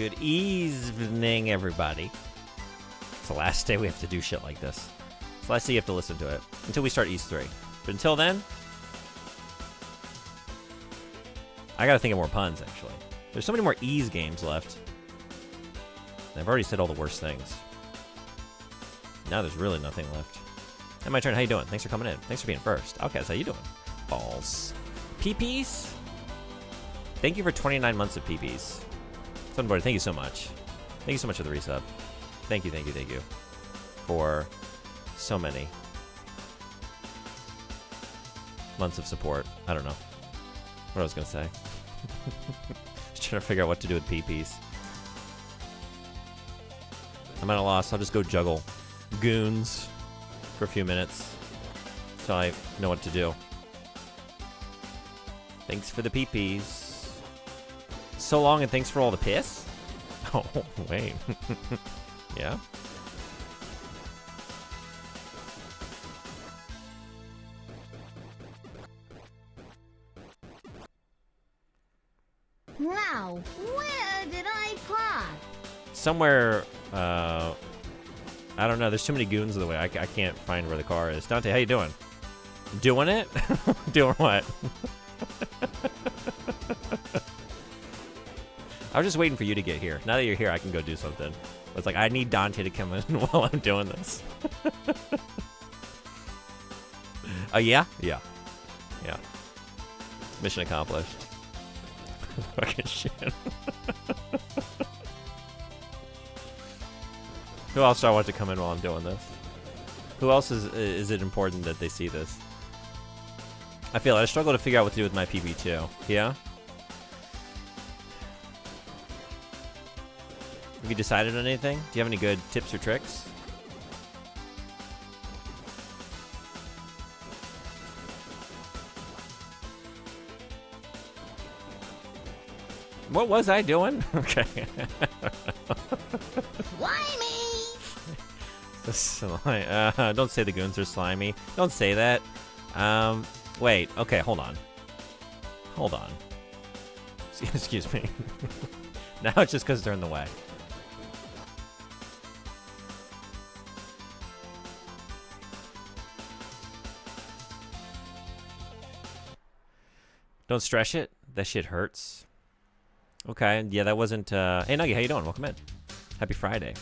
Good evening, everybody. It's the last day we have to do shit like this. It's the last day you have to listen to it. Until we start Ys 3. But until then, I gotta think of more puns, actually. There's so many more Ys games left. I've already said all the worst things. Now there's really nothing left. And my turn. How you doing? Thanks for coming in. Thanks for being first. Okay, so how you doing? Balls. PPs? Thank you for 29 months of PPs. Sunboard, thank you so much. Thank you so much for the resub. Thank you, thank you, thank you. For so many months of support. I don't know what I was going to say. Just trying to figure out what to do with PPs. I'm at a loss. I'll just go juggle goons for a few minutes until I know what to do. Thanks for the PPs. So long, and thanks for all the piss? Oh, wait. Yeah? Wow, where did I park? Somewhere, I don't know. There's too many goons in the way. I can't find where the car is. Dante, how you doing? Doing it? Doing what? I was just waiting for you to get here. Now that you're here, I can go do something. It's like, I need Dante to come in while I'm doing this. Oh, yeah? Yeah. Yeah. Mission accomplished. Fucking shit. Who else do I want to come in while I'm doing this? Who else is it important that they see this? I feel I struggle to figure out what to do with my PB2. Yeah? Have you decided on anything? Do you have any good tips or tricks? What was I doing? Okay. Slimy! Don't say the goons are slimy. Don't say that. Wait. Okay, hold on. Hold on. Excuse me. Now it's just because they're in the way. Don't stretch it. That shit hurts. Okay, yeah, that wasn't, Hey, Nuggy, how you doing? Welcome in. Happy Friday.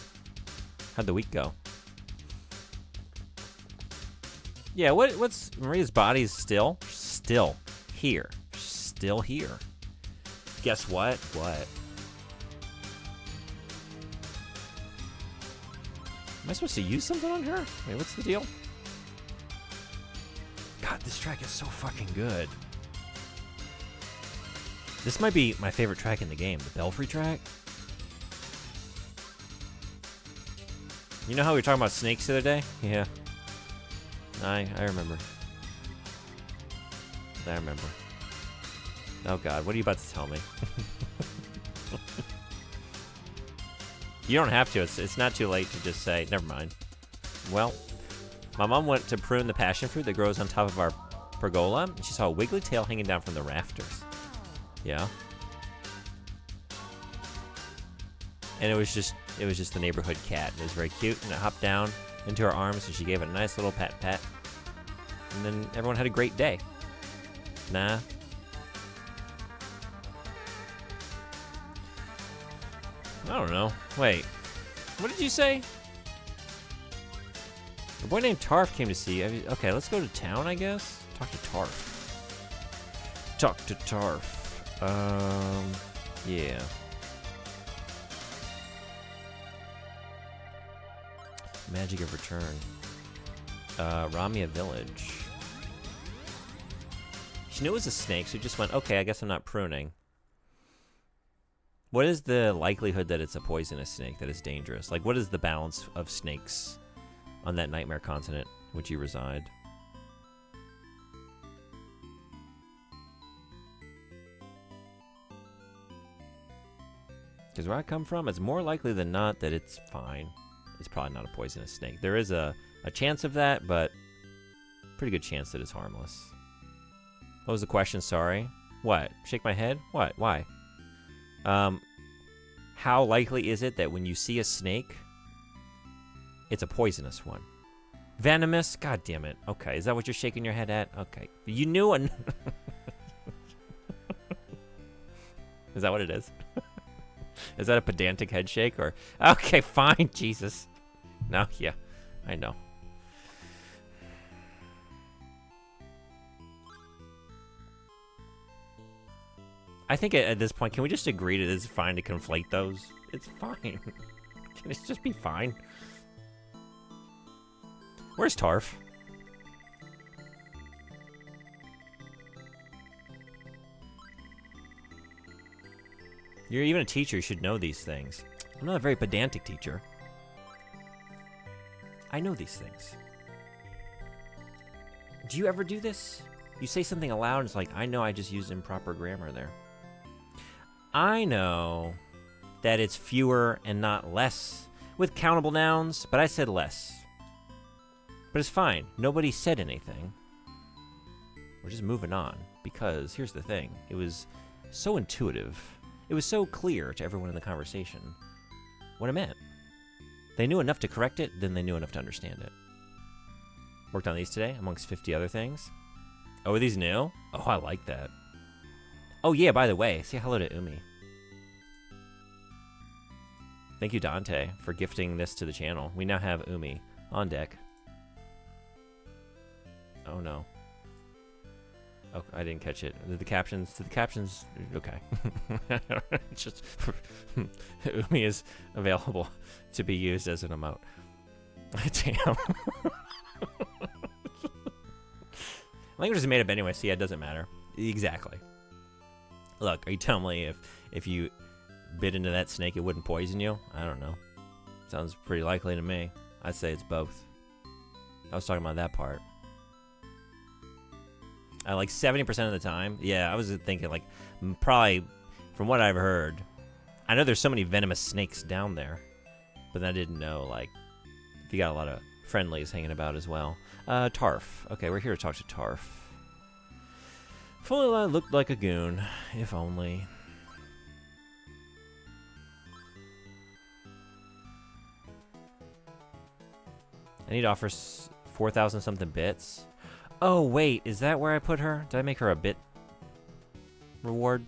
How'd the week go? Yeah, what's... Maria's body's still here. Still here. Guess what? What? Am I supposed to use something on her? Wait, what's the deal? God, this track is so fucking good. This might be my favorite track in the game, the Belfry track. You know how we were talking about snakes the other day? Yeah. I remember. I remember. Oh god, what are you about to tell me? You don't have to. It's not too late to just say, never mind. Well, my mom went to prune the passion fruit that grows on top of our pergola, and she saw a wiggly tail hanging down from the rafters. Yeah. And it was just the neighborhood cat. It was very cute, and it hopped down into her arms, and she gave it a nice little pat. And then everyone had a great day. Nah. I don't know. Wait. What did you say? A boy named Tarf came to see you. Okay, let's go to town, I guess. Talk to Tarf. Talk to Tarf. Yeah. Magic of Return. Ramia Village. She knew it was a snake, so she just went, okay, I guess I'm not pruning. What is the likelihood that it's a poisonous snake that is dangerous? Like, what is the balance of snakes on that nightmare continent which you reside? Because where I come from, it's more likely than not that it's fine. It's probably not a poisonous snake. There is a chance of that, but pretty good chance that it's harmless. What was the question? Sorry. What? Shake my head? What? Why? How How likely is it that when you see a snake, it's a poisonous one? Venomous? God damn it. Okay, is that what you're shaking your head at? Okay. You knew an... Is that what it is? Is that a pedantic head shake or... Okay, fine, Jesus. No, yeah, I know. I think at this point, can we just agree that it's fine to conflate those? It's fine. Can it just be fine? Where's Tarf? You're even a teacher, you should know these things. I'm not a very pedantic teacher. I know these things. Do you ever do this? You say something aloud and it's like, I know I just used improper grammar there. I know that it's fewer and not less with countable nouns, but I said less. But it's fine. Nobody said anything. We're just moving on because here's the thing. It was so intuitive. It was so clear to everyone in the conversation what it meant. They knew enough to correct it, then they knew enough to understand it. Worked on these today amongst 50 other things. Oh, are these new? Oh, I like that. Oh, yeah, by the way, say hello to Umi. Thank you, Dante, for gifting this to the channel. We now have Umi on deck. Oh, no. Oh, I didn't catch it. The captions, okay. Just, Umi is available to be used as an emote. Damn. Language is made up anyway, so yeah, it doesn't matter. Exactly. Look, are you telling me if you bit into that snake, it wouldn't poison you? I don't know. Sounds pretty likely to me. I'd say it's both. I was talking about that part. Like 70% of the time, yeah, I was thinking like probably from what I've heard, I know there's so many venomous snakes down there, but I didn't know like if you got a lot of friendlies hanging about as well. Tarf. Okay, we're here to talk to Tarf. If only I looked like a goon. If only. I need to offer 4,000 something bits. Oh, wait, is that where I put her? Did I make her a bit reward?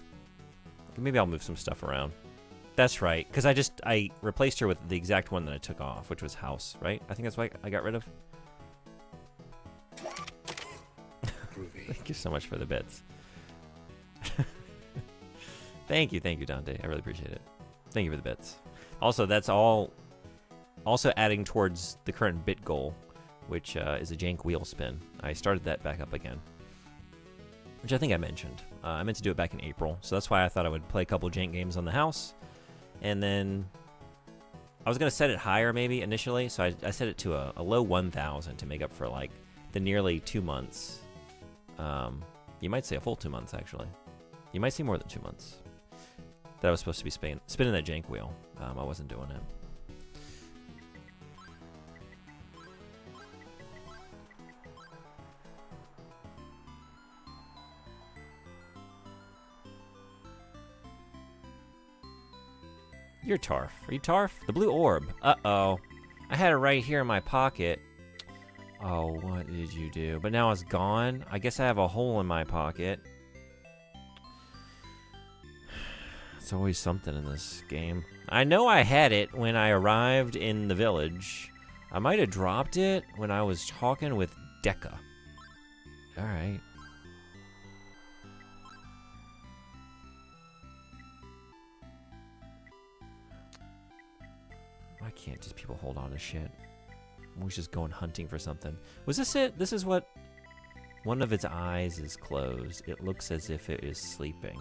Maybe I'll move some stuff around. That's right, because I replaced her with the exact one that I took off, which was house, right? I think that's what I got rid of. Thank you so much for the bits. Thank you, Dante. I really appreciate it. Thank you for the bits. Also, that's all also adding towards the current bit goal, which is a jank wheel spin. I started that back up again, which I think I mentioned. I meant to do it back in April, so that's why I thought I would play a couple jank games on the house, and then I was going to set it higher maybe initially, so I set it to a low 1,000 to make up for like the nearly 2 months. You might say a full 2 months, actually. You might see more than 2 months that I was supposed to be spinning that jank wheel. I wasn't doing it. You're Tarf. Are you Tarf? The blue orb. Uh-oh. I had it right here in my pocket. Oh, what did you do? But now it's gone. I guess I have a hole in my pocket. It's always something in this game. I know I had it when I arrived in the village. I might have dropped it when I was talking with Dekka. Alright. Why can't just people hold on to shit? I'm always just going hunting for something. Was this it? This is what... One of its eyes is closed. It looks as if it is sleeping.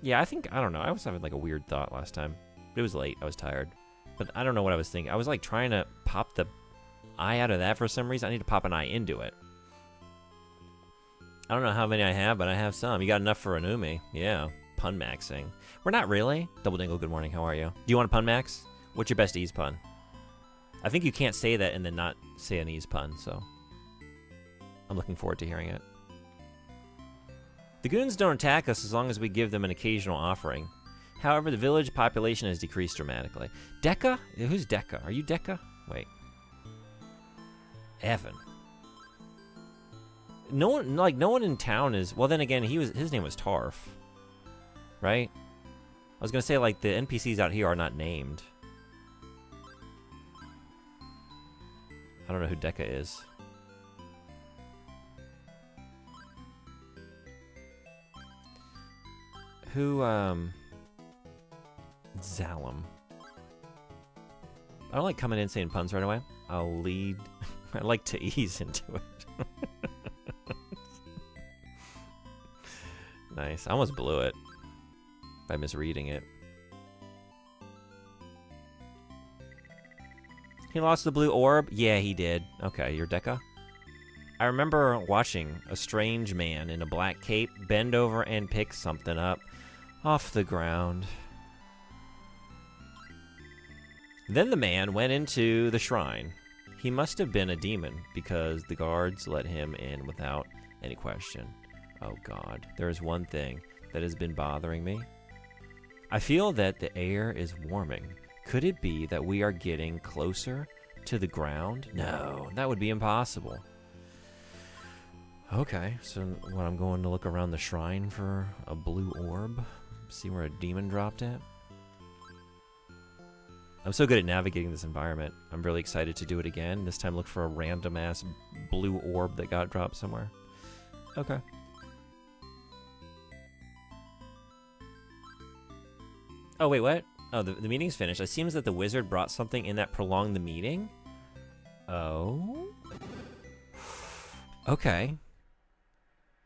Yeah, I don't know. I was having like a weird thought last time. It was late. I was tired. But I don't know what I was thinking. I was like trying to pop the eye out of that for some reason. I need to pop an eye into it. I don't know how many I have, but I have some. You got enough for an Umi. Yeah. Pun maxing. We're not really. Double Dingle, good morning. How are you? Do you want a pun max? What's your best ease pun? I think you can't say that and then not say an ease pun, so I'm looking forward to hearing it. The goons don't attack us as long as we give them an occasional offering. However, the village population has decreased dramatically. Decca? Who's Decca? Are you Decca? Wait. Evan. No one in town is. Well, then again, his name was Tarf, right? I was gonna say like the NPCs out here are not named. I don't know who Decca is. Who Zalem. I don't like coming in saying puns right away. I'll lead. I like to ease into it. Nice. I almost blew it by misreading it. He lost the blue orb? Yeah, he did. Okay, you're Decca? I remember watching a strange man in a black cape bend over and pick something up off the ground. Then the man went into the shrine. He must have been a demon because the guards let him in without any question. Oh God, there is one thing that has been bothering me. I feel that the air is warming. Could it be that we are getting closer to the ground? No, that would be impossible. Okay, so when I'm going to look around the shrine for a blue orb, see where a demon dropped it. I'm so good at navigating this environment. I'm really excited to do it again. This time look for a random ass blue orb that got dropped somewhere. Okay. Oh, wait, what? Oh, the meeting's finished. It seems that the wizard brought something in that prolonged the meeting. Oh? Okay.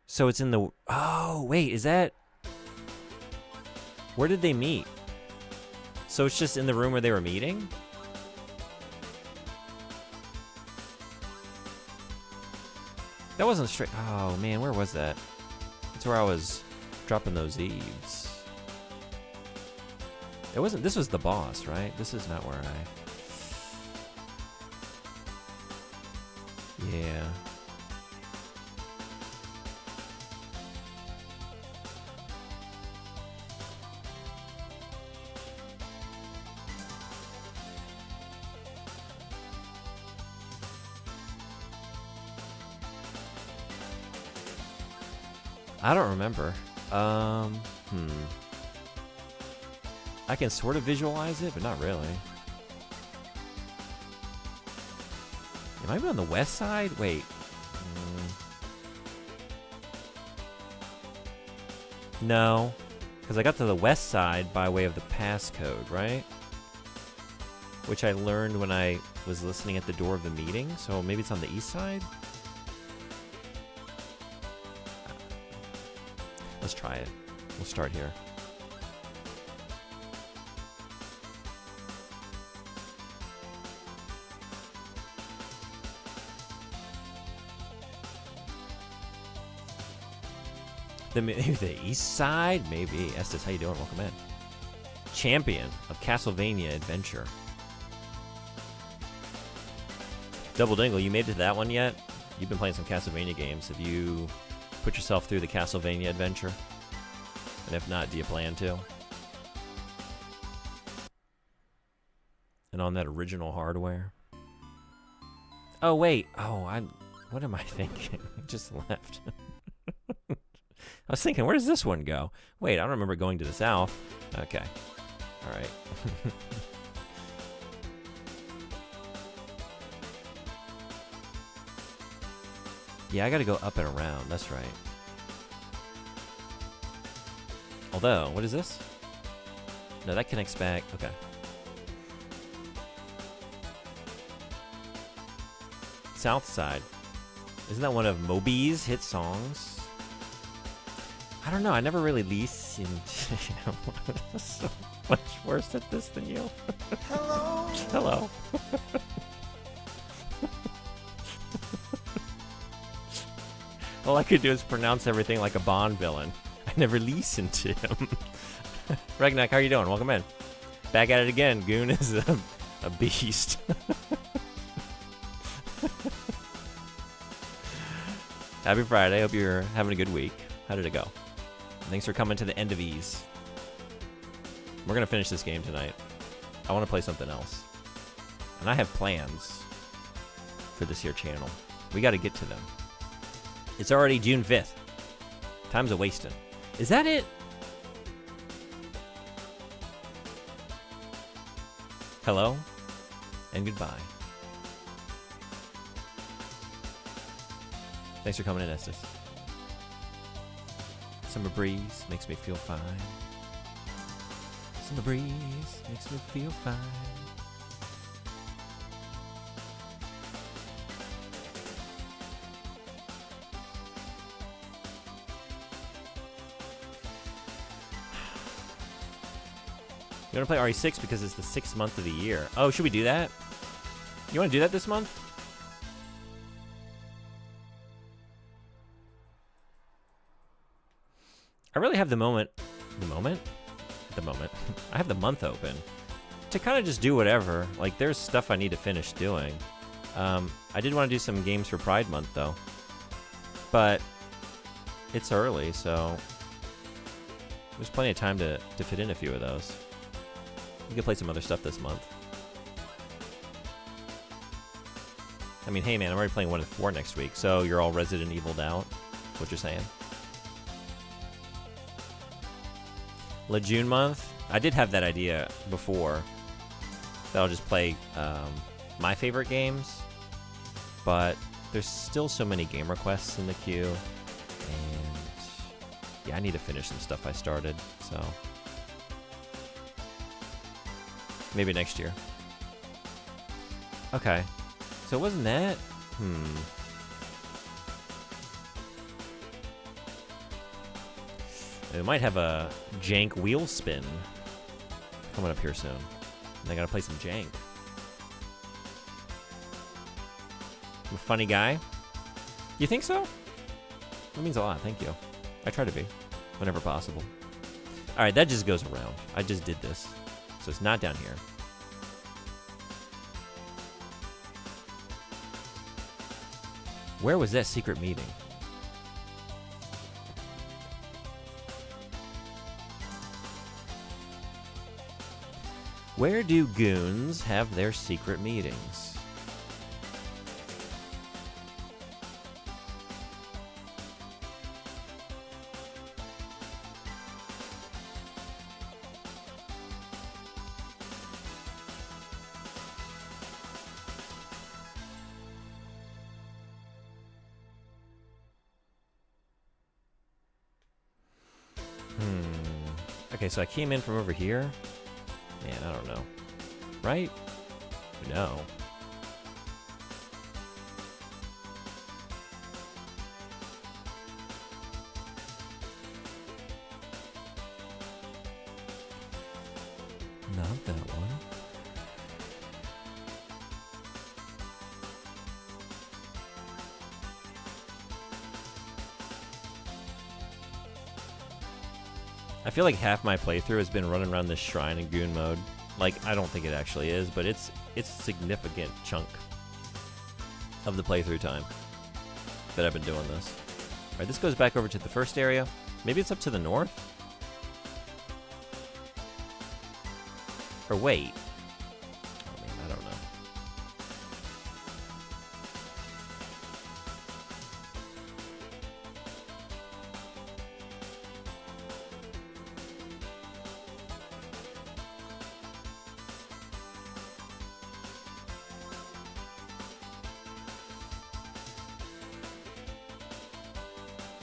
So it's in the... Oh, wait, is that... Where did they meet? So it's just in the room where they were meeting? That wasn't straight... Oh, man, where was that? That's where I was dropping those eaves. It wasn't... This was the boss, right? This is not where I... Yeah. I don't remember. I can sort of visualize it, but not really. It might be on the west side? Wait. No. Because I got to the west side by way of the passcode, right? Which I learned when I was listening at the door of the meeting. So maybe it's on the east side? Let's try it. We'll start here. Maybe the east side? Maybe. Estes, how you doing? Welcome in. Champion of Castlevania Adventure. Double Dingle, you made it to that one yet? You've been playing some Castlevania games. Have you put yourself through the Castlevania Adventure? And if not, do you plan to? And on that original hardware? Oh, wait. Oh, what am I thinking? I just left. I was thinking, where does this one go? Wait, I don't remember going to the south. Okay. All right. Yeah, I gotta go up and around. That's right. Although, what is this? No, that connects back. Okay. South side. Isn't that one of Moby's hit songs? I don't know. I never really listened. I'm so much worse at this than you. Hello. Hello. All I could do is pronounce everything like a Bond villain. I never listened to him. Regnak, how are you doing? Welcome in. Back at it again. Goon is a beast. Happy Friday. Hope you're having a good week. How did it go? Thanks for coming to the end of Ease. We're going to finish this game tonight. I want to play something else. And I have plans for this here channel. We got to get to them. It's already June 5th. Time's a-wasting. Is that it? Hello and goodbye. Thanks for coming in, Estes. Summer breeze makes me feel fine. Summer breeze makes me feel fine. You want to play RE6 because it's the 6th month of the year. Oh, should we do that? You want to do that this month? I really have the moment. I have the month open to kind of just do whatever. Like, there's stuff I need to finish doing. I did want to do some games for Pride Month, though. But it's early, so there's plenty of time to fit in a few of those. We can play some other stuff this month. I mean, hey man, I'm already playing 1 and 4 next week, so you're all Resident Evil'd out. That's what you're saying. June month? I did have that idea before. That I'll just play my favorite games. But there's still so many game requests in the queue. And yeah, I need to finish some stuff I started, so maybe next year. Okay. So it wasn't that? We might have a jank wheel spin coming up here soon. And I gotta play some jank. I'm a funny guy. You think so? That means a lot, thank you. I try to be, whenever possible. Alright, that just goes around. I just did this. So it's not down here. Where was that secret meeting? Where do goons have their secret meetings? Okay, so I came in from over here. Man, I don't know. Right? No. Not that one. I feel like half my playthrough has been running around this shrine in goon mode. Like, I don't think it actually is, but it's a significant chunk of the playthrough time that I've been doing this. Alright, this goes back over to the first area. Maybe it's up to the north? Or wait. Oh man, I don't know.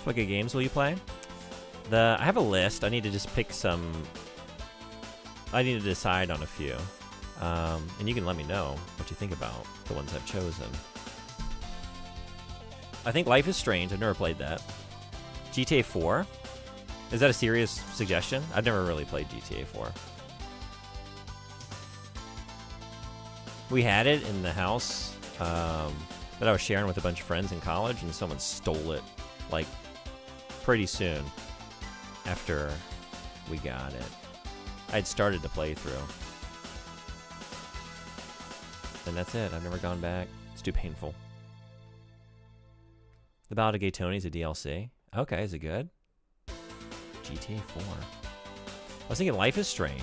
What good games will you play? I have a list. I need to just pick some. I need to decide on a few. And you can let me know what you think about the ones I've chosen. I think Life is Strange. I've never played that. GTA 4? Is that a serious suggestion? I've never really played GTA 4. We had it in the house that I was sharing with a bunch of friends in college, and someone stole it, like, pretty soon after we got it. I'd started to play through. And that's it. I've never gone back. It's too painful. The Ballad of Gay Tony is a DLC. Okay, is it good? GTA 4. I was thinking Life is Strange.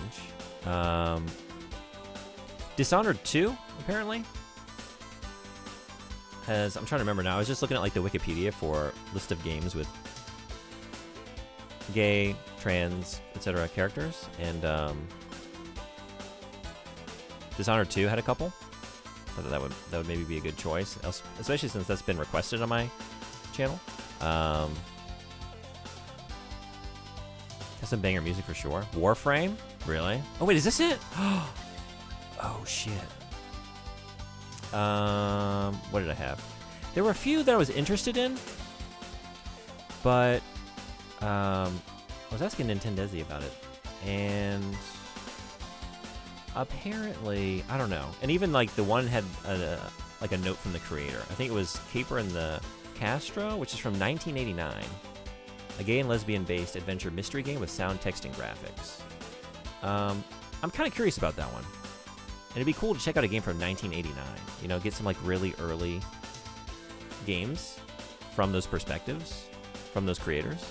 Dishonored 2, apparently. I'm trying to remember now. I was just looking at like the Wikipedia for list of games with gay, trans, etc. characters, and Dishonored 2 had a couple. I thought that would maybe be a good choice, especially since that's been requested on my channel. Has some banger music for sure. Warframe, really? Oh wait, is this it? Oh shit. What did I have? There were a few that I was interested in, but I was asking Nintendezi about it, and apparently, I don't know. And even like the one had like a note from the creator. I think it was Caper and the Castro, which is from 1989. A gay and lesbian-based adventure mystery game with sound texting graphics. I'm kind of curious about that one. And it'd be cool to check out a game from 1989. You know, get some like really early games from those perspectives, from those creators.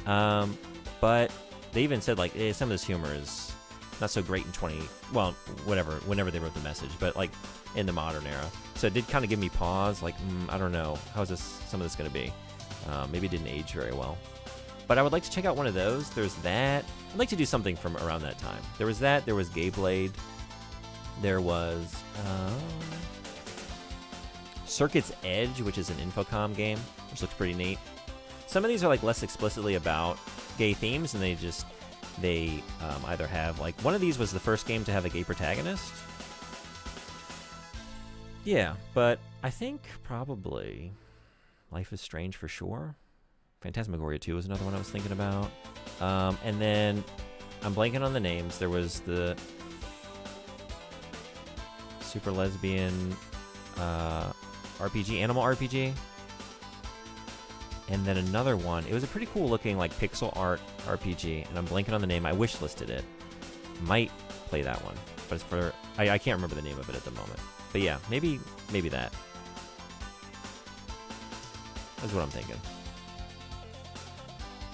But they even said like, some of this humor is not so great in whenever they wrote the message, but like in the modern era. So it did kind of give me pause, like, I don't know, how's some of this going to be? Maybe it didn't age very well. But I would like to check out one of those. There's that. I'd like to do something from around that time. There was that. There was Gay Blade. There was Circuit's Edge, which is an Infocom game, which looks pretty neat. Some of these are like less explicitly about gay themes, and they either have like, one of these was the first game to have a gay protagonist. Yeah, but I think probably Life is Strange for sure. Phantasmagoria 2 was another one I was thinking about. And then I'm blanking on the names. There was the super lesbian RPG, animal RPG. And then another one. It was a pretty cool looking like pixel art RPG, and I'm blanking on the name. I wish listed it. Might play that one, but it's I can't remember the name of it at the moment. But yeah, maybe that. That's what I'm thinking.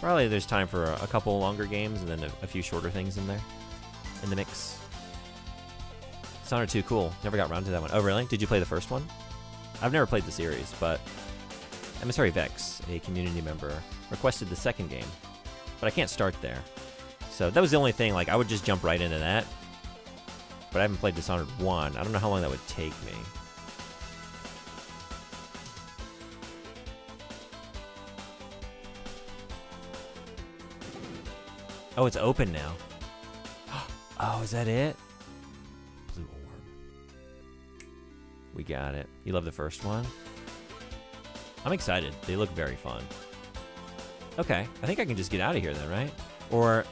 Probably there's time for a couple longer games and then a few shorter things in there, in the mix. Dishonored 2, cool. Never got around to that one. Oh, really? Did you play the first one? I've never played the series, but Emissary Vex, a community member, requested the second game, but I can't start there. So that was the only thing, like, I would just jump right into that. But I haven't played Dishonored 1. I don't know how long that would take me. Oh, it's open now. Oh, is that it? Blue Orb. We got it. You love the first one? I'm excited. They look very fun. Okay, I think I can just get out of here then, right? Or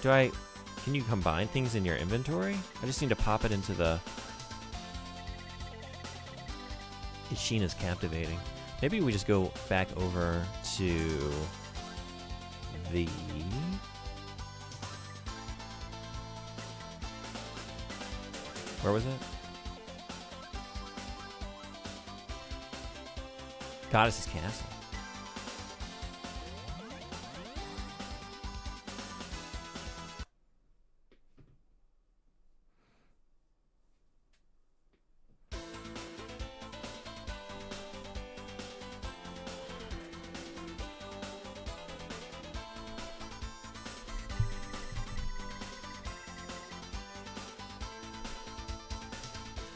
can you combine things in your inventory? I just need to pop it into the... His sheen is captivating. Maybe we just go back over to the... Where was it? Goddess's Castle.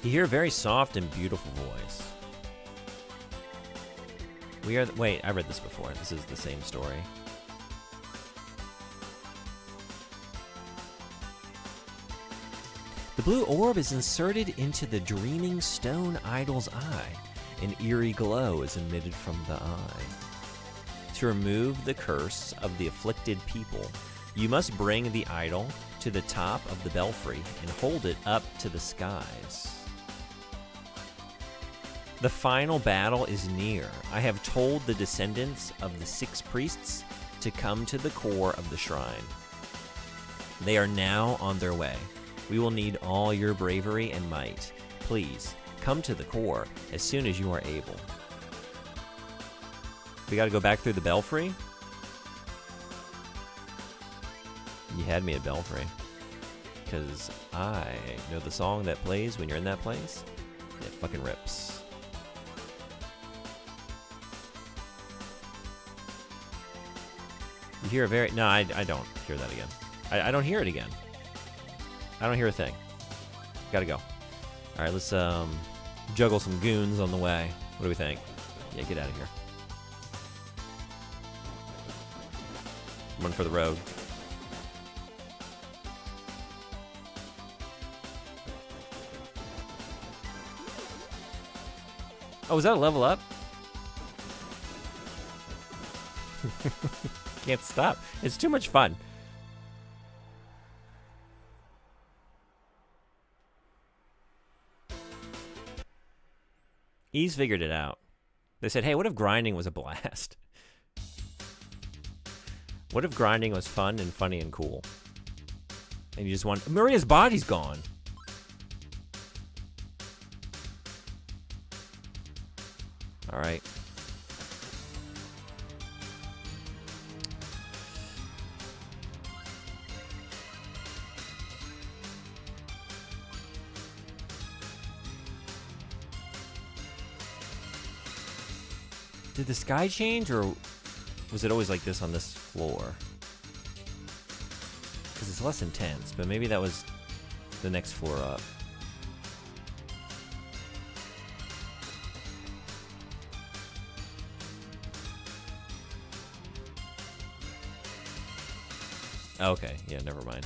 You hear a very soft and beautiful voice. Wait, I read this before. This is the same story. The blue orb is inserted into the dreaming stone idol's eye. An eerie glow is emitted from the eye. To remove the curse of the afflicted people, you must bring the idol to the top of the belfry and hold it up to the skies. The final battle is near. I have told the descendants of the 6 priests to come to the core of the shrine. They are now on their way. We will need all your bravery and might. Please, come to the core as soon as you are able. We gotta go back through the belfry? had me at Belfry. Because I know the song that plays when you're in that place. It fucking rips. You hear a very... No, I don't hear that again. I don't hear it again. I don't hear a thing. Gotta go. Alright, let's juggle some goons on the way. What do we think? Yeah, get out of here. Run for the road. Oh, is that a level up? Can't stop. It's too much fun. Ease figured it out. They said, hey, what if grinding was a blast? What if grinding was fun and funny and cool? And you just want... Maria's body's gone. All right. Did the sky change, or was it always like this on this floor? Because it's less intense, but maybe that was the next floor up. Okay, yeah, never mind.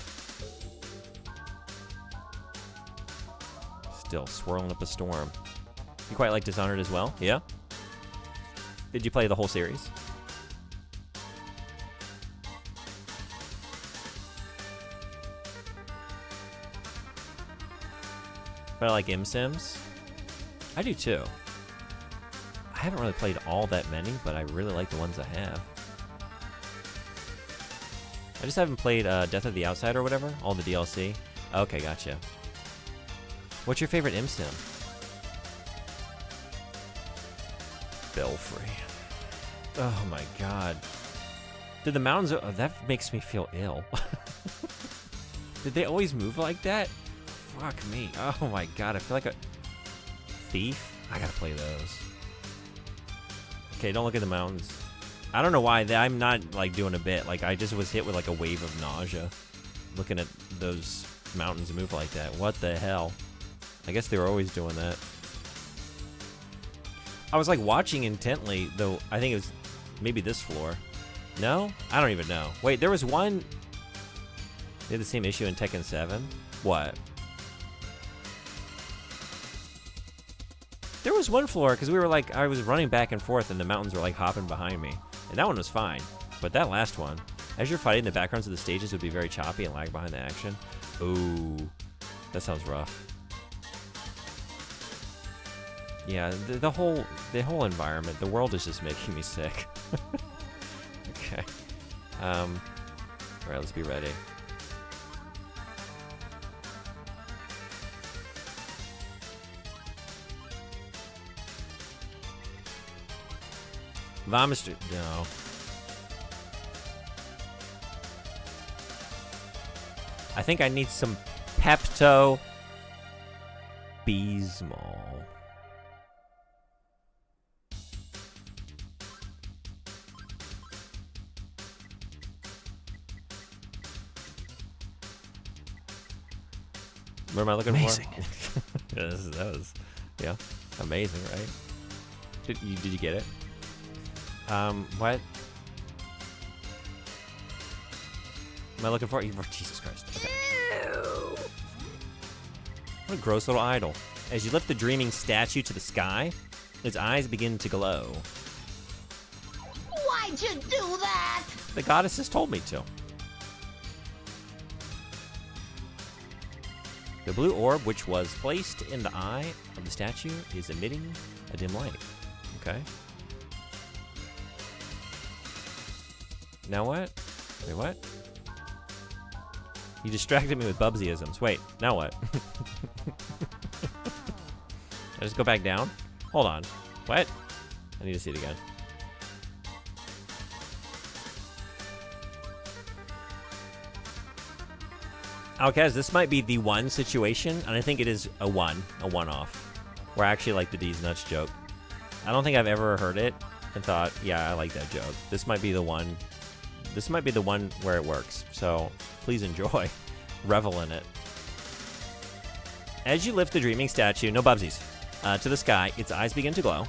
Still swirling up a storm. You quite like Dishonored as well? Yeah? Did you play the whole series? But I like MSims. I do too. I haven't really played all that many, but I really like the ones I have. I just haven't played Death of the Outsider or whatever, all the DLC. Okay, gotcha. What's your favorite MSim? Belfry. Oh my god. Did the mountains... Oh, that makes me feel ill. Did they always move like that? Fuck me. Oh my god, I feel like a... Thief? I gotta play those. Okay, don't look at the mountains. I don't know why. I'm not, like, doing a bit. Like, I just was hit with, like, a wave of nausea. Looking at those mountains move like that. What the hell? I guess they were always doing that. I was, like, watching intently, though I think it was maybe this floor. No? I don't even know. Wait, there was one... They had the same issue in Tekken 7? What? There was one floor, because we were, like, I was running back and forth, and the mountains were, like, hopping behind me. And that one was fine. But that last one, as you're fighting, the backgrounds of the stages would be very choppy and lag behind the action. Ooh, that sounds rough. Yeah, the whole environment, the world is just making me sick. Okay. All right, let's be ready. Vomster, no. I think I need some Pepto Bismol. What am I looking Amazing. for? That was, yeah, amazing, right? Did you get it? What? Am I looking for? Jesus Christ. Okay. What a gross little idol. As you lift the dreaming statue to the sky, its eyes begin to glow. Why'd you do that? The goddesses told me to. The blue orb, which was placed in the eye of the statue, is emitting a dim light. Okay. Now what? Wait, what? You distracted me with Bubsyisms. Wait, now what? I just go back down? Hold on. What? I need to see it again. Okay, this might be the one situation, and I think it is a one-off, where I actually like the D's nuts joke. I don't think I've ever heard it and thought, yeah, I like that joke. This might be the one. This might be the one where it works. So please enjoy, revel in it. As you lift the dreaming statue, no Bubsies, to the sky, its eyes begin to glow.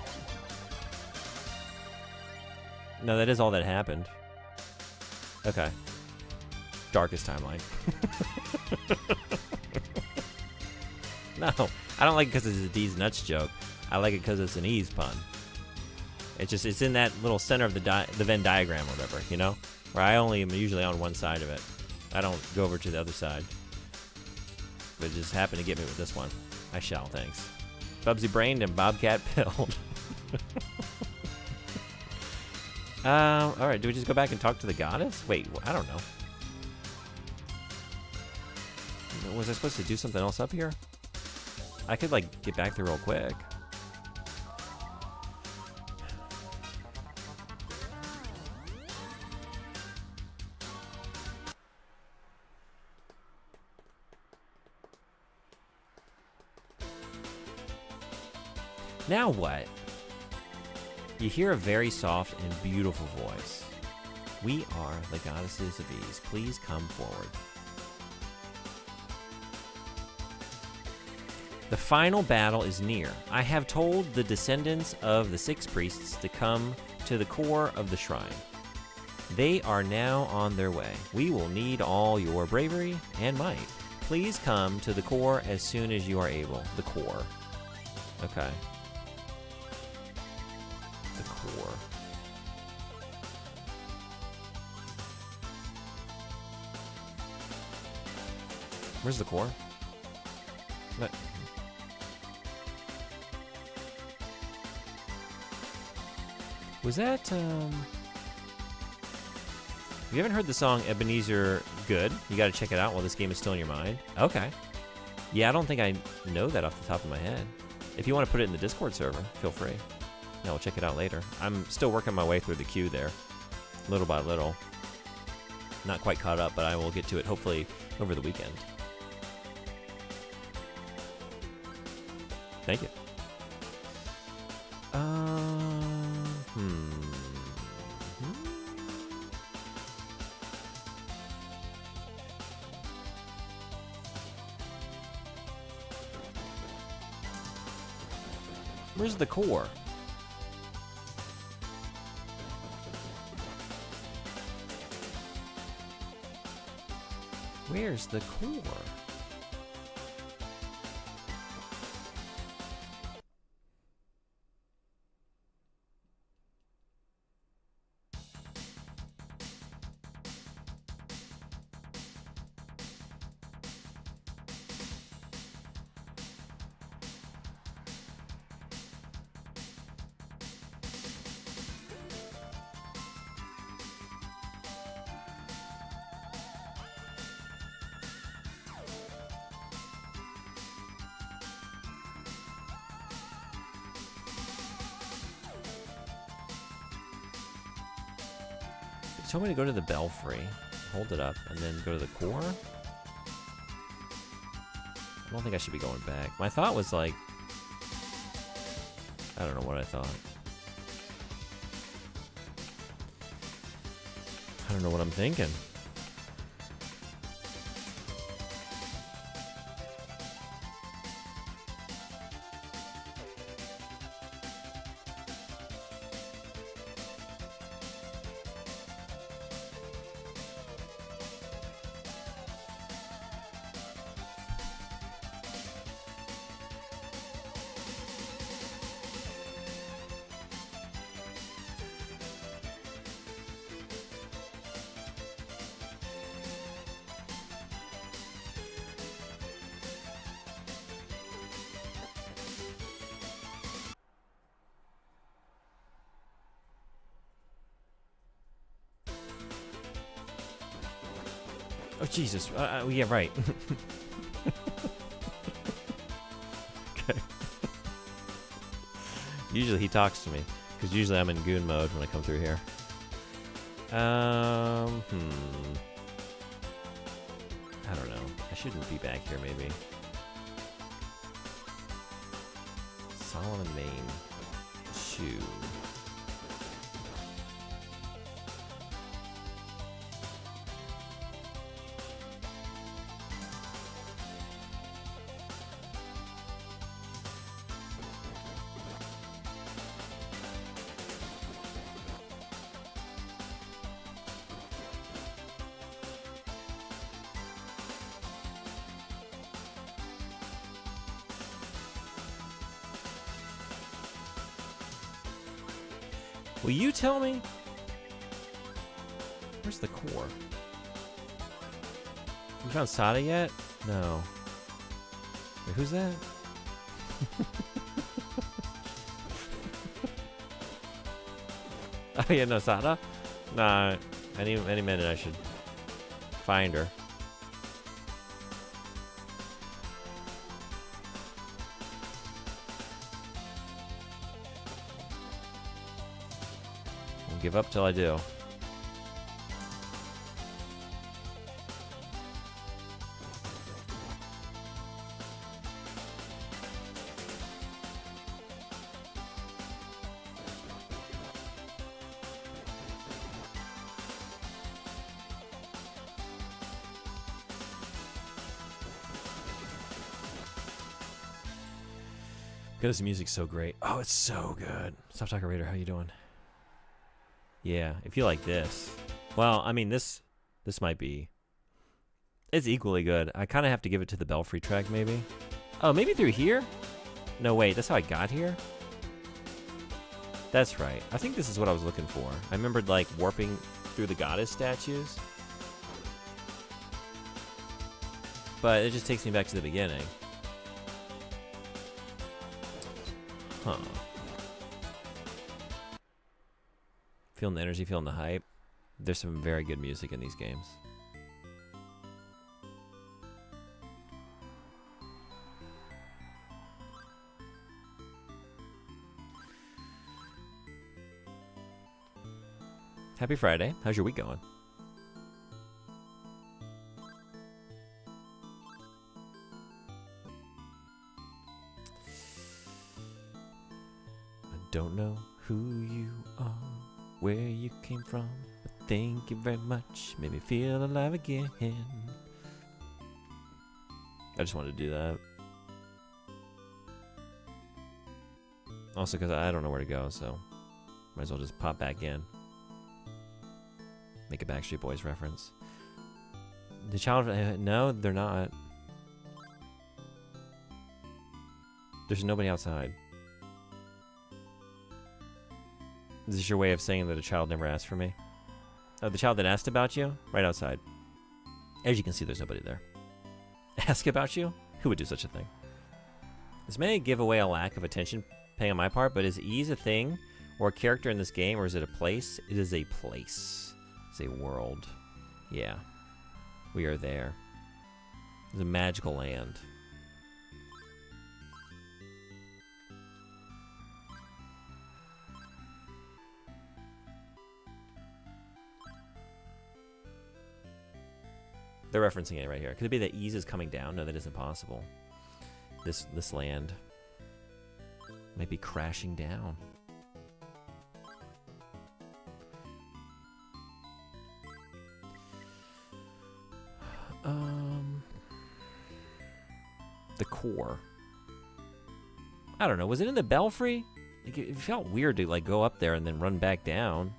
No, that is all that happened. Okay. Darkest timeline. No, I don't like it because it's a D's nuts joke. I like it because it's an E's pun. It's in that little center of the Venn diagram or whatever, you know? Where I only am usually on one side of it. I don't go over to the other side. But it just happened to get me with this one. I shall, thanks. Bubsy brained and Bobcat pilled. Alright, do we just go back and talk to the goddess? Wait, I don't know. Was I supposed to do something else up here? I could, like, get back there real quick. Now what? You hear a very soft and beautiful voice. We are the goddesses of ease. Please come forward. The final battle is near. I have told the descendants of the 6 priests to come to the core of the shrine. They are now on their way. We will need all your bravery and might. Please come to the core as soon as you are able. The core. Okay. The core. Where's the core? What? Was that, If you haven't heard the song Ebenezer Good, you gotta check it out while this game is still in your mind. Okay. Yeah, I don't think I know that off the top of my head. If you want to put it in the Discord server, feel free. Yeah, we'll check it out later. I'm still working my way through the queue there, little by little. Not quite caught up, but I will get to it hopefully over the weekend. Thank you. Where's the core? Where's the core? Tell me to go to the belfry, hold it up, and then go to the core? I don't think I should be going back. My thought was like... I don't know what I thought. I don't know what I'm thinking. Oh, Jesus. Yeah, right. Okay. Usually he talks to me, because usually I'm in goon mode when I come through here. I don't know. I shouldn't be back here, maybe. Solomon, Maine. 2. Will you tell me? Where's the core? We found Sada yet? No. Wait, who's that? Oh yeah, no, Sada? Nah, any minute I should find her. Won't give up till I do. Because the music's so great. Oh, it's so good. Stop Talker Raider, how you doing? Yeah, if you like this. Well, I mean, this might be... It's equally good. I kind of have to give it to the Belfry track, maybe. Oh, maybe through here? No, wait, that's how I got here? That's right. I think this is what I was looking for. I remembered, like, warping through the goddess statues. But it just takes me back to the beginning. Huh. Feeling the energy, feeling the hype. There's some very good music in these games. Happy Friday. How's your week going? Don't know who you are, where you came from, but thank you very much. Made me feel alive again. I just wanted to do that. Also, because I don't know where to go, so might as well just pop back in. Make a Backstreet Boys reference. The child... no, they're not. There's nobody outside. Is this your way of saying that a child never asked for me? Oh, the child that asked about you? Right outside. As you can see, there's nobody there. Ask about you? Who would do such a thing? This may give away a lack of attention paying on my part, but is ease a thing or a character in this game, or is it a place? It is a place. It's a world. Yeah. We are there. It's a magical land. They're referencing it right here. Could it be that ease is coming down? No, that isn't possible. This land might be crashing down. The core. I don't know. Was it in the Belfry? Like, it felt weird to like go up there and then run back down.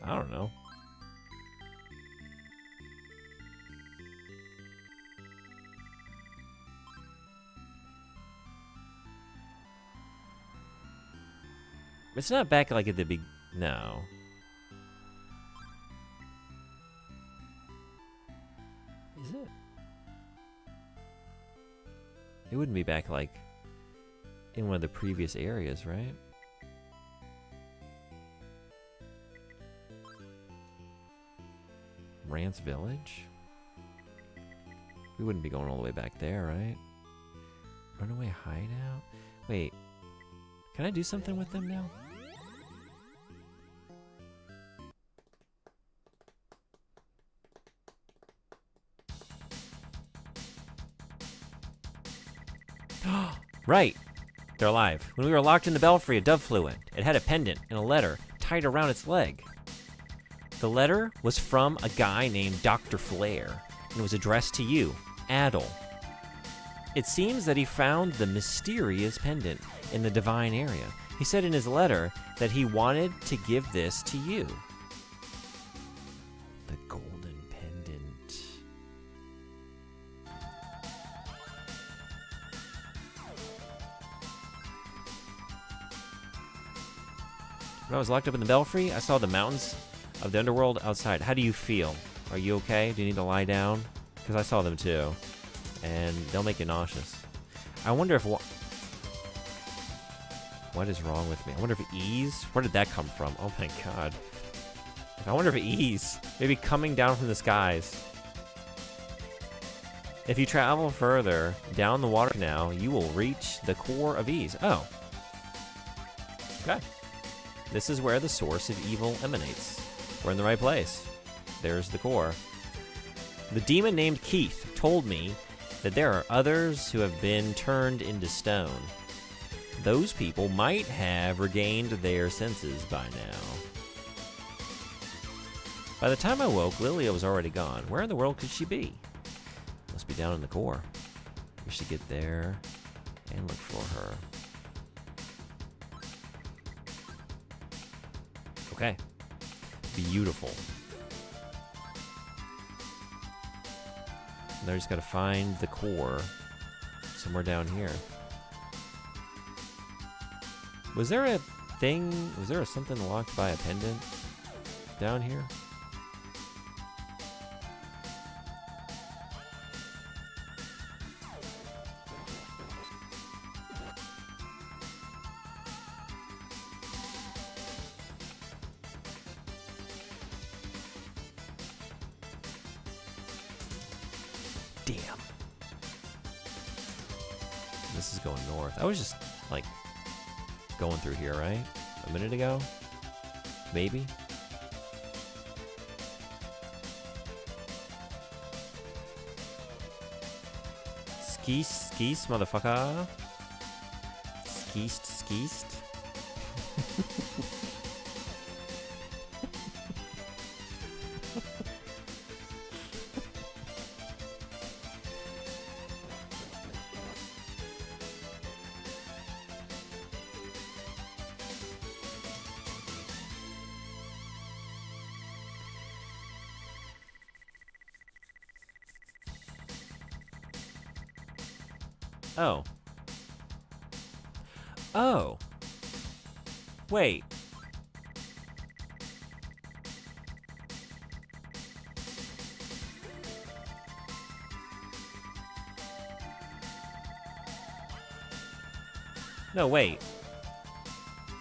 I don't know. It's not back like at the big... No. Is it? It wouldn't be back like in one of the previous areas, right? Rance Village? We wouldn't be going all the way back there, right? Runaway Hideout? Wait. Can I do something with them now? Right. They're alive. When we were locked in the belfry, a dove flew in. It had a pendant and a letter tied around its leg. The letter was from a guy named Dr. Flare and was addressed to you, Adel. It seems that he found the mysterious pendant in the divine area. He said in his letter that he wanted to give this to you. The golden pendant. When I was locked up in the belfry, I saw the mountains of the underworld outside. How do you feel? Are you okay? Do you need to lie down? Because I saw them too. And they'll make you nauseous. I wonder if... What is wrong with me? I wonder if ease... Where did that come from? Oh my god. I wonder if ease... Maybe coming down from the skies. If you travel further down the water canal, you will reach the core of ease. Oh. Okay. This is where the source of evil emanates. We're in the right place. There's the core. The demon named Keith told me that there are others who have been turned into stone. Those people might have regained their senses by now. By the time I woke, Lilia was already gone. Where in the world could she be? Must be down in the core. We should get there and look for her. Okay. Beautiful. Now I just gotta find the core somewhere down here. Was there a thing? Was there something locked by a pendant down here? Damn. This is going north. I was just, like, going through here, right? A minute ago? Maybe? Skeest, motherfucker. Skeest. Oh. Oh. Wait. No, wait.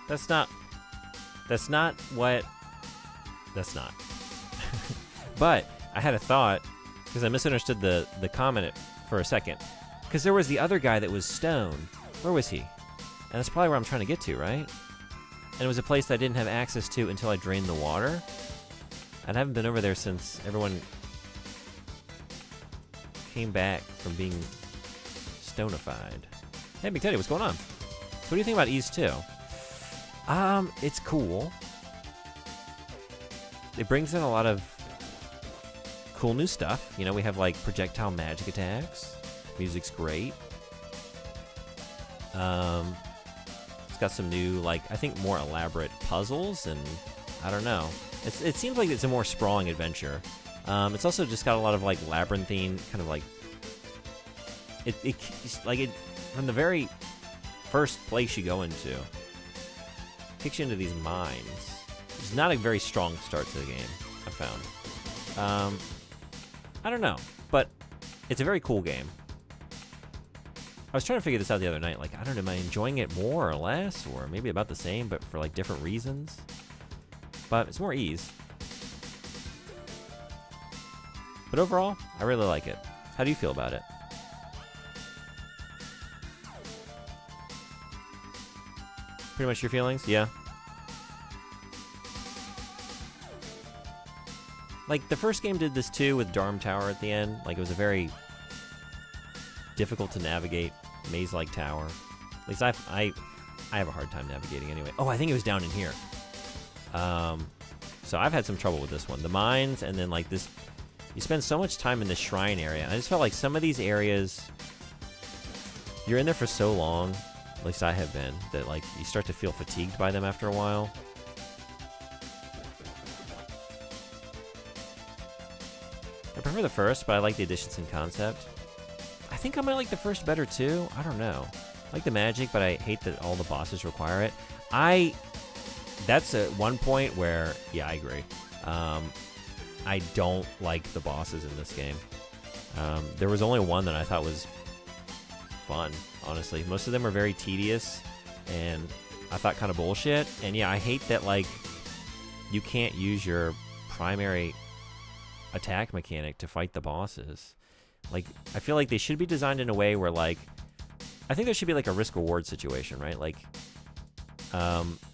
That's not what... That's not. But I had a thought, because I misunderstood the comment for a second. Because there was the other guy that was stone. Where was he? And that's probably where I'm trying to get to, right? And it was a place that I didn't have access to until I drained the water. And I haven't been over there since everyone came back from being stonified. Hey, Big Teddy, what's going on? So what do you think about Ease 2? It's cool. It brings in a lot of cool new stuff. You know, we have like projectile magic attacks. Music's great. It's got some new, like, I think more elaborate puzzles, and I don't know. It seems like it's a more sprawling adventure. It's also just got a lot of like labyrinthine kind of like it from the very first place you go into, takes you into these mines. It's not a very strong start to the game, I found. I don't know, but it's a very cool game. I was trying to figure this out the other night. Like, I don't know, am I enjoying it more or less, or maybe about the same, but for like different reasons? But it's more ease. But overall, I really like it. How do you feel about it? Pretty much your feelings? Yeah. Like, the first game did this too with Darm Tower at the end. Like, it was a very difficult to navigate maze-like tower. At least I have a hard time navigating anyway. Oh, I think it was down in here. So I've had some trouble with this one. The mines, and then like this, you spend so much time in the shrine area. I just felt like some of these areas, you're in there for so long, at least I have been, that like you start to feel fatigued by them after a while. I prefer the first, but I like the additions in concept. I think I might like the first better too. I don't know. I like the magic, but I hate that all the bosses require it. That's at one point where, yeah, I agree. I don't like the bosses in this game. There was only one that I thought was fun, honestly. Most of them are very tedious, and I thought kind of bullshit. And yeah, I hate that, like, you can't use your primary attack mechanic to fight the bosses. Like, I feel like they should be designed in a way where, like, I think there should be, like, a risk-reward situation, right? Like,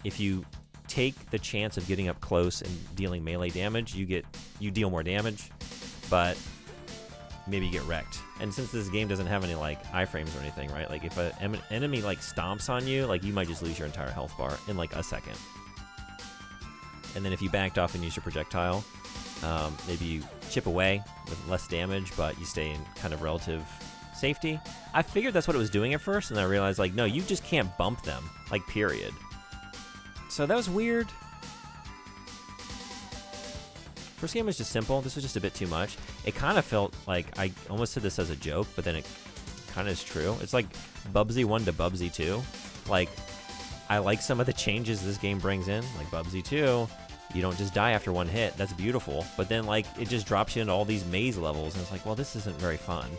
if you take the chance of getting up close and dealing melee damage, you deal more damage, but maybe you get wrecked. And since this game doesn't have any like iframes or anything, right? Like if an enemy like stomps on you, like you might just lose your entire health bar in like a second. And then if you backed off and used your projectile, maybe you chip away with less damage, but you stay in kind of relative safety. I figured that's what it was doing at first, and I realized like, no, you just can't bump them, like period. So that was weird. First game was just simple. This was just a bit too much. It kind of felt like I almost said this as a joke, but then it kind of is true. It's like Bubsy 1 to Bubsy 2. Like, I like some of the changes this game brings in. Like Bubsy 2, you don't just die after one hit. That's beautiful. But then, like, it just drops you into all these maze levels, and it's like, well, this isn't very fun.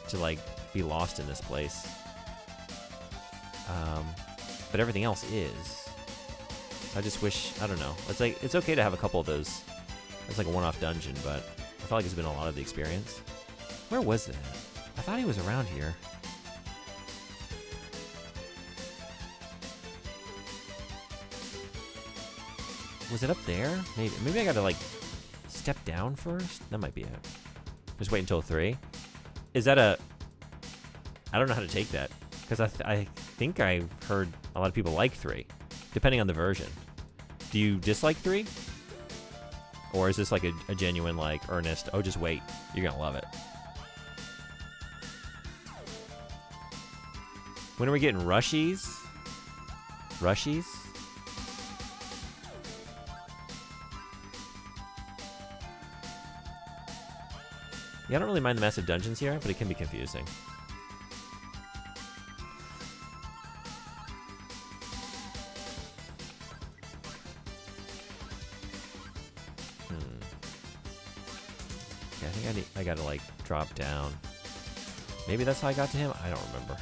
To, like, be lost in this place. But everything else is. I just wish, I don't know. It's like, it's okay to have a couple of those. It's like a one-off dungeon, but I feel like it's been a lot of the experience. Where was that? I thought he was around here. Was it up there? Maybe I gotta like step down first? That might be it. Just wait until 3. Is that a... I don't know how to take that. Because I think I've heard a lot of people like 3, depending on the version. Do you dislike 3? Or is this like a genuine, like, earnest, oh, just wait, you're gonna love it? When are we getting rushies? Rushies? Yeah, I don't really mind the massive dungeons here, but it can be confusing. I gotta like drop down. Maybe that's how I got to him? I don't remember.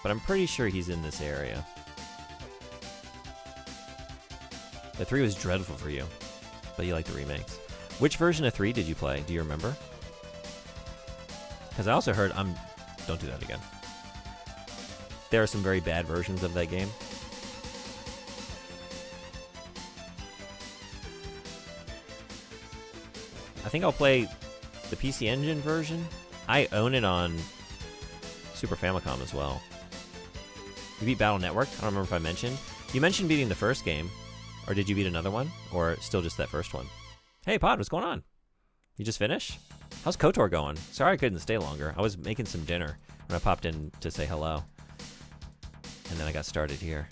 But I'm pretty sure he's in this area. The 3 was dreadful for you, but you like the remakes. Which version of 3 did you play? Do you remember? Because I also heard, don't do that again. There are some very bad versions of that game. I think I'll play the PC Engine version. I own it on Super Famicom as well. You beat Battle Network? I don't remember if I mentioned. You mentioned beating the first game. Or did you beat another one? Or still just that first one? Hey, Pod, what's going on? You just finished? How's KOTOR going? Sorry I couldn't stay longer. I was making some dinner when I popped in to say hello. And then I got started here.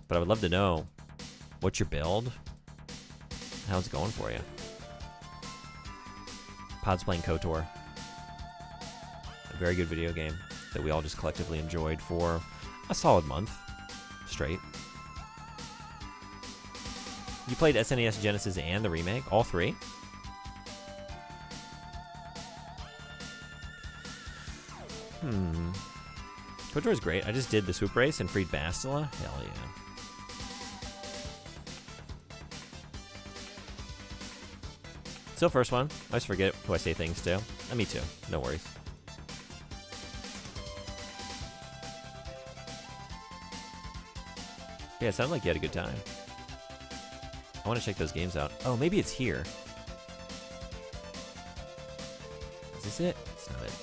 But I would love to know, what's your build? How's it going for you? Pod's playing KOTOR. A very good video game that we all just collectively enjoyed for a solid month straight. You played SNES, Genesis, and the remake, all 3? KOTOR is great. I just did the swoop race and freed Bastila. Hell yeah. Still first one. I always forget who I say things to. Me too. No worries. Yeah, it sounded like you had a good time. I want to check those games out. Oh, maybe it's here. Is this it? It's not it.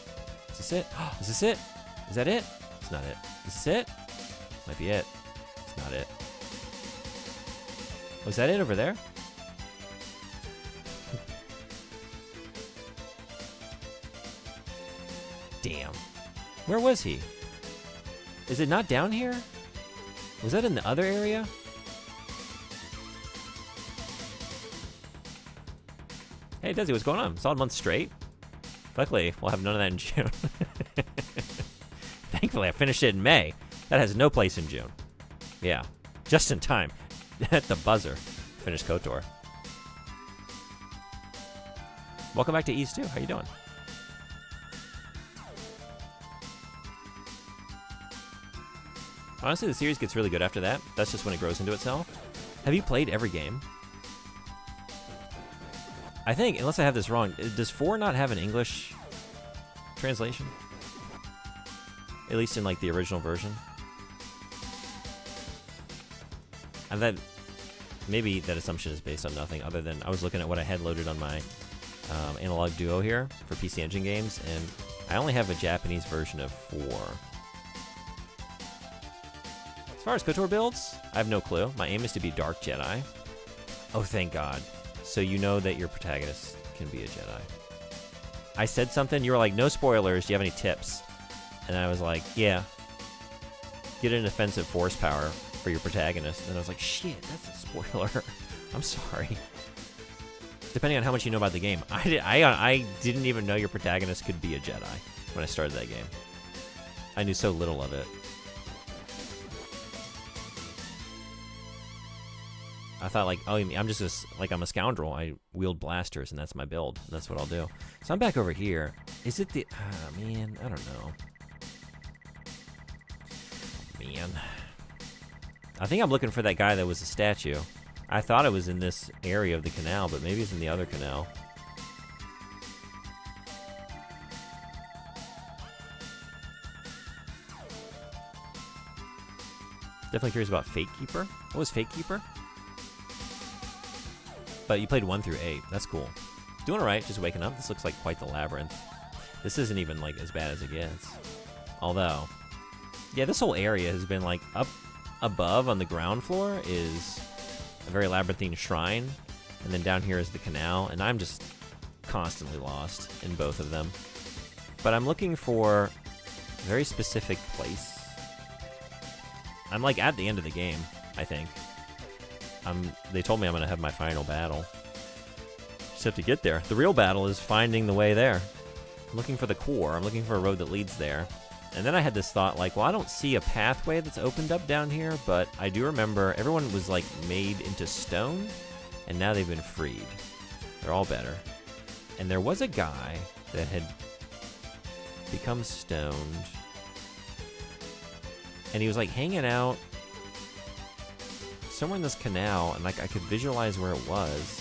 It's this it? Is this it? Is that it? It's not it. Is this it? Might be it. It's not it. Was that it over there? Damn. Where was he? Is it not down here? Was that in the other area? Hey, Desi, what's going on? Solid month straight. Luckily, we'll have none of that in June. Thankfully, I finished it in May. That has no place in June. Yeah, just in time. At the buzzer. Finished KOTOR. Welcome back to Ease 2. How you doing? Honestly, the series gets really good after that. That's just when it grows into itself. Have you played every game? I think, unless I have this wrong, does 4 not have an English translation? At least in, like, the original version? And that, maybe that assumption is based on nothing other than I was looking at what I had loaded on my Analog Duo here for PC Engine games, and I only have a Japanese version of 4. As far as KOTOR builds, I have no clue. My aim is to be Dark Jedi. Oh, thank God. So you know that your protagonist can be a Jedi. I said something, you were like, no spoilers, do you have any tips? And I was like, yeah. Get an offensive force power for your protagonist. And I was like, shit, that's a spoiler. I'm sorry. Depending on how much you know about the game. I didn't even know your protagonist could be a Jedi when I started that game. I knew so little of it. I thought, like, oh, I'm just I'm a scoundrel. I wield blasters, and that's my build. And that's what I'll do. So I'm back over here. Is it the... man, I don't know. Man. I think I'm looking for that guy that was a statue. I thought it was in this area of the canal, but maybe it's in the other canal. Definitely curious about Fate Keeper. What was Fate Keeper? But you played 1 through 8. That's cool. Doing alright, just waking up. This looks like quite the labyrinth. This isn't even like as bad as it gets. Although, yeah, this whole area has been like up above on the ground floor is a very labyrinthine shrine. And then down here is the canal. And I'm just constantly lost in both of them. But I'm looking for a very specific place. I'm like at the end of the game, I think. They told me I'm going to have my final battle. Just have to get there. The real battle is finding the way there. I'm looking for the core. I'm looking for a road that leads there. And then I had this thought, like, well, I don't see a pathway that's opened up down here, but I do remember everyone was, like, made into stone, and now they've been freed. They're all better. And there was a guy that had become stoned, and he was, like, hanging out somewhere in this canal, and like I could visualize where it was.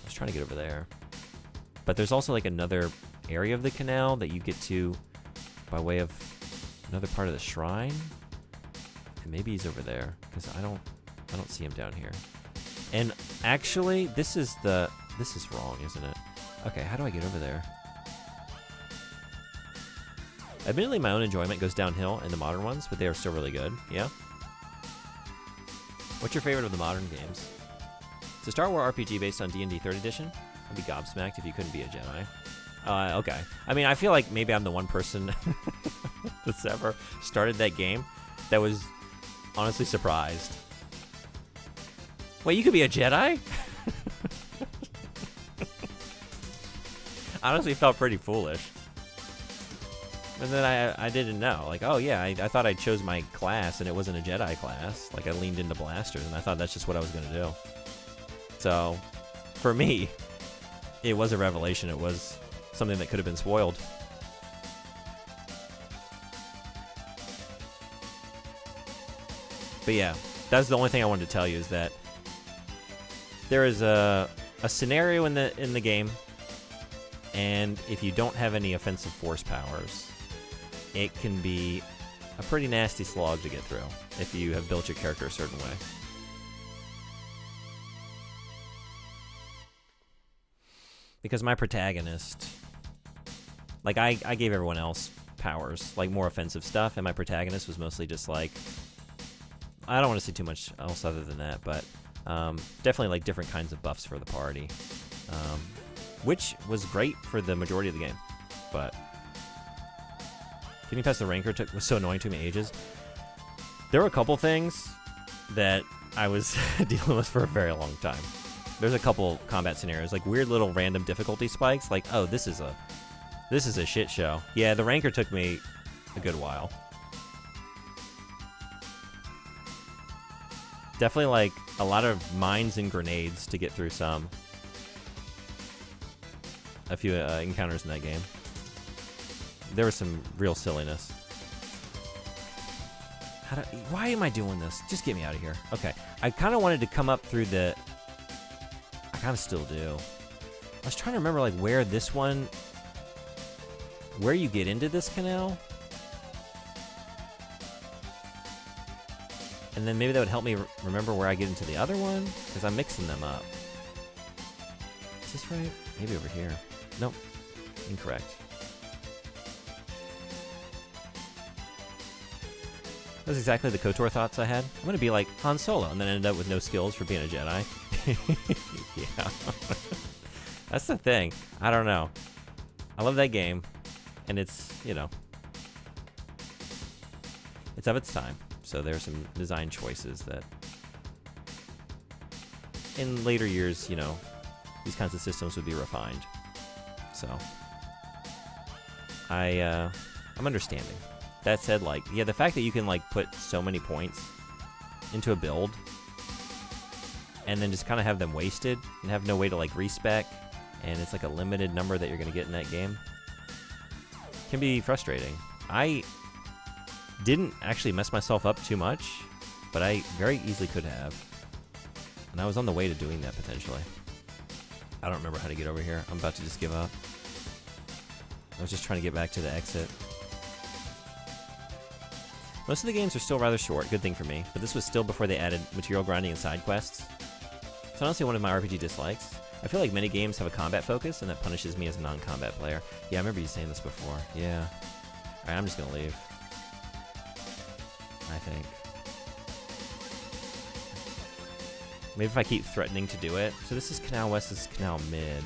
I was trying to get over there. But there's also like another area of the canal that you get to by way of another part of the shrine. And maybe he's over there, because I don't see him down here. And actually, this is wrong, isn't it? Okay, how do I get over there? Admittedly, my own enjoyment goes downhill in the modern ones, but they are still really good. Yeah? What's your favorite of the modern games? It's a Star Wars RPG based on D&D 3rd edition. I'd be gobsmacked if you couldn't be a Jedi. Okay. I mean, I feel like maybe I'm the one person that's ever started that game that was honestly surprised. Wait, you could be a Jedi? Honestly felt pretty foolish. And then I didn't know. Like, oh yeah, I thought I chose my class and it wasn't a Jedi class. Like, I leaned into blasters and I thought that's just what I was going to do. So, for me, it was a revelation. It was something that could have been spoiled. But yeah, that's the only thing I wanted to tell you, is that there is a scenario in the game, and if you don't have any offensive force powers, it can be a pretty nasty slog to get through if you have built your character a certain way. Because my protagonist, like I gave everyone else powers, like more offensive stuff, and my protagonist was mostly just like, I don't want to say too much else other than that, but definitely like different kinds of buffs for the party, which was great for the majority of the game, but getting past the Rancor was so annoying to me ages. There were a couple things that I was dealing with for a very long time. There's a couple combat scenarios, like weird little random difficulty spikes, like, oh, this is a shit show. Yeah, the Rancor took me a good while. Definitely like a lot of mines and grenades to get through a few encounters in that game. There was some real silliness. Why am I doing this? Just get me out of here. Okay, I kind of wanted to come up through the... I kind of still do. I was trying to remember like where you get into this canal. And then maybe that would help me remember where I get into the other one, because I'm mixing them up. Is this right? Maybe over here. Nope. Incorrect. That's exactly the KOTOR thoughts I had. I'm going to be like Han Solo, and then end up with no skills for being a Jedi. Yeah. That's the thing. I don't know. I love that game, and it's, it's of its time. So there are some design choices that in later years, these kinds of systems would be refined. So I'm understanding. That said, like, yeah, the fact that you can like put so many points into a build and then just kind of have them wasted and have no way to like respec, and it's like a limited number that you're going to get in that game, can be frustrating. I didn't actually mess myself up too much, but I very easily could have. And I was on the way to doing that, potentially. I don't remember how to get over here. I'm about to just give up. I was just trying to get back to the exit. Most of the games are still rather short, good thing for me, but this was still before they added material grinding and side quests. It's honestly one of my RPG dislikes. I feel like many games have a combat focus, and that punishes me as a non-combat player. Yeah, I remember you saying this before. Yeah. Alright, I'm just gonna leave. I think. Maybe if I keep threatening to do it. So this is Canal West, this is Canal Mid.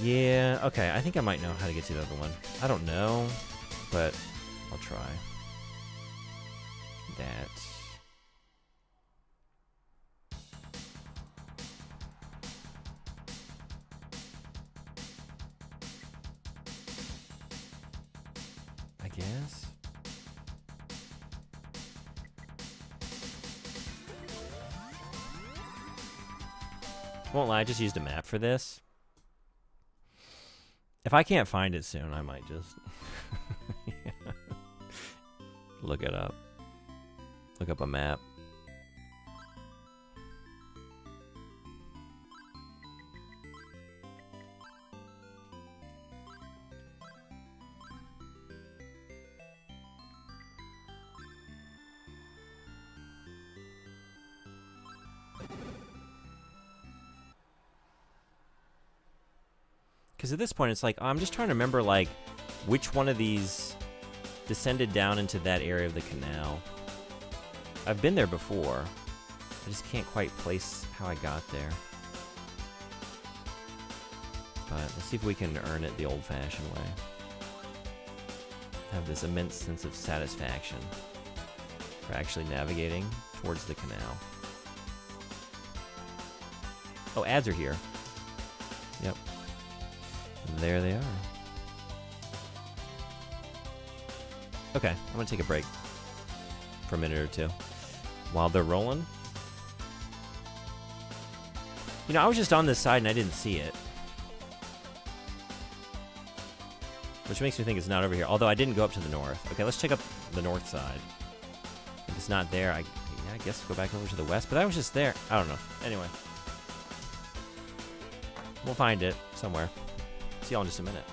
Yeah, okay, I think I might know how to get to the other one. I don't know, but I'll try. That. I guess. Won't lie, I just used a map for this. If I can't find it soon, I might just look it up. Look up a map. Because at this point, it's like, I'm just trying to remember, like, which one of these descended down into that area of the canal. I've been there before. I just can't quite place how I got there. But let's see if we can earn it the old-fashioned way. Have this immense sense of satisfaction for actually navigating towards the canal. Oh, ads are here. Yep. There they are. Okay, I'm gonna take a break for a minute or two while they're rolling. You know, I was just on this side and I didn't see it, which makes me think it's not over here. Although I didn't go up to the north. Okay, let's check up the north side. If it's not there, I guess go back over to the west. But I was just there. I don't know. Anyway, we'll find it somewhere. See y'all in just a minute.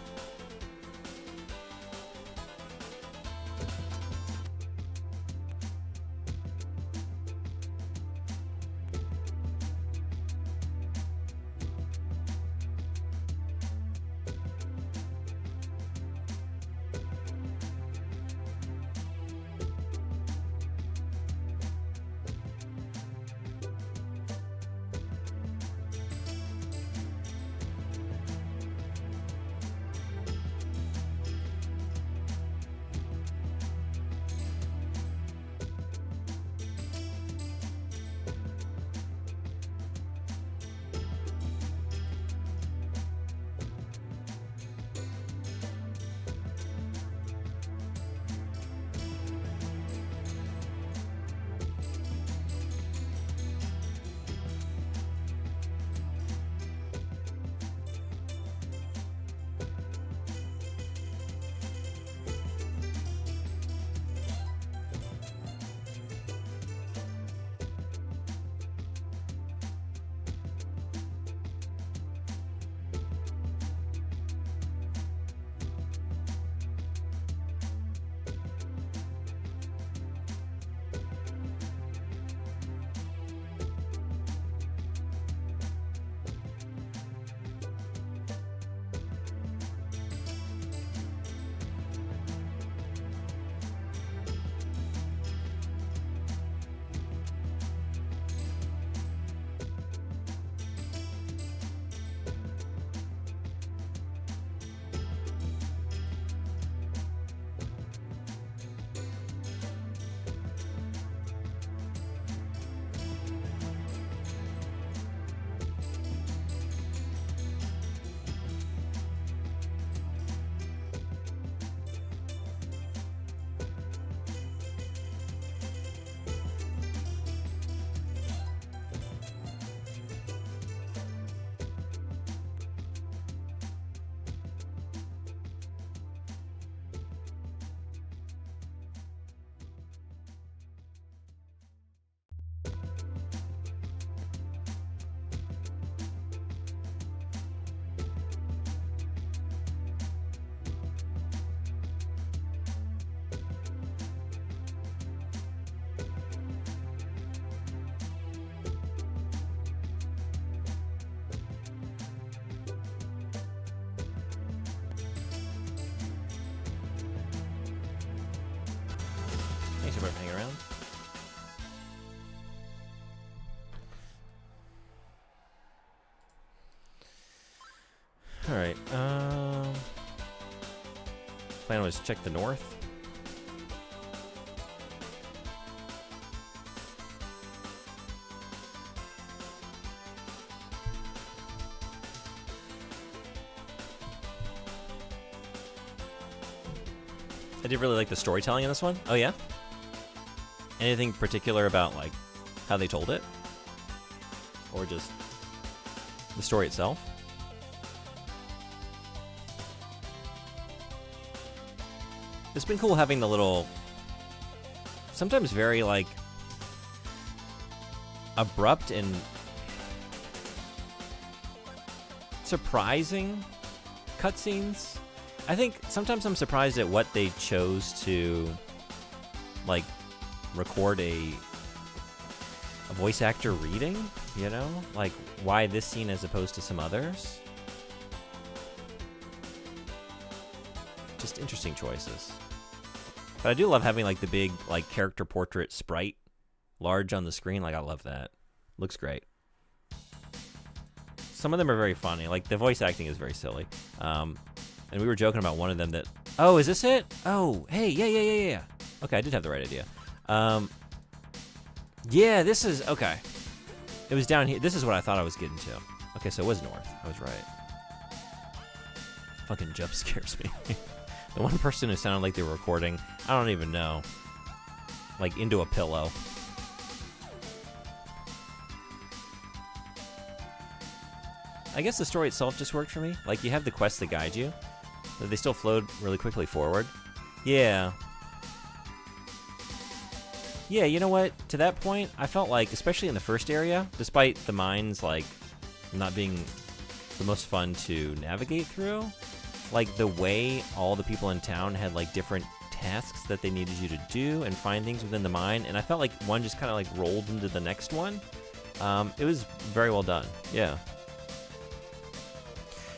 Thanks everybody for hanging around. Alright, plan was check the north. I did really like the storytelling in this one. Oh yeah? Anything particular about like how they told it? Or just the story itself? It's been cool having the little, sometimes very like abrupt and surprising cutscenes. I think sometimes I'm surprised at what they chose to like record a voice actor reading, you know? Like why this scene as opposed to some others. Just interesting choices. But I do love having like the big like character portrait sprite large on the screen. Like I love that. Looks great. Some of them are very funny. Like the voice acting is very silly. And we were joking about one of them that, oh, is this it? Oh, hey, yeah. Okay, I did have the right idea. Yeah, this is, okay. It was down here. This is what I thought I was getting to. Okay, so it was north. I was right. Fucking jump scares me. The one person who sounded like they were recording, I don't even know, like into a pillow. I guess the story itself just worked for me. Like, you have the quests that guide you, but they still flowed really quickly forward. Yeah. Yeah, you know what? To that point, I felt like, especially in the first area, despite the mines, like, not being the most fun to navigate through, like, the way all the people in town had, like, different tasks that they needed you to do and find things within the mine, and I felt like one just kind of, like, rolled into the next one. It was very well done. Yeah.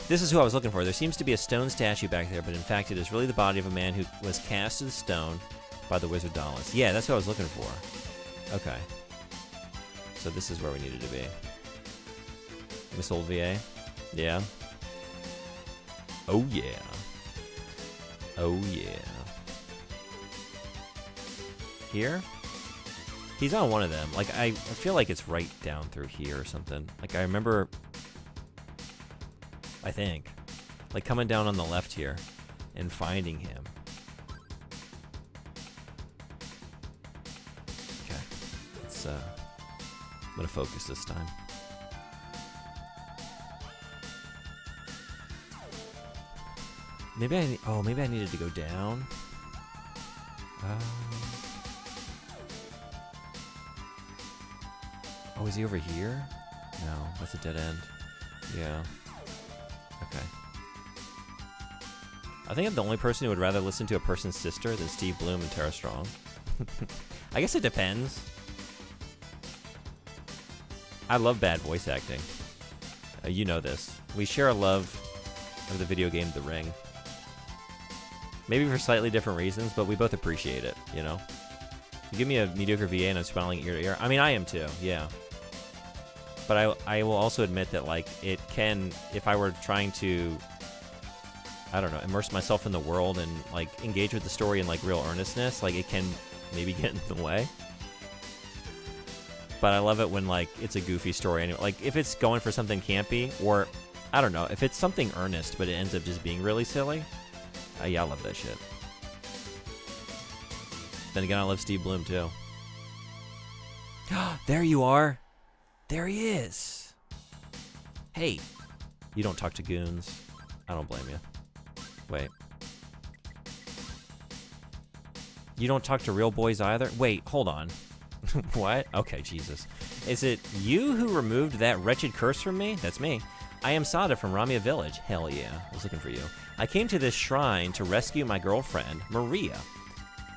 This is who I was looking for. There seems to be a stone statue back there, but in fact it is really the body of a man who was cast to the stone by the wizard Dallas. Yeah, that's what I was looking for. Okay. So this is where we needed to be. Miss Old VA? Yeah. Oh yeah. Oh yeah. Here? He's on one of them. Like, I feel like it's right down through here or something. Like, I remember, I think, like coming down on the left here and finding him. Okay. Let's, I'm gonna focus this time. Maybe maybe I needed to go down. Oh, is he over here? No, that's a dead end. Yeah. Okay. I think I'm the only person who would rather listen to a person's sister than Steve Bloom and Tara Strong. I guess it depends. I love bad voice acting. You know this. We share a love of the video game The Ring. Maybe for slightly different reasons, but we both appreciate it, you know? You give me a mediocre VA and I'm smiling ear to ear. I mean, I am too, yeah. But I will also admit that, like, it can, if I were trying to, I don't know, immerse myself in the world and, like, engage with the story in, like, real earnestness, like, it can maybe get in the way. But I love it when, like, it's a goofy story. Anyway, like, if it's going for something campy, or, I don't know, if it's something earnest, but it ends up just being really silly, yeah, I love that shit. Then again, I love Steve Bloom, too. There you are! There he is! Hey, you don't talk to goons. I don't blame you. Wait. You don't talk to real boys either? Wait, hold on. What? Okay, Jesus. Is it you who removed that wretched curse from me? That's me. I am Sada from Ramia Village. Hell yeah, I was looking for you. I came to this shrine to rescue my girlfriend, Maria,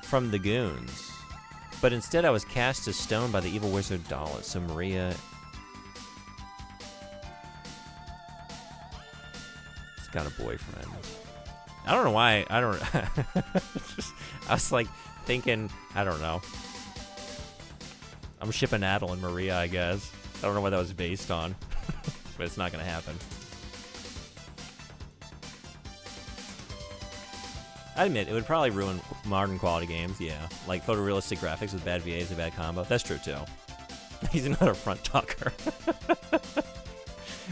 from the goons. But instead I was cast to stone by the evil wizard Dallas, so Maria... got a boyfriend. I don't know why. I don't. I was like thinking, I don't know. I'm shipping Adel and Maria, I guess. I don't know what that was based on, but it's not gonna happen. I admit, it would probably ruin modern quality games, yeah. Like photorealistic graphics with bad VA is a bad combo. That's true, too. He's another front talker.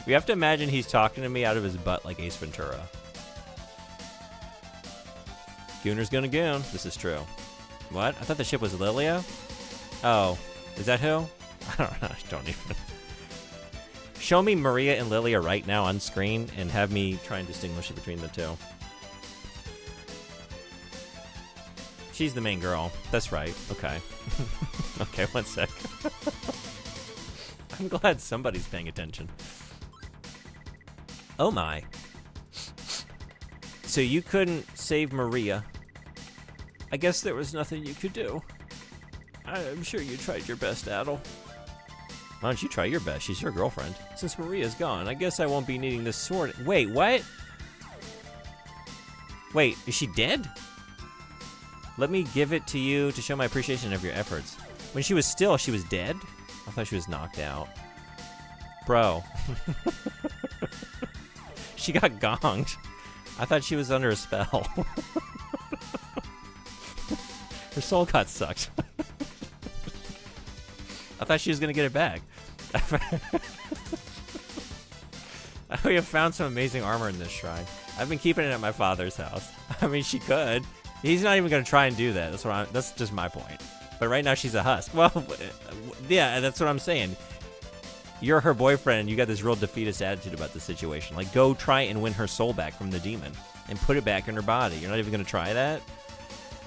We have to imagine he's talking to me out of his butt like Ace Ventura. Gooner's gonna goon. This is true. What? I thought the ship was Lilia? Oh. Is that who? I don't know. I don't even... Show me Maria and Lilia right now on screen and have me try and distinguish it between the two. She's the main girl. That's right. Okay. Okay, one sec. I'm glad somebody's paying attention. Oh my. So you couldn't save Maria. I guess there was nothing you could do. I'm sure you tried your best, Adel. Why don't you try your best? She's your girlfriend. Since Maria's gone, I guess I won't be needing this sword. Wait, what? Wait, is she dead? Let me give it to you to show my appreciation of your efforts. When she was still, she was dead? I thought she was knocked out. Bro. She got gonged. I thought she was under a spell. Her soul got sucked. I thought she was gonna get it back. We have found some amazing armor in this shrine. I've been keeping it at my father's house. I mean, she could. He's not even gonna try and do that. That's just my point. But right now she's a husk. Well, yeah, that's what I'm saying. You're her boyfriend. You got this real defeatist attitude about the situation. Like, go try and win her soul back from the demon and put it back in her body. You're not even gonna try that?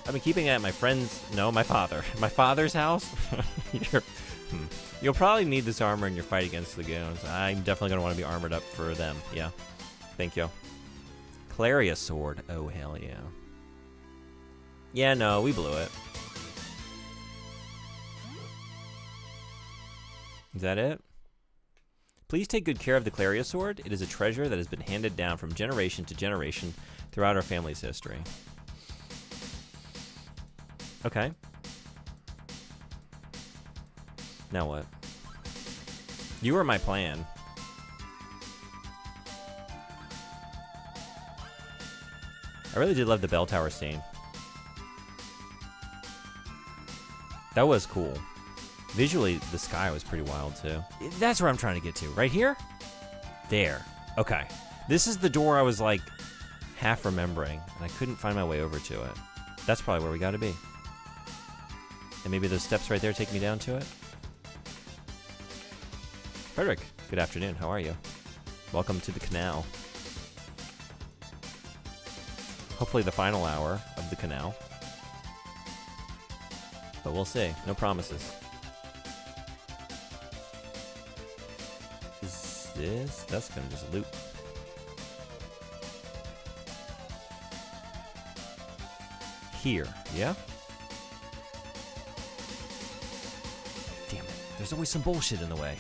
I've been keeping it at my my father's house. You'll probably need this armor in your fight against the goons. I'm definitely gonna want to be armored up for them. Yeah. Thank you. Claria sword. Oh, hell yeah. Yeah, no, we blew it. Is that it? Please take good care of the Claria sword. It is a treasure that has been handed down from generation to generation throughout our family's history. Okay. Now what? You were my plan. I really did love the bell tower scene. That was cool. Visually, the sky was pretty wild, too. That's where I'm trying to get to. Right here? There. Okay. This is the door I was, like, half remembering, and I couldn't find my way over to it. That's probably where we gotta be. And maybe those steps right there take me down to it? Frederick, good afternoon. How are you? Welcome to the canal. Hopefully the final hour of the canal. But we'll see. No promises. Is this? That's gonna just loop. Here, yeah? Damn it. There's always some bullshit in the way.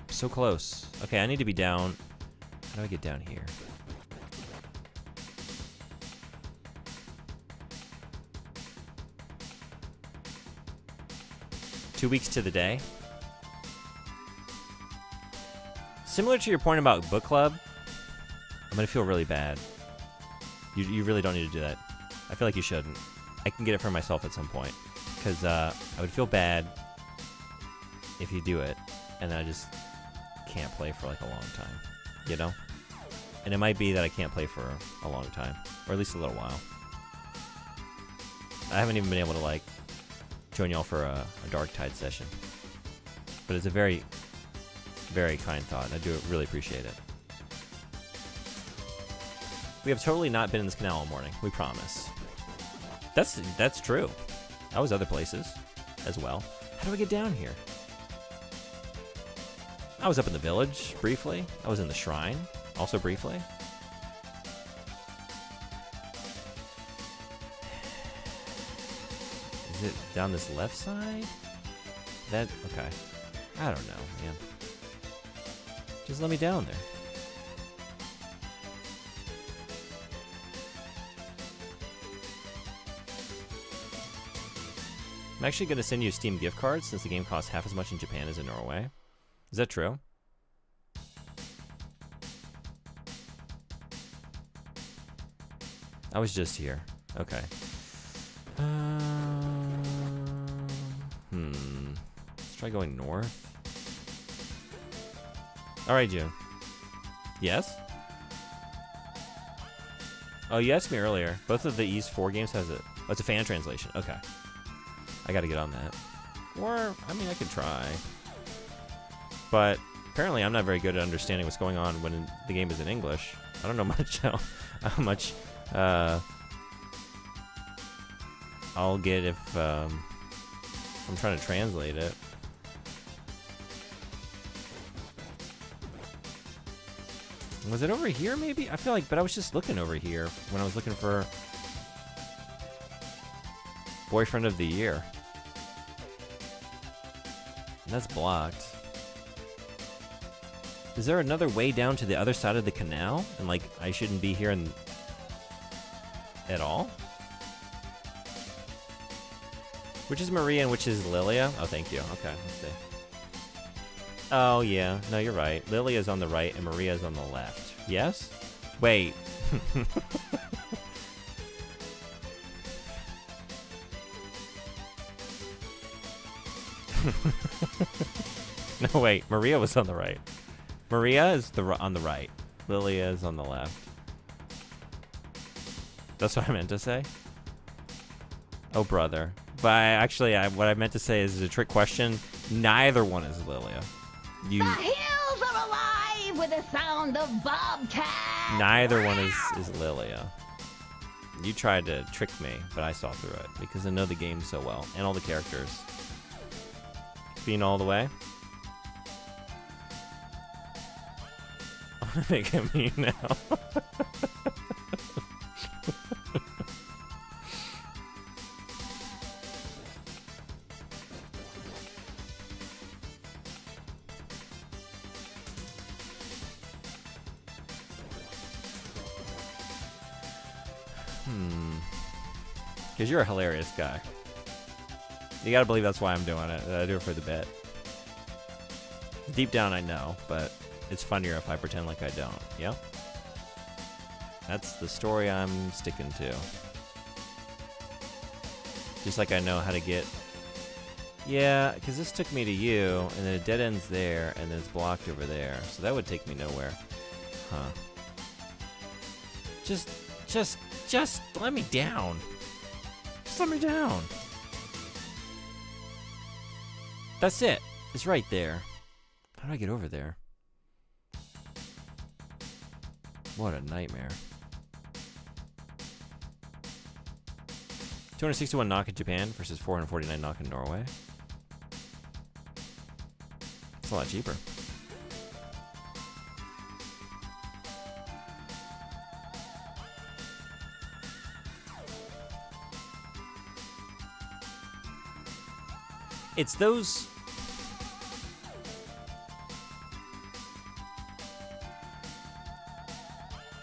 So close. Okay, I need to be down. How do I get down here? Two weeks to the day. Similar to your point about book club, I'm gonna feel really bad. You really don't need to do that. I feel like you shouldn't. I can get it for myself at some point. Because I would feel bad if you do it, and then I just can't play for like a long time, you know? And it might be that I can't play for a long time, or at least a little while. I haven't even been able to like join y'all for a Dark Tide session, but it's a very, very kind thought, and I do really appreciate it. We have totally not been in this canal all morning, we promise. That's true. I was other places as well. How do I get down here? I was up in the village, briefly. I was in the shrine, also briefly. it down this left side? That, okay. I don't know, man. Just let me down there. I'm actually going to send you a Steam gift card since the game costs half as much in Japan as in Norway. Is that true? I was just here. Okay. Let's try going north. All right, June. Yes? Oh, you asked me earlier. Both of the Ys 4 games has it. Oh, it's a fan translation. Okay. I gotta get on that. Or, I mean, I could try. But apparently I'm not very good at understanding what's going on when the game is in English. I don't know much how much I'll get if I'm trying to translate it. Was it over here, maybe? I feel like, but I was just looking over here when I was looking for Boyfriend of the Year. And that's blocked. Is there another way down to the other side of the canal? And, like, I shouldn't be here at all? Which is Maria and which is Lilia? Oh, thank you. Okay, let's see. Oh, yeah. No, you're right. Lilia's on the right and Maria's on the left. Yes? Wait. No, wait. Maria was on the right. Maria is on the right. Lilia is on the left. That's what I meant to say? Oh, brother. But actually, what I meant to say is a trick question. Neither one is Lilia. The hills are alive with the sound of bobcats. Neither one is Lilia. You tried to trick me, but I saw through it because I know the game so well and all the characters. Being all the way. I'm gonna make him mean now. Because you're a hilarious guy. You gotta believe that's why I'm doing it. I do it for the bit. Deep down I know, but it's funnier if I pretend like I don't. Yeah? That's the story I'm sticking to. Just like I know how to get... Yeah, because this took me to you, and then it dead ends there, and then it's blocked over there. So that would take me nowhere. Huh. Just let me down. Just let me down. That's it. It's right there. How do I get over there? What a nightmare. 261 knock in Japan versus 449 knock in Norway. It's a lot cheaper. It's those...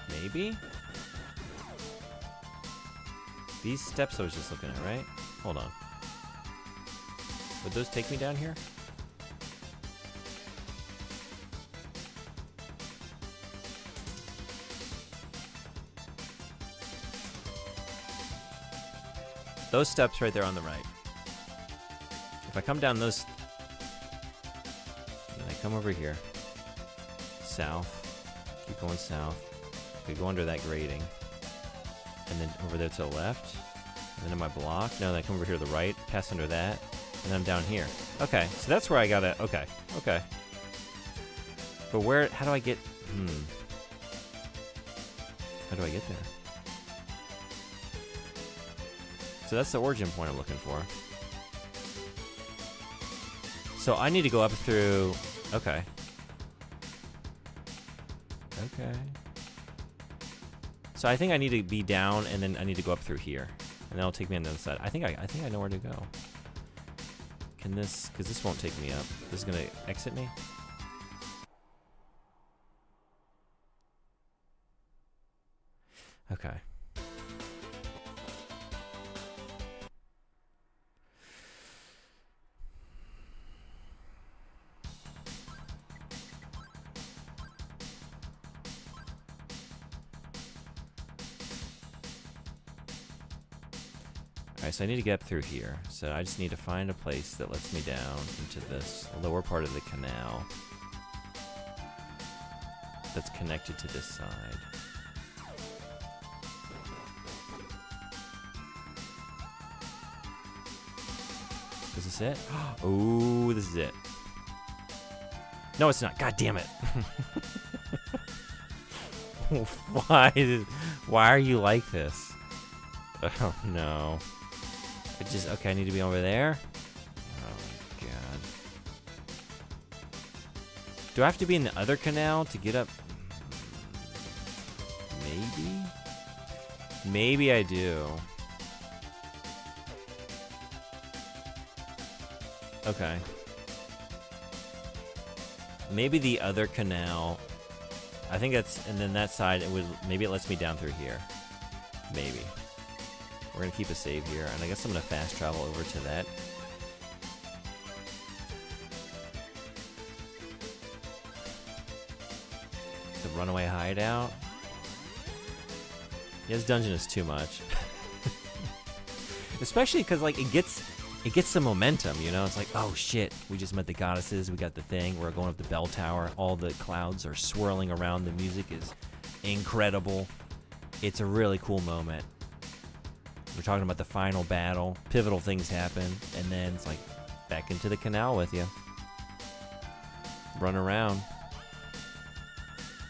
Maybe? These steps I was just looking at, right? Hold on. Would those take me down here? Those steps right there on the right. If I come down those, and I come over here, south, keep going south, we go under that grating, and then over there to the left, and then in my block, no, then I come over here to the right, pass under that, and then I'm down here. Okay, so that's where I gotta, okay. But where, how do I get, how do I get there? So that's the origin point I'm looking for. So I need to go up through... Okay. So I think I need to be down, and then I need to go up through here. And that'll take me on the other side. I think I know where to go. Can this, because this won't take me up. This is gonna exit me? Okay. Alright, so I need to get up through here. So I just need to find a place that lets me down into this lower part of the canal that's connected to this side. Is this it? Oh, this is it. No, it's not. God damn it. Why are you like this? Oh, no. Okay, I need to be over there? Oh, my God. Do I have to be in the other canal to get up? Maybe? Maybe I do. Okay. Maybe the other canal. I think that's, and then that side, maybe it lets me down through here. Maybe. We're gonna keep a save here, and I guess I'm gonna fast travel over to that. The runaway hideout. Yeah, this dungeon is too much. Especially because, like, it gets some momentum, you know? It's like, oh shit, we just met the goddesses, we got the thing, we're going up the bell tower, all the clouds are swirling around, the music is incredible. It's a really cool moment. We're talking about the final battle, pivotal things happen, and then it's like, back into the canal with you. Run around.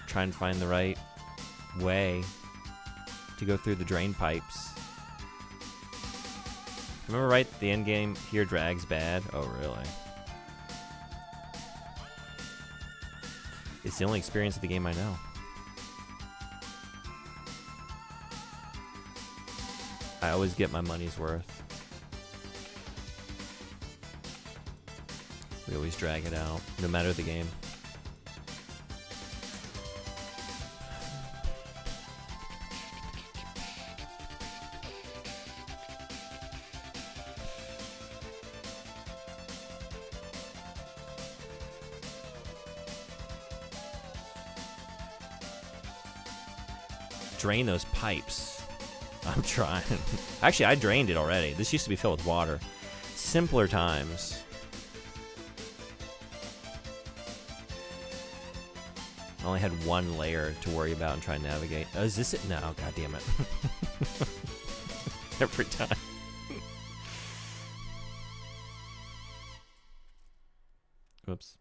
Try and find the right way to go through the drain pipes. Remember, right? The end game here drags bad. Oh, really? It's the only experience of the game I know. I always get my money's worth. We always drag it out, no matter the game. Drain those pipes. I'm trying. Actually, I drained it already. This used to be filled with water. Simpler times. I only had one layer to worry about and try and navigate. Oh, is this it? No, god damn it. Every time. Oops.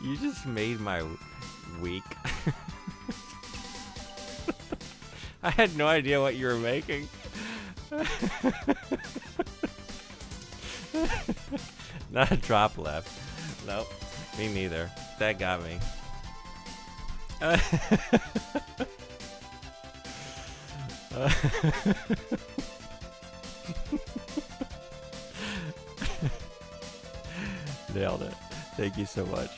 You just made my week. I had no idea what you were making. Not a drop left. Nope. Me neither. That got me. Nailed it. Thank you so much.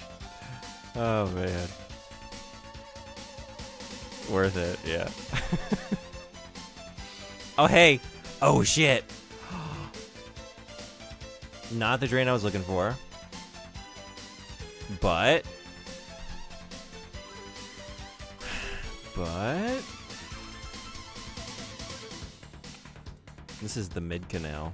Oh, man. Worth it, yeah. Oh, hey. Oh, shit. Not the drain I was looking for. But... This is the mid-canal.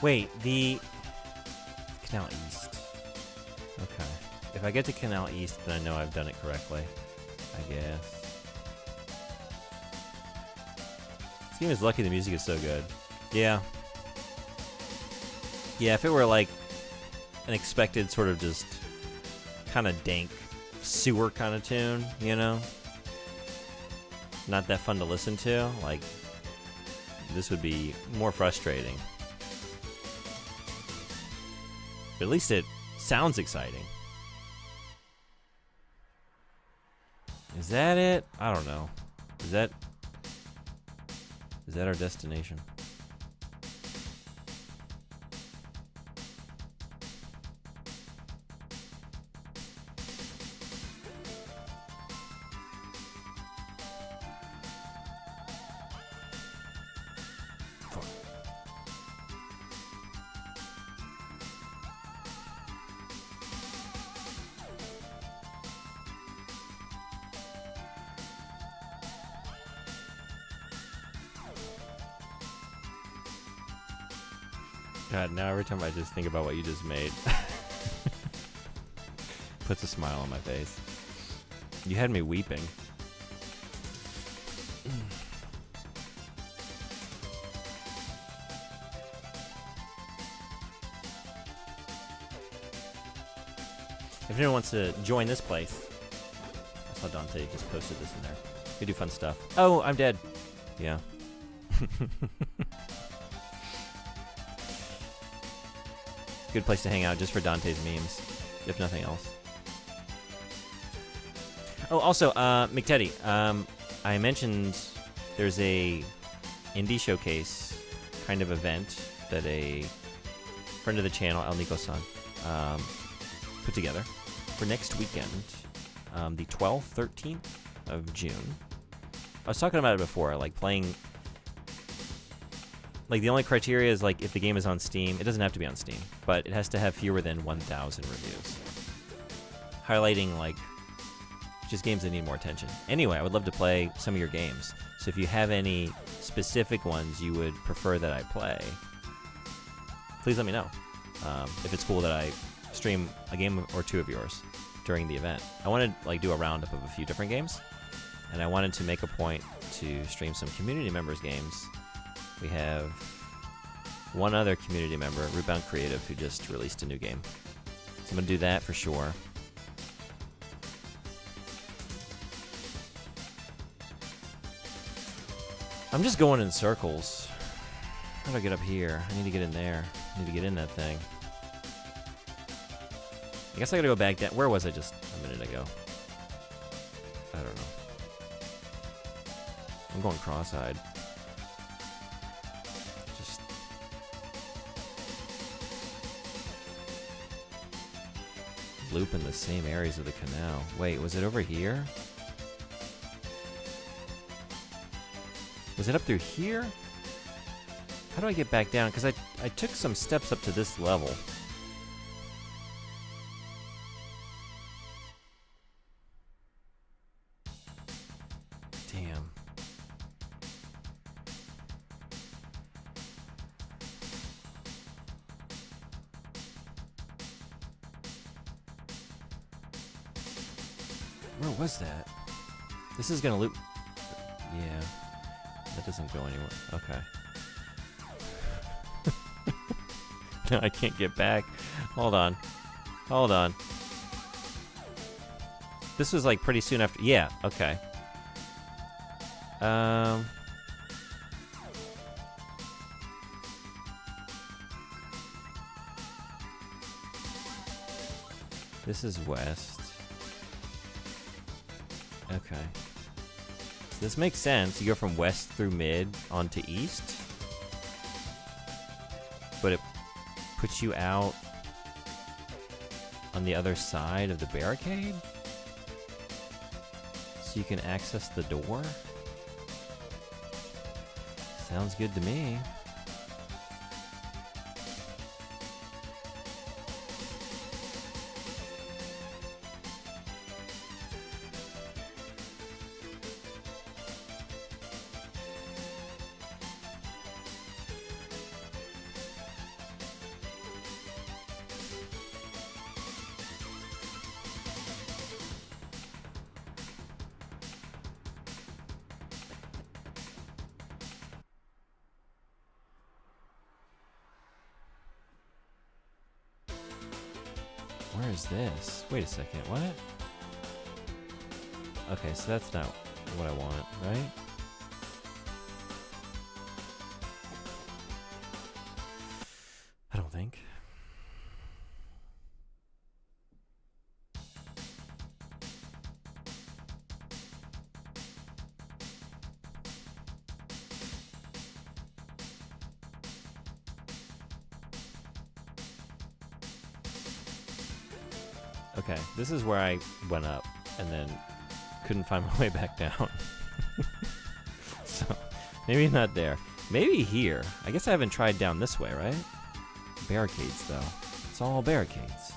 Wait, the Canal East. Okay. If I get to Canal East, then I know I've done it correctly. I guess. This game is lucky the music is so good. Yeah. Yeah, if it were like an expected sort of just kind of dank sewer kind of tune, you know? Not that fun to listen to, like, this would be more frustrating. But at least it sounds exciting. Is that it? I don't know. Is that our destination? God, now every time I just think about what you just made, puts a smile on my face. You had me weeping. If anyone wants to join this place, I saw Dante just posted this in there. We do fun stuff. Oh, I'm dead. Yeah. Good place to hang out just for Dante's memes, if nothing else. Oh, also, McTeddy, I mentioned there's a indie showcase kind of event that a friend of the channel, El Nico-san, put together for next weekend, the 12th, 13th of June. I was talking about it before, like playing... Like, the only criteria is, like, if the game is on Steam. It doesn't have to be on Steam, but it has to have fewer than 1,000 reviews. Highlighting, like, just games that need more attention. Anyway, I would love to play some of your games. So if you have any specific ones you would prefer that I play, please let me know. If it's cool that I stream a game or two of yours during the event. I want to, like, do a roundup of a few different games, and I wanted to make a point to stream some community members' games. We have one other community member, Rebound Creative, who just released a new game. So I'm going to do that for sure. I'm just going in circles. How do I get up here? I need to get in there. I need to get in that thing. I guess I gotta go back down. Where was I just a minute ago? I don't know. I'm going cross-eyed. Just... loop in the same areas of the canal. Wait, was it over here? Was it up through here? How do I get back down? Because I took some steps up to this level. Damn. Where was that? This is gonna loop. Yeah. That doesn't go anywhere. Okay. No, I can't get back. Hold on. Hold on. This was like pretty soon after. Yeah, okay. This is west. Okay. So this makes sense. You go from west through mid onto east. But it puts you out on the other side of the barricade? So you can access the door? Sounds good to me. Where is this? Wait a second, what? Okay, so that's not what I want, right? I don't think. Okay, this is where I went up and then couldn't find my way back down. So, maybe not there. Maybe here. I guess I haven't tried down this way, right? Barricades, though. It's all barricades.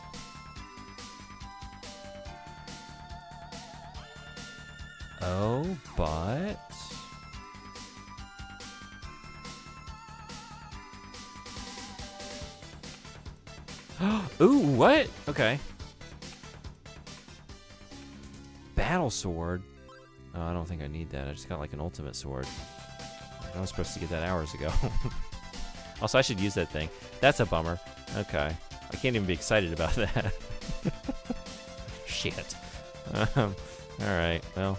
Oh, but... Ooh, what? Okay. Battle sword? Oh, I don't think I need that. I just got like an ultimate sword. I was supposed to get that hours ago. Also, I should use that thing. That's a bummer. Okay. I can't even be excited about that. Shit. Alright, well.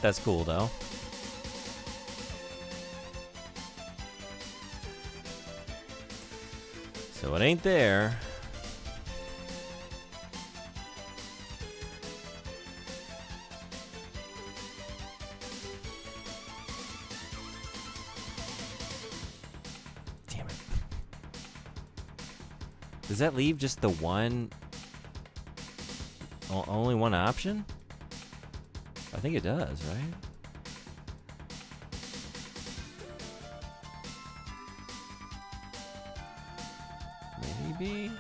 That's cool, though. So it ain't there. Damn it. Does that leave just the one... only one option? I think it does, right? Maybe?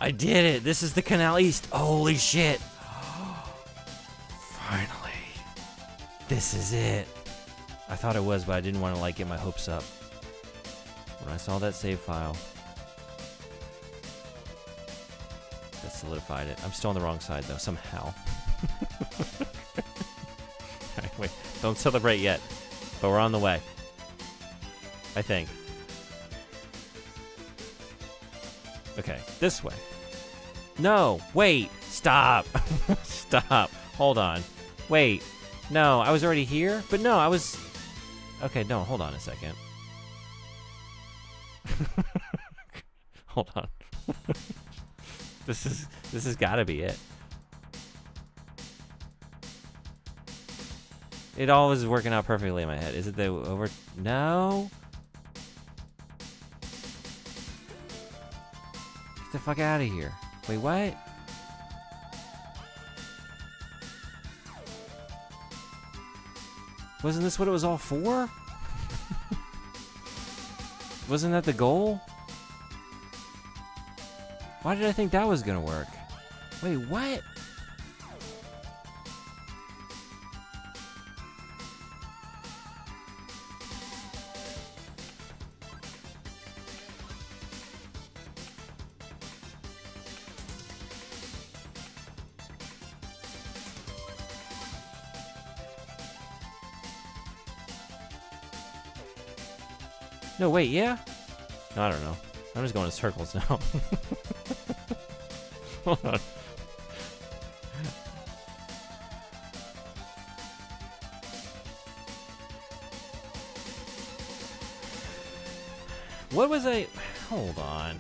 I did it! This is the Canal East! Holy shit! Finally. This is it. I thought it was, but I didn't want to, like, get my hopes up. When I saw that save file. That solidified it. I'm still on the wrong side, though, somehow. Alright, wait. Don't celebrate yet. But we're on the way. I think. Okay, this way. No, wait, stop. Stop. Hold on. Wait. No, I was already here? But no, I was... Okay, no, hold on a second. Hold on. This has gotta be it. It all was working out perfectly in my head. Is it the over... No? Get the fuck out of here. Wait, what? Wasn't this what it was all for? Wasn't that the goal? Why did I think that was gonna work? Wait, what? No, wait, yeah? No, I don't know. I'm just going in circles now. Hold on. What was I... Hold on.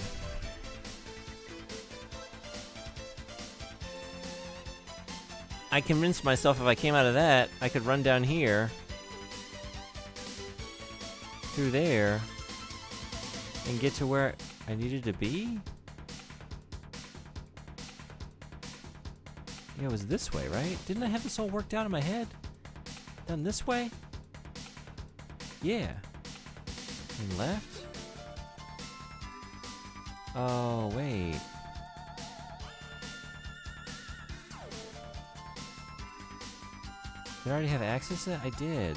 I convinced myself if I came out of that, I could run down here. Through there. And get to where I needed to be? Yeah, it was this way, right? Didn't I have this all worked out in my head? Done this way? Yeah. And left? Oh, wait. Did I already have access to it? I did.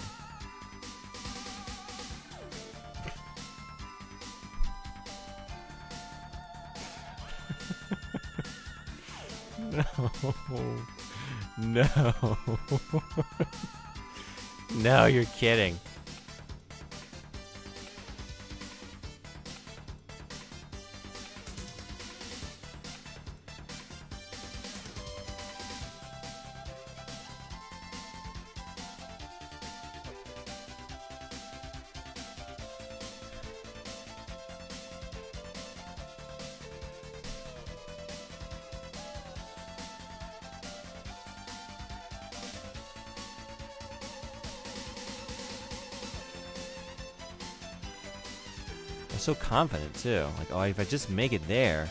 No. No. No, you're kidding. I'm so confident too. Like, oh, if I just make it there.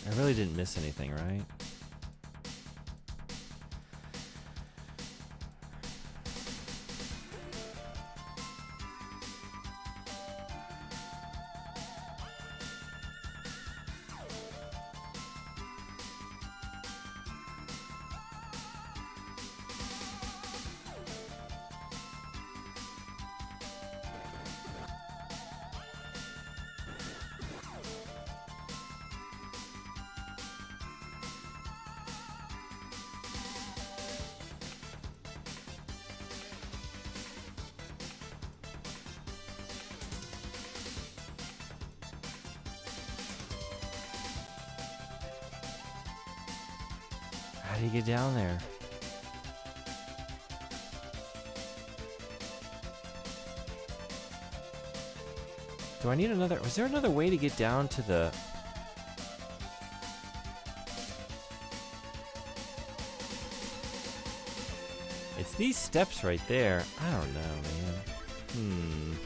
I really didn't miss anything, right? How do you get down there? Do I need another? Was there another way to get down to the... It's these steps right there. I don't know, man.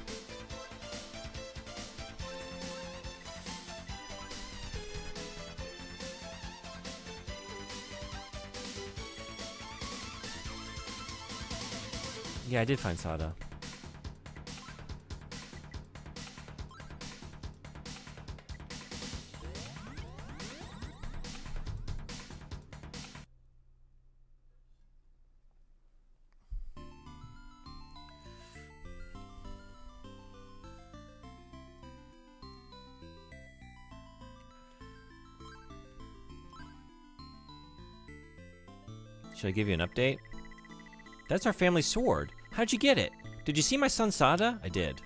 Yeah, I did find Sada. Should I give you an update? That's our family sword. How'd you get it? Did you see my son Sada? I did.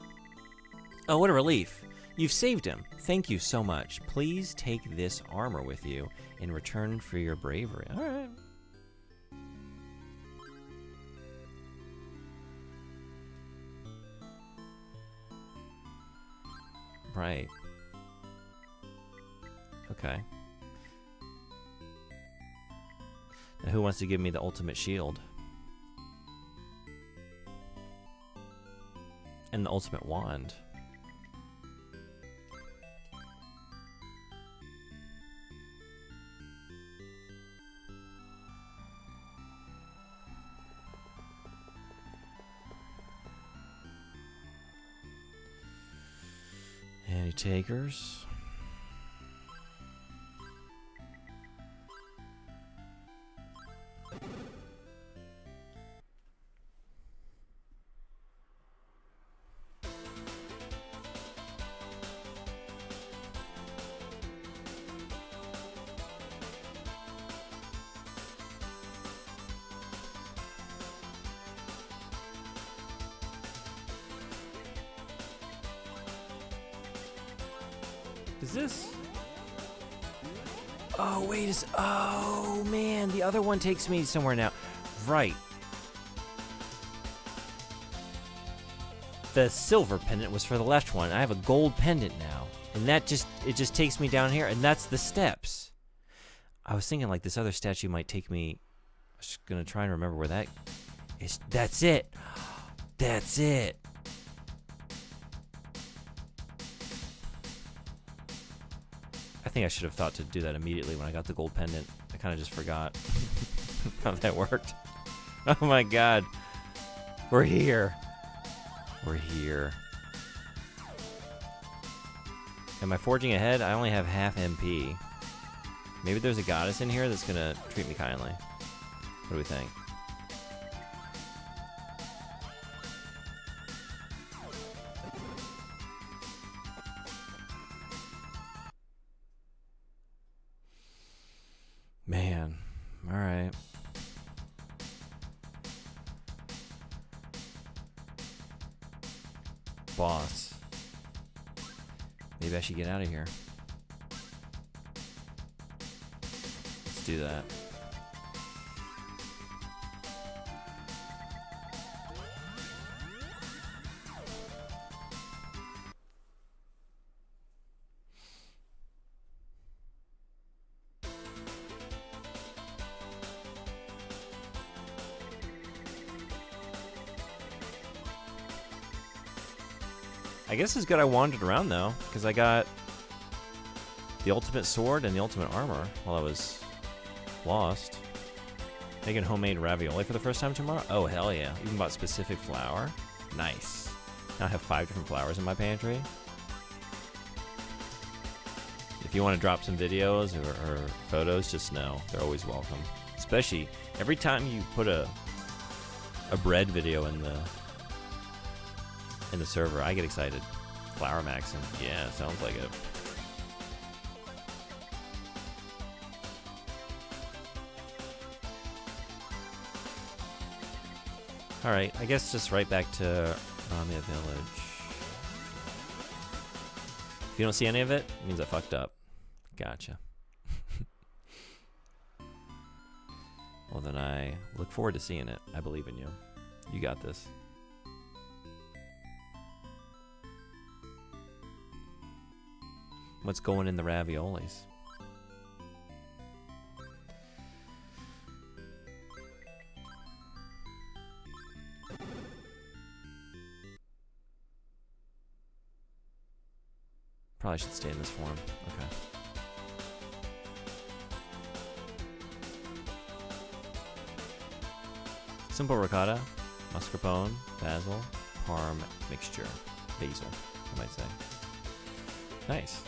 Oh, what a relief. You've saved him. Thank you so much. Please take this armor with you in return for your bravery. All right. Right. Okay. Now who wants to give me the ultimate shield? And the ultimate wand. Any takers? Is this? Oh, wait, oh, man, the other one takes me somewhere now. Right. The silver pendant was for the left one. I have a gold pendant now. And that just takes me down here, and that's the steps. I was thinking like this other statue might take me. I was gonna try and remember where that is. That's it. That's it. I think I should have thought to do that immediately when I got the gold pendant. I kind of just forgot how that worked. Oh my god. We're here. We're here. Am I forging ahead? I only have half MP. Maybe there's a goddess in here that's gonna treat me kindly. What do we think? Man, all right. Boss. Maybe I should get out of here. Let's do that. I guess it's good I wandered around though, because I got the ultimate sword and the ultimate armor while I was lost. Making homemade ravioli for the first time tomorrow? Oh, hell yeah. Even bought specific flour. Nice. Now I have 5 different flours in my pantry. If you want to drop some videos or photos, just know they're always welcome. Especially every time you put a bread video in the server, I get excited. Flour maxing. Yeah, sounds like it. Alright, I guess just right back to Ramia Village. If you don't see any of it, it means I fucked up. Gotcha. Well, then I look forward to seeing it. I believe in you. You got this. What's going in the raviolis? Probably should stay in this form. Okay. Simple ricotta, mascarpone, basil, parm mixture. Basil, I might say. Nice.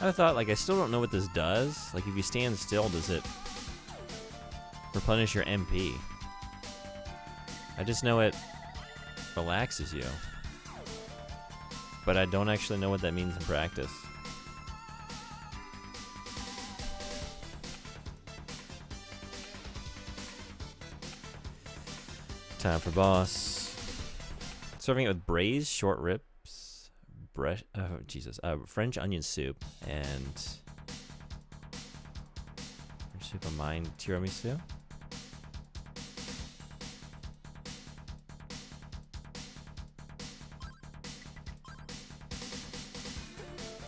I thought, like, I still don't know what this does. Like, if you stand still, does it replenish your MP? I just know it relaxes you. But I don't actually know what that means in practice. Time for boss. Serving it with braised short ribs. French onion soup and French soup of mine tiramisu.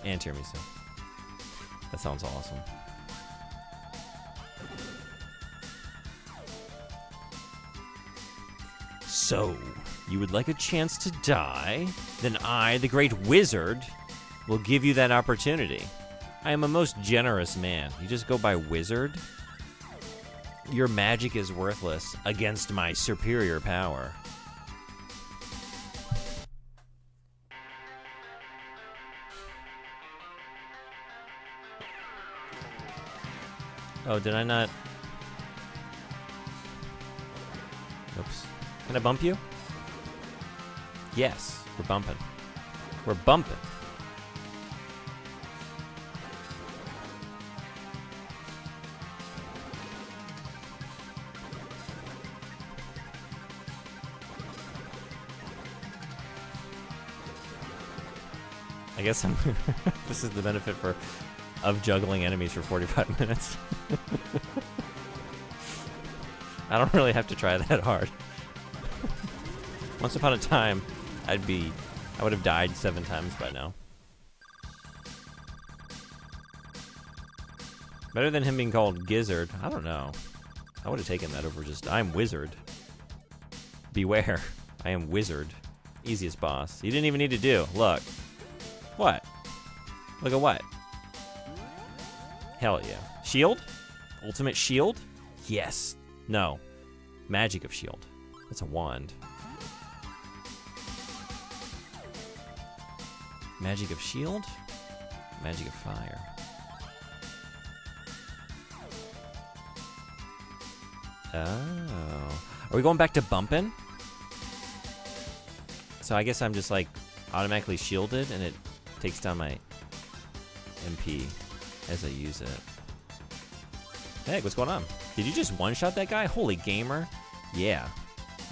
And tiramisu. That sounds awesome. So, you would like a chance to die? Then I, the great wizard, will give you that opportunity. I am a most generous man. You just go by wizard? Your magic is worthless against my superior power. Oh, did I not? Oops. Can I bump you? Yes, we're bumping. We're bumping. I guess I'm this is the benefit of juggling enemies for 45 minutes. I don't really have to try that hard. Once upon a time, I would have died 7 times by now. Better than him being called Gizzard. I don't know. I would have taken that over just, I'm Wizard. Beware. I am Wizard. Easiest boss. You didn't even need to do. Look. What? Look at what? Hell yeah. Shield? Ultimate shield? Yes. No. Magic of shield. That's a wand. Magic of shield? Magic of fire. Oh. Are we going back to bumping? So I guess I'm just like automatically shielded and it takes down my MP as I use it. Hey, what's going on? Did you just one-shot that guy? Holy gamer. Yeah.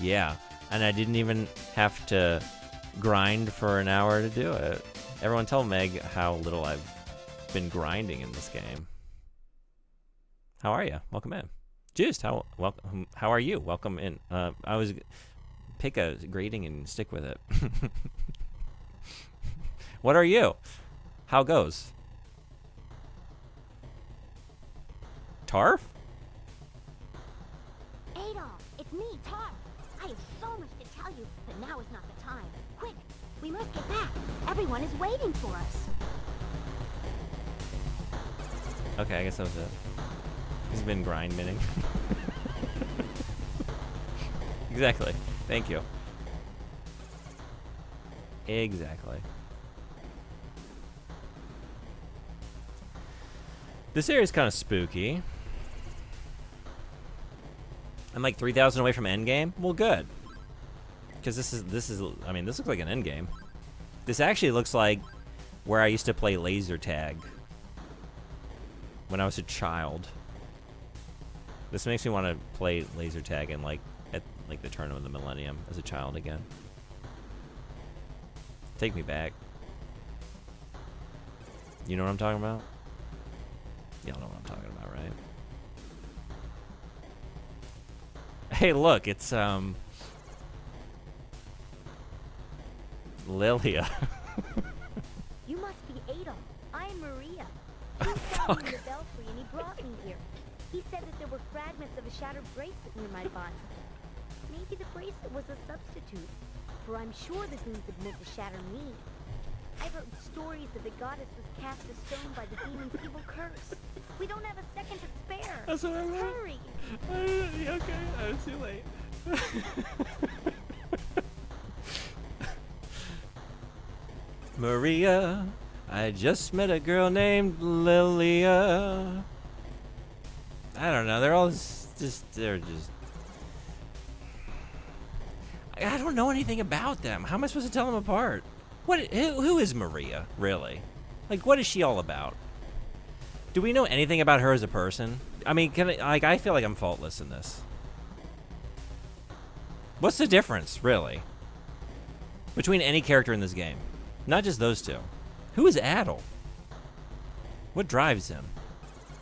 Yeah. And I didn't even have to grind for an hour to do it. Everyone tell Meg how little I've been grinding in this game. How are you? Welcome in. Just how are you? Welcome in. I was pick a grading and stick with it. What are you? How goes? Tarf? Adolf, it's me, Tarf. I have so much to tell you, but now is not the time. Quick, we must get back. Everyone is waiting for us. Okay, I guess that was it. He's been grind-minning. Exactly. Thank you. Exactly. This area is kind of spooky. I'm like 3,000 away from endgame. Well, good. Because this is. I mean, this looks like an endgame. This actually looks like where I used to play laser tag when I was a child. This makes me want to play laser tag and like at like the turn of the millennium as a child again. Take me back. You know what I'm talking about? Y'all know what I'm talking about, right? Hey, look, it's Lilia. You must be Adolf. I'm Maria. He found me in the belfry and he brought me here. He said that there were fragments of a shattered bracelet near my body. Maybe the bracelet was a substitute, for I'm sure the goons had meant to shatter me. I've heard stories that the goddess was cast a stone by the demon's evil curse. We don't have a second to spare. That's what I meant. Hurry! Okay, it's too late. Maria, I just met a girl named Lilia. I don't know. They're all they're just. I don't know anything about them. How am I supposed to tell them apart? Who is Maria, really? Like, what is she all about? Do we know anything about her as a person? I mean, I feel like I'm faultless in this. What's the difference, really, between any character in this game? Not just those two. Who is Adol? What drives him?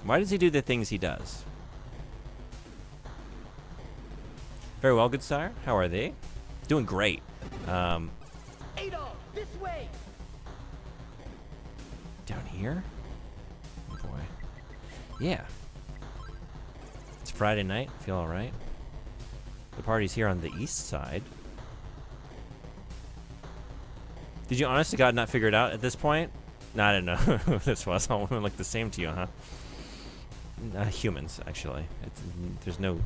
Why does he do the things he does? Very well, good sire. How are they? Doing great. Adolf, this way! Down here? Oh boy. Yeah. It's Friday night. Feel all right? The party's here on the east side. Did you honest to God not figure it out at this point? No, I didn't know who this was. All women look the same to you, huh? Humans, actually. There's no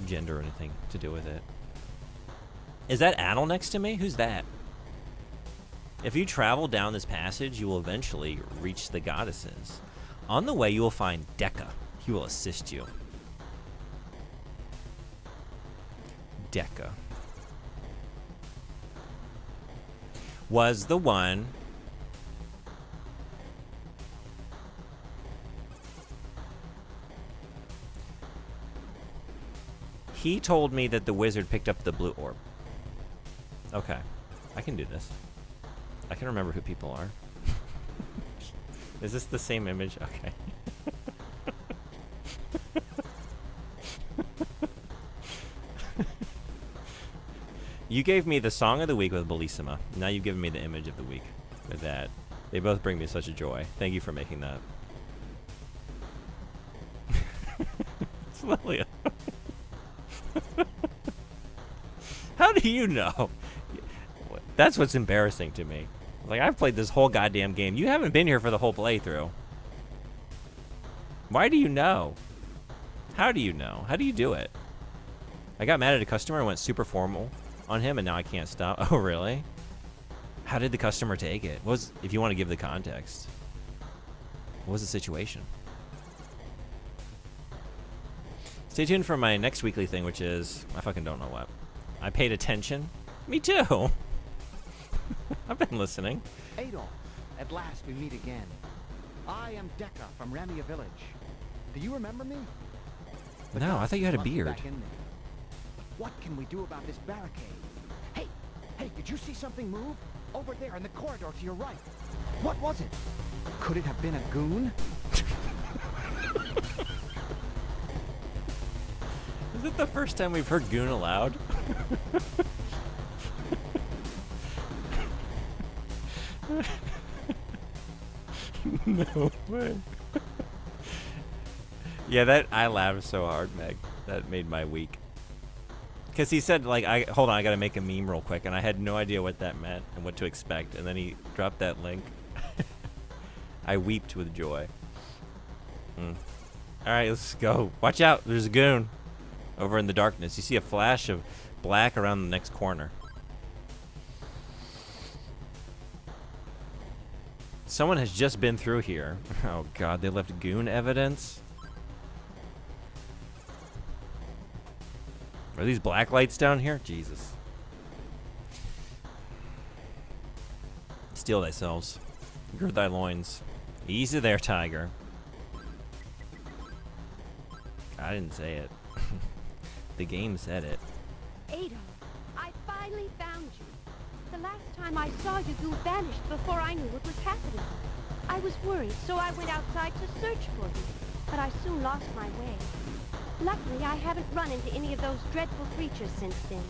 gender or anything to do with it. Is that Adol next to me? Who's that? If you travel down this passage, you will eventually reach the goddesses. On the way, you will find Dekka. He will assist you. Dekka was the one he told me that the wizard picked up the blue orb. Okay, I can do this. I can remember who people are. Is this the same image? Okay. You gave me the song of the week with Bellissima. Now you've given me the image of the week with that. They both bring me such a joy. Thank you for making that. It's Lilia. How do you know? That's what's embarrassing to me. Like, I've played this whole goddamn game. You haven't been here for the whole playthrough. Why do you know? How do you know? How do you do it? I got mad at a customer and went super formal on him, and now I can't stop. Oh, really? How did the customer take it? What was, if you want to give the context, what was the situation? Stay tuned for my next weekly thing, which is, I fucking don't know what. I paid attention. Me too. I've been listening. Adolf, at last we meet again. I am Dekka from Ramia Village. Do you remember me? The No, I gods thought you had a must be beard. back in there. What can we do about this barricade? Hey, did you see something move? Over there in the corridor to your right. What was it? Could it have been a goon? Is it the first time we've heard goon aloud? No way. Yeah, that I laughed so hard, Meg. That made my week. Because he said, like, hold on, I gotta make a meme real quick, and I had no idea what that meant and what to expect, and then he dropped that link. I weeped with joy. Alright, let's go. Watch out, there's a goon over in the darkness. You see a flash of black around the next corner. Someone has just been through here. Oh god, they left goon evidence? Are these black lights down here? Jesus. Steel thyself. Gird thy loins. Easy there, tiger. I didn't say it. The game said it. Adolf, I finally found you. The last time I saw you, you vanished before I knew what was happening. I was worried, so I went outside to search for you, but I soon lost my way. Luckily, I haven't run into any of those dreadful creatures since then.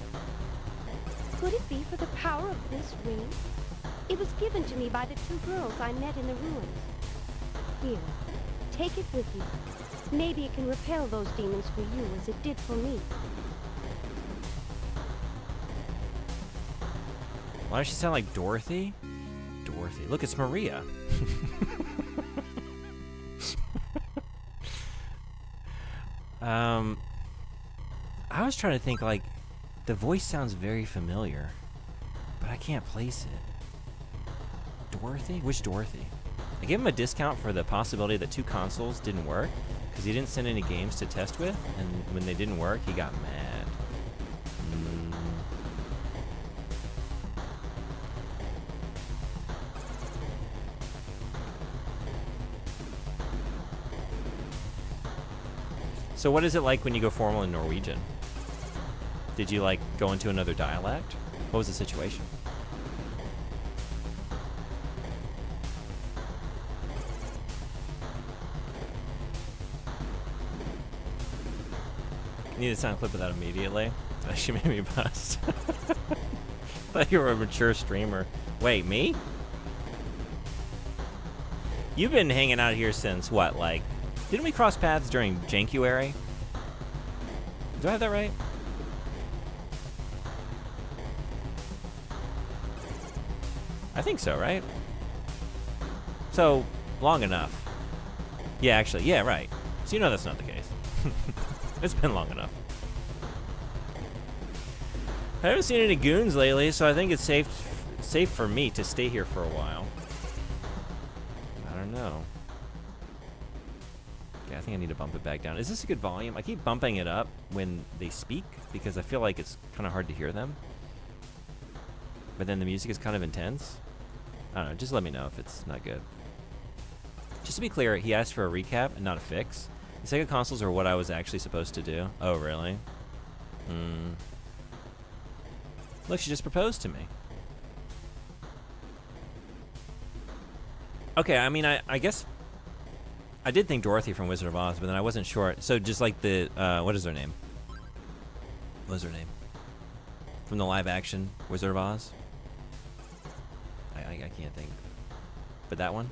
Could it be for the power of this ring? It was given to me by the two girls I met in the ruins. Here, take it with you. Maybe it can repel those demons for you as it did for me. Why does she sound like Dorothy? Dorothy. Look, it's Maria. I was trying to think, like, the voice sounds very familiar, but I can't place it. Dorothy? Which Dorothy? I gave him a discount for the possibility that 2 consoles didn't work, because he didn't send any games to test with, and when they didn't work, he got mad. So what is it like when you go formal in Norwegian? Did you, like, go into another dialect? What was the situation? I need a sound clip of that immediately. That she made me bust. Thought you were a mature streamer. Wait, me? You've been hanging out here since what, like... Didn't we cross paths during Jankuary? Do I have that right? I think so, right? So, long enough. Yeah, actually, yeah, right. So you know that's not the case. It's been long enough. I haven't seen any goons lately, so I think it's safe for me to stay here for a while. I don't know. Okay, I think I need to bump it back down. Is this a good volume? I keep bumping it up when they speak because I feel like it's kind of hard to hear them. But then the music is kind of intense. I don't know, just let me know if it's not good. Just to be clear, he asked for a recap and not a fix. The Sega consoles are what I was actually supposed to do. Oh, really? Look, she just proposed to me. Okay, I mean, I guess I did think Dorothy from Wizard of Oz, but then I wasn't sure. So just like the, what is her name? What is her name? From the live action Wizard of Oz? I can't think. But that one?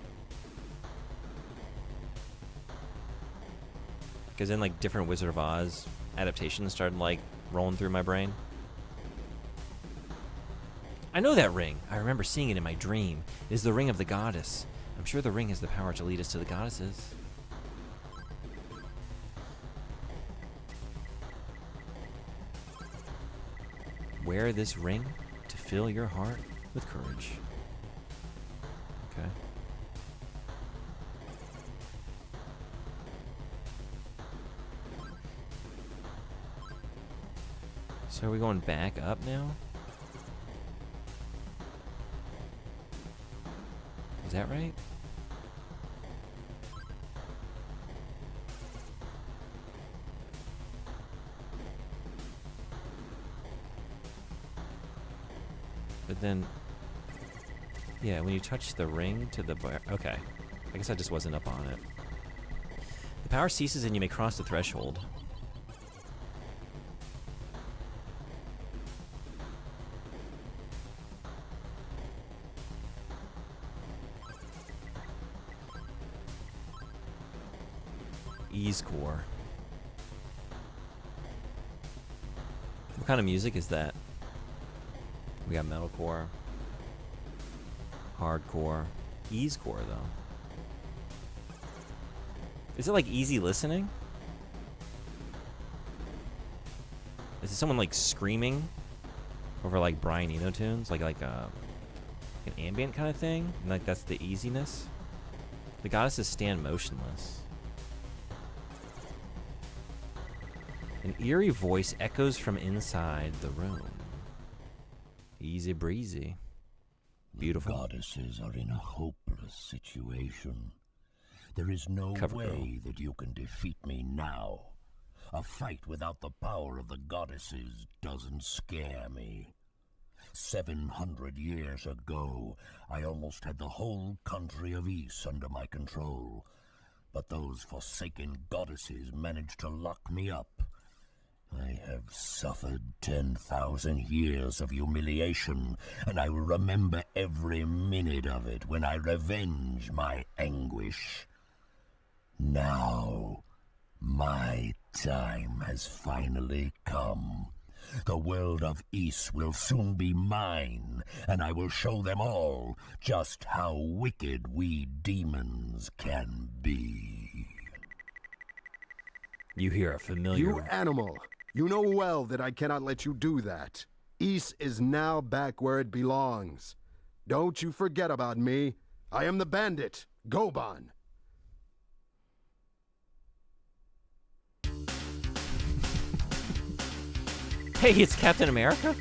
Because then like different Wizard of Oz adaptations started like rolling through my brain. I know that ring. I remember seeing it in my dream. It is the ring of the goddess. I'm sure the ring has the power to lead us to the goddesses. Wear this ring to fill your heart with courage. Okay. So are we going back up now? Is that right? But then, yeah, when you touch the ring to the bar, okay. I guess I just wasn't up on it. The power ceases and you may cross the threshold. Ease core. What kind of music is that? We got metalcore, hardcore, ease core though. Is it like easy listening? Is it someone like screaming over like Brian Eno tunes, like an ambient kind of thing? And like that's the easiness. The goddesses stand motionless. An eerie voice echoes from inside the room. Easy breezy. Beautiful. The goddesses are in a hopeless situation. There is no Cover way girl. that you can defeat me now. A fight without the power of the goddesses doesn't scare me. 700 years ago, I almost had the whole country of Ys under my control. But those forsaken goddesses managed to lock me up. I have suffered 10,000 years of humiliation, and I will remember every minute of it when I revenge my anguish. Now, my time has finally come. The world of Ys will soon be mine, and I will show them all just how wicked we demons can be. You hear a familiar... You animal! You know well that I cannot let you do that. Ys is now back where it belongs. Don't you forget about me. I am the bandit, Goban. Hey, it's Captain America?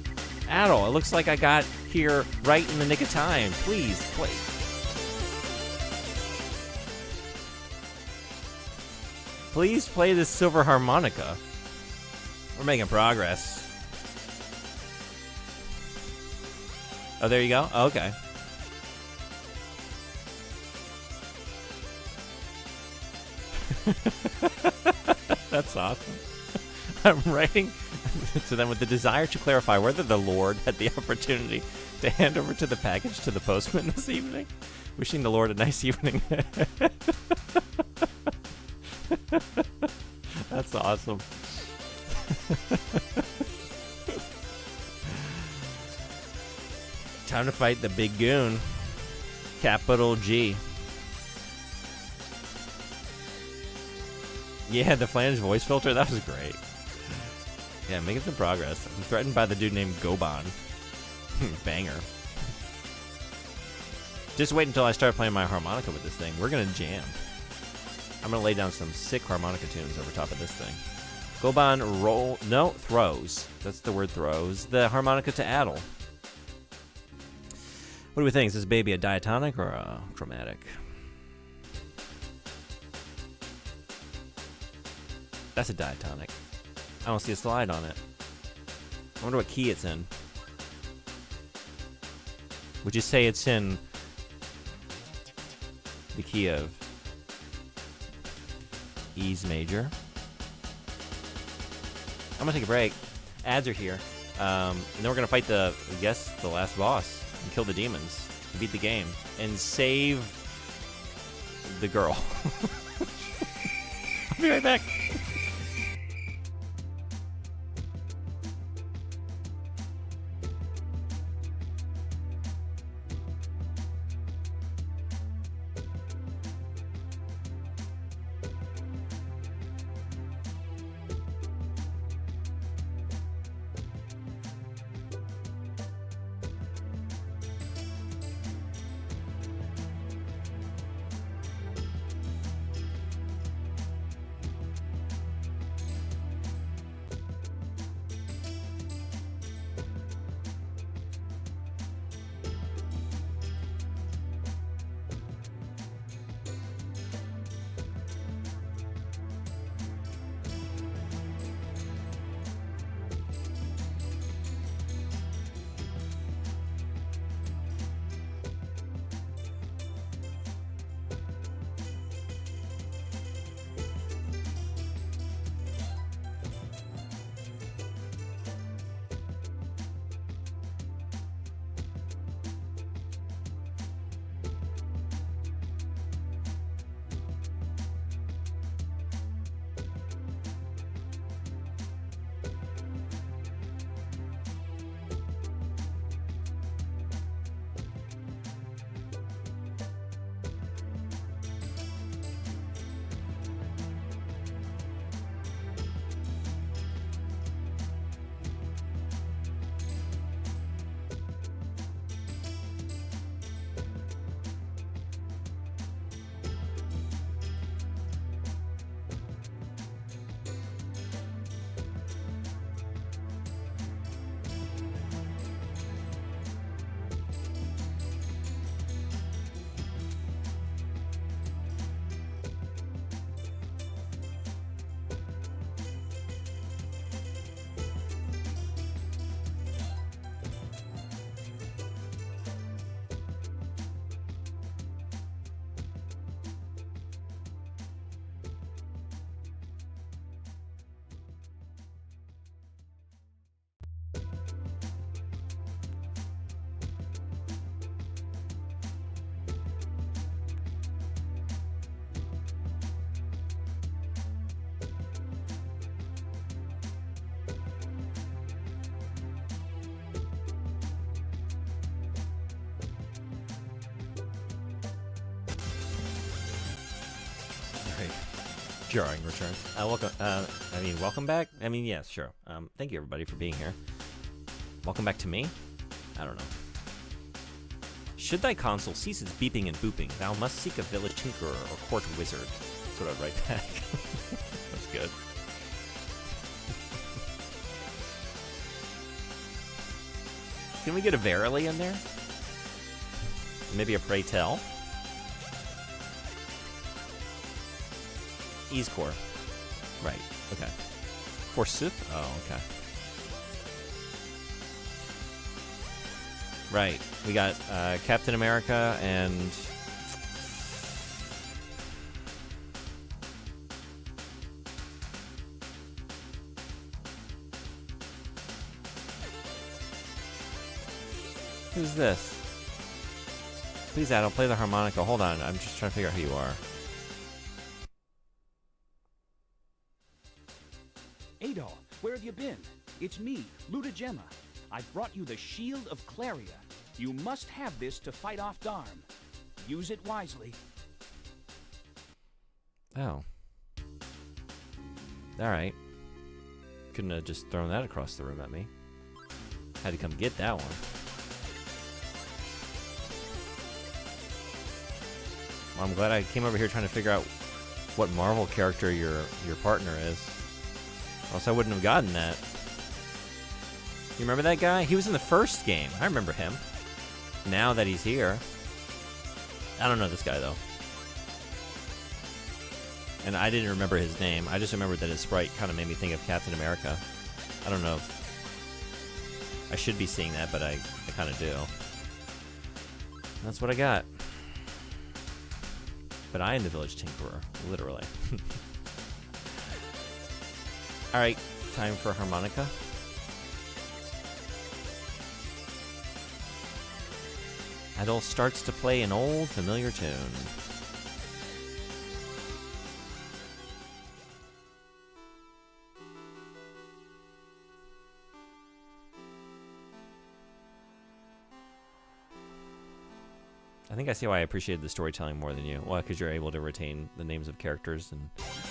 Adol, it looks like I got here right in the nick of time. Please, play. Please play this silver harmonica. We're making progress. Oh, there you go? Oh, okay. That's awesome. I'm writing to them with the desire to clarify whether the Lord had the opportunity to hand over to the package to the postman this evening. Wishing the Lord a nice evening. That's awesome. Time to fight the big goon. Capital G. Yeah, the flange voice filter, that was great. Yeah, making some progress. I'm threatened by the dude named Goban. Banger. Just wait until I start playing my harmonica with this thing. We're gonna jam. I'm gonna lay down some sick harmonica tunes over top of this thing. Goban throws. That's the word, throws. The harmonica to Adol. What do we think? Is this baby a diatonic or a chromatic? That's a diatonic. I don't see a slide on it. I wonder what key it's in. Would you say it's in the key of E's major. I'm gonna take a break. Ads are here. And then we're gonna fight the last boss and kill the demons, beat the game, and save the girl. I'll be right back. Jarring return. Welcome back. Yes, sure. Thank you everybody for being here. Welcome back to me. I don't know. Should thy console cease its beeping and booping, thou must seek a village tinkerer or court wizard. That's what I'd write back. That's good. Can we get a Verily in there? Maybe a Pray Tell? Ease core. Right, okay. Forsooth? Oh, okay. Right, we got Captain America and... Who's this? Please, Adam, play the harmonica. Hold on, I'm just trying to figure out who you are. Adol, where have you been? It's me, Ludogema. I've brought you the Shield of Claria. You must have this to fight off Darm. Use it wisely. Oh. Alright. Couldn't have just thrown that across the room at me. Had to come get that one. Well, I'm glad I came over here trying to figure out what Marvel character your partner is. Or else I wouldn't have gotten that. You remember that guy? He was in the first game. I remember him. Now that he's here. I don't know this guy, though. And I didn't remember his name. I just remembered that his sprite kind of made me think of Captain America. I don't know if I should be seeing that, but I kind of do. That's what I got. But I am the village tinkerer, literally. Alright, time for harmonica. Adol starts to play an old familiar tune. I think I see why I appreciated the storytelling more than you. Well, because you're able to retain the names of characters and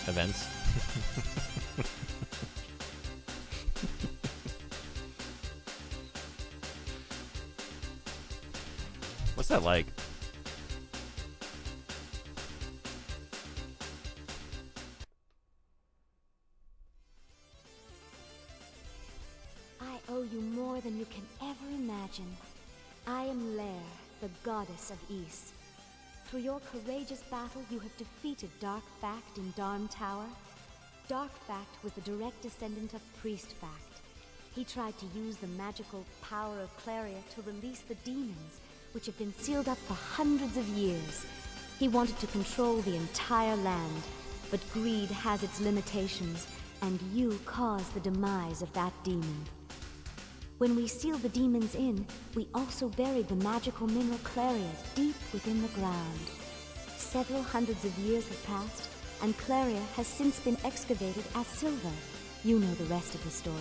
events. What's that like? I owe you more than you can ever imagine. I am Lair, the goddess of Ys. Through your courageous battle, you have defeated Dark Fact in Darm Tower. Dark Fact was the direct descendant of Priest Fact. He tried to use the magical power of Claria to release the demons, which have been sealed up for hundreds of years. He wanted to control the entire land, but greed has its limitations, and you caused the demise of that demon. When we sealed the demons in, we also buried the magical mineral Claria deep within the ground. Several hundreds of years have passed, and Claria has since been excavated as silver. You know the rest of the story.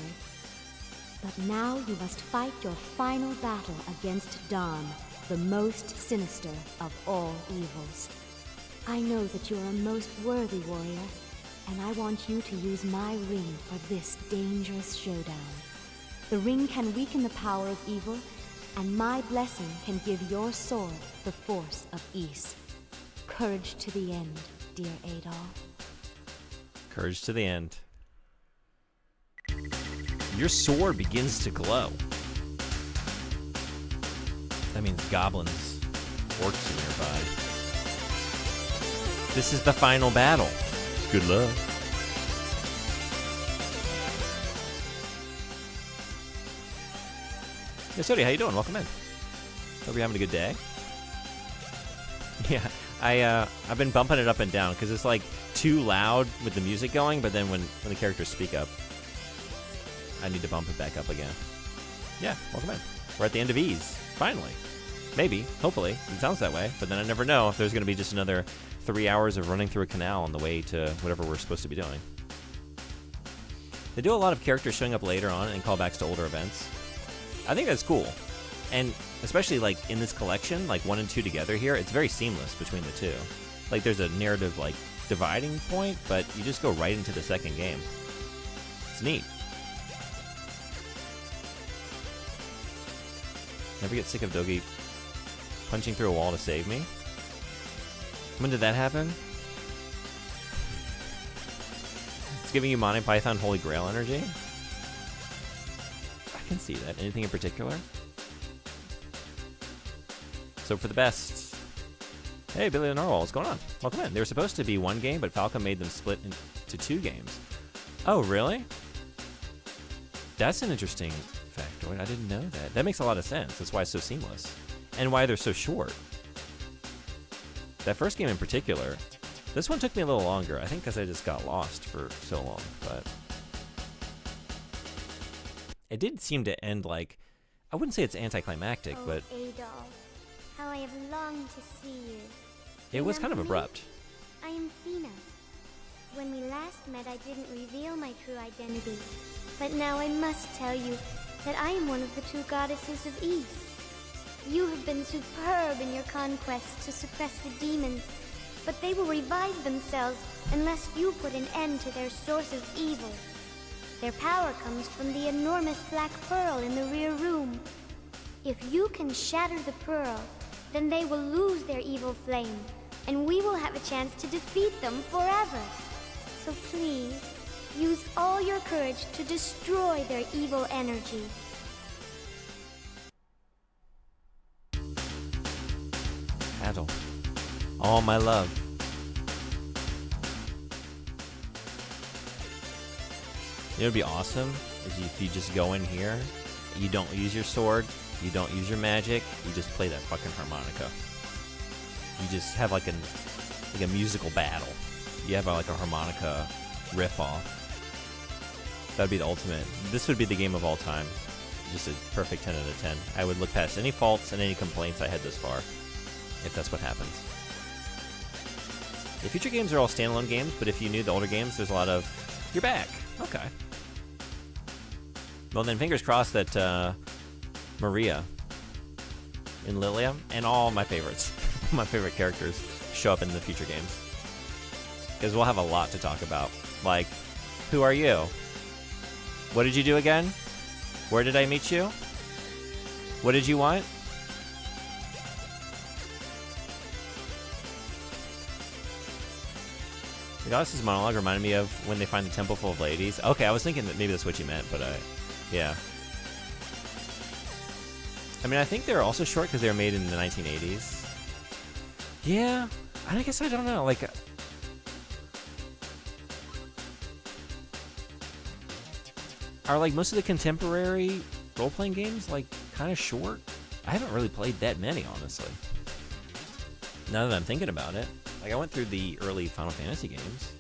But now you must fight your final battle against Darm, the most sinister of all evils. I know that you are a most worthy warrior, and I want you to use my ring for this dangerous showdown. The ring can weaken the power of evil, and my blessing can give your sword the force of Ys. Courage to the end, dear Adol. Courage to the end. Your sword begins to glow. That means goblins, orcs are nearby. This is the final battle. Good luck. Hey, Sody, how you doing? Welcome in. Hope you're having a good day. Yeah, I've been bumping it up and down because it's like too loud with the music going, but then when the characters speak up, I need to bump it back up again. Yeah, welcome in. We're at the end of Ys, finally. Maybe, hopefully. It sounds that way, but then I never know if there's going to be just another 3 hours of running through a canal on the way to whatever we're supposed to be doing. They do a lot of characters showing up later on and callbacks to older events. I think that's cool. And especially like in this collection, like 1 and 2 together here, it's very seamless between the two. Like there's a narrative like dividing point, but you just go right into the second game. It's neat. Never get sick of Dogi punching through a wall to save me. When did that happen? It's giving you Monty Python Holy Grail energy? I can see that. Anything in particular? So for the best. Hey, Billy and Narwhal, what's going on? Welcome in. They were supposed to be one game, but Falcom made them split into 2 games. Oh, really? That's an interesting factoid. I didn't know that. That makes a lot of sense. That's why it's so seamless. And why they're so short. That first game in particular, this one took me a little longer. I think because I just got lost for so long, but it did seem to end like, I wouldn't say it's anticlimactic, but Adol, how I have longed to see you. It was kind of abrupt. I am Fina. When we last met, I didn't reveal my true identity, but now I must tell you that I am one of the 2 goddesses of Ys. You have been superb in your conquest to suppress the demons, but they will revive themselves unless you put an end to their source of evil. Their power comes from the enormous black pearl in the rear room. If you can shatter the pearl, then they will lose their evil flame, and we will have a chance to defeat them forever. So please, use all your courage to destroy their evil energy. Adol. All my love. You know what would be awesome is if you just go in here, you don't use your sword, you don't use your magic, you just play that fucking harmonica. You just have like like a musical battle. You have like a harmonica riff off. That'd be the ultimate. This would be the game of all time. Just a perfect 10 out of 10. I would look past any faults and any complaints I had this far, if that's what happens. The future games are all standalone games, but if you knew the older games, there's a lot of, you're back. Okay. Well then, fingers crossed that Maria and Lilia and all my favorites, my favorite characters, show up in the future games. Because we'll have a lot to talk about. Like, who are you? What did you do again? Where did I meet you? What did you want? The Goddess's monologue reminded me of when they find the temple full of ladies. Okay, I was thinking that maybe that's what you meant, but yeah. I mean, I think they were also short because they were made in the 1980s. Yeah, I guess I don't know. Like, are like most of the contemporary role-playing games like kind of short? I haven't really played that many, honestly. Now that I'm thinking about it, like I went through the early Final Fantasy games,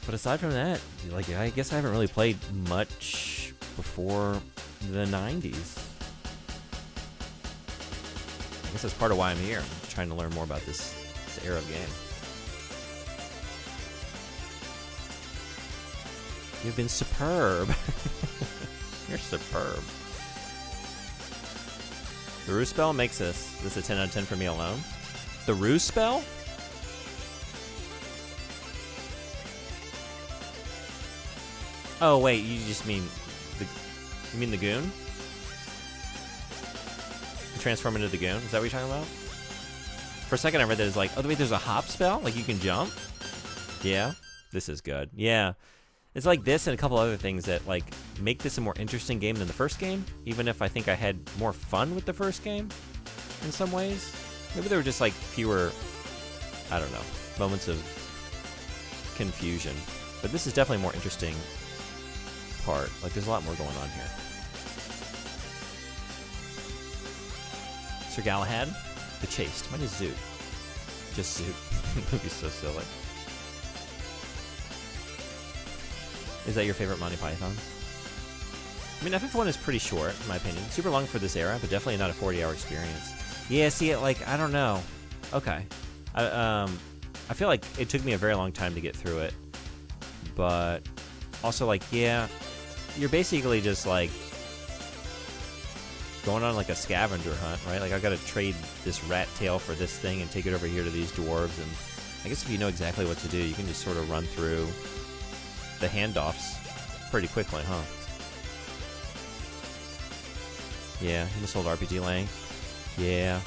but aside from that, like I guess I haven't really played much before the 90s. I guess that's part of why I'm here. I'm trying to learn more about this era of game. You've been superb. You're superb. The Ruse spell makes this a 10 out of 10 for me alone. The Ruse spell? Oh wait, you just mean the goon? Transform into the goon? Is that what you're talking about? For a second I read that as like, oh wait, there's a hop spell? Like you can jump? Yeah, this is good. Yeah. It's like this and a couple other things that like make this a more interesting game than the first game, even if I think I had more fun with the first game in some ways. Maybe there were just like fewer, I don't know, moments of confusion. But this is definitely a more interesting part. Like there's a lot more going on here. Sir Galahad, The Chaste. Mine is Zoot. Just Zoot. The movie's so silly. Is that your favorite Monty Python? I mean, FF1 is pretty short, in my opinion. Super long for this era, but definitely not a 40-hour experience. Yeah, see, like, I don't know. Okay. I feel like it took me a very long time to get through it. But also, like, yeah, you're basically just, like, going on, like, a scavenger hunt, right? Like, I've got to trade this rat tail for this thing and take it over here to these dwarves. And I guess if you know exactly what to do, you can just sort of run through the handoffs pretty quickly, huh? Yeah, you missed old RPG length. Yeah.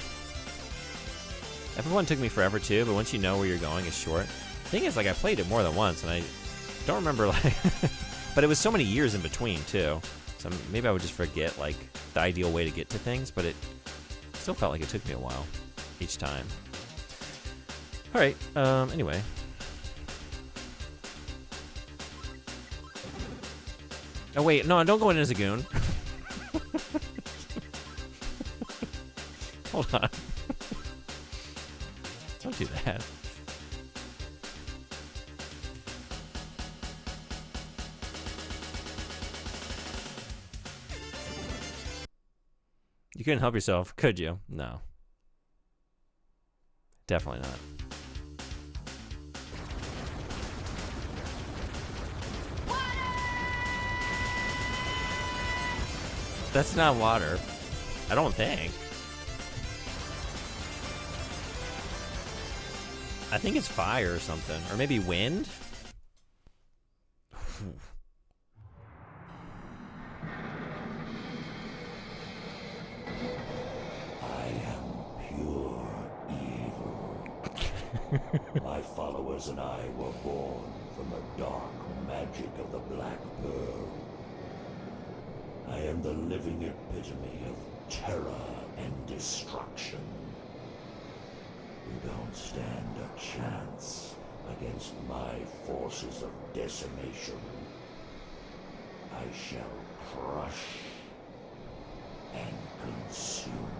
FF1 took me forever too, but once you know where you're going, it's short. The thing is, like, I played it more than once, and I don't remember, like... but it was so many years in between, too. So maybe I would just forget, like, the ideal way to get to things, but it still felt like it took me a while each time. Alright, anyway... Oh wait, no, don't go in as a goon. Hold on. Don't do that. You couldn't help yourself, could you? No. Definitely not. That's not water. I don't think. I think it's fire or something. Or maybe wind? I am pure evil. My followers and I were born from the dark magic of the Black Pearl. I am the living epitome of terror and destruction. You don't stand a chance against my forces of decimation. I shall crush and consume.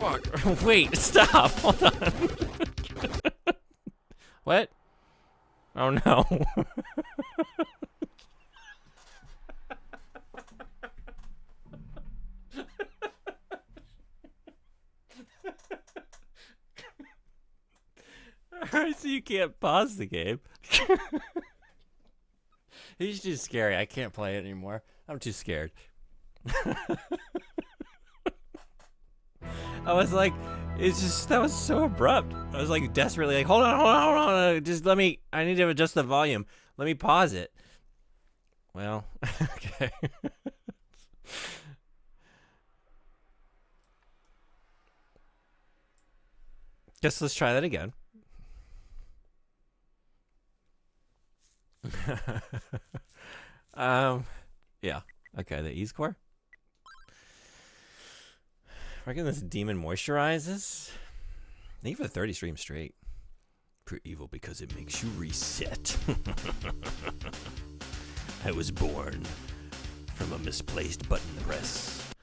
Fuck. Wait, stop. Hold on. What? Oh no. Alright, so you can't pause the game. He's too scary. I can't play it anymore. I'm too scared. I was like, that was so abrupt. I was like desperately like, hold on. Just I need to adjust the volume. Let me pause it. Well, okay. Guess let's try that again. Yeah. Okay, the E-score. Reckon this demon moisturizes? Thank you for the 30 streams straight. Pure evil because it makes you reset. I was born from a misplaced button press.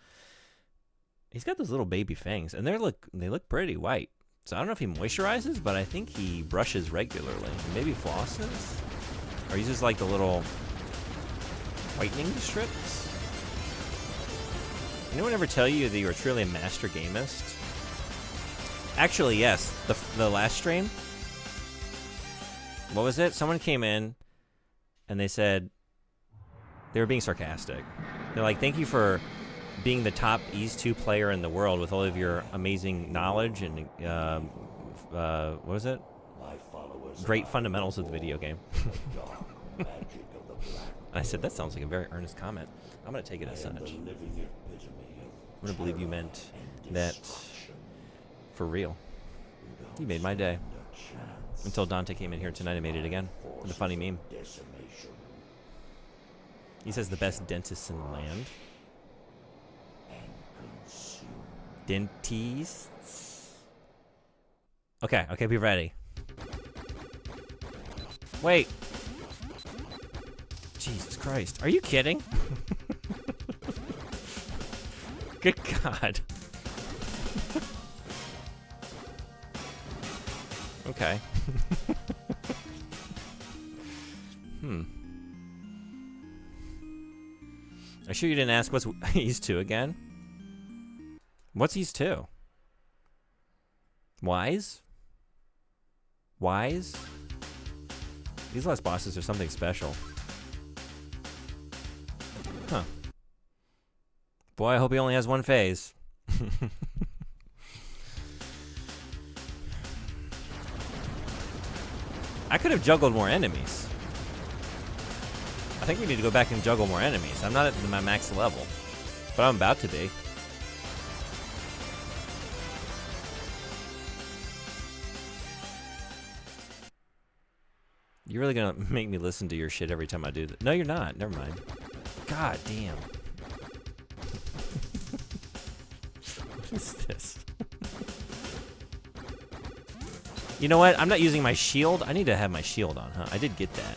He's got those little baby fangs, and they look pretty white. So I don't know if he moisturizes, but I think he brushes regularly. Maybe flosses? Or uses like the little whitening strips? Anyone ever tell you that you are truly a master gamist? Actually, yes. The last stream. What was it? Someone came in and they said they were being sarcastic. They're like, "Thank you for being the top Ys 2 player in the world with all of your amazing knowledge and what was it? Great fundamentals of the video game." I said, that sounds like a very earnest comment. I'm going to take it as such. I'm going to believe you meant that for real. You made my day. Until Dante came in here tonight and made it again. With a funny meme. He says the best dentists in the land. Dentists. Okay, be ready. Wait. Jesus Christ. Are you kidding? Good God. Okay. Are you sure you didn't ask what's Ys 2 again? What's Ys 2? Wise? Wise? These last bosses are something special. Huh. Boy, I hope he only has one phase. I could have juggled more enemies. I think we need to go back and juggle more enemies. I'm not at my max level, but I'm about to be. You're really gonna make me listen to your shit every time I do that? No, you're not. Never mind. God damn. What is this? You know what? I'm not using my shield. I need to have my shield on, huh? I did get that.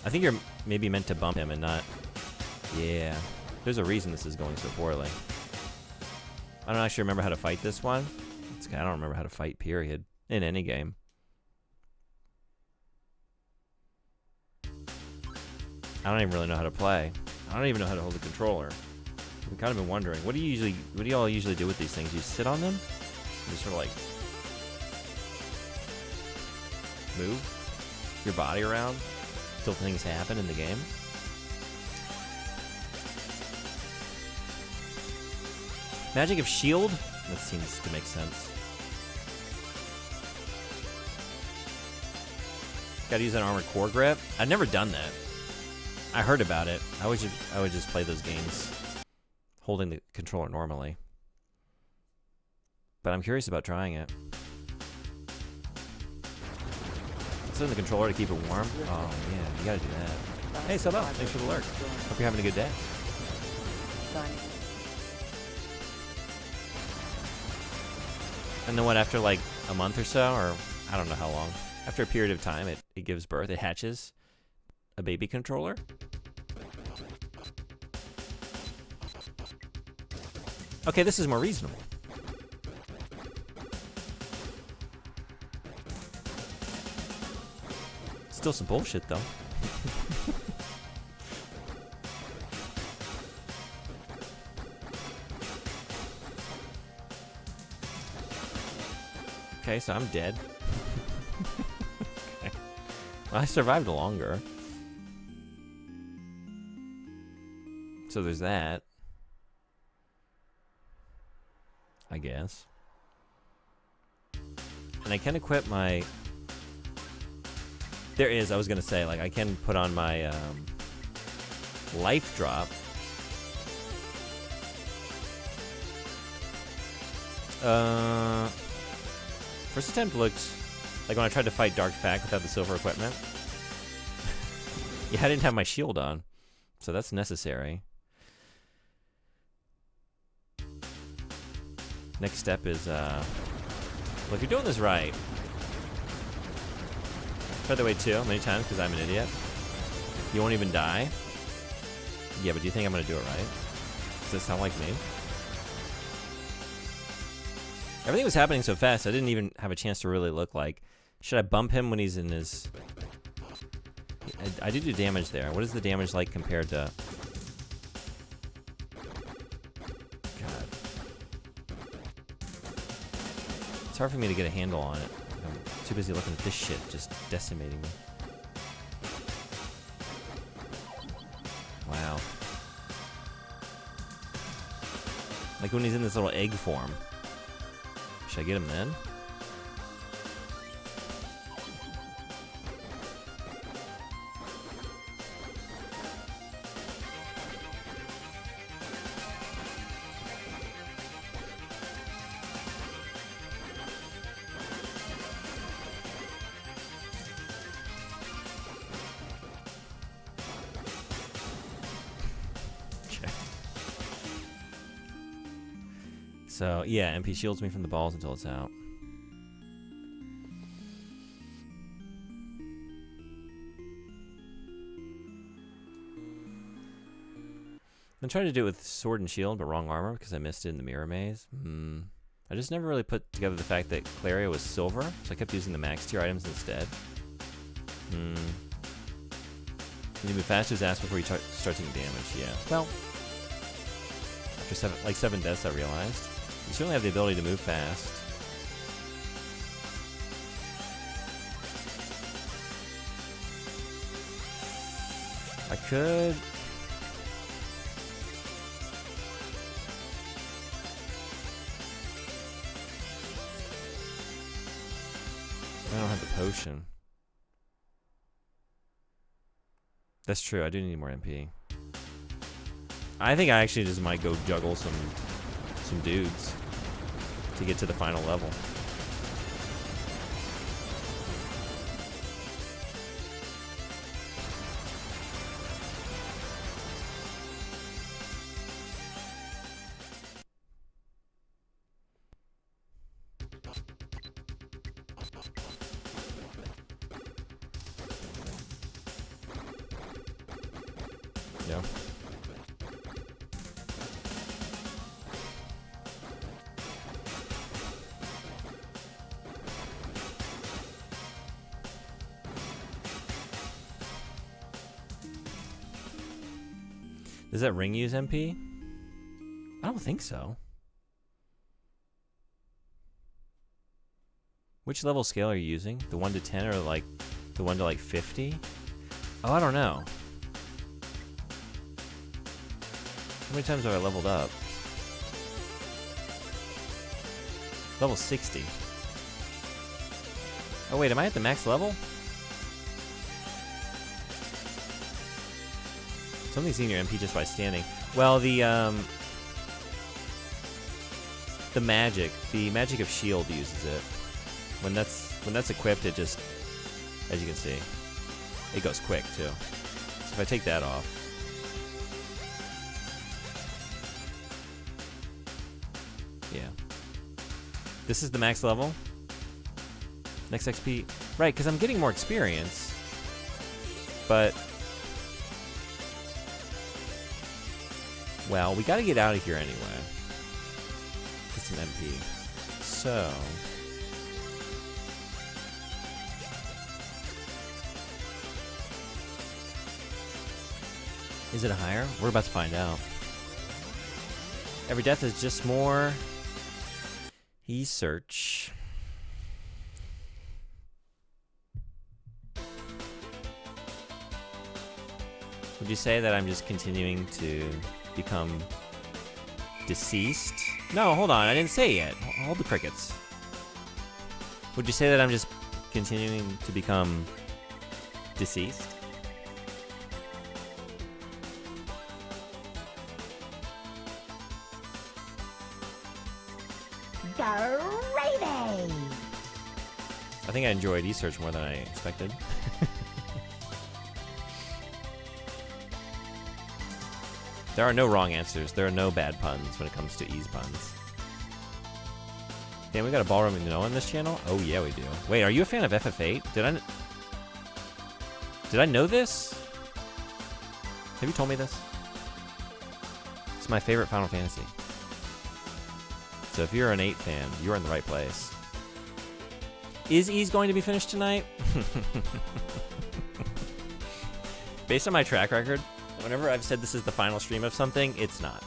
I think you're maybe meant to bump him and not... Yeah. There's a reason this is going so poorly. I don't actually remember how to fight this one. I don't remember how to fight, period. In any game. I don't even really know how to play. I don't even know how to hold a controller. I've kind of been wondering, what do you all usually do with these things? You sit on them? You just sort of like move your body around until things happen in the game? Magic of shield? That seems to make sense. Gotta use an armored core grip? I've never done that. I heard about it. I would just play those games holding the controller normally. But I'm curious about trying it. Sit in the controller to keep it warm? Oh, yeah, you gotta do that. Hey, Sub, thanks for the lurk. Hope you're having a good day. And then what, after like a month or so, or I don't know how long, after a period of time, it gives birth, it hatches a baby controller? Okay, this is more reasonable. Still some bullshit, though. Okay, so I'm dead. Okay. Well, I survived longer. So there's that. I guess. And I can equip my... There is, I was gonna say, like, I can put on my life drop. First attempt looked like when I tried to fight Dark Fact without the silver equipment. Yeah, I didn't have my shield on, so that's necessary. Next step is, well, if you're doing this right, tried that way too many times because I'm an idiot. You won't even die. Yeah, but do you think I'm gonna do it right? Does this sound like me? Everything was happening so fast, I didn't even have a chance to really look like... Should I bump him when he's in his... I did do damage there. What is the damage like compared to... God. It's hard for me to get a handle on it. I'm too busy looking at this shit just decimating me. Wow. Like when he's in this little egg form. Should I get him then? So, yeah, MP shields me from the balls until it's out. I'm trying to do it with sword and shield, but wrong armor because I missed it in the mirror maze. I just never really put together the fact that Claria was silver, so I kept using the max tier items instead. Can you move fast to his ass before you start taking damage? Yeah. Well, after 7 deaths, I realized. You certainly have the ability to move fast. I could... I don't have the potion. That's true, I do need more MP. I think I actually just might go juggle some dudes to get to the final level. Yeah. Does that ring use MP? I don't think so. Which level scale are you using? The 1 to 10 or like the 1 to like 50? Oh, I don't know. How many times have I leveled up? Level 60. Oh wait, am I at the max level? Something's eating your MP just by standing. Well, the magic of shield uses it. When that's equipped, it just, as you can see, it goes quick too. So if I take that off, yeah, this is the max level. Next XP, right? Because I'm getting more experience, but. Well, we gotta get out of here anyway. Get some MP. So... Is it higher? We're about to find out. Every death is just more search. Would you say that I'm just continuing to become deceased? No, hold on. I didn't say it yet. Hold the crickets. Would you say that I'm just continuing to become deceased? Gravy! I think I enjoyed eSearch more than I expected. There are no wrong answers. There are no bad puns when it comes to ease puns. Damn, we got a Ballroom in Noah on this channel? Oh yeah, we do. Wait, are you a fan of FF8? Did I know this? Have you told me this? It's my favorite Final Fantasy. So if you're an 8 fan, you're in the right place. Is Ys going to be finished tonight? Based on my track record, whenever I've said this is the final stream of something, it's not.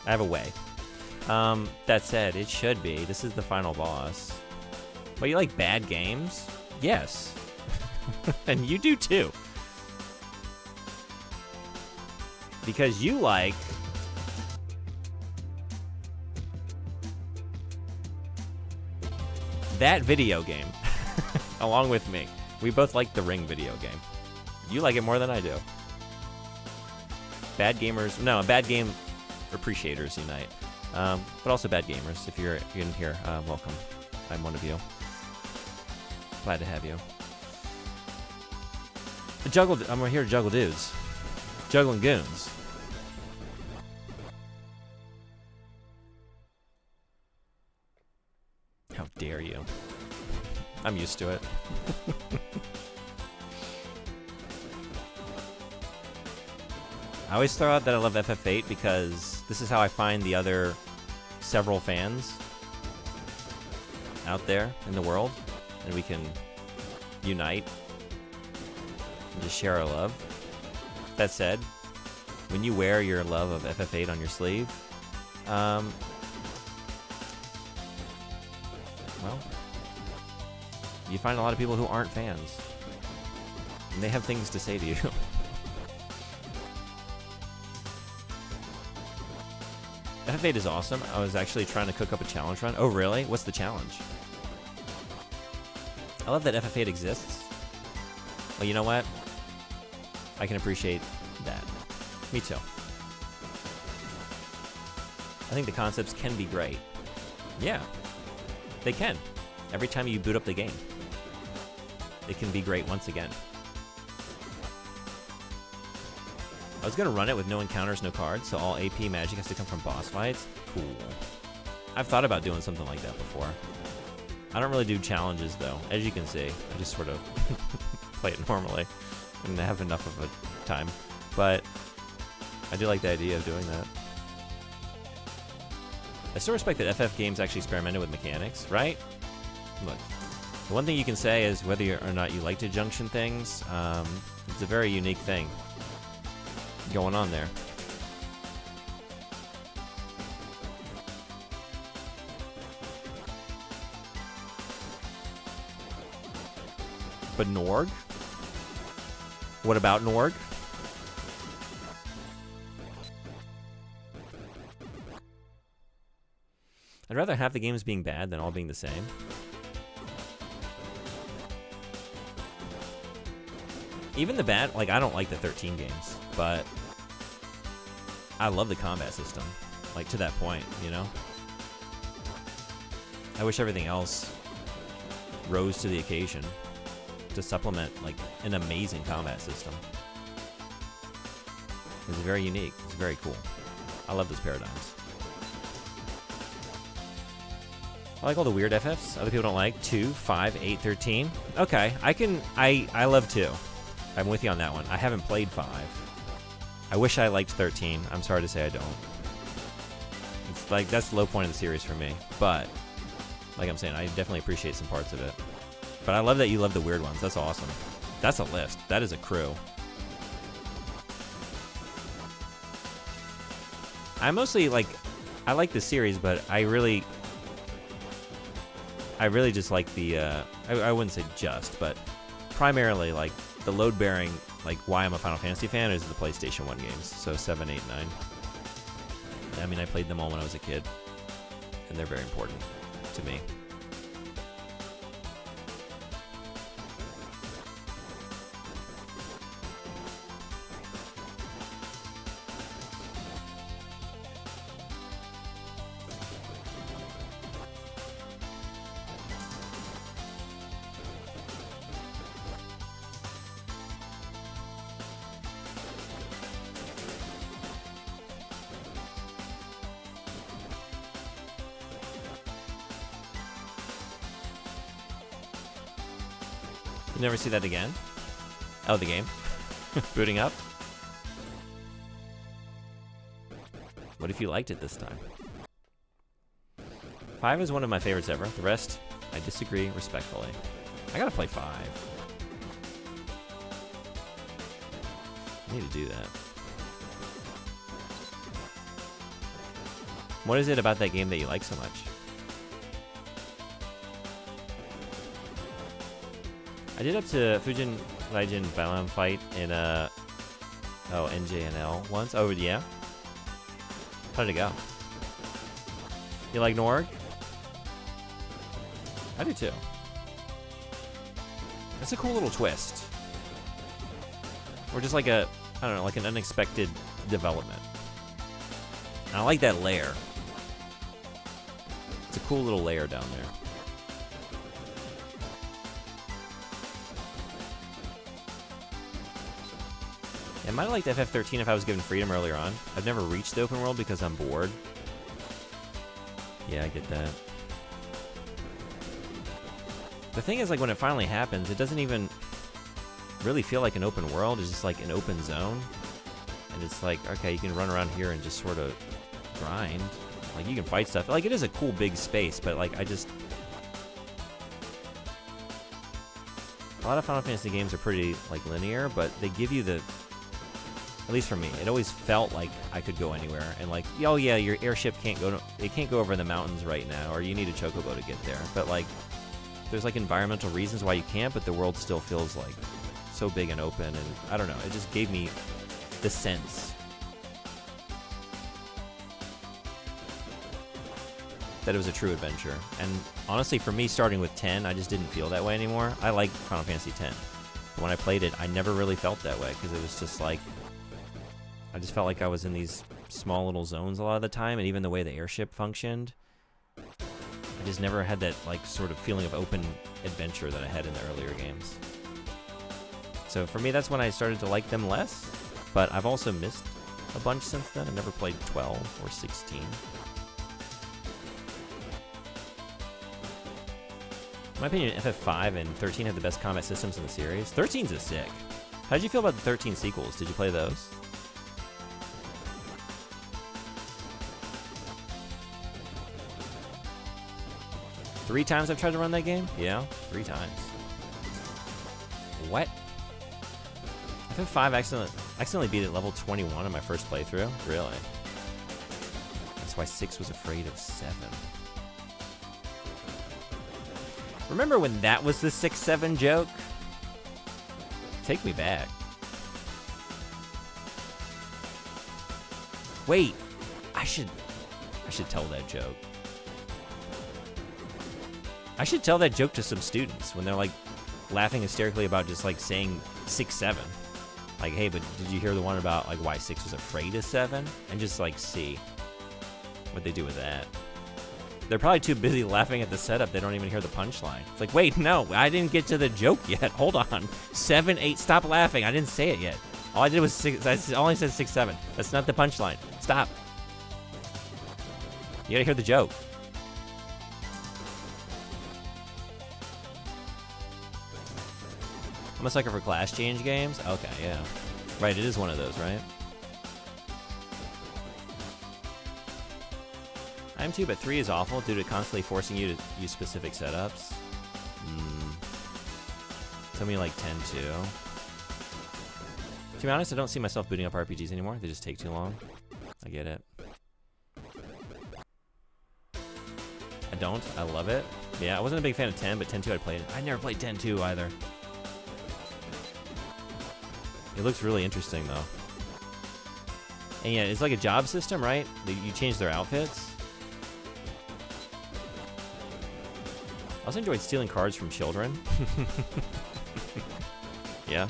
I have a way. That said, it should be. This is the final boss. But you like bad games? Yes. And you do too. Because you like... that video game. Along with me. We both like the Ring video game. You like it more than I do. Bad gamers... no, bad game appreciators unite. But also bad gamers. If you're in here, welcome. I'm one of you. Glad to have you. I'm here to juggle dudes. Juggling goons. How dare you? I'm used to it. I always throw out that I love FF8 because this is how I find the other several fans out there in the world, and we can unite and just share our love. That said, when you wear your love of FF8 on your sleeve, well, you find a lot of people who aren't fans, and they have things to say to you. FF8 is awesome. I was actually trying to cook up a challenge run. Oh, really? What's the challenge? I love that FF8 exists. Well, you know what? I can appreciate that. Me too. I think the concepts can be great. Yeah, they can. Every time you boot up the game, it can be great once again. I was going to run it with no encounters, no cards, so all AP magic has to come from boss fights. Cool. I've thought about doing something like that before. I don't really do challenges, though. As you can see, I just sort of play it normally and have enough of a time. But I do like the idea of doing that. I still respect that FF Games actually experimented with mechanics, right? Look, the one thing you can say is whether or not you like to junction things, it's a very unique thing going on there. But Norg? What about Norg? I'd rather have the games being bad than all being the same. Even the bad, like, I don't like the 13 games, but I love the combat system, like, to that point, you know? I wish everything else rose to the occasion to supplement, like, an amazing combat system. It's very unique. It's very cool. I love those paradigms. I like all the weird FFs other people don't like. 2, 5, 8, 13. Okay, I love 2. I'm with you on that one. I haven't played 5. I wish I liked 13. I'm sorry to say I don't. It's like, that's the low point of the series for me. But, like I'm saying, I definitely appreciate some parts of it. But I love that you love the weird ones. That's awesome. That's a list. That is a crew. I mostly like, I like the series, but I really just like the, I wouldn't say just, but primarily like the load-bearing, like why I'm a Final Fantasy fan is the PlayStation 1 games. So 7, 8, 9. I mean, I played them all when I was a kid, and they're very important to me. You never see that again? Oh, the game. Booting up. What if you liked it this time? 5 is one of my favorites ever. The rest, I disagree respectfully. I gotta play 5. I need to do that. What is it about that game that you like so much? I did up to Fujin Raijin Balan fight in NJNL once. Oh yeah. How did it go? You like Norg? I do too. That's a cool little twist. Or just like a, I don't know, like an unexpected development. And I like that layer. It's a cool little layer down there. I might have liked FF13 if I was given freedom earlier on. I've never reached the open world because I'm bored. Yeah, I get that. The thing is, like, when it finally happens, it doesn't even really feel like an open world. It's just like an open zone. And it's like, okay, you can run around here and just sort of grind. Like, you can fight stuff. Like, it is a cool big space, but, like, I just... A lot of Final Fantasy games are pretty, like, linear, but they give you the... At least for me, it always felt like I could go anywhere, and like, oh yeah, your airship can't go over the mountains right now, or you need a chocobo to get there. But like, there's like environmental reasons why you can't, but the world still feels like so big and open, and I don't know, it just gave me the sense that it was a true adventure. And honestly, for me, starting with 10, I just didn't feel that way anymore. I like Final Fantasy 10, but when I played it, I never really felt that way because it was just like. I just felt like I was in these small little zones a lot of the time, and even the way the airship functioned, I just never had that like sort of feeling of open adventure that I had in the earlier games. So for me, that's when I started to like them less, but I've also missed a bunch since then. I never played 12 or 16. In my opinion, FF5 and 13 have the best combat systems in the series. 13's is sick. How did you feel about the 13 sequels? Did you play those? Three times I've tried to run that game? Yeah, 3 times. What? FF5 accidentally beat it at level 21 in my first playthrough? Really? That's why 6 was afraid of 7. Remember when that was the 6-7 joke? Take me back. Wait, I should tell that joke. I should tell that joke to some students when they're like laughing hysterically about just like saying 6-7. Like, hey, but did you hear the one about like why 6 was afraid of 7? And just like see what they do with that. They're probably too busy laughing at the setup, they don't even hear the punchline. It's like, wait, no, I didn't get to the joke yet. Hold on. 7, 8, stop laughing. I didn't say it yet. All I did was 6, I only said 6-7. That's not the punchline. Stop. You gotta hear the joke. I'm a sucker for class change games. Okay, yeah. Right, it is one of those, right? I am too, but 3 is awful due to constantly forcing you to use specific setups. Tell me like 10 too. To be honest, I don't see myself booting up RPGs anymore. They just take too long. I get it. I don't. I love it. Yeah, I wasn't a big fan of 10, but 10-2 I played. I never played 10-2 either. It looks really interesting though. And yeah, it's like a job system, right? You change their outfits. I also enjoyed stealing cards from children. Yeah.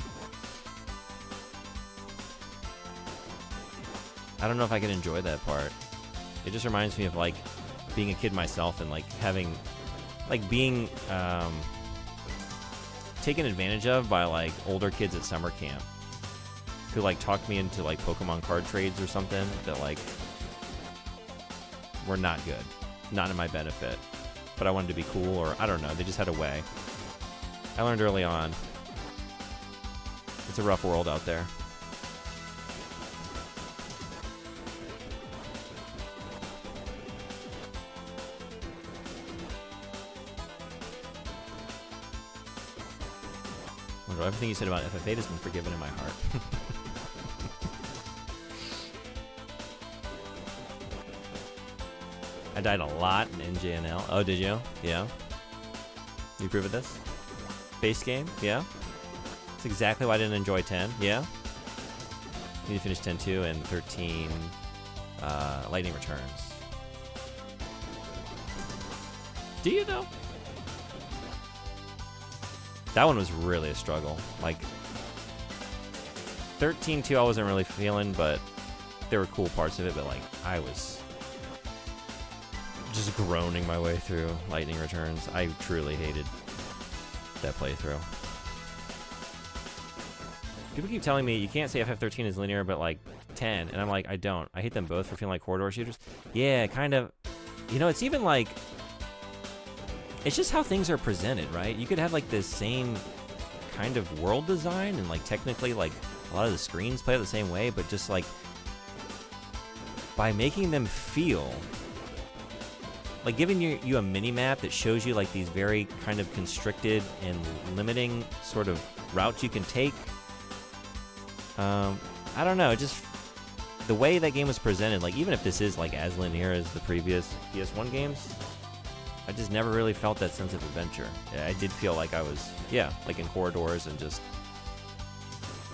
I don't know if I can enjoy that part. It just reminds me of like being a kid myself and like having, like being taken advantage of by like older kids at summer camp who like talked me into like Pokemon card trades or something that like were not good, not in my benefit, but I wanted to be cool, or I don't know, they just had a way. I learned early on. It's a rough world out there. Well, everything you said about FF8 has been forgiven in my heart. I died a lot in NJNL. Oh, did you? Yeah. You approve of this? Base game? Yeah. That's exactly why I didn't enjoy 10. Yeah. Need to finish 10-2 and 13 Lightning Returns. Do you though? That one was really a struggle. Like 13-2 I wasn't really feeling, but there were cool parts of it, but like I was just groaning my way through Lightning Returns. I truly hated that playthrough. People keep telling me you can't say FF13 is linear, but like 10, and I'm like, I don't. I hate them both for feeling like corridor shooters. Yeah, kind of. You know, it's even like, it's just how things are presented, right? You could have like this same kind of world design, and like technically like a lot of the screens play the same way, but just like by making them feel like giving you a mini map that shows you like these very kind of constricted and limiting sort of routes you can take. I don't know, just the way that game was presented, like even if this is like as linear as the previous PS1 games, I just never really felt that sense of adventure. I did feel like I was, yeah, like in corridors and just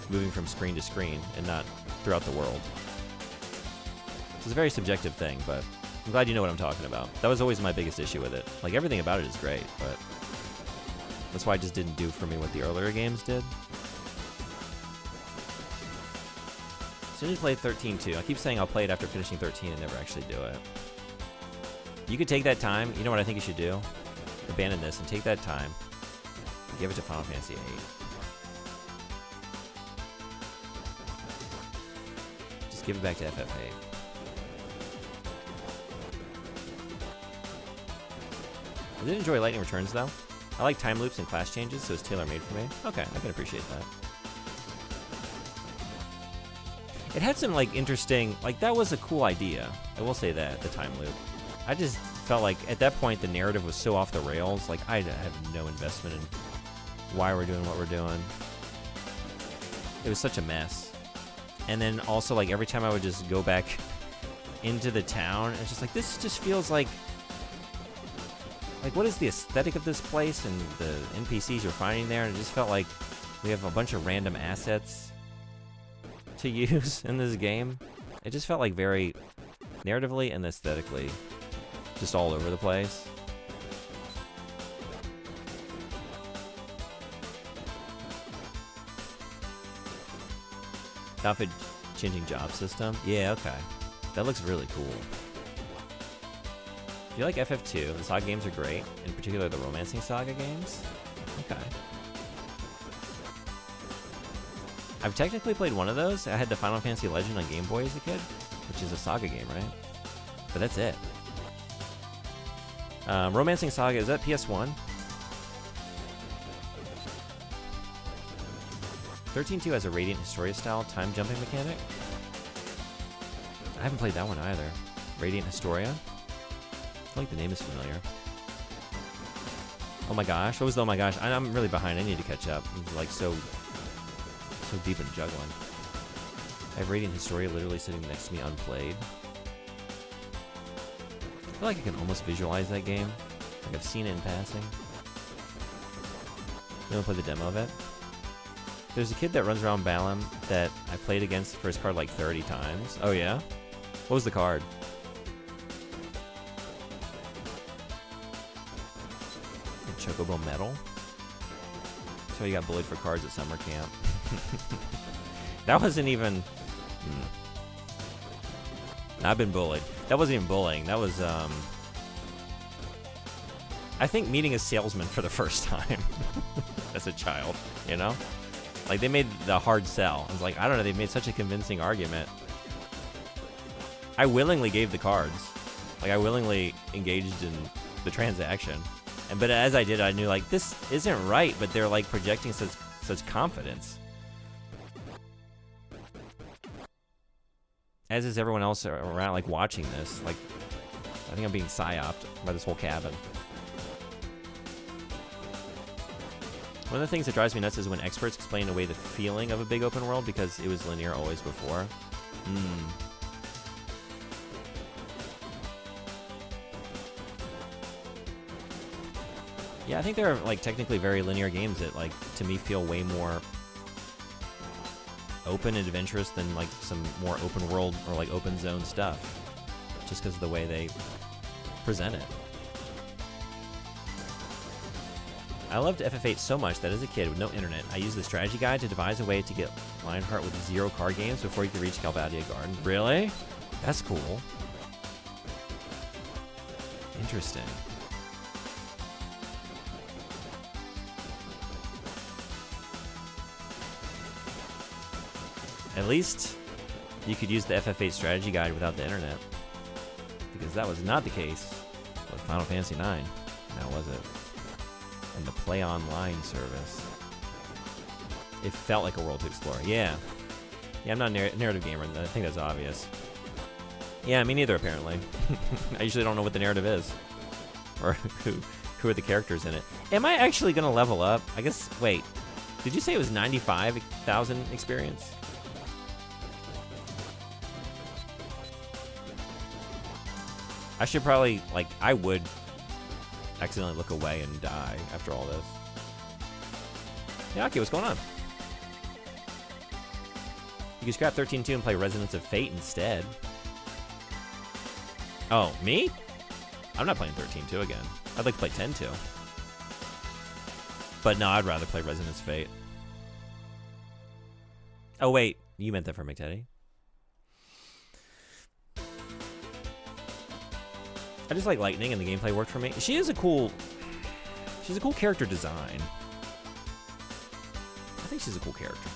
moving from screen to screen and not throughout the world. It's a very subjective thing, but I'm glad you know what I'm talking about. That was always my biggest issue with it. Like everything about it is great, but that's why it just didn't do for me what the earlier games did. As soon as you played 13-2, I keep saying I'll play it after finishing 13 and never actually do it. You could take that time. You know what I think you should do? Abandon this and take that time and give it to Final Fantasy VIII. Just give it back to FF8. I did enjoy Lightning Returns though. I like time loops and class changes, so it's tailor-made for me. Okay, I can appreciate that. It had some like interesting, like that was a cool idea. I will say that, the time loop. I just felt like at that point the narrative was so off the rails, like I have no investment in why we're doing what we're doing. It was such a mess. And then also like every time I would just go back into the town, it's just like, this just feels like what is the aesthetic of this place and the NPCs you're finding there? And it just felt like we have a bunch of random assets to use in this game. It just felt like very narratively and aesthetically just all over the place. Outfit changing job system? Yeah, okay. That looks really cool. If you like FF2, the Saga games are great, in particular the Romancing Saga games. Okay. I've technically played one of those. I had the Final Fantasy Legend on Game Boy as a kid, which is a Saga game, right? But that's it. Romancing Saga, is that PS1? 13-2 has a Radiant Historia style time jumping mechanic. I haven't played that one either. Radiant Historia? I feel like the name is familiar. Oh my gosh. What was the oh my gosh? I'm really behind. I need to catch up. I'm like so deep in juggling. I have Radiant Historia literally sitting next to me unplayed. I feel like I can almost visualize that game. Like I've seen it in passing. You want to play the demo of it? There's a kid that runs around Balam that I played against for his card like 30 times. Oh yeah? What was the card? Chocobo Metal? So you got bullied for cards at summer camp. That wasn't even... I've been bullied. That wasn't even bullying. That was, I think meeting a salesman for the first time as a child, you know? Like, they made the hard sell. I was like, I don't know, they made such a convincing argument. I willingly gave the cards. Like, I willingly engaged in the transaction. But as I did, I knew, like, this isn't right, but they're, like, projecting such confidence. As is everyone else around, like, watching this. Like, I think I'm being psyoped by this whole cabin. One of the things that drives me nuts is when experts explain away the feeling of a big open world because it was linear always before. Yeah, I think there are, like, technically very linear games that, like, to me feel way more open and adventurous than, like, some more open world or, like, open zone stuff. Just because of the way they present it. I loved FF8 so much that as a kid with no internet, I used the strategy guide to devise a way to get Lionheart with 0 card games before you could reach Calvadia Garden. Really? That's cool. Interesting. At least you could use the FF8 strategy guide without the internet. Because that was not the case with Final Fantasy IX. Now was it? And the Play Online service. It felt like a world to explore. Yeah. Yeah, I'm not a narrative gamer. I think that's obvious. Yeah, me neither, apparently. I usually don't know what the narrative is. Or who are the characters in it. Am I actually going to level up? I guess, wait. Did you say it was 95,000 experience? I should probably, like, I would accidentally look away and die after all this. Yeah, okay, what's going on? You can scrap 13.2 and play Resonance of Fate instead. Oh, me? I'm not playing 13.2 again. I'd like to play 10.2. But no, I'd rather play Resonance of Fate. Oh, wait. You meant that for McTeddy? I just like Lightning and the gameplay worked for me. She's a cool character design. I think she's a cool character.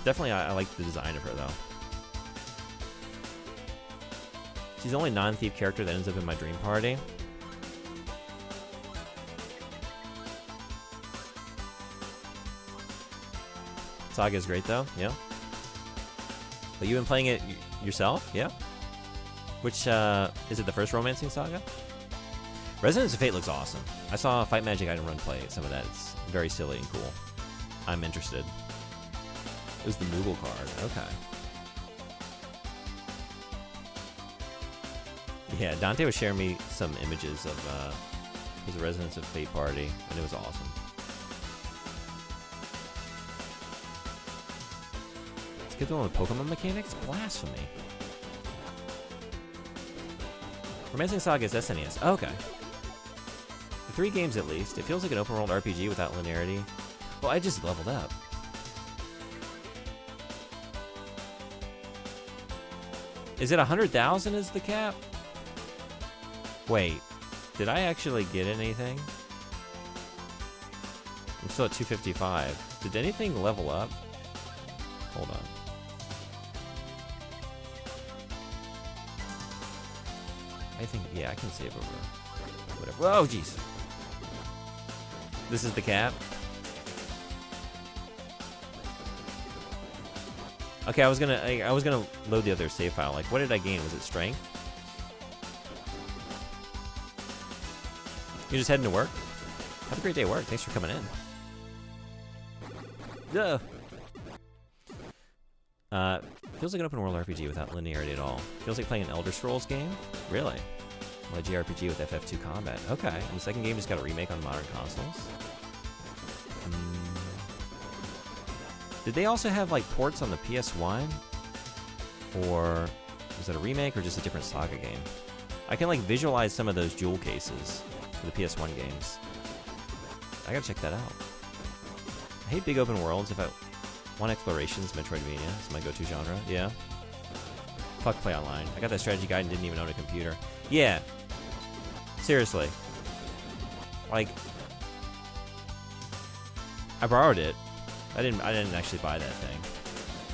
Definitely, I like the design of her, though. She's the only non-thief character that ends up in my dream party. Saga's great, though. Yeah. But you've been playing it yourself? Yeah. Which, is it the first Romancing Saga? Resonance of Fate looks awesome. I saw Fight Magic Item Run play some of that. It's very silly and cool. I'm interested. It was the Moogle card. Okay. Yeah, Dante was sharing me some images of his Resonance of Fate party, and it was awesome. Let's get the one with Pokemon mechanics? Blasphemy. Romancing Saga is SNES. Oh, okay. For 3 games at least. It feels like an open world RPG without linearity. Well, I just leveled up. Is it 100,000 is the cap? Wait. Did I actually get anything? I'm still at 255. Did anything level up? Hold on. I think, yeah, I can save over whatever. Whoa, jeez. This is the cap. Okay, I was gonna load the other save file. Like, what did I gain? Was it strength? You just heading to work? Have a great day at work. Thanks for coming in. Duh. Feels like an open world RPG without linearity at all. Feels like playing an Elder Scrolls game? Really? Well, a JRPG with FF2 combat. Okay. And the second game just got a remake on modern consoles. Did they also have like ports on the PS1? Or was it a remake or just a different Saga game? I can like visualize some of those jewel cases for the PS1 games. I gotta check that out. I hate big open worlds. If I want explorations, Metroidvania is my go-to genre. Yeah. Fuck play online. I got that strategy guide and didn't even own a computer. Yeah. Seriously. Like, I borrowed it. I didn't actually buy that thing,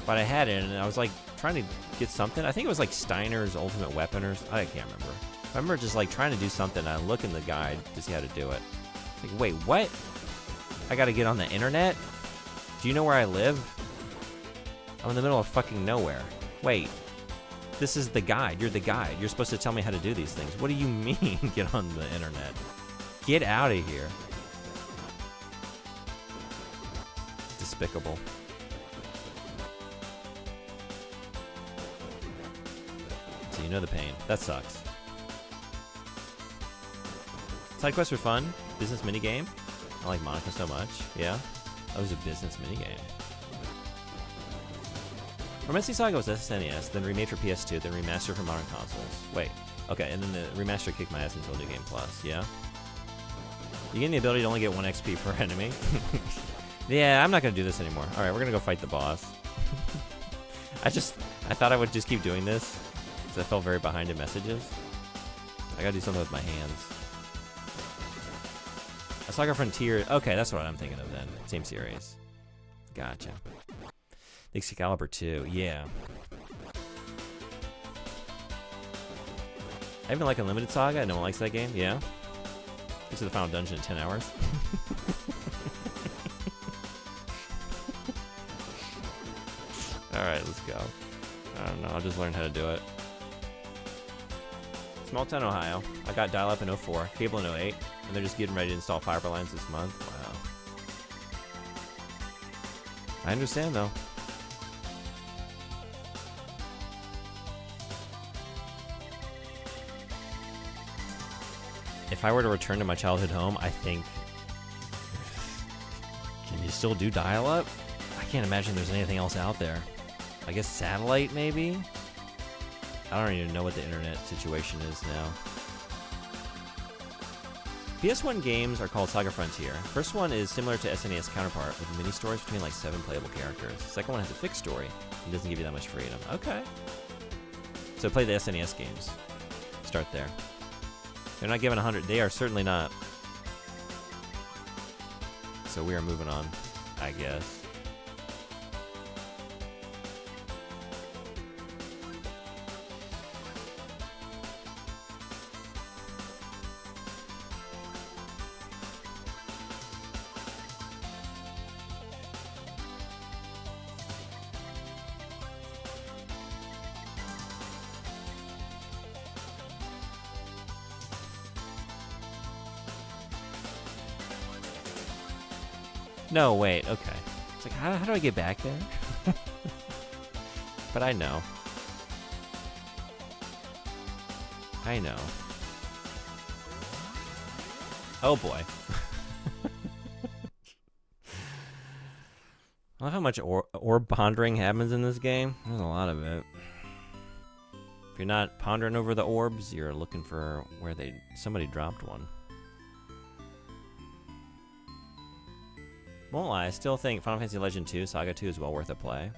but I had it, and I was like trying to get something. I think it was like Steiner's Ultimate Weapon, or I can't remember. I remember just like trying to do something. I look in the guide to see how to do it. Like, wait, what? I gotta get on the internet? Do you know where I live? I'm in the middle of fucking nowhere. Wait, this is the guide. You're the guide. You're supposed to tell me how to do these things. What do you mean, get on the internet? Get out of here. Despicable. So you know the pain. That sucks. Side quests were fun. Business minigame. I like Monica so much. Yeah. That was a business minigame. Romantic Saga was SNES, then remade for PS2, then remastered for modern consoles. Wait. Okay, and then the remaster kicked my ass until New Game Plus. Yeah? You gain the ability to only get 1 XP per enemy. Yeah, I'm not gonna do this anymore. Alright, we're gonna go fight the boss. I thought I would just keep doing this, because I felt very behind in messages. I gotta do something with my hands. A Saga Frontier, okay, that's what I'm thinking of then. Same series. Gotcha. The Excalibur 2, yeah. I even like Unlimited Saga, no one likes that game, yeah? Get to the final dungeon in 10 hours. Alright, let's go. I don't know, I'll just learn how to do it. Small town, Ohio. I got dial-up in 04, cable in 08, and they're just getting ready to install fiber lines this month. Wow. I understand, though. If I were to return to my childhood home, I think... Can you still do dial-up? I can't imagine there's anything else out there. I guess satellite, maybe? I don't even know what the internet situation is now. PS1 games are called Saga Frontier. First one is similar to SNES counterpart, with mini stories between like 7 playable characters. The second one has a fixed story and doesn't give you that much freedom. Okay. So play the SNES games. Start there. They're not given 100. They are certainly not. So we are moving on, I guess. No, wait, okay. It's like, how do I get back there? But I know. I know. Oh boy. I love how much orb pondering happens in this game. There's a lot of it. If you're not pondering over the orbs, you're looking for where somebody dropped one. Won't lie, I still think Final Fantasy Legend 2, Saga 2 is well worth a play.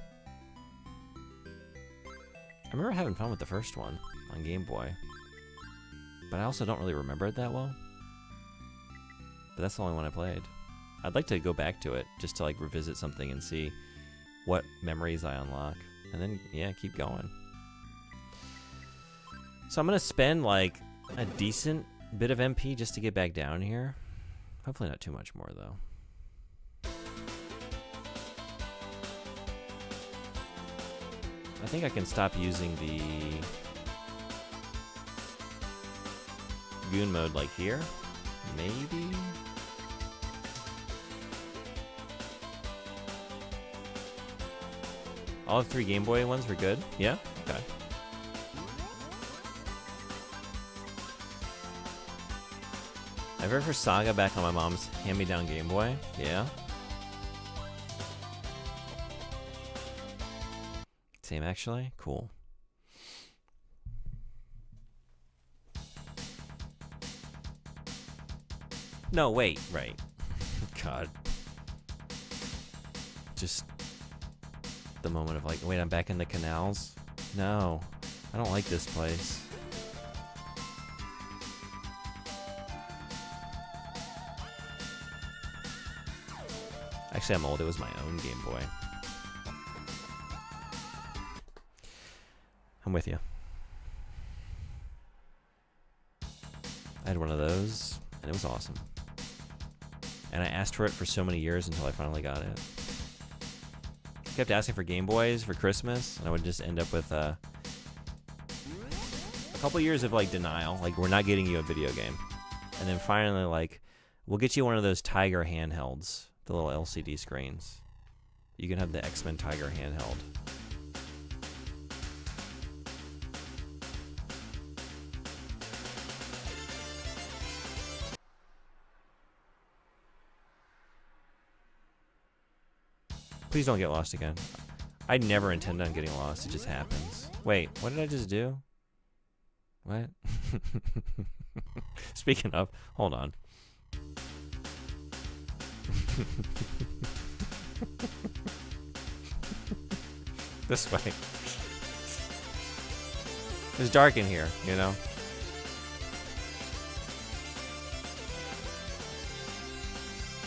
I remember having fun with the first one on Game Boy, but I also don't really remember it that well. But that's the only one I played. I'd like to go back to it just to like revisit something and see what memories I unlock, and then yeah, keep going. So I'm gonna spend like a decent bit of MP just to get back down here. Hopefully not too much more though. I think I can stop using the goon mode like here, maybe? All the 3 Game Boy ones were good? Yeah? Okay. I very first Saga back on my mom's hand-me-down Game Boy. Yeah. Same, actually. Cool. No, wait. Right. God. Just the moment of like, wait, I'm back in the canals? No. I don't like this place. Actually, I'm old. It was my own Game Boy. I'm with you. I had one of those, and it was awesome. And I asked for it for so many years until I finally got it. I kept asking for Game Boys for Christmas, and I would just end up with a couple years of like denial, like we're not getting you a video game. And then finally, like, we'll get you one of those Tiger handhelds, the little LCD screens. You can have the X-Men Tiger handheld. Please don't get lost again. I never intend on getting lost. It just happens. Wait, what did I just do? What? Speaking of, hold on. This way. It's dark in here, you know?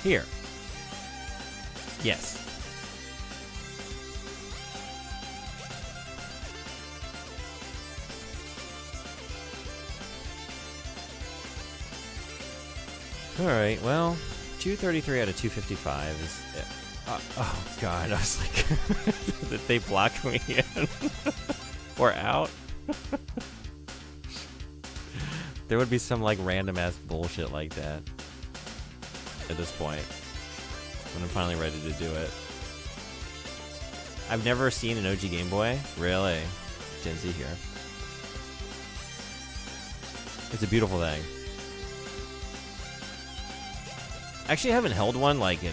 Here. Yes. Alright, well, 233 out of 255 is... oh, God, I was like... that they blocked me in. Or out. There would be some, like, random-ass bullshit like that. At this point. When I'm finally ready to do it. I've never seen an OG Game Boy. Really? Gen Z here. It's a beautiful thing. Actually, I haven't held one, like, in,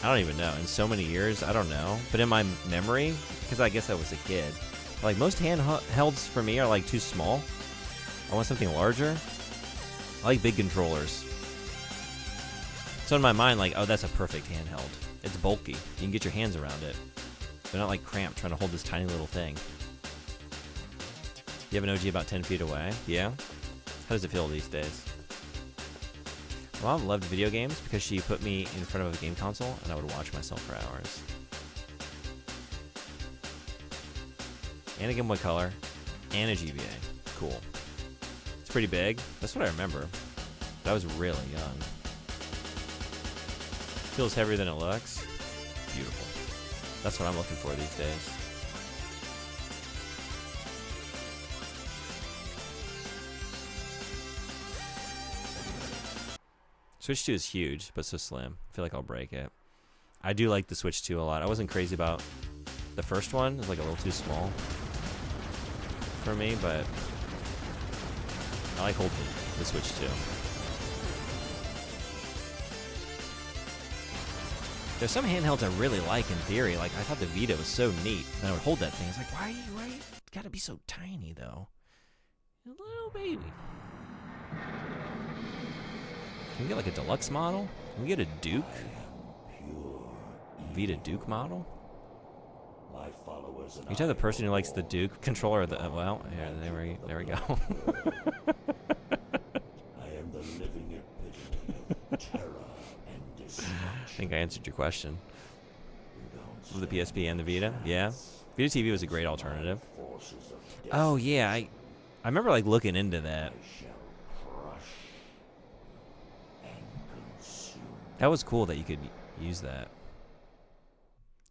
I don't even know, in so many years, I don't know. But in my memory, because I guess I was a kid, like, most handhelds for me are, like, too small. I want something larger. I like big controllers. So in my mind, like, oh, that's a perfect handheld. It's bulky. You can get your hands around it. They're not, like, cramped trying to hold this tiny little thing. You have an OG about 10 feet away? Yeah? How does it feel these days? My mom loved video games because she put me in front of a game console and I would watch myself for hours. And a Game Boy Color. And a GBA. Cool. It's pretty big. That's what I remember. But I was really young. Feels heavier than it looks. Beautiful. That's what I'm looking for these days. Switch 2 is huge, but so slim. I feel like I'll break it. I do like the Switch 2 a lot. I wasn't crazy about the first one. It was like a little too small for me, but I like holding the Switch 2. There's some handhelds I really like in theory. Like, I thought the Vita was so neat. And I would hold that thing. It's like, why you gotta be so tiny, though? A little baby. Can we get like a deluxe model? Can we get a Duke? Vita Duke model? You tell the person who likes the Duke controller of the well, yeah, there we go. I am the living epitome of terror and destruction. I think I answered your question. With the PSP and the Vita? Yeah. Vita TV was a great alternative. Oh yeah, I remember like looking into that. That was cool that you could use that.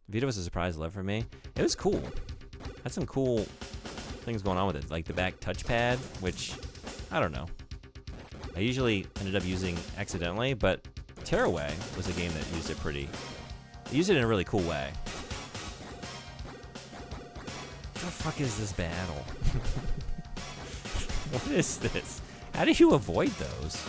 Vita was a surprise love for me. It was cool. Had some cool things going on with it, like the back touchpad, which, I don't know. I usually ended up using accidentally, but Tearaway was a game that used it in a really cool way. the fuck is this battle? What is this? How do you avoid those?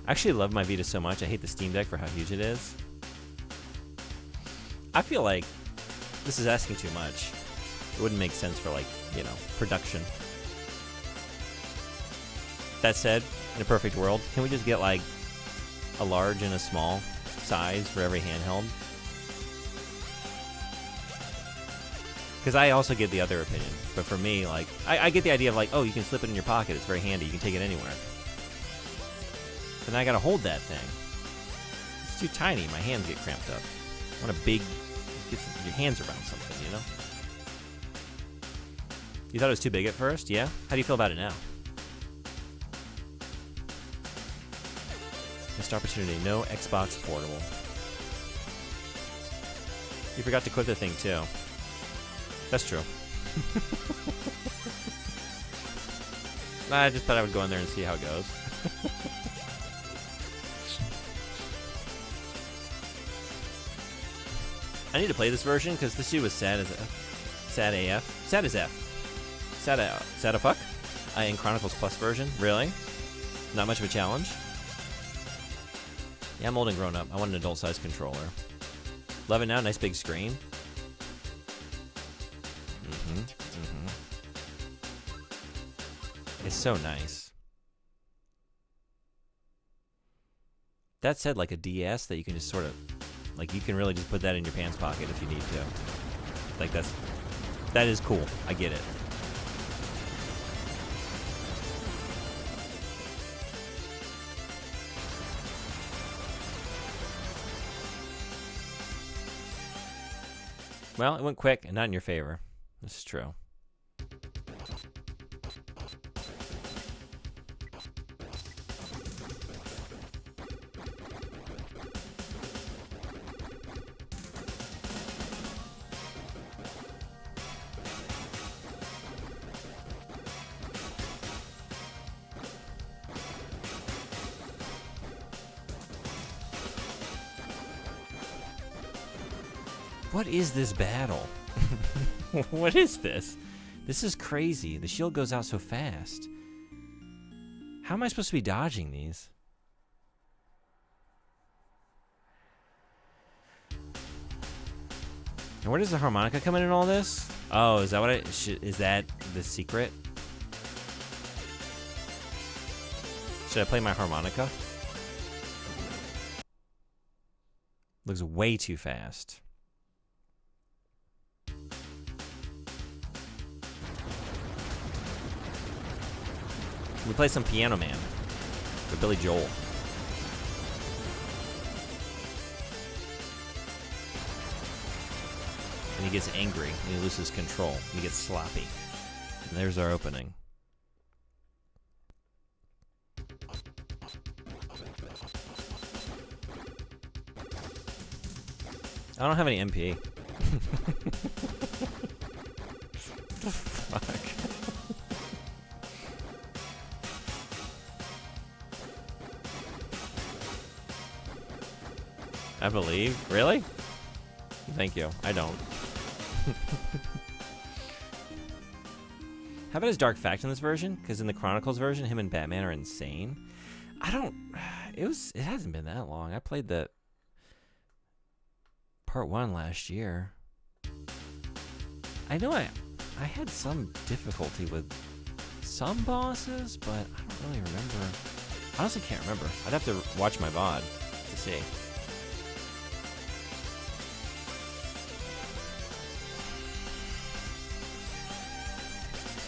I actually love my Vita so much. I hate the Steam Deck for how huge it is. I feel like this is asking too much. It wouldn't make sense for, like, you know, production. That said, in a perfect world, can we just get, like, a large and a small size for every handheld? Because I also get the other opinion. But for me, like, I get the idea of, like, oh, you can slip it in your pocket. It's very handy. You can take it anywhere. But now I gotta hold that thing. It's too tiny. My hands get cramped up. I want a big... Get your hands around something, you know? You thought it was too big at first? Yeah? How do you feel about it now? Missed opportunity. No Xbox Portable. You forgot to clip the thing, too. That's true. I just thought I would go in there and see how it goes. I need to play this version because this dude was sad as F. Sad AF. Sad as F. Sad a fuck? In Chronicles Plus version? Really? Not much of a challenge? Yeah, I'm old and grown up. I want an adult-sized controller. Love it now. Nice big screen. It's so nice. That said, like a DS that you can just sort of... Like, you can really just put that in your pants pocket if you need to. Like, that is cool. I get it. Well, it went quick and not in your favor. This is true. What is this battle? What is this? This is crazy. The shield goes out so fast. How am I supposed to be dodging these? And where does the harmonica come in all this? Oh, is that what is that the secret? Should I play my harmonica? Looks way too fast. We play some Piano Man with Billy Joel. And he gets angry and he loses control and he gets sloppy. And there's our opening. I don't have any MP. What the fuck? I believe? Really? Thank you. I don't. How about his Dark Fact in this version? Because in the Chronicles version, him and Batman are insane. I don't... It hasn't been that long. I played the... Part 1 last year. I know I had some difficulty with some bosses, but I don't really remember. I honestly can't remember. I'd have to watch my VOD to see.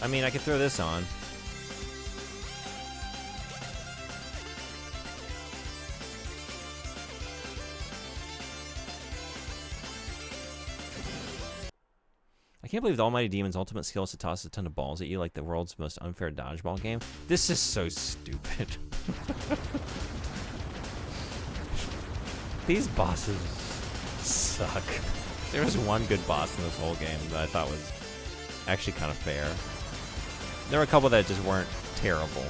I mean, I could throw this on. I can't believe the Almighty Demon's ultimate skill is to toss a ton of balls at you like the world's most unfair dodgeball game. This is so stupid. These bosses suck. There was one good boss in this whole game that I thought was actually kind of fair. There were a couple that just weren't terrible.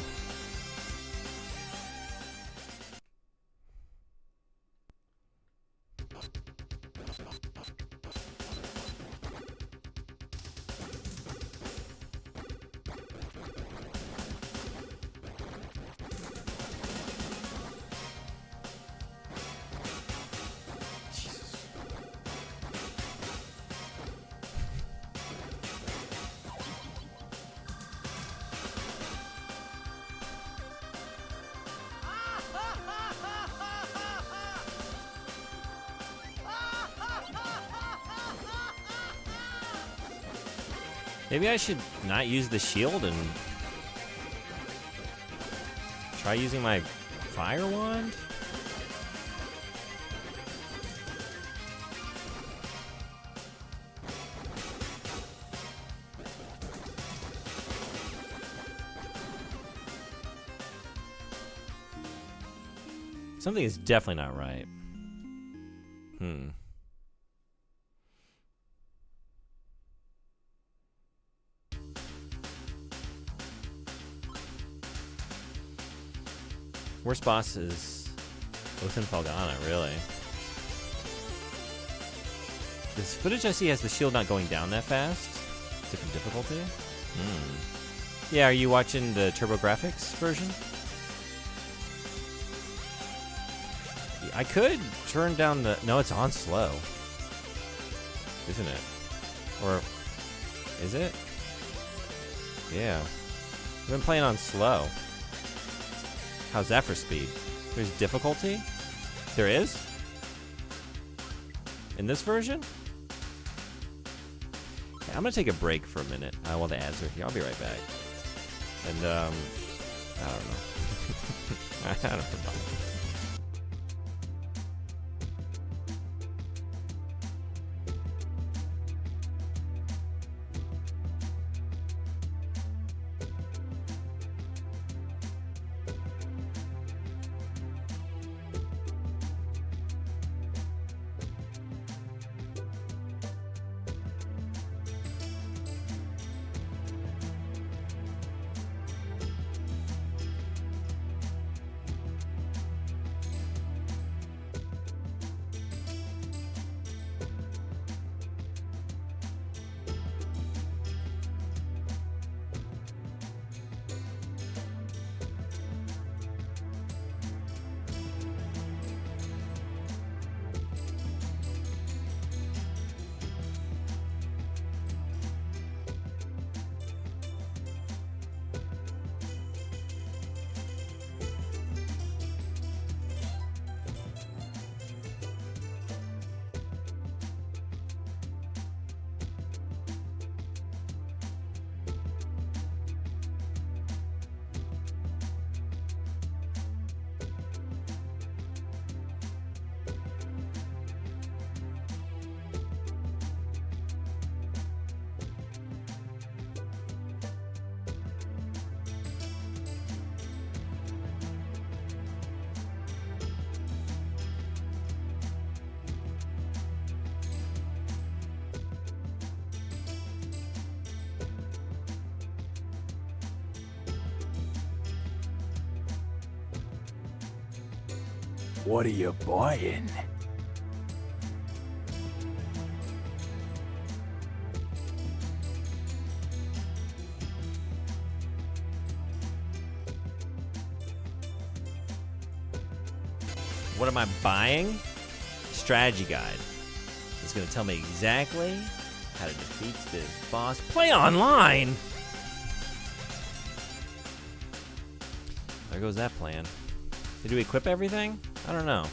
Maybe I should not use the shield and try using my fire wand? Something is definitely not right. Worst boss is Othin Falgana, really. This footage I see has the shield not going down that fast. Different difficulty? Yeah, are you watching the TurboGrafx version? Yeah, I could turn down the... No, it's on slow. Isn't it? Or... is it? Yeah. I've been playing on slow. How's that for speed? There's difficulty? There is? In this version? Okay, I'm gonna take a break for a minute while the ads are here. I'll be right back. And, I don't know. I don't know. What are you buying? What am I buying? Strategy guide. It's going to tell me exactly how to defeat this boss. Play online! There goes that plan. Did we equip everything? I don't know.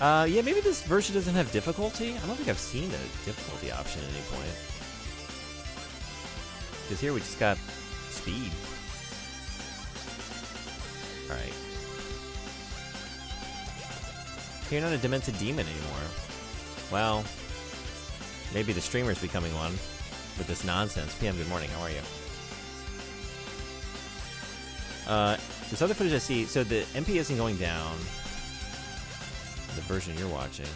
Yeah, maybe this version doesn't have difficulty. I don't think I've seen a difficulty option at any point. Because here we just got speed. Alright. You're not a demented demon anymore. Well, maybe the streamer's becoming one with this nonsense. PM, good morning. How are you? This other footage I see, so the MP isn't going down. The version you're watching.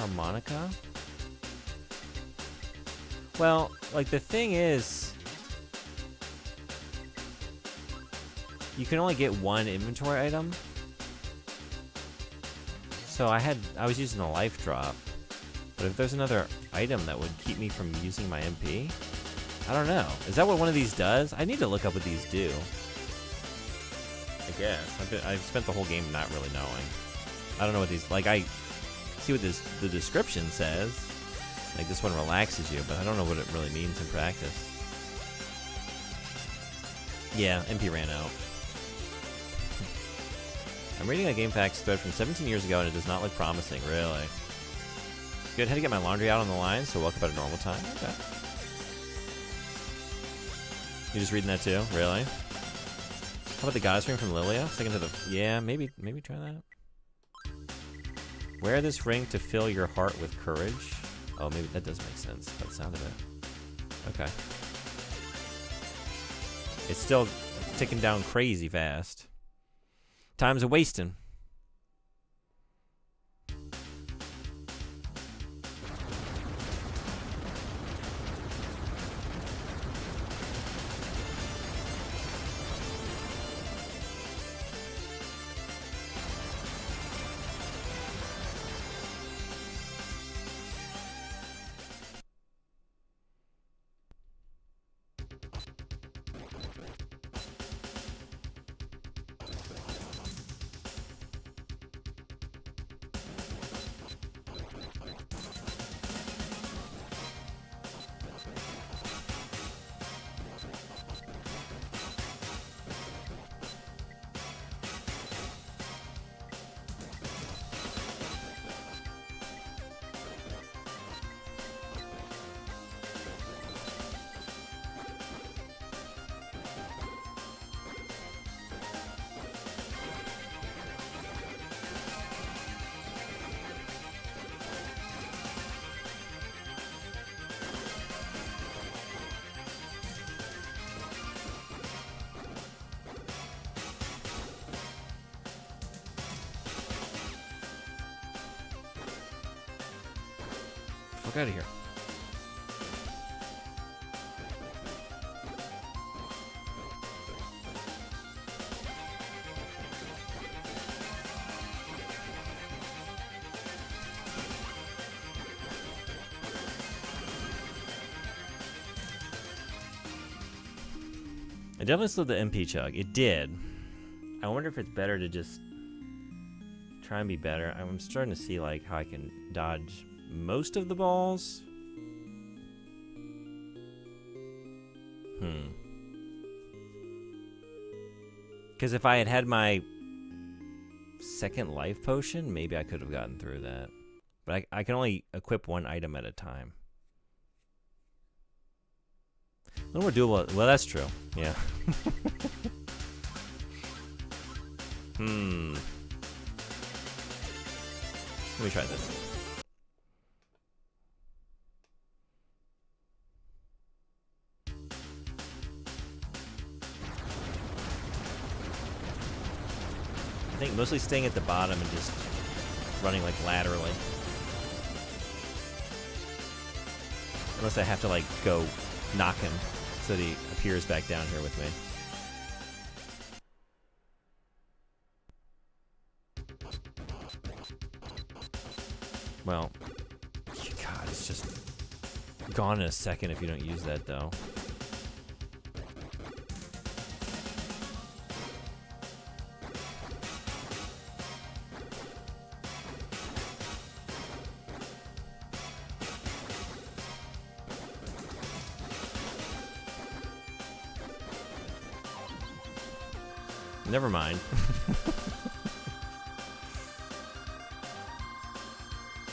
harmonica? Well, like the thing is, you can only get one inventory item. So I was using a life drop. But if there's another item that would keep me from using my MP, I don't know. Is that what one of these does? I need to look up what these do. I guess. I've spent the whole game not really knowing. I don't know what these, like, I see what the description says. Like, this one relaxes you, but I don't know what it really means in practice. Yeah, MP ran out. I'm reading a GameFAQs thread from 17 years ago, and it does not look promising, really. Good, had to get my laundry out on the line, so woke up at a normal time. Okay. You just reading that too? Really? How about the goddess ring from Lilia? Sticking to the... Yeah, maybe try that. Wear this ring to fill your heart with courage. Oh, maybe that does make sense by the sound of it. Okay. It's still ticking down crazy fast. Time's a-wasting. Fuck out of here. I definitely slowed the MP chug. It did. I wonder if it's better to just try and be better. I'm starting to see like how I can dodge most of the balls. Because if I had had my second life potion, maybe I could have gotten through that. But I can only equip one item at a time. A little more doable. Well, that's true. Yeah. Let me try this. I think mostly staying at the bottom and just running like laterally. Unless I have to like go knock him so that he appears back down here with me. Well, God, it's just gone in a second if you don't use that though. Never mind.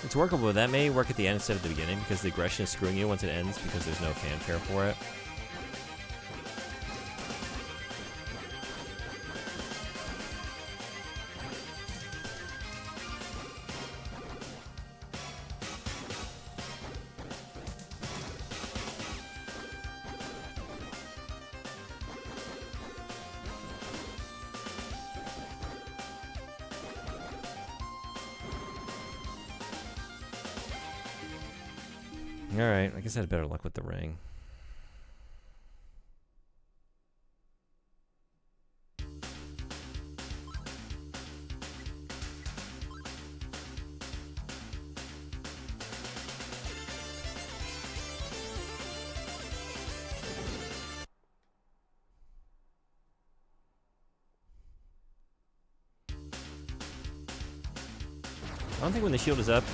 It's workable, but that may work at the end instead of the beginning because the aggression is screwing you once it ends because there's no fanfare for it. Alright, I guess I had better luck with the ring. I don't think when the shield is up,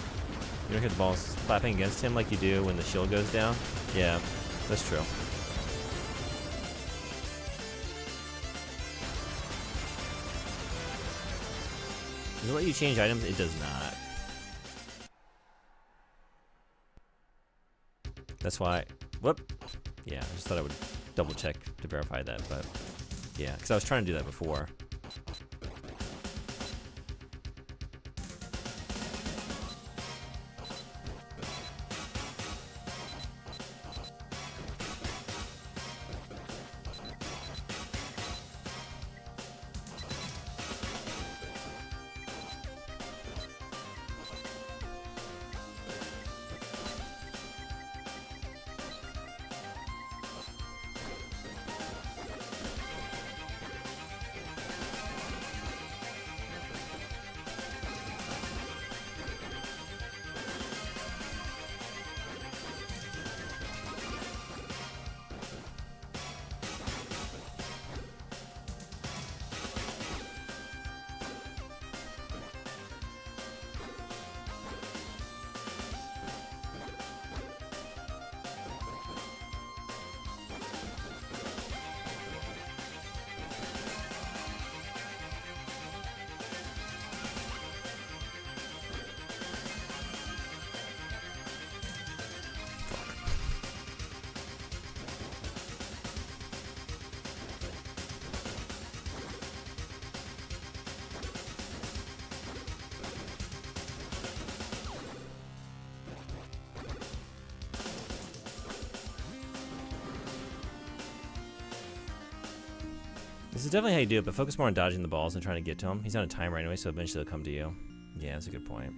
you don't hear the balls slapping against him like you do when the shield goes down. Yeah, that's true. Does it let you change items? It does not. That's why... Whoop! Yeah, I just thought I would double check to verify that, but... Yeah, because I was trying to do that before. This is definitely how you do it, but focus more on dodging the balls and trying to get to him. He's on a timer anyway, so eventually he'll come to you. Yeah, that's a good point.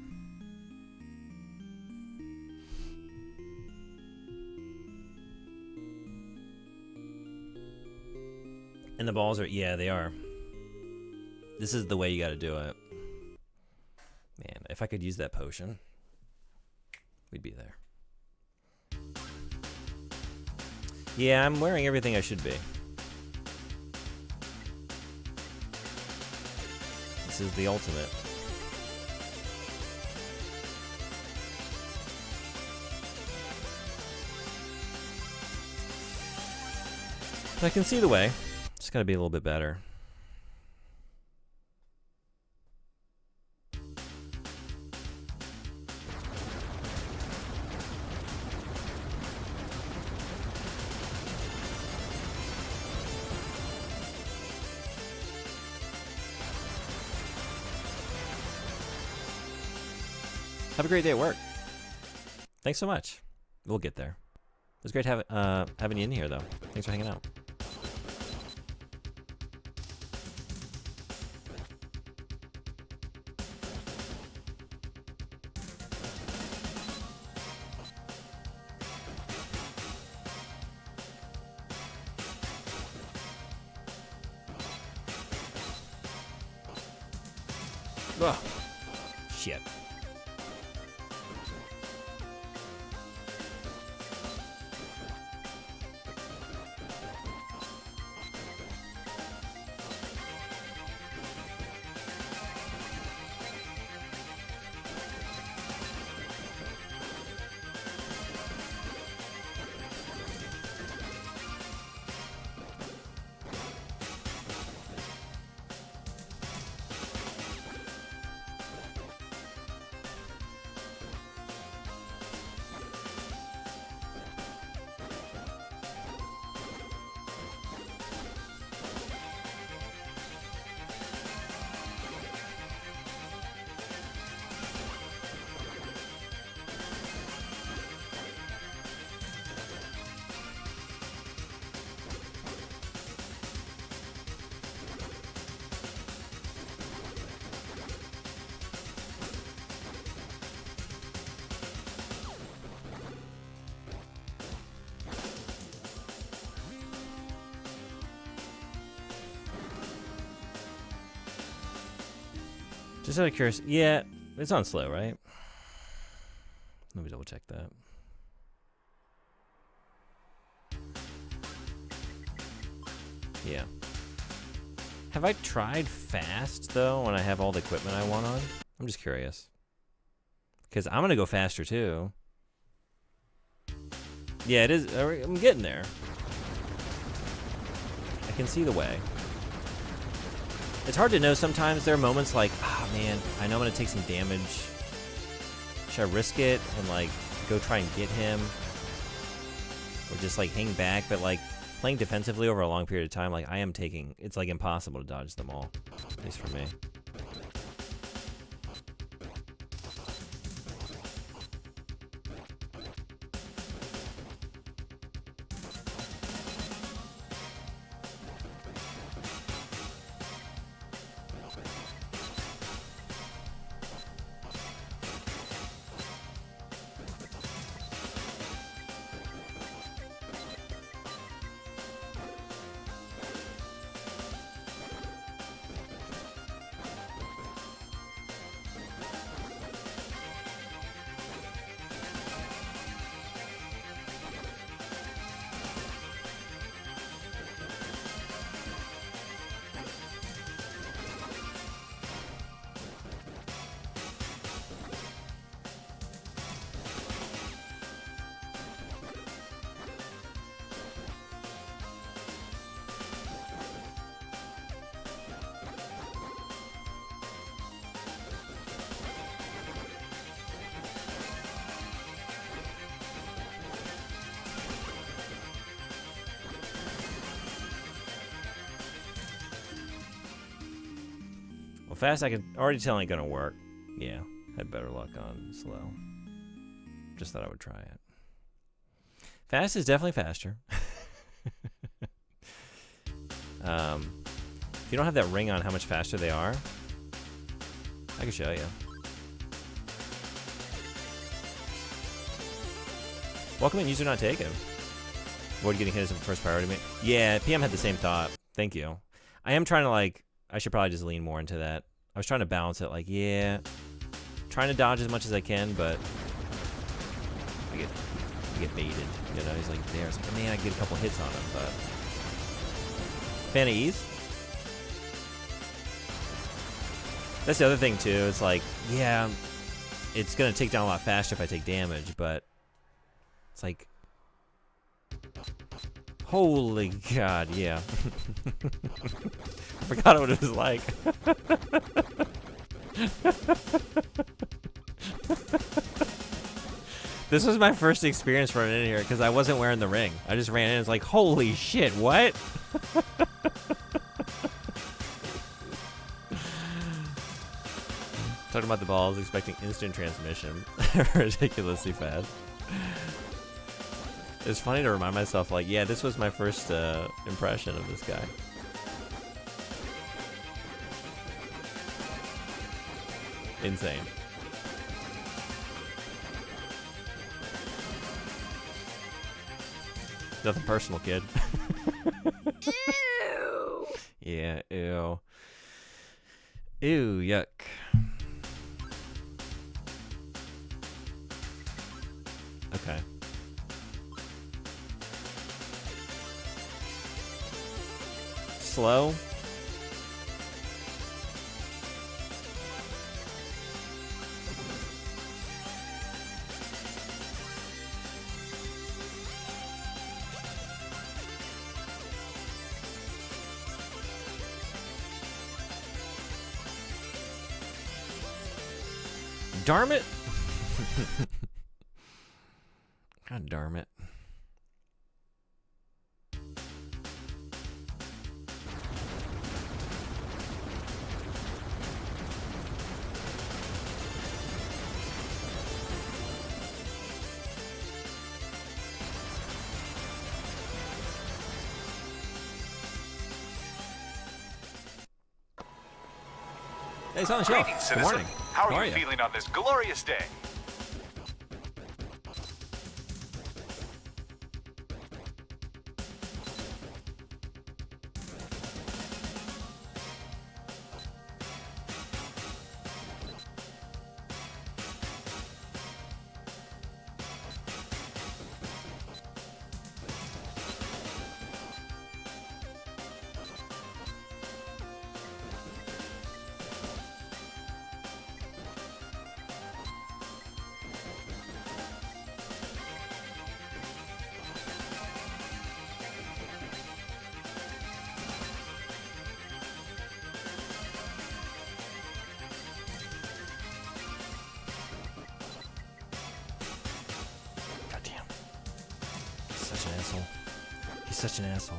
And the balls are, yeah, they are. This is the way you gotta do it. Man, if I could use that potion, we'd be there. Yeah, I'm wearing everything I should be. This is the ultimate. I can see the way. Just gotta be a little bit better. Have a great day at work. Thanks so much. We'll get there. It was great having you in here, though. Thanks for hanging out. Ugh. Shit. Just out of curiosity, yeah, it's on slow, right? Let me double check that. Yeah. Have I tried fast, though, when I have all the equipment I want on? I'm just curious. Because I'm going to go faster, too. Yeah, it is. I'm getting there. I can see the way. It's hard to know sometimes. There are moments like, oh, man, I know I'm going to take some damage. Should I risk it and, like, go try and get him? Or just, like, hang back? But, like, playing defensively over a long period of time, like, I am taking... It's, like, impossible to dodge them all. At least for me. Fast, I can already tell ain't gonna work. Yeah, had better luck on slow. Just thought I would try it. Fast is definitely faster. If you don't have that ring on how much faster they are, I can show you. Welcome in, user not taken. Avoid getting hit as a first priority. Yeah, PM had the same thought. Thank you. I am trying to, like, I should probably just lean more into that. I was trying to balance it, like, yeah, trying to dodge as much as I can, but I get baited, you know? He's like there. It's like, man, I get a couple hits on him, but fan of ease. That's the other thing too. It's like, yeah, it's gonna take down a lot faster if I take damage, but it's like, holy God, yeah. I forgot what it was like. This was my first experience running in here because I wasn't wearing the ring. I just ran in and was like, holy shit, what? Talking about the balls, expecting instant transmission. Ridiculously fast. It's funny to remind myself, like, yeah, this was my first impression of this guy. Insane. Nothing personal, kid. Ew. Yeah, ew. Ew, yuck. Okay. Slow. Darn it. God darn it. Hey, it's on the show. Greetings, Good morning. How are you feeling on this glorious day? such an asshole. He's such an asshole.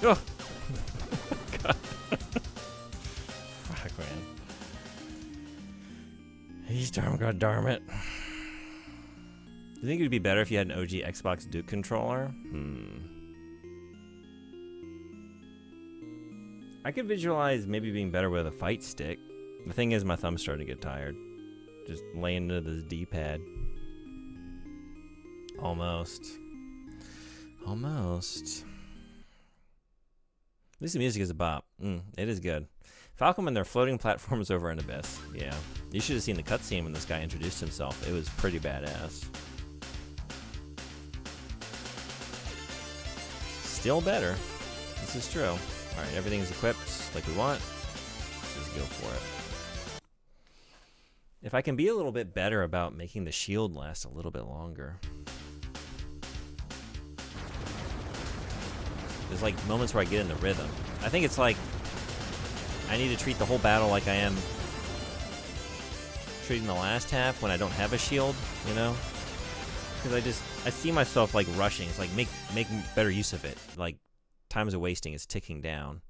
Oh! God. Fuck, man. He's god darn it. Do you think it would be better if you had an OG Xbox Duke controller? I could visualize maybe being better with a fight stick. The thing is, my thumb's starting to get tired. Just laying into this D-pad. Almost. Almost. At least the music is a bop. It is good. Falcom and their floating platforms over an abyss. Yeah. You should have seen the cutscene when this guy introduced himself. It was pretty badass. Still better. This is true. Alright, everything's equipped like we want. Let's just go for it. If I can be a little bit better about making the shield last a little bit longer. There's like moments where I get in the rhythm. I think it's like I need to treat the whole battle like I am treating the last half when I don't have a shield, you know? Because I see myself like rushing. It's like make better use of it. Like times of wasting is ticking down.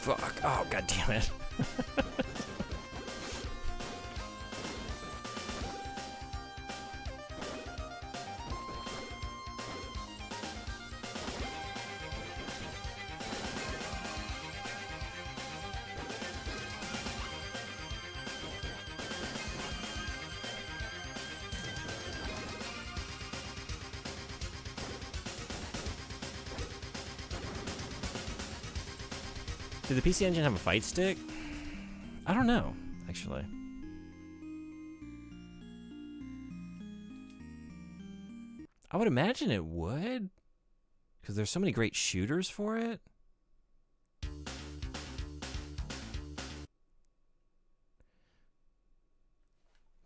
Fuck. Oh, god damn it. Did the PC Engine have a fight stick? I don't know, actually. I would imagine it would, because there's so many great shooters for it.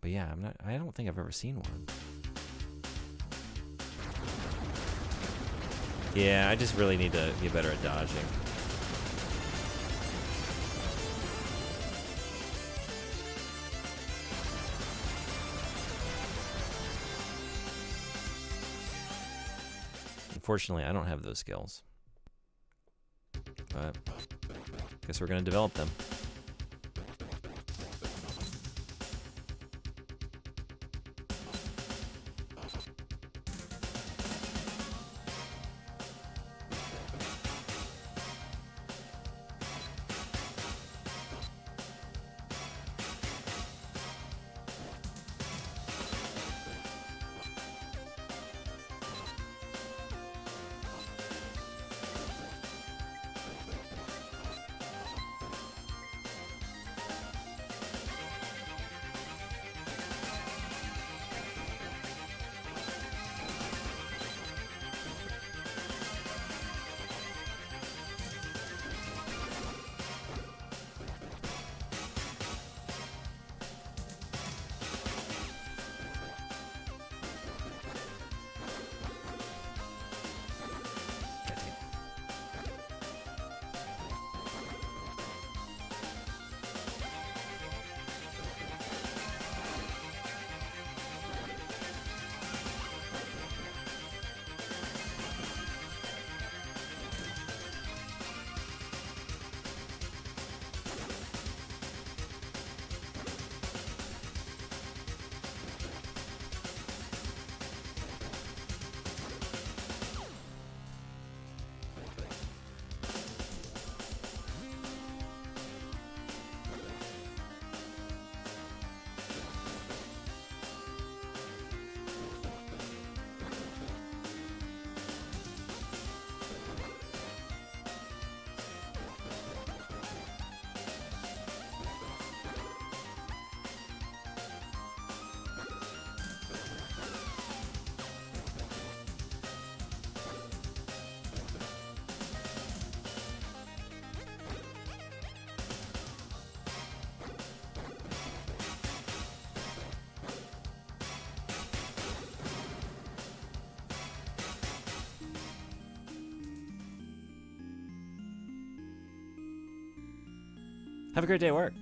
But yeah, I don't think I've ever seen one. Yeah, I just really need to get better at dodging. Unfortunately, I don't have those skills. But I guess we're going to develop them. Have a great day at work.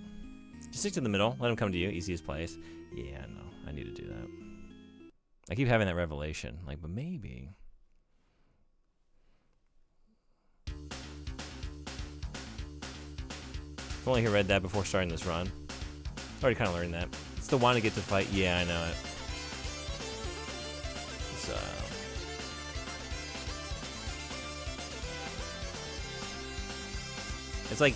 Just stick to the middle. Let him come to you. Easiest place. Yeah, no. I need to do that. I keep having that revelation. Like, but maybe. If only he read that before starting this run. Already kind of learned that. It's the one to get to fight. Yeah, I know it. So... It's like,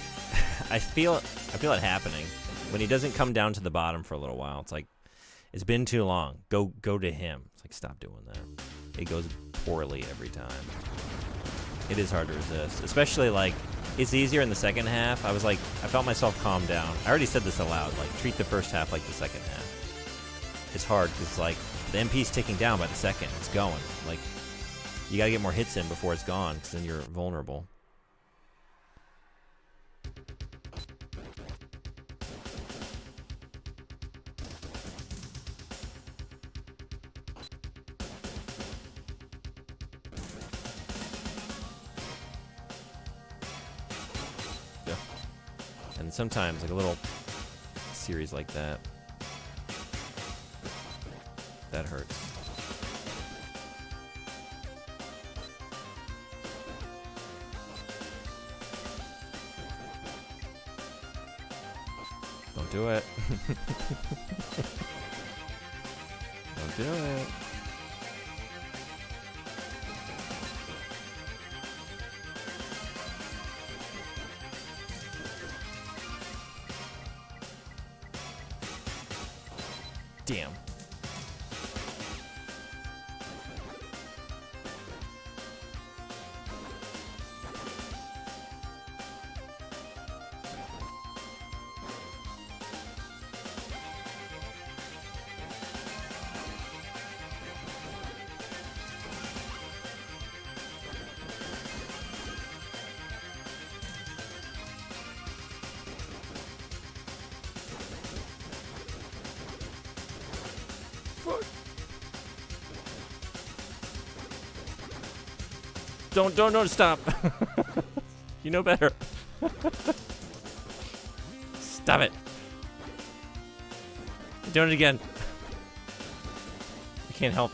I feel it happening when he doesn't come down to the bottom for a little while. It's like, it's been too long. Go to him. It's like, stop doing that. It goes poorly every time. It is hard to resist, especially like it's easier in the second half. I felt myself calm down. I already said this aloud. Like, treat the first half like the second half. It's hard because like the MP's ticking down by the second. It's going. Like, you gotta get more hits in before it's gone, because then you're vulnerable. And sometimes, like a little series like that, that hurts. Don't do it. Don't do it. Damn. Don't stop. You know better. Stop it. You're doing it again. I can't help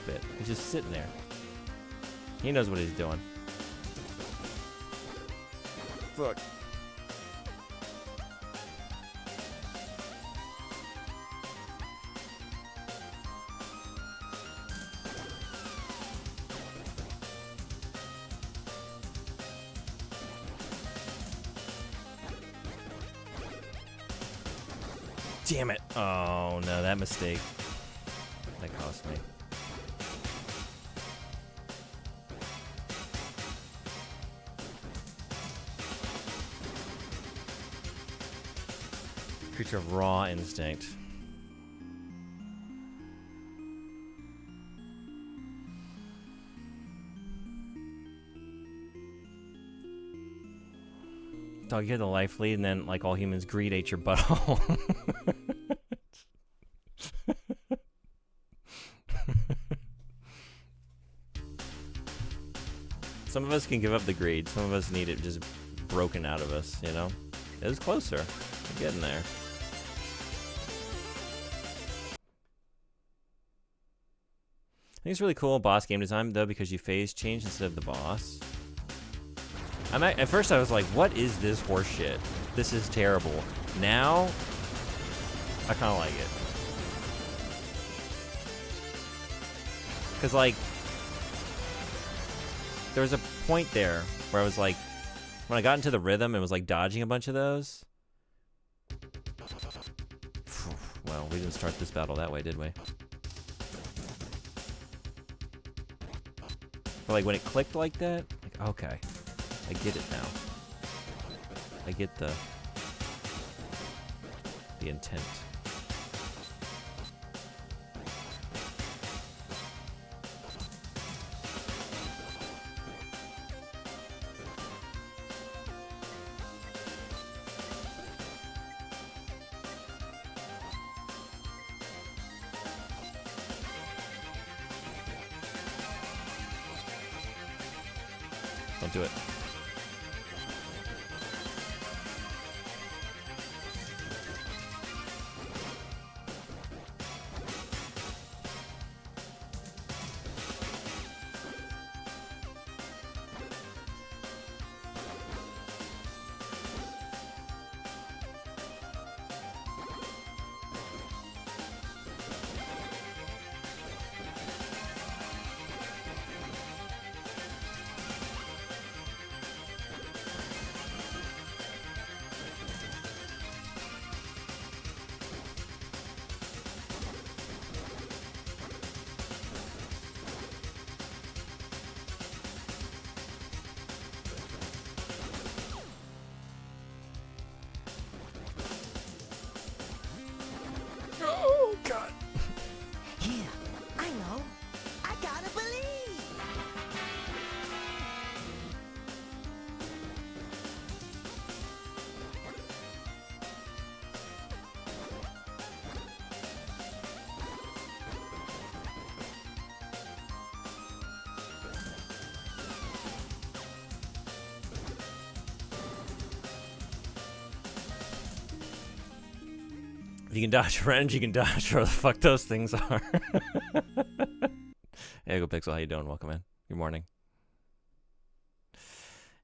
it. He's just sitting there. He knows what he's doing. Fuck. Damn it. Oh, no, that mistake. That cost me. Creature of raw instinct. Dog, you had the life lead, and then, like all humans, greed ate your butthole. Some of us can give up the greed. Some of us need it just broken out of us, you know? It was closer. We're getting there. I think it's really cool boss game design, though, because you phase change instead of the boss. At first I was like, what is this horse shit? This is terrible. Now, I kind of like it. Because, like, there was a point there where I was like, when I got into the rhythm and was like dodging a bunch of those. Well, we didn't start this battle that way, did we? But like when it clicked like that, like, okay, I get it now. I get the intent. Don't do it. If you can dodge range, you can dodge where the fuck those things are. Hey, Go Pixel, how you doing? Welcome in. Good morning.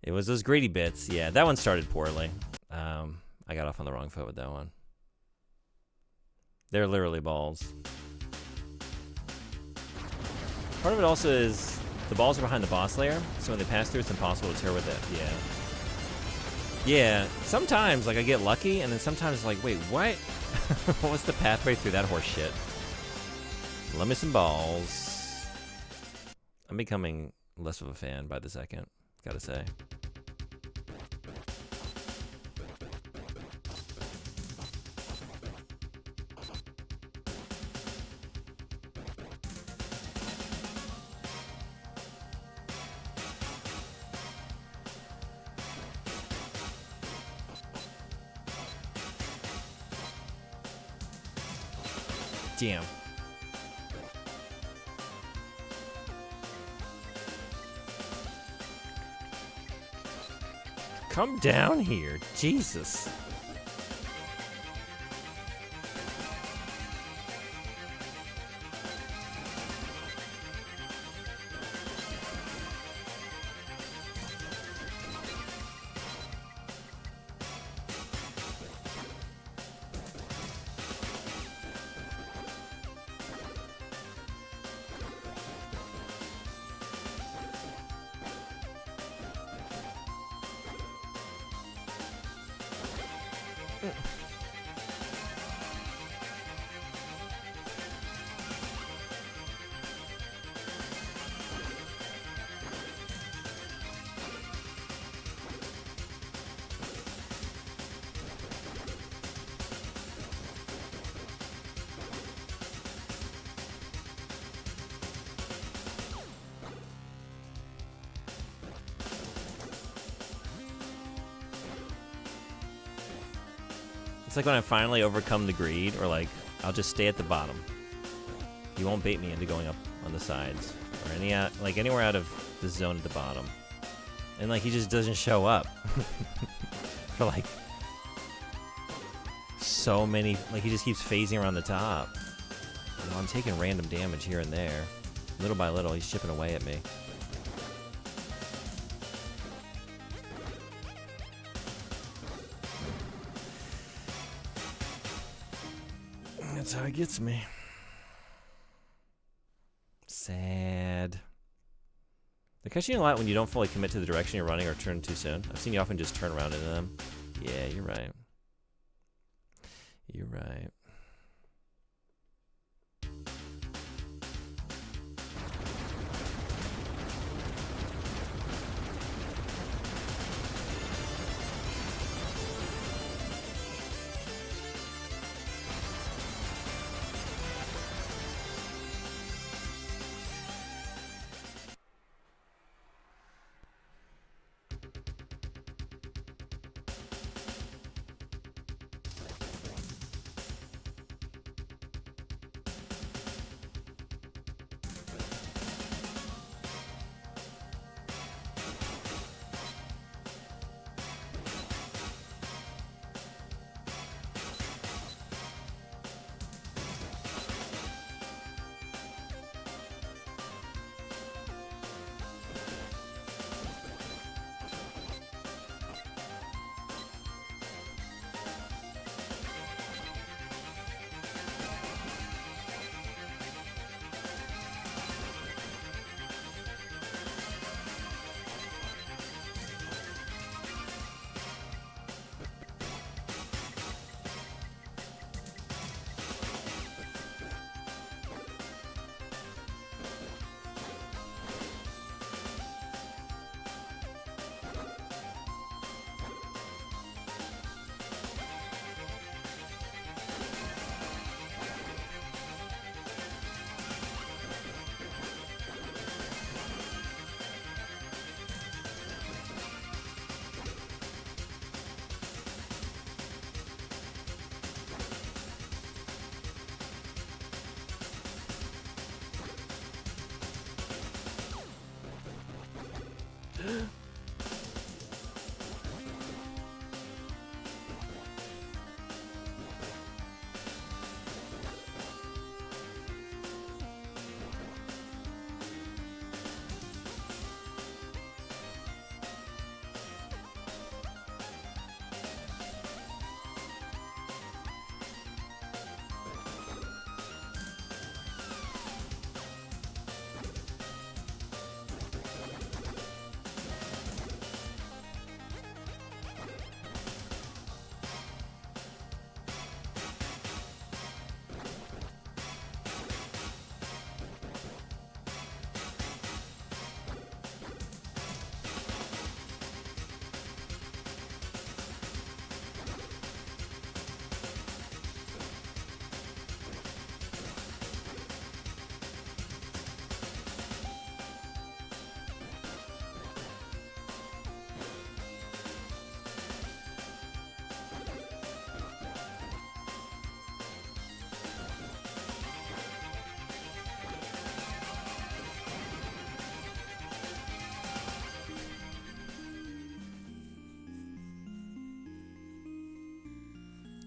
It was those greedy bits. Yeah, that one started poorly. I got off on the wrong foot with that one. They're literally balls. Part of it also is the balls are behind the boss layer, so when they pass through, it's impossible to tear with it. Yeah. Yeah, sometimes, like, I get lucky, and then sometimes it's like, wait, what? What's the pathway through that horse shit? Let me some balls. I'm becoming less of a fan by the second, gotta say. Damn. Come down here, Jesus. It's like when I finally overcome the greed, or like, I'll just stay at the bottom. He won't bait me into going up on the sides, or anywhere out of the zone at the bottom. And like, he just doesn't show up. For like, so many, like he just keeps phasing around the top. You know, I'm taking random damage here and there. Little by little, he's chipping away at me. That's how it gets me. Sad. They catch you a lot when you don't fully commit to the direction you're running or turn too soon. I've seen you often just turn around into them. Yeah, you're right. You're right.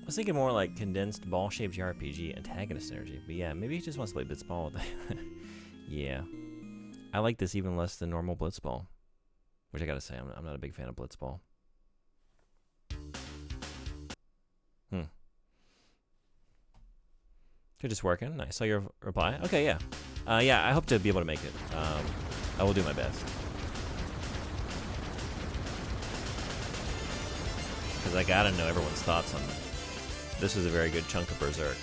was thinking more like condensed ball-shaped JRPG antagonist energy, but yeah, maybe he just wants to play Blitzball. Yeah, I like this even less than normal Blitzball, which I gotta say, I'm not a big fan of Blitzball. You're just working. Nice. Saw your reply. Okay, yeah. Yeah, I hope to be able to make it. I will do my best. Because I gotta know everyone's thoughts on this. Was a very good chunk of Berserk.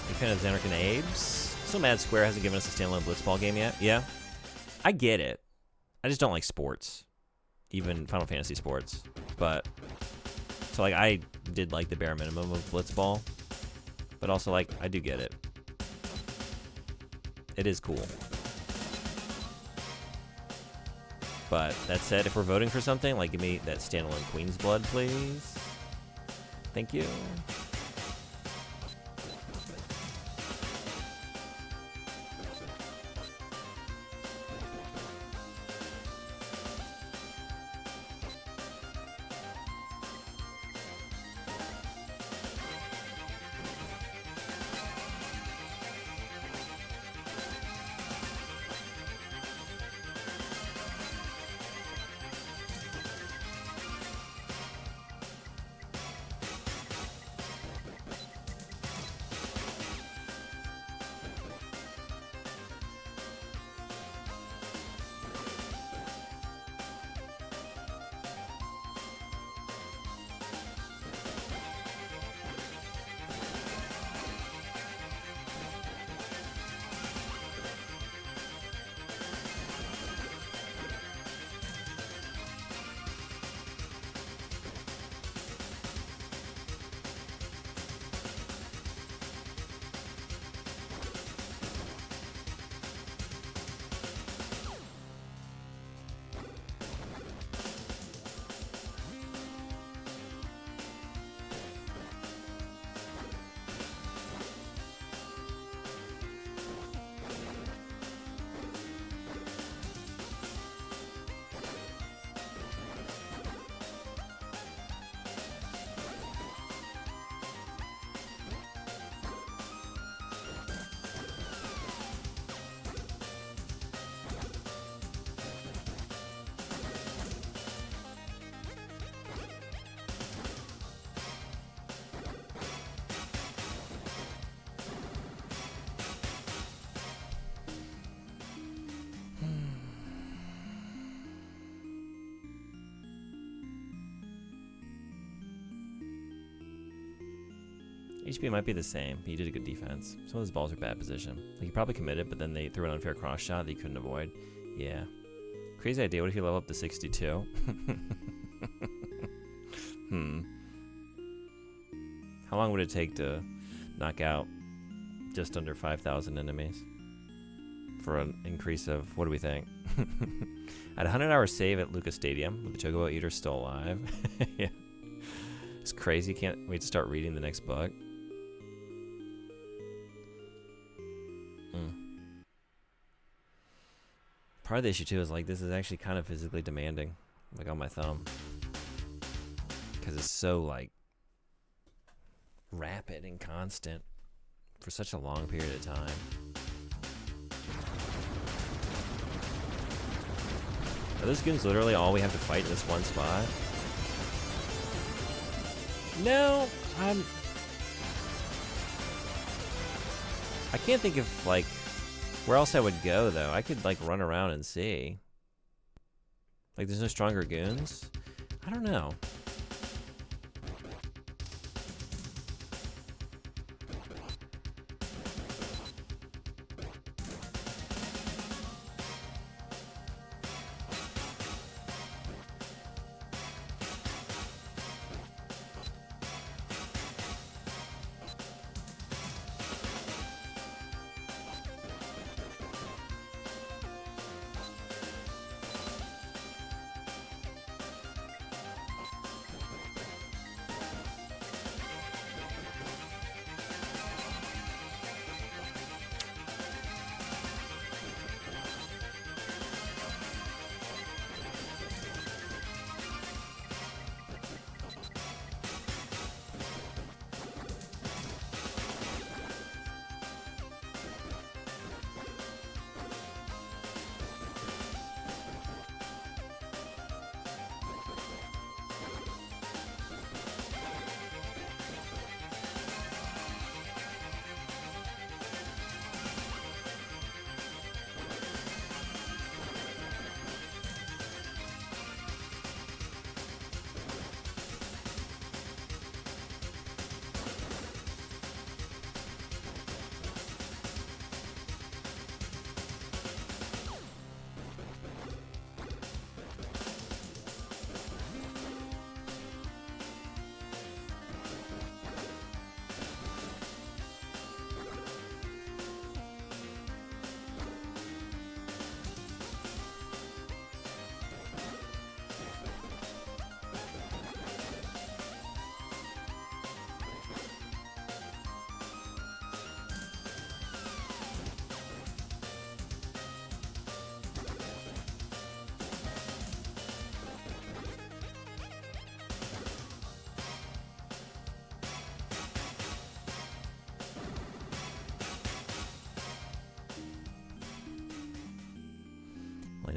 Big fan of Xanark and Abes. So mad Square hasn't given us a standalone Blitzball game yet. Yeah. I get it. I just don't like sports. Even Final Fantasy sports. But, so like, I did like the bare minimum of Blitzball. But also, like, I do get it. It is cool. But that said, if we're voting for something, like, give me that standalone Queen's Blood, please. Thank you. HP might be the same. He did a good defense. Some of his balls are bad position. Like, he probably committed, but then they threw an unfair cross shot that he couldn't avoid. Yeah. Crazy idea. What if you level up to 62? How long would it take to knock out just under 5,000 enemies? For an increase of, what do we think? At 100-hour save at Lucas Stadium, with the Chocobo Eater still alive. Yeah. It's crazy. Can't wait to start reading the next book. Part of the issue too is like this is actually kind of physically demanding, like on my thumb, because it's so like rapid and constant for such a long period of time. Are those goons literally all we have to fight in this one spot? No, I can't think of like where else I would go though. I could like run around and see. Like there's no stronger goons? I don't know.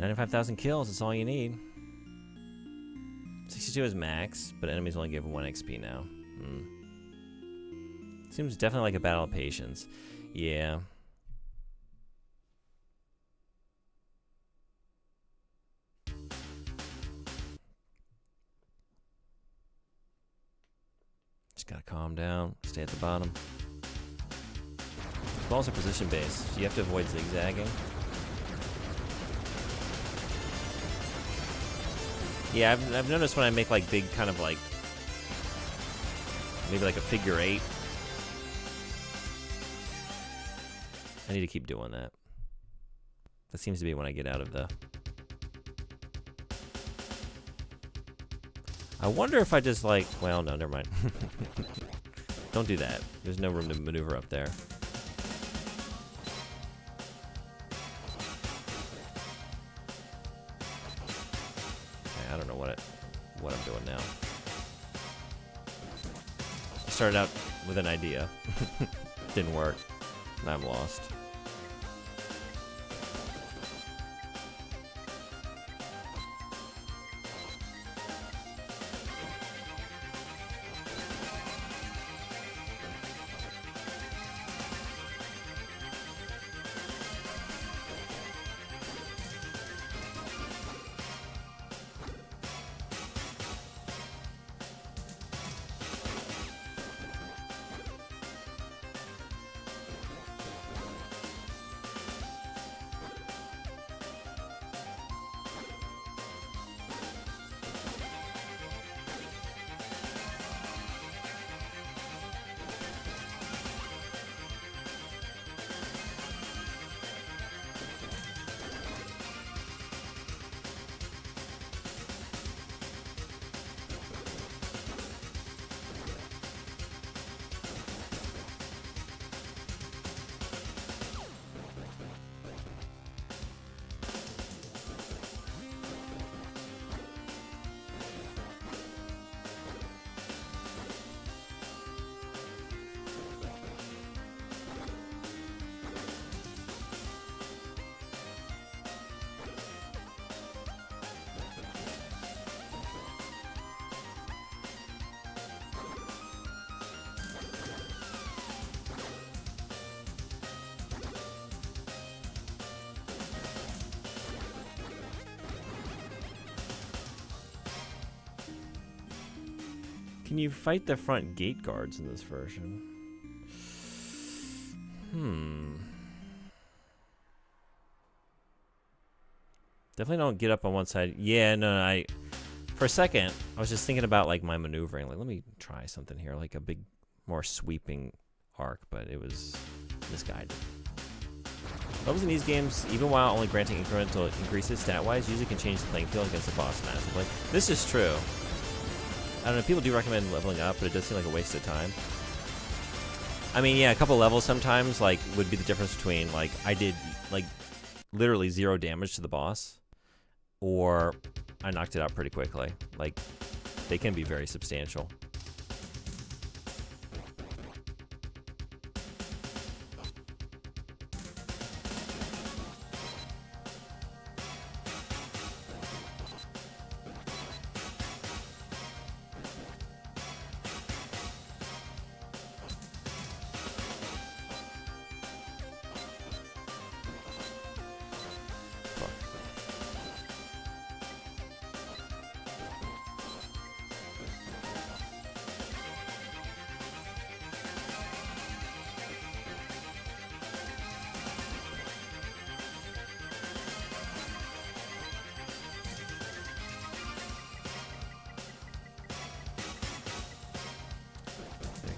95,000 kills, that's all you need. 62 is max, but enemies only give 1 XP now. Seems definitely like a battle of patience. Yeah. Just gotta calm down, stay at the bottom. Balls are position based, so you have to avoid zigzagging. Yeah, I've noticed when I make like big kind of like, maybe like a figure 8. I need to keep doing that. That seems to be when I get out of the... I wonder if I just like, well, no, never mind. Don't do that. There's no room to maneuver up there. Okay, I don't know what I'm doing now. I started out with an idea. Didn't work. Now I'm lost. Can you fight the front gate guards in this version? Definitely don't get up on one side. Yeah, no, for a second, I was just thinking about like my maneuvering. Like, let me try something here, like a big, more sweeping arc, but it was misguided. Levels in these games, even while only granting incremental increases stat-wise, usually can change the playing field against the boss massively. This is true. I don't know, people do recommend leveling up, but it does seem like a waste of time. I mean, yeah, a couple levels sometimes, like, would be the difference between, like, I did, like, literally 0 damage to the boss, or I knocked it out pretty quickly. Like, they can be very substantial.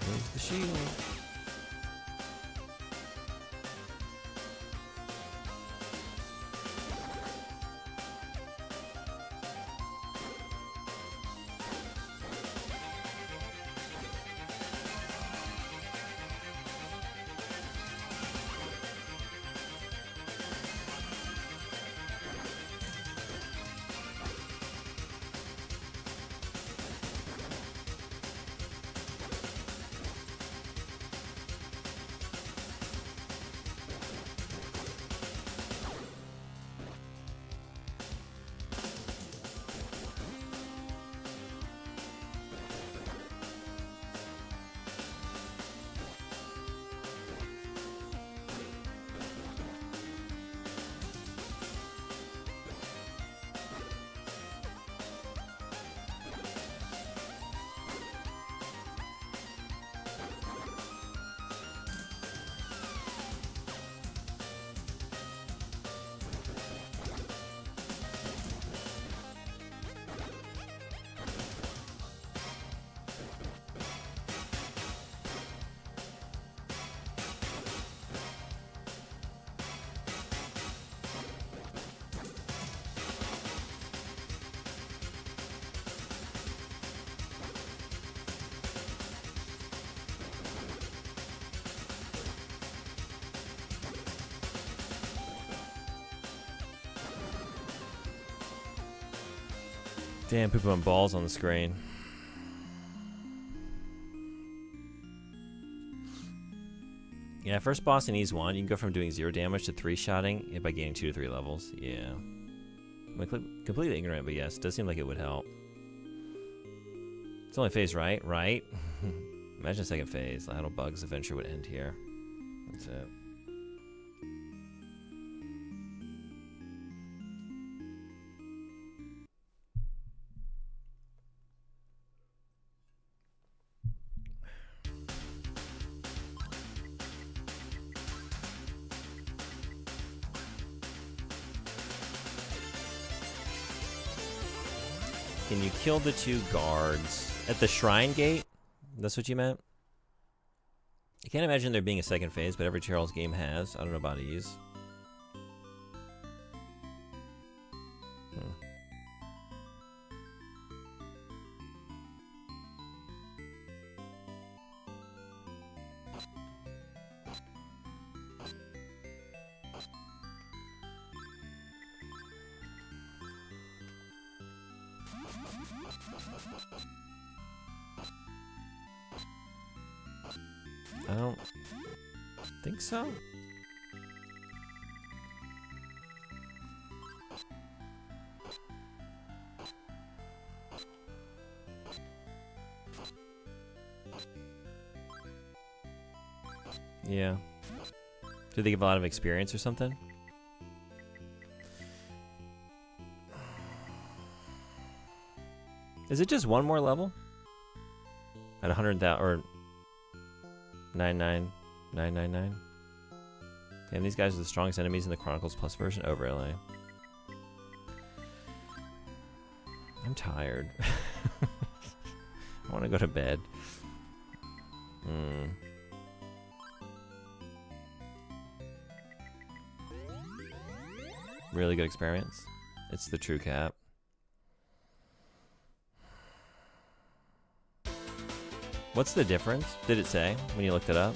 There's the shield. Damn, pooping on balls on the screen. Yeah, first boss in Ease 1, you can go from doing 0 damage to 3-shotting by gaining 2 to 3 levels. Yeah. I'm completely ignorant, but yes, it does seem like it would help. It's only phase, right? Right? Imagine a second phase. The Idle Bugs adventure would end here. That's it. Can you kill the 2 guards at the shrine gate? That's what you meant? I can't imagine there being a second phase, but every Charles game has. I don't know about Ease. I don't think so. Yeah. Do they give a lot of experience or something? Is it just one more level? At 100,000 or 99999? And these guys are the strongest enemies in the Chronicles Plus version. Oh, really? I'm tired. I want to go to bed. Really good experience. It's the True Cap. What's the difference? Did it say when you looked it up?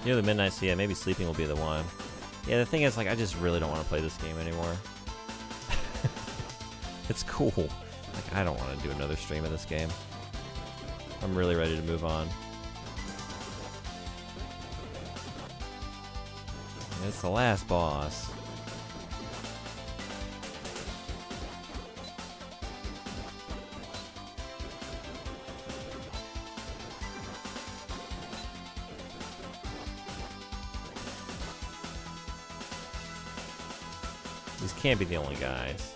The Midnight Sea, yeah, maybe sleeping will be the one. Yeah, the thing is, like, I just really don't want to play this game anymore. It's cool. Like, I don't want to do another stream of this game. I'm really ready to move on. And it's the last boss. These can't be the only guys.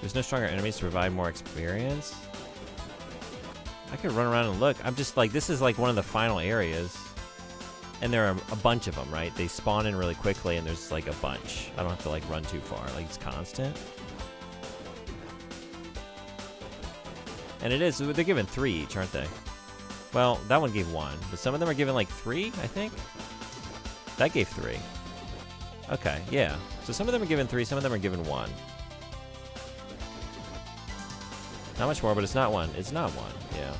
There's no stronger enemies to provide more experience. I could run around and look. I'm just like, this is like one of the final areas. And there are a bunch of them, right? They spawn in really quickly and there's like a bunch. I don't have to like run too far. Like, it's constant. And it is, they're given 3 each, aren't they? Well, that one gave 1. But some of them are given like 3, I think? That gave 3. Okay, yeah. So some of them are given 3, some of them are given 1. Not much more, but it's not 1. It's not 1, yeah.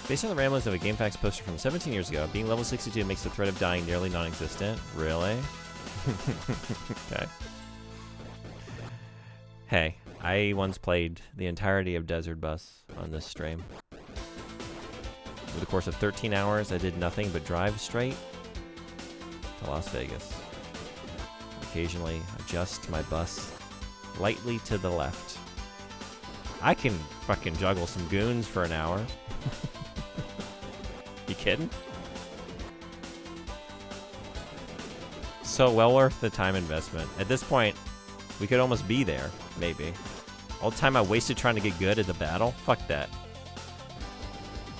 Based on the ramblings of a GameFAQs poster from 17 years ago, being level 62 makes the threat of dying nearly non-existent. Really? Okay. Hey, I once played the entirety of Desert Bus on this stream. Over the course of 13 hours, I did nothing but drive straight to Las Vegas. Occasionally, adjust my bus lightly to the left. I can fucking juggle some goons for an hour. You kidding? So well worth the time investment. At this point, we could almost be there, maybe. All the time I wasted trying to get good at the battle? Fuck that.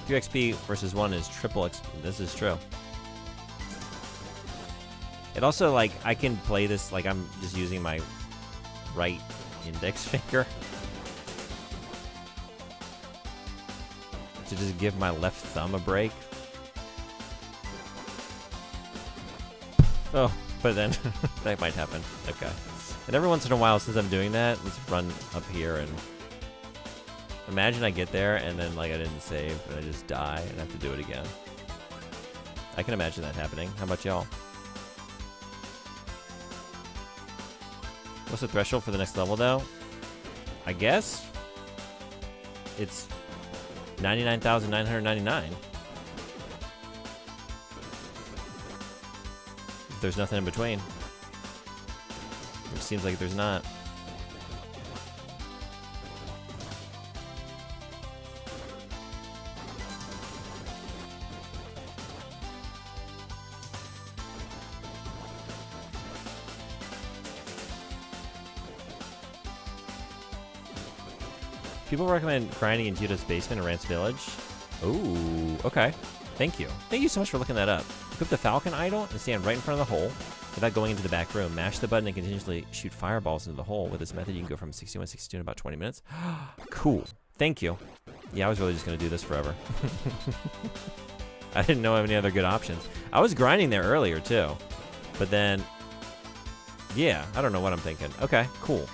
2 XP versus 1 is triple XP. This is true. It also, like, I can play this, like, I'm just using my right index finger. to just give my left thumb a break. Oh, but then that might happen. Okay. And every once in a while, since I'm doing that, let's run up here and imagine I get there and then like I didn't save and I just die and have to do it again. I can imagine that happening. How about y'all? What's the threshold for the next level though? I guess it's 99,999. If there's nothing in between. It seems like there's not. People recommend grinding in Judah's basement in Rance Village. Ooh, okay. Thank you. Thank you so much for looking that up. Equip the Falcon idol and stand right in front of the hole without going into the back room. Mash the button and continuously shoot fireballs into the hole. With this method, you can go from 61 to 62 in about 20 minutes. Cool. Thank you. Yeah, I was really just going to do this forever. I didn't know of any other good options. I was grinding there earlier, too. But then, yeah, I don't know what I'm thinking. Okay, cool.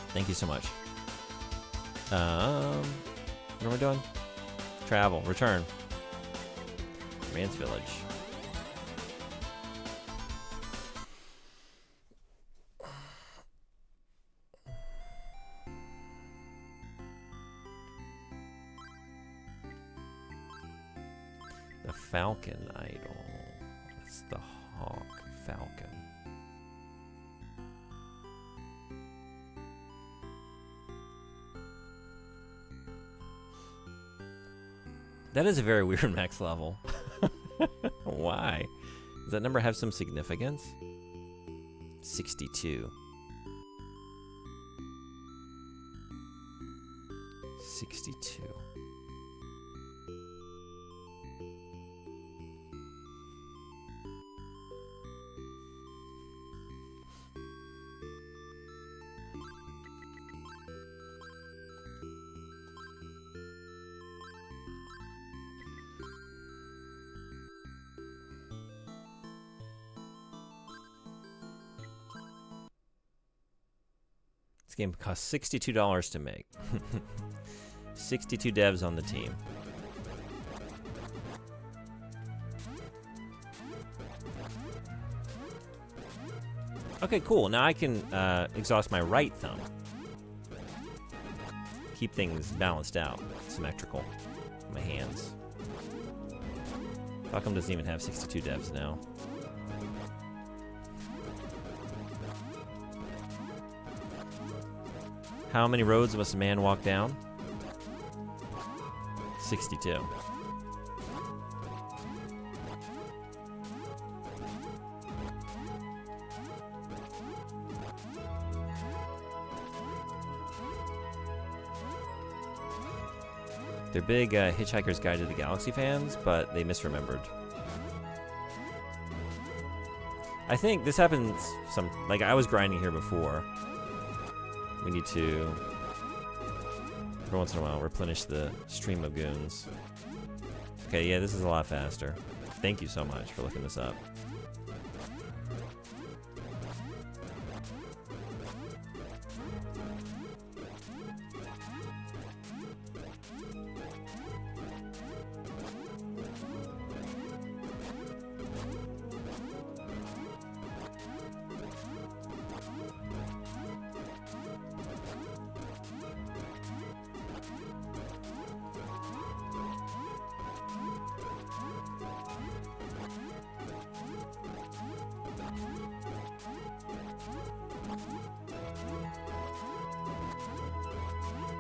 Thank you so much. What are we doing? Travel. Return. Rance Village. The Falcon idol. It's the Hawk Falcon. That is a very weird max level. Why? Does that number have some significance? 62. 62. This game costs $62 to make. 62 devs on the team. Okay, cool. Now I can exhaust my right thumb. Keep things balanced out, symmetrical. My hands. Falcom doesn't even have 62 devs now. How many roads must a man walk down? 62. They're big Hitchhiker's Guide to the Galaxy fans, but they misremembered. I think this happens like I was grinding here before. We need to, every once in a while, replenish the stream of goons. Okay, yeah, this is a lot faster. Thank you so much for looking this up.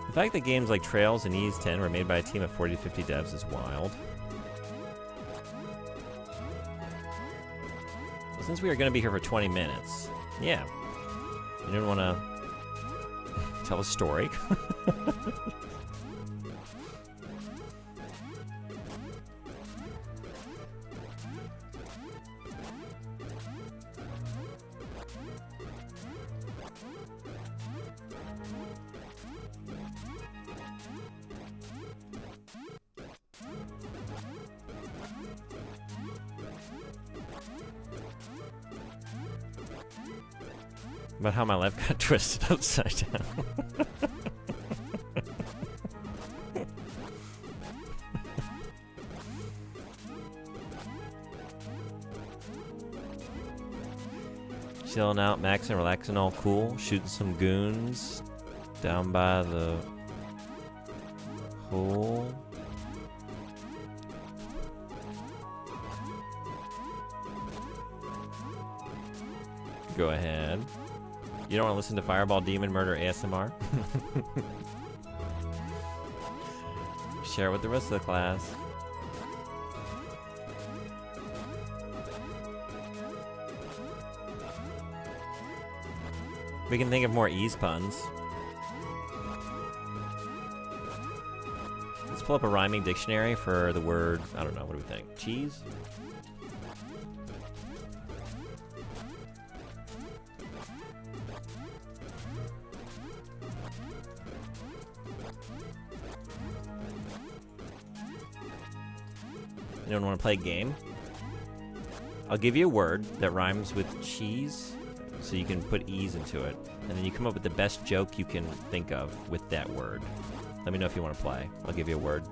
The fact that games like Trails and Ys 10 were made by a team of 40 to 50 devs is wild. Well, since we are going to be here for 20 minutes, yeah. You didn't want to tell a story? About how my life got twisted upside down. Chilling out, maxing, relaxing, all cool. Shooting some goons down by the hole. Go ahead. You don't want to listen to Fireball Demon Murder ASMR? Share it with the rest of the class. We can think of more ease puns. Let's pull up a rhyming dictionary for the word, I don't know, what do we think? Cheese? Anyone want to play a game? I'll give you a word that rhymes with cheese, so you can put ease into it, and then you come up with the best joke you can think of with that word. Let me know if you want to play. I'll give you a word.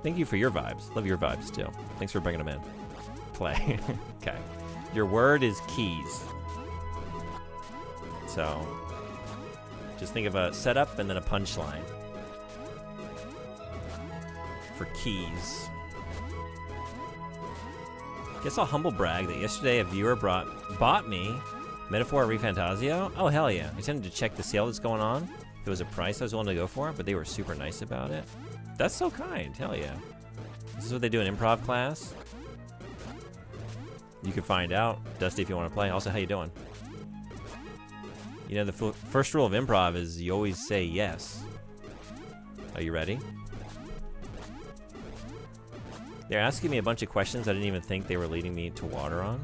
Thank you for your vibes. Love your vibes too. Thanks for bringing them in. Play. Okay. Your word is keys. So, just think of a setup and then a punchline. For keys. Guess I'll humble brag that yesterday a viewer bought me Metaphor ReFantazio. Oh, hell yeah. I tended to check the sale that's going on. If it was a price I was willing to go for, but they were super nice about it. That's so kind. Hell yeah. This is what they do in improv class. You can find out, Dusty, if you want to play. Also, how you doing? You know, the first rule of improv is you always say yes. Are you ready? They're asking me a bunch of questions I didn't even think they were leading me to water on.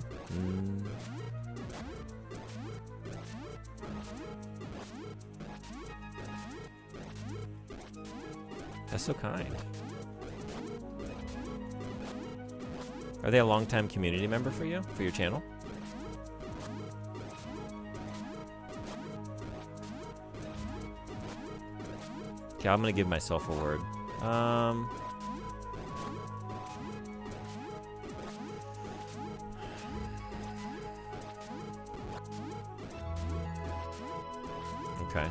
That's so kind. Are they a longtime community member for you? For your channel? Okay, I'm gonna give myself a word. Okay.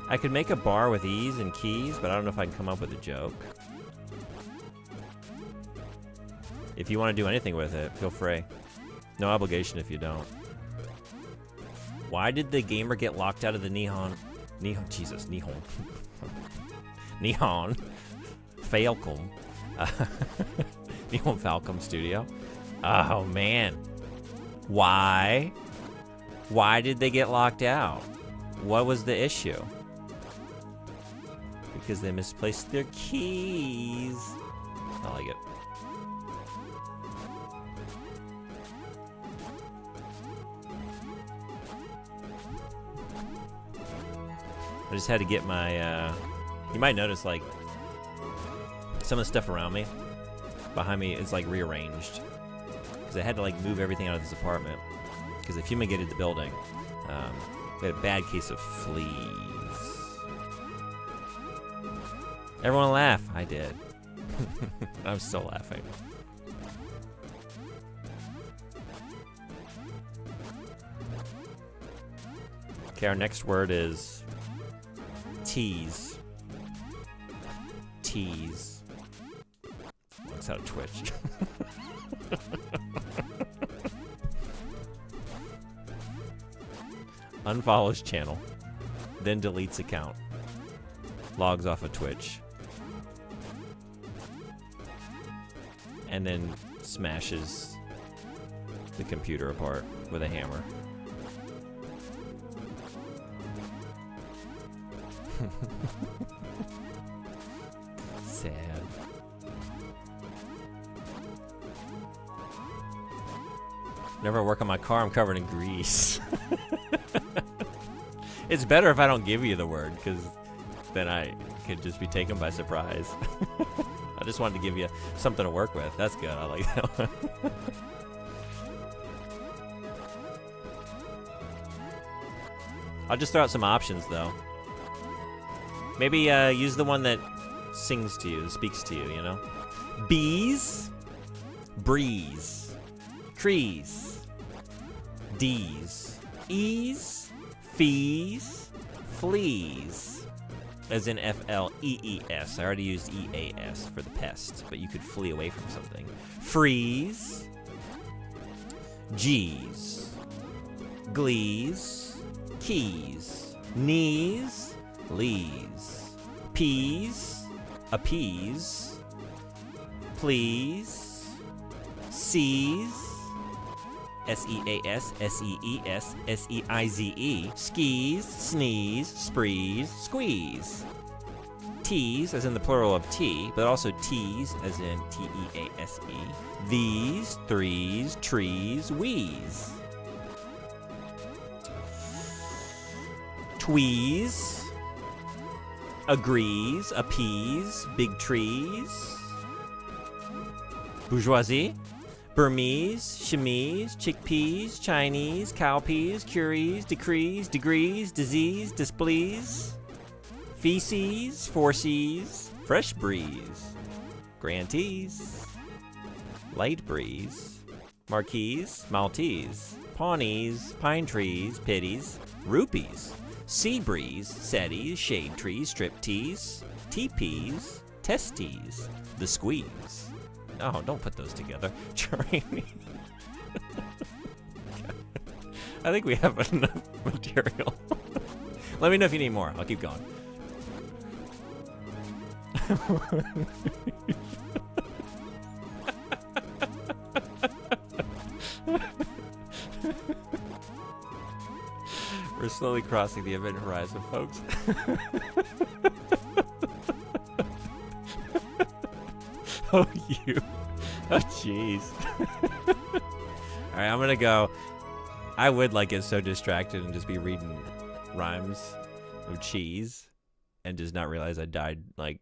I could make a bar with ease and keys, but I don't know if I can come up with a joke. If you want to do anything with it, feel free. No obligation if you don't. Why did the gamer get locked out of the Nihon Falcom. Nihon Falcom studio. Oh man. Why? Why did they get locked out? What was the issue? Because they misplaced their keys. I like it. I just had to get my, you might notice, like, some of the stuff around me, behind me, is, like, rearranged. Because I had to, like, move everything out of this apartment. Because they fumigated the building. We had a bad case of fleas. Everyone laugh. I did. I'm still laughing. Okay, our next word is tease. Tease. Looks out of Twitch. Unfollows channel, then deletes account, logs off of Twitch, and then smashes the computer apart with a hammer. Sad. Whenever I work on my car, I'm covered in grease. It's better if I don't give you the word, because then I could just be taken by surprise. I just wanted to give you something to work with. That's good. I like that one. I'll just throw out some options, though. Maybe use the one that sings to you, speaks to you, you know? Bees, breeze, trees, D's, E's, fees, fleas. As in F-L-E-E-S. I already used E-A-S for the pest, but you could flee away from something. Freeze, G's, glees, keys, knees, lees, peas, appease, please, sees, S-E-A-S, S-E-E-S, S-E-I-Z-E, skis, sneeze, sprees, squeeze. Tease, as in the plural of tea, but also tease, as in T-E-A-S-E. These, threes, trees, wheeze. Tweeze, agrees, appease, big trees. Bourgeoisie, Burmese, chemise, chickpeas, Chinese, cowpeas, curies, decrees, degrees, disease, displease. Feces, forces, fresh breeze. Grantees, light breeze. Marquise, Maltese, Pawnees, pine trees, pities, rupees. Sea breeze, setties, shade trees, striptease, teepees, testes, the squeeze. Oh, don't put those together. Train. I think we have enough material. Let me know if you need more. I'll keep going. We're slowly crossing the event horizon, folks. Oh, you. Oh, jeez. Alright, I'm gonna go. I would like get so distracted and just be reading rhymes of cheese and just not realize I died like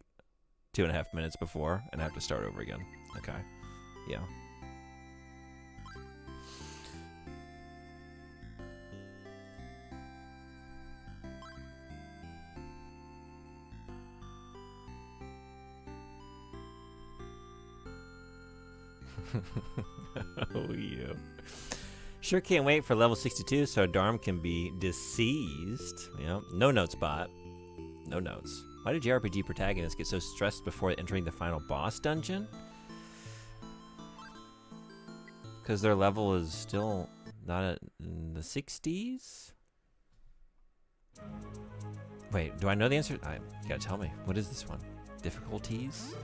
2.5 minutes before and I have to start over again. Okay. Yeah. Oh, you. Sure can't wait for level 62 so Darm can be deceased. Yeah. No notes, bot. No notes. Why did JRPG protagonists get so stressed before entering the final boss dungeon? Because their level is still not in the 60s? Wait, do I know the answer? You gotta tell me. What is this one? Difficulties?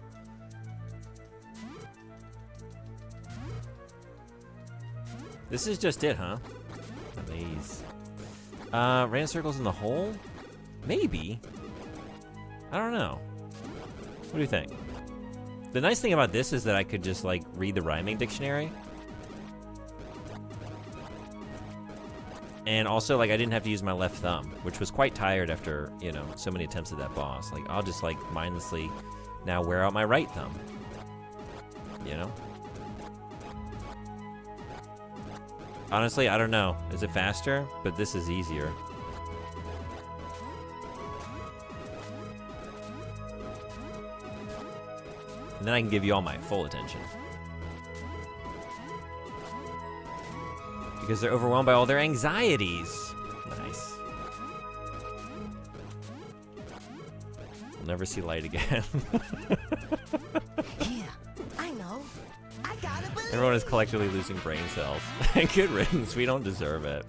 This is just it, huh? Amaze. Random circles in the hole? Maybe. I don't know. What do you think? The nice thing about this is that I could just, like, read the rhyming dictionary. And also, like, I didn't have to use my left thumb, which was quite tired after, you know, so many attempts at that boss. Like, I'll just, like, mindlessly now wear out my right thumb. You know? Honestly, I don't know. Is it faster? But this is easier. And then I can give you all my full attention. Because they're overwhelmed by all their anxieties. Nice. We'll never see light again. Yeah, I know. I gotta believe. Everyone is collectively losing brain cells. Good riddance, we don't deserve it.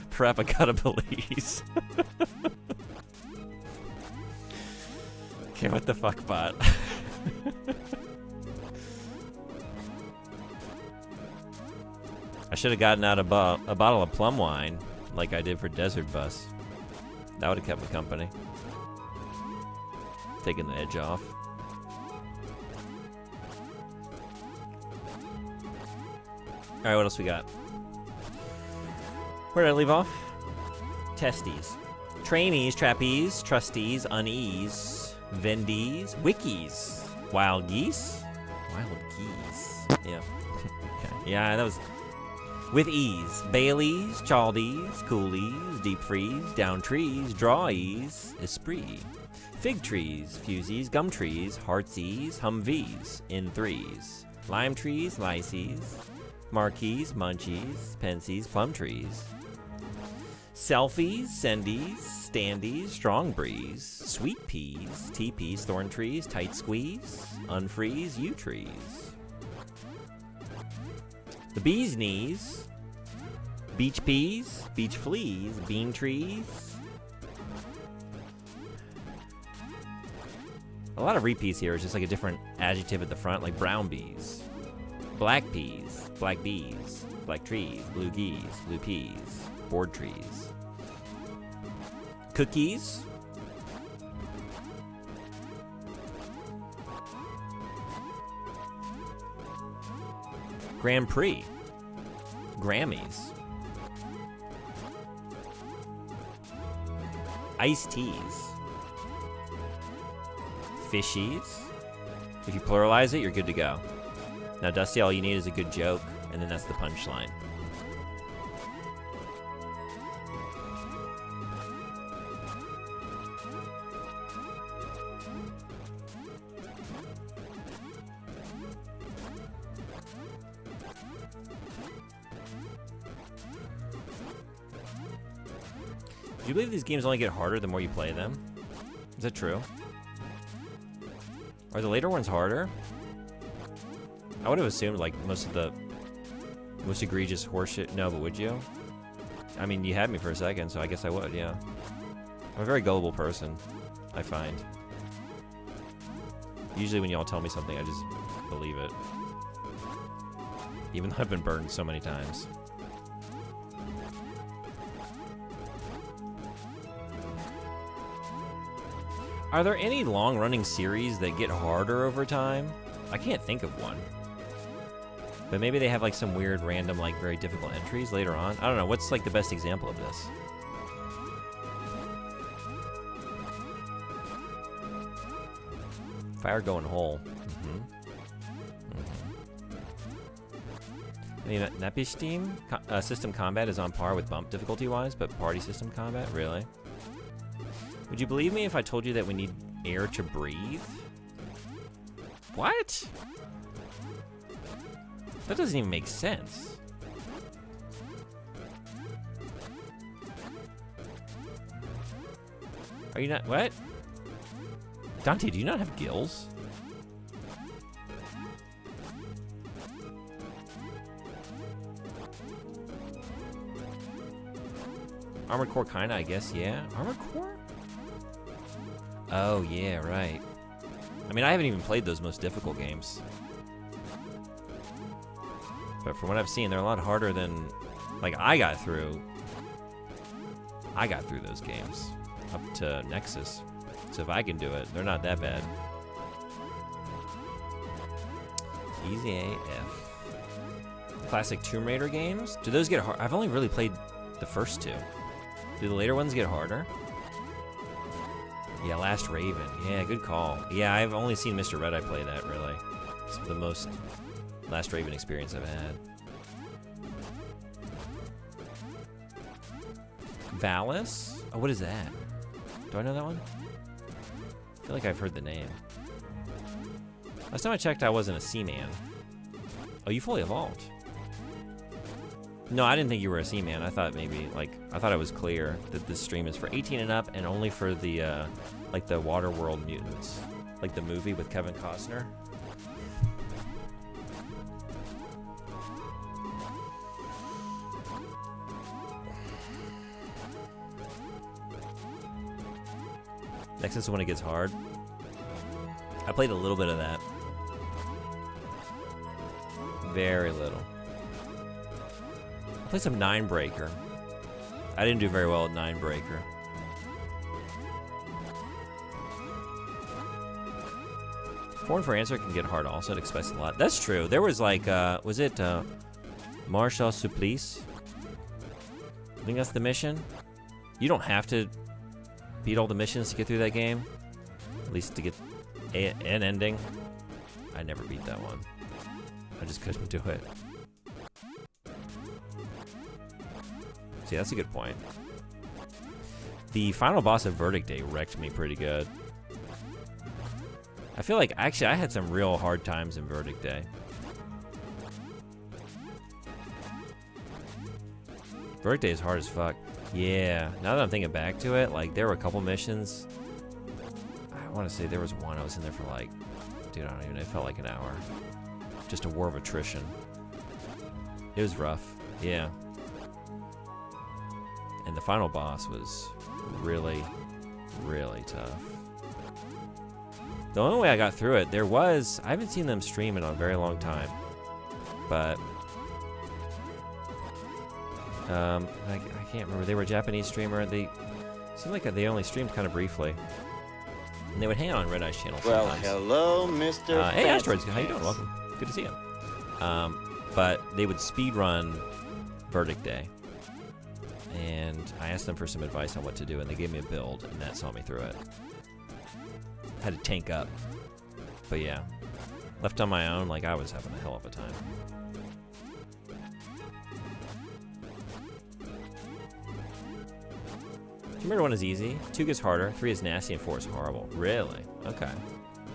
Prep, I gotta believe. Okay, what the fuck, bot? I should have gotten out a bottle of plum wine, like I did for Desert Bus. That would have kept me company. Taking the edge off. Alright, what else we got? Where did I leave off? Testes. Trainees, trapeze, trustees, unease, vendees, wikis, wild geese. Wild geese. Yeah. Okay. Yeah, that was... With ease. Baileys, chaldies, coolies, deep freeze, down trees, drawies, esprit. Fig trees, fusies, gum trees, heartsies, humvees, in threes. Lime trees, lyces, marquees, munchies, pensies, plum trees. Selfies, sendies, standies, strong breeze, sweet peas, teepees, thorn trees, tight squeeze, unfreeze, yew trees. The bee's knees, beach peas, beach fleas, bean trees. A lot of repeats here is just like a different adjective at the front, like brown bees, black peas, black bees, black trees, blue geese, blue peas, board trees. Cookies. Grand Prix. Grammys. Iced teas. Fishies. If you pluralize it, you're good to go. Now, Dusty, all you need is a good joke, and then that's the punchline. Do you believe these games only get harder the more you play them? Is that true? Are the later ones harder? I would have assumed like most of the most egregious horseshit. No, but would you? I mean, you had me for a second, so I guess I would, yeah. I'm a very gullible person, I find. Usually when y'all tell me something, I just believe it. Even though I've been burned so many times. Are there any long-running series that get harder over time? I can't think of one. But maybe they have like some weird, random, like very difficult entries later on. I don't know. What's like the best example of this? Fire going whole. I mean, Nepisteme system combat is on par with bump difficulty-wise, but party system combat? Really? Would you believe me if I told you that we need air to breathe? What? That doesn't even make sense. Are you not... What? Dante, do you not have gills? Armored Core kinda, I guess, yeah. Armored Core? Oh, yeah, right. I mean, I haven't even played those most difficult games. But from what I've seen, they're a lot harder than... Like, I got through those games up to Nexus. So if I can do it, they're not that bad. Easy AF. Classic Tomb Raider games? Do those get hard? I've only really played the first two. Do the later ones get harder? Yeah, Last Raven. Yeah, good call. Yeah, I've only seen Mr. Red Eye play that, really. It's the most Last Raven experience I've had. Valis? Oh, what is that? Do I know that one? I feel like I've heard the name. Last time I checked, I wasn't a Seaman. Oh, you fully evolved. No, I didn't think you were a Seaman. I thought maybe, like, I thought it was clear that this stream is for 18 and up and only for the, like, the Waterworld mutants. Like the movie with Kevin Costner. Nexus is when it gets hard. I played a little bit of that. Very little. I played some Ninebreaker. I didn't do very well at Ninebreaker. Foreign for answer can get hard also. It expects a lot. That's true. There was like, was it Marshal Supplice. I think that's the mission. You don't have to beat all the missions to get through that game. At least to get an ending. I never beat that one. I just couldn't do it. See, that's a good point. The final boss of Verdict Day wrecked me pretty good. I feel like, actually, I had some real hard times in Verdict Day. Verdict Day is hard as fuck. Yeah, now that I'm thinking back to it, like, there were a couple missions. I want to say there was one I was in there for, like, dude, I don't even know, it felt like an hour. Just a war of attrition. It was rough, yeah. And the final boss was really, really tough. The only way I got through it, I haven't seen them stream it in a very long time, but I can't remember. They were a Japanese streamer. They seemed like they only streamed kind of briefly, and they would hang out on Red Eye's channel sometimes. Well, hello, Mr. Hey, Asteroids, how you doing? Welcome. Good to see you. But they would speedrun Verdict Day, and I asked them for some advice on what to do, and they gave me a build, and that saw me through it. Had to tank up, but yeah, left on my own, like I was having a hell of a time. Do you remember 1 is easy, 2 gets harder, 3 is nasty, and 4 is horrible? Really? Okay.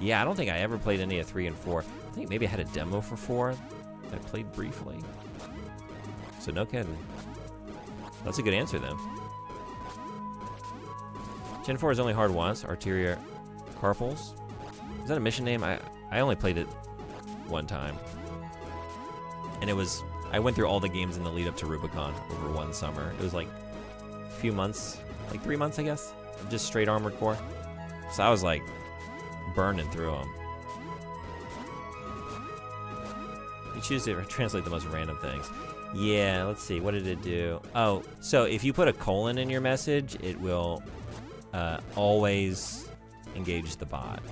Yeah, I don't think I ever played any of 3 and 4. I think maybe I had a demo for 4 that I played briefly. So no kidding. That's a good answer then. Gen 4 is only hard once. Arteria Carpals. Is that a mission name? I only played it one time. And it was, I went through all the games in the lead up to Rubicon over one summer. It was like a few months, like 3 months I guess, of just straight Armored Core. So I was like burning through them. You choose to translate the most random things. Yeah, let's see, what did it do? Oh, so if you put a colon in your message, it will always engage the bot.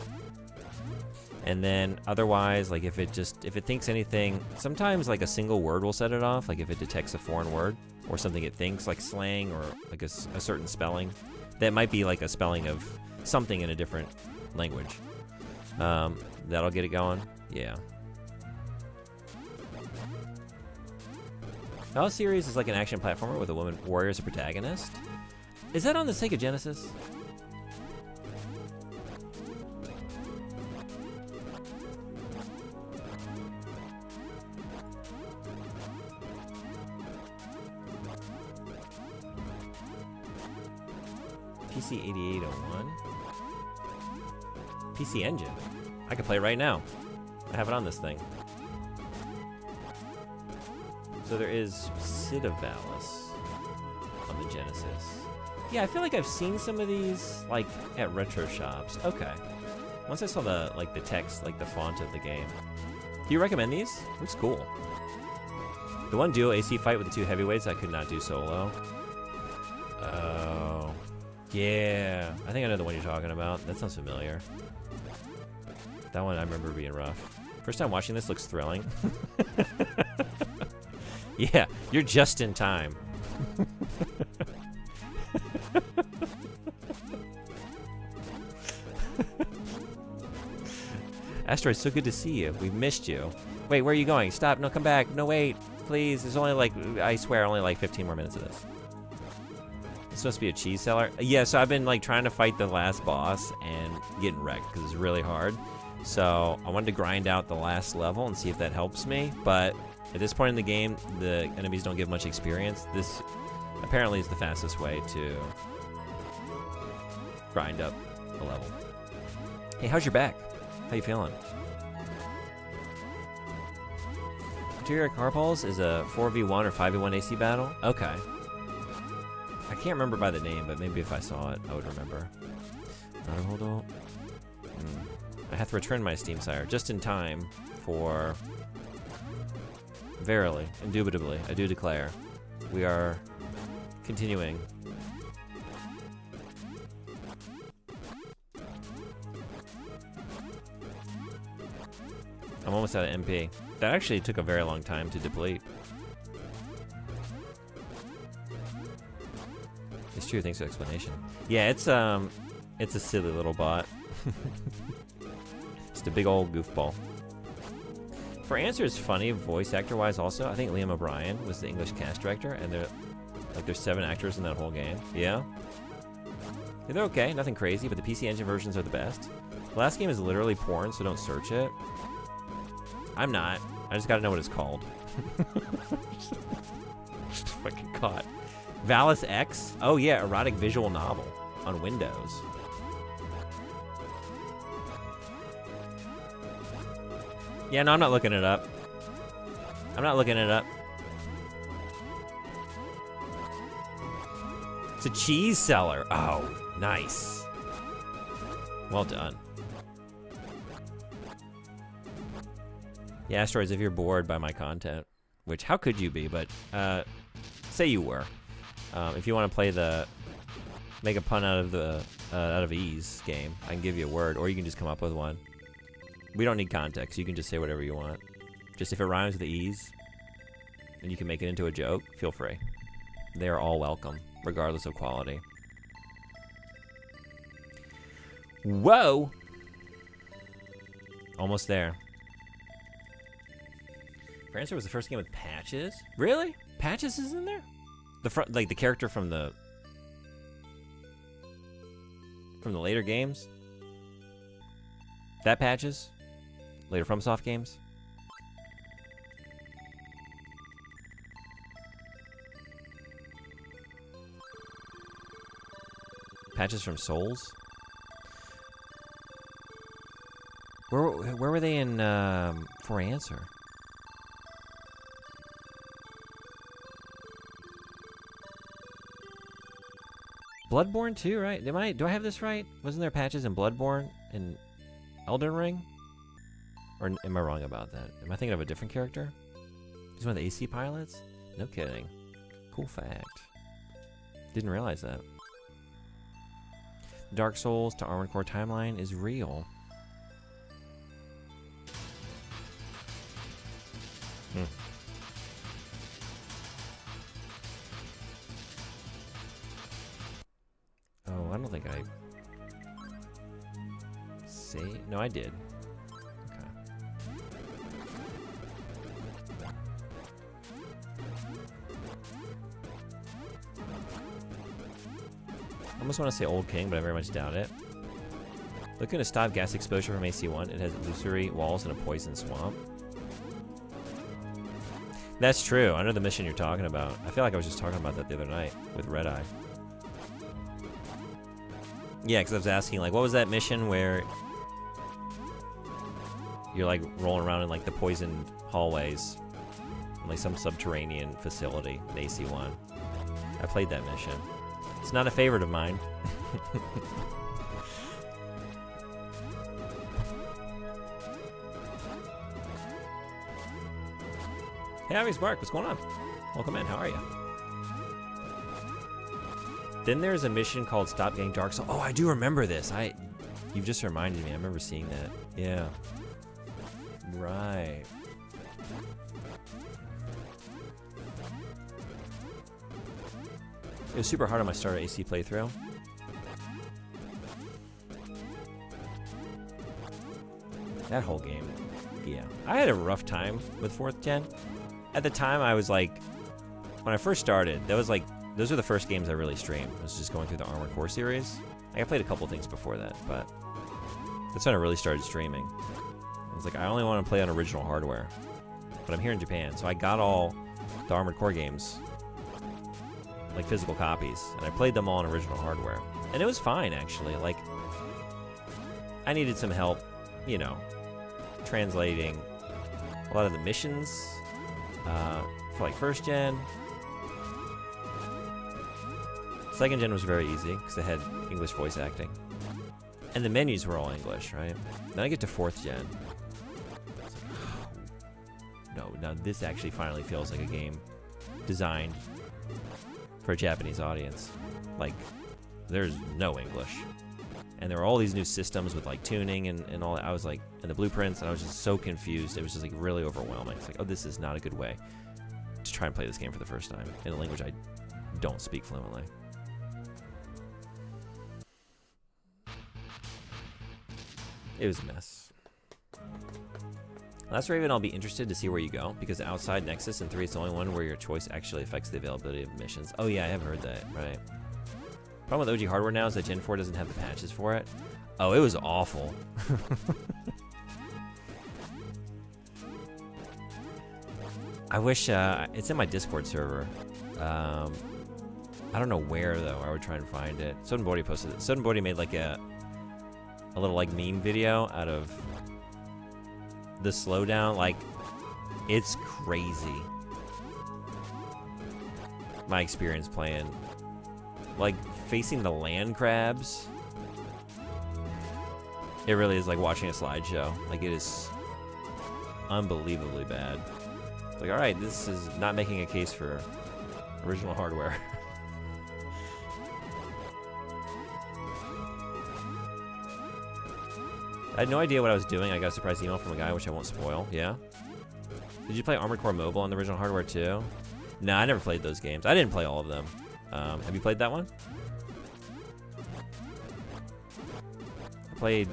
And then otherwise, like if it thinks anything, sometimes like a single word will set it off, like if it detects a foreign word or something it thinks, like slang or like a certain spelling, that might be like a spelling of something in a different language. That'll get it going, yeah. The series is like an action platformer with a woman warrior as a protagonist. Is that on the Sega Genesis? PC 8801? PC Engine. I could play it right now. I have it on this thing. So there is Cidavallis on the Genesis. Yeah, I feel like I've seen some of these like at retro shops. Okay. Once I saw the text, like the font of the game. Do you recommend these? Looks cool. The one duo AC fight with the 2 heavyweights I could not do solo. Oh. Yeah. I think I know the one you're talking about. That sounds familiar. That one I remember being rough. First time watching this looks thrilling. Yeah, you're just in time. Asteroid, so good to see you. We've missed you. Wait, where are you going? Stop. No, come back. No, wait. Please. There's only like, I swear, only like 15 more minutes of this. It's supposed to be a cheese seller. Yeah, so I've been like trying to fight the last boss and getting wrecked because it's really hard. So I wanted to grind out the last level and see if that helps me. But at this point in the game, the enemies don't give much experience. This apparently is the fastest way to grind up the level. Hey, how's your back? How you feeling? Interior Carpals is a 4v1 or 5v1 AC battle? Okay. I can't remember by the name, but maybe if I saw it, I would remember. Naruhodo. I have to return my Steam Sire just in time for... Verily, indubitably, I do declare, we are continuing. I'm almost out of MP. That actually took a very long time to deplete. It's true. Thanks for the explanation. Yeah, it's a silly little bot. Just a big old goofball. For Answer, it's funny voice actor-wise. Also, I think Liam O'Brien was the English cast director, and there's 7 actors in that whole game. Yeah, they're okay. Nothing crazy, but the PC Engine versions are the best. The last game is literally porn, so don't search it. I'm not. I just got to know what it's called. Fucking caught. Valis X? Oh yeah, erotic visual novel on Windows. Yeah, no, I'm not looking it up. I'm not looking it up. It's a cheese seller. Oh, nice. Well done. Yeah, Asteroids, if you're bored by my content, which how could you be, but say you were. If you want to play the make a pun out of ease game, I can give you a word, or you can just come up with one. We don't need context. You can just say whatever you want. Just if it rhymes with ease, and you can make it into a joke, feel free. They are all welcome, regardless of quality. Whoa! Almost there. Prancer was the first game with Patches? Really? Patches is in there? The front, like the character from the later games? That Patches? Later FromSoft games? Patches from Souls? Where were they in For Answer? Bloodborne too, right? Do I have this right? Wasn't there Patches in Bloodborne and Elden Ring? Or am I wrong about that? Am I thinking of a different character? He's one of the AC pilots? No kidding. Cool fact. Didn't realize that. Dark Souls to Armored Core timeline is real. Oh, I don't think I... No, I did. Okay. I almost want to say Old King, but I very much doubt it. Looking to stop gas exposure from AC1. It has illusory walls and a poison swamp. That's true. I know the mission you're talking about. I feel like I was just talking about that the other night with Red Eye. Yeah, because I was asking, like, what was that mission where you're, like, rolling around in, like, the poisoned hallways in, like, some subterranean facility in AC1. I played that mission. It's not a favorite of mine. Hey, Avi's Bark, what's going on? Welcome in, how are you? Then there's a mission called Stop Getting Dark Souls. Oh, I do remember this. You've just reminded me. I remember seeing that. Yeah. Right. It was super hard on my starter AC playthrough. That whole game. Yeah. I had a rough time with 4th Gen. At the time, I was like... When I first started, that was like... Those are the first games I really streamed. I was just going through the Armored Core series. I played a couple things before that, but that's when I really started streaming. I was like, I only want to play on original hardware. But I'm here in Japan, so I got all the Armored Core games, like physical copies, and I played them all on original hardware. And it was fine, actually. Like, I needed some help, you know, translating a lot of the missions for like 1st Gen. 2nd Gen was very easy because they had English voice acting. And the menus were all English, right? Then I get to 4th Gen. It's like, oh, no, now this actually finally feels like a game designed for a Japanese audience. Like, there's no English. And there were all these new systems with like tuning and all that. I was like, and the blueprints, and I was just so confused. It was just like really overwhelming. It's like, oh, this is not a good way to try and play this game for the first time in a language I don't speak fluently. It was a mess. Last Raven, I'll be interested to see where you go, because outside Nexus and 3 is the only one where your choice actually affects the availability of missions. Oh yeah, I have heard that, right. Problem with OG hardware now is that Gen 4 doesn't have the patches for it. Oh, it was awful. I wish, it's in my Discord server. I don't know where though, I would try and find it. Sodenbody posted it. Sodenbody made like a little like meme video out of the slowdown. Like, it's crazy. My experience playing. Like, facing the land crabs. It really is like watching a slideshow. Like, it is unbelievably bad. It's like, alright, this is not making a case for original hardware. I had no idea what I was doing. I got a surprise email from a guy, which I won't spoil. Yeah? Did you play Armored Core Mobile on the original hardware too? No, I never played those games. I didn't play all of them. Have you played that one? I played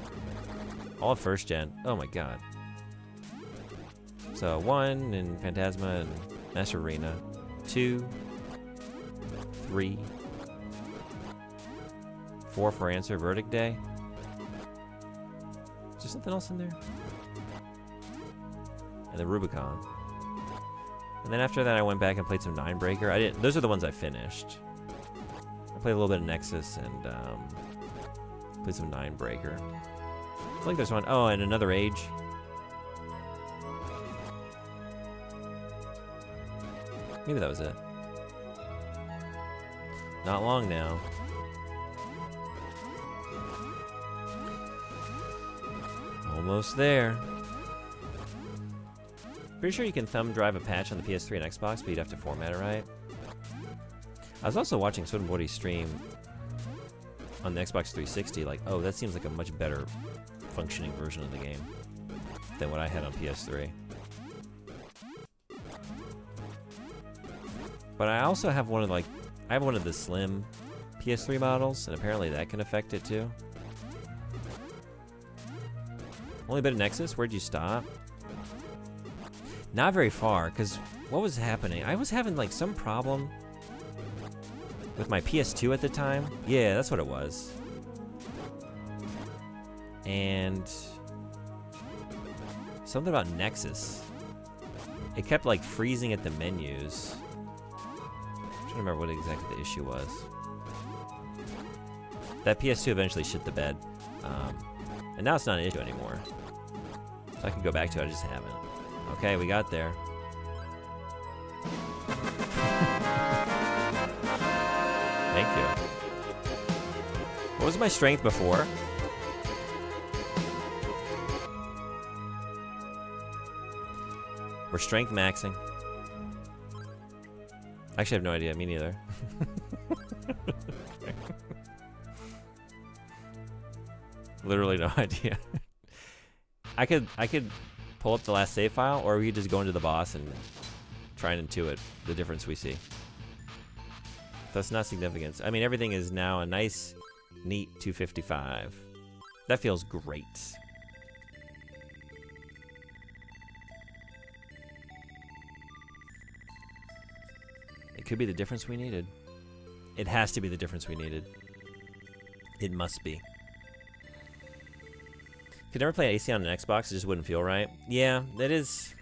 all of first gen. Oh my god. So 1 in Phantasma and Master Arena. 2, 3, 4 for Answer Verdict Day. Is there something else in there? And the Rubicon. And then after that I went back and played some Ninebreaker. Those are the ones I finished. I played a little bit of Nexus and played some Ninebreaker. I feel like there's one. Oh, and Another Age. Maybe that was it. Not long now. Almost there. Pretty sure you can thumb drive a patch on the PS3 and Xbox, but you'd have to format it right. I was also watching Sodenbody stream on the Xbox 360, like, oh, that seems like a much better functioning version of the game than what I had on PS3. But I also have one of, like, I have one of the slim PS3 models, and apparently that can affect it too. Only bit of Nexus? Where'd you stop? Not very far, because what was happening? I was having, like, some problem with my PS2 at the time. Yeah, that's what it was. And something about Nexus. It kept, like, freezing at the menus. I'm trying to remember what exactly the issue was. That PS2 eventually shit the bed. And now it's not an issue anymore. So I can go back to it, I just haven't. Okay, we got there. Thank you. What was my strength before? We're strength maxing. Actually, I have no idea. Me neither. Literally no idea. I could pull up the last save file, or we could just go into the boss and try and intuit the difference we see. That's not significant. I mean, everything is now a nice, neat 255. That feels great. It could be the difference we needed. It has to be the difference we needed. It must be. Could never play AC on an Xbox, it just wouldn't feel right. Yeah, that is...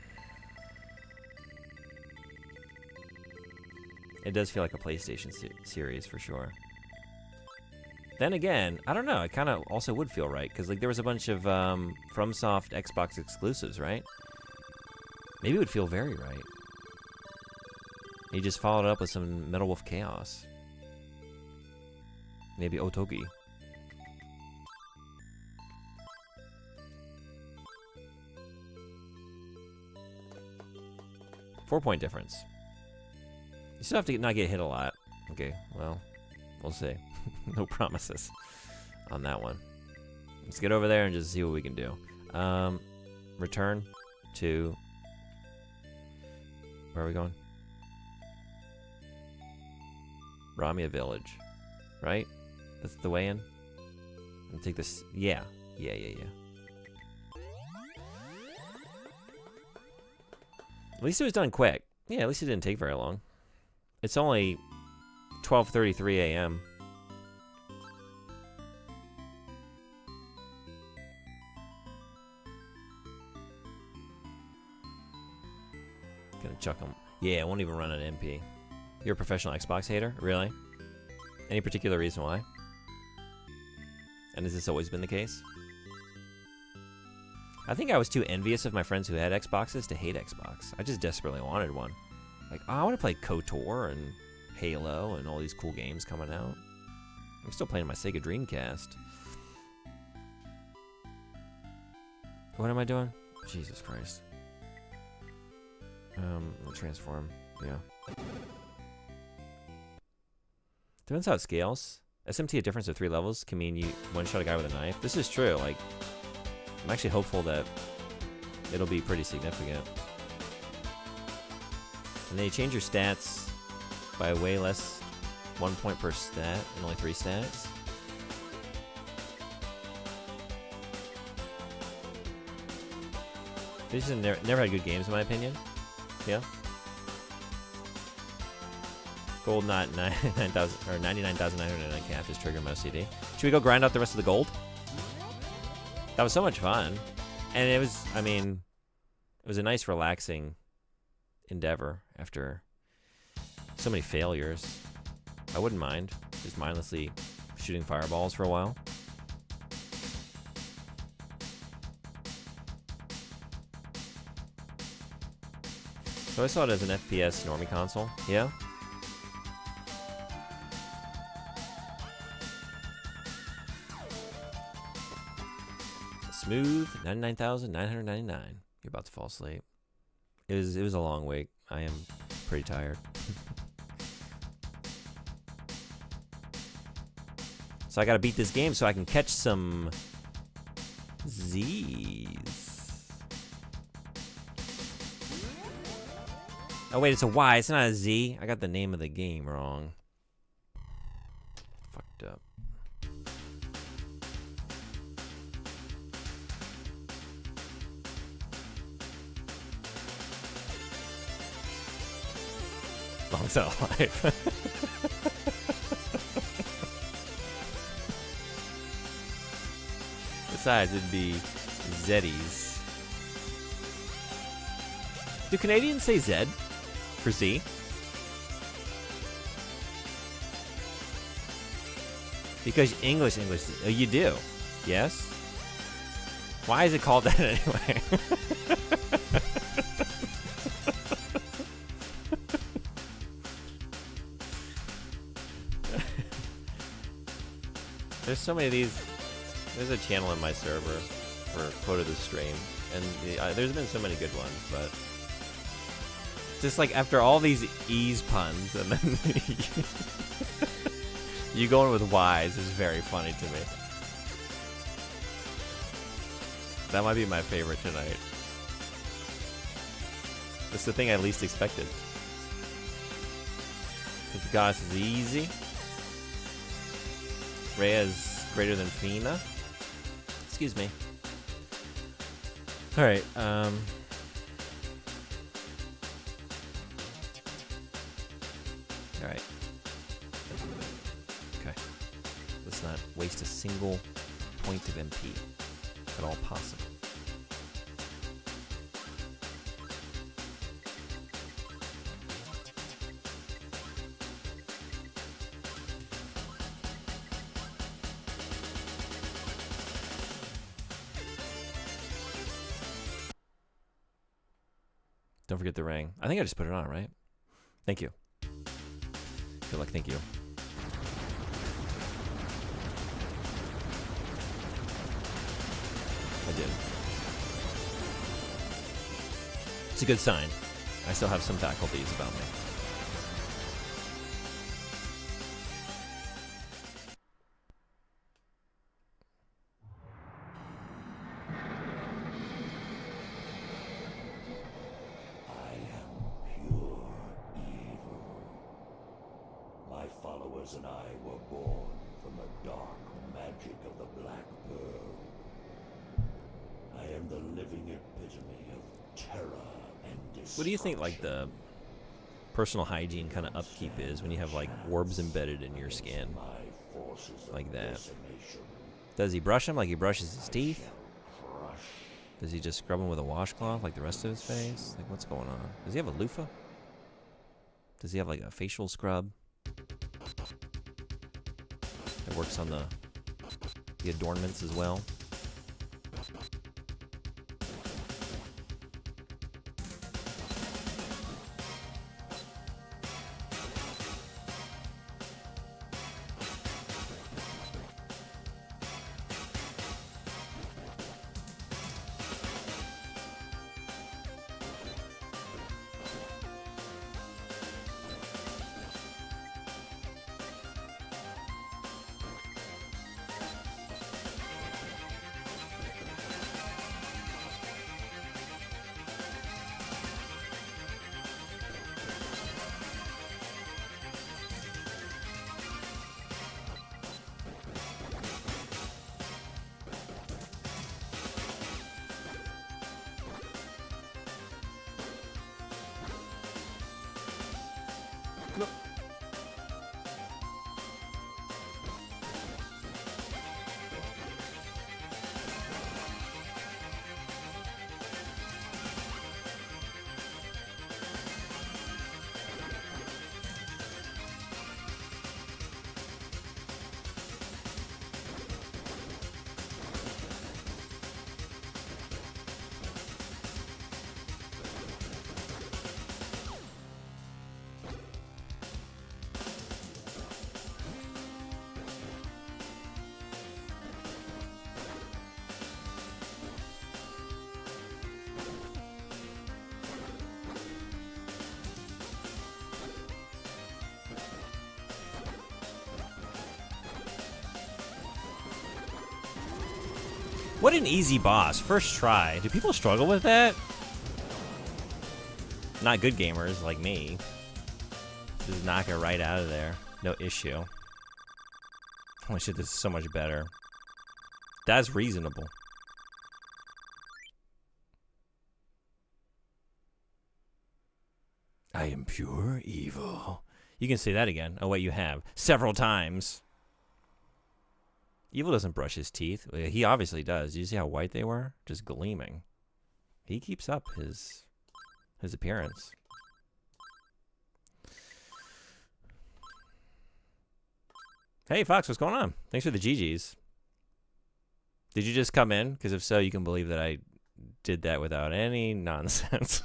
It does feel like a PlayStation series, for sure. Then again, I don't know, it kind of also would feel right, because like there was a bunch of FromSoft Xbox exclusives, right? Maybe it would feel very right. You just followed it up with some Metal Wolf Chaos. Maybe Otogi. Four-point difference. You still have to not get hit a lot. Okay, well, we'll see. No promises on that one. Let's get over there and just see what we can do. Return to... Where are we going? Ramia Village. Right? That's the way in? And take this... Yeah. Yeah. At least it was done quick. Yeah, at least it didn't take very long. It's only 12:33 a.m. Gonna chuck them. Yeah, I won't even run an MP. You're a professional Xbox hater? Really? Any particular reason why? And has this always been the case? I think I was too envious of my friends who had Xboxes to hate Xbox. I just desperately wanted one. Like, oh, I want to play KOTOR and Halo and all these cool games coming out. I'm still playing my Sega Dreamcast. What am I doing? Jesus Christ. I'll transform. Yeah. Depends how it scales. SMT, a difference of 3 levels can mean you one-shot a guy with a knife. This is true. Like, I'm actually hopeful that it'll be pretty significant. And then you change your stats by way less 1 point per stat and only 3 stats. These have never had good games in my opinion. Yeah. Gold not 99,000 or 99,909 cap is trigger most CD. Should we go grind out the rest of the gold? That was so much fun. And it was, I mean, it was a nice relaxing endeavor after so many failures. I wouldn't mind just mindlessly shooting fireballs for a while. So I saw it as an FPS normie console. Yeah. Smooth 99,999. You're about to fall asleep. It was a long wait. I am pretty tired. So I gotta beat this game so I can catch some Z's. Oh wait, it's a Y. It's not a Z. I got the name of the game wrong. Fucked up. Long set of life. Besides, it'd be Zeddies. Do Canadians say Zed for Z? Because English. Oh, you do? Yes? Why is it called that anyway? There's so many of these. There's a channel in my server for Quote of the Stream, and there's been so many good ones, but just like after all these E's puns, and then you going with Y's is very funny to me. That might be my favorite tonight. It's the thing I least expected. Because the goddess is easy. Rhea is greater than Fina. Excuse me. Alright, Alright. Okay. Let's not waste a single point of MP, if at all possible. Don't forget the ring. I think I just put it on, right? Thank you. Good luck, thank you. I did. It's a good sign. I still have some faculties about me. And I were born from the dark magic of the Black Pearl. I am the living epitome of terror What do you think, like, the personal hygiene kind of upkeep is when you have, like, orbs embedded in your skin? Like that. Does he brush them like he brushes his teeth? Does he just scrub them with a washcloth like the rest of his face? Like, what's going on? Does he have a loofah? Does he have, like, a facial scrub that works on the adornments as well? What an easy boss. First try. Do people struggle with that? Not good gamers like me. Just knock it right out of there. No issue. Holy shit, this is so much better. That's reasonable. I am pure evil. You can say that again. Oh, wait, you have. Several times. Evil doesn't brush his teeth. He obviously does. Do you see how white they were? Just gleaming. He keeps up his appearance. Hey, Fox, what's going on? Thanks for the GGs. Did you just come in? Because if so, you can believe that I did that without any nonsense.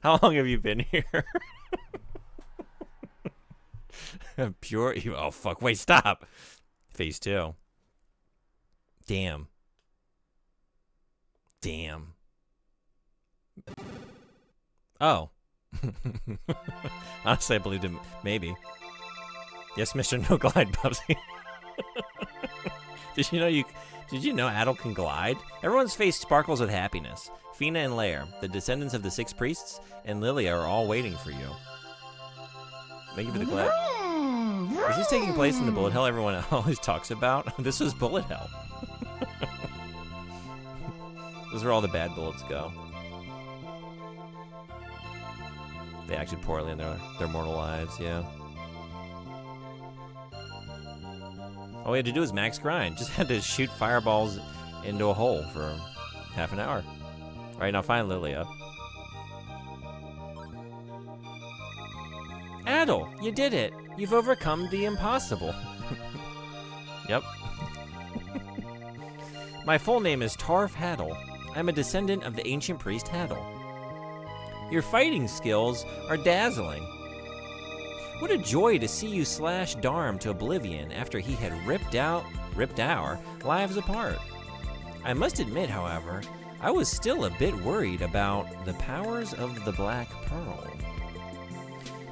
How long have you been here? Pure evil. Oh, fuck. Wait, stop. Phase 2. Damn. Damn. Oh. Honestly, I believed him. Maybe. Yes, Mr. No Glide, Bubsy. Did you know Adel can glide? Everyone's face sparkles with happiness. Fina and Lair, the descendants of the 6 priests, and Lilia are all waiting for you. Thank you for the clap. Is this taking place in the bullet hell everyone always talks about? This was bullet hell. This is where all the bad bullets go. They acted poorly in their mortal lives, yeah. All we had to do was max grind. Just had to shoot fireballs into a hole for half an hour. All right, now find Lilia. Adel, you did it. You've overcome the impossible. Yep. My full name is Tarf Hadel. I'm a descendant of the ancient priest Hadel. Your fighting skills are dazzling. What a joy to see you slash Darm to oblivion after he had ripped our lives apart. I must admit, however, I was still a bit worried about the powers of the Black Pearl.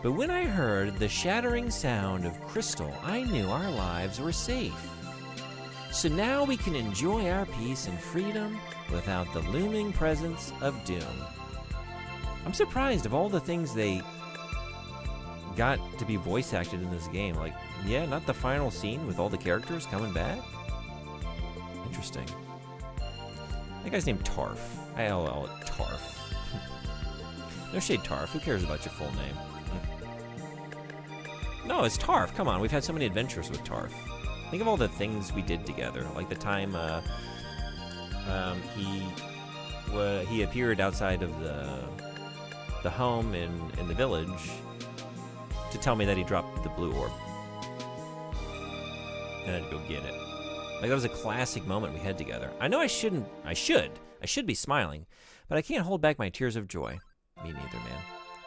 But when I heard the shattering sound of crystal, I knew our lives were safe. So now we can enjoy our peace and freedom without the looming presence of doom. I'm surprised of all the things they got to be voice acted in this game. Like, yeah, not the final scene with all the characters coming back. Interesting. That guy's named Tarf. ILL Tarf. No shade, Tarf. Who cares about your full name? No, it's Tarf. Come on, we've had so many adventures with Tarf. Think of all the things we did together. Like the time he appeared outside of the home in the village to tell me that he dropped the blue orb. And I had to go get it. Like, that was a classic moment we had together. I know I should be smiling, but I can't hold back my tears of joy. Me neither, man.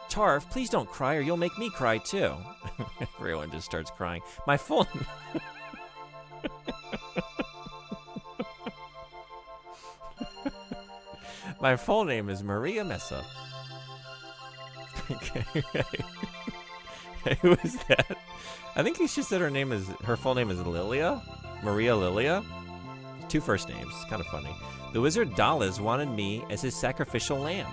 Tarf, please don't cry or you'll make me cry too. Everyone just starts crying. My full... My full name is Maria Mesa. Okay. Who is that? I think she said her full name is Lilia? Maria Lilia? 2 first names. Kind of funny. The wizard Dalas wanted me as his sacrificial lamb.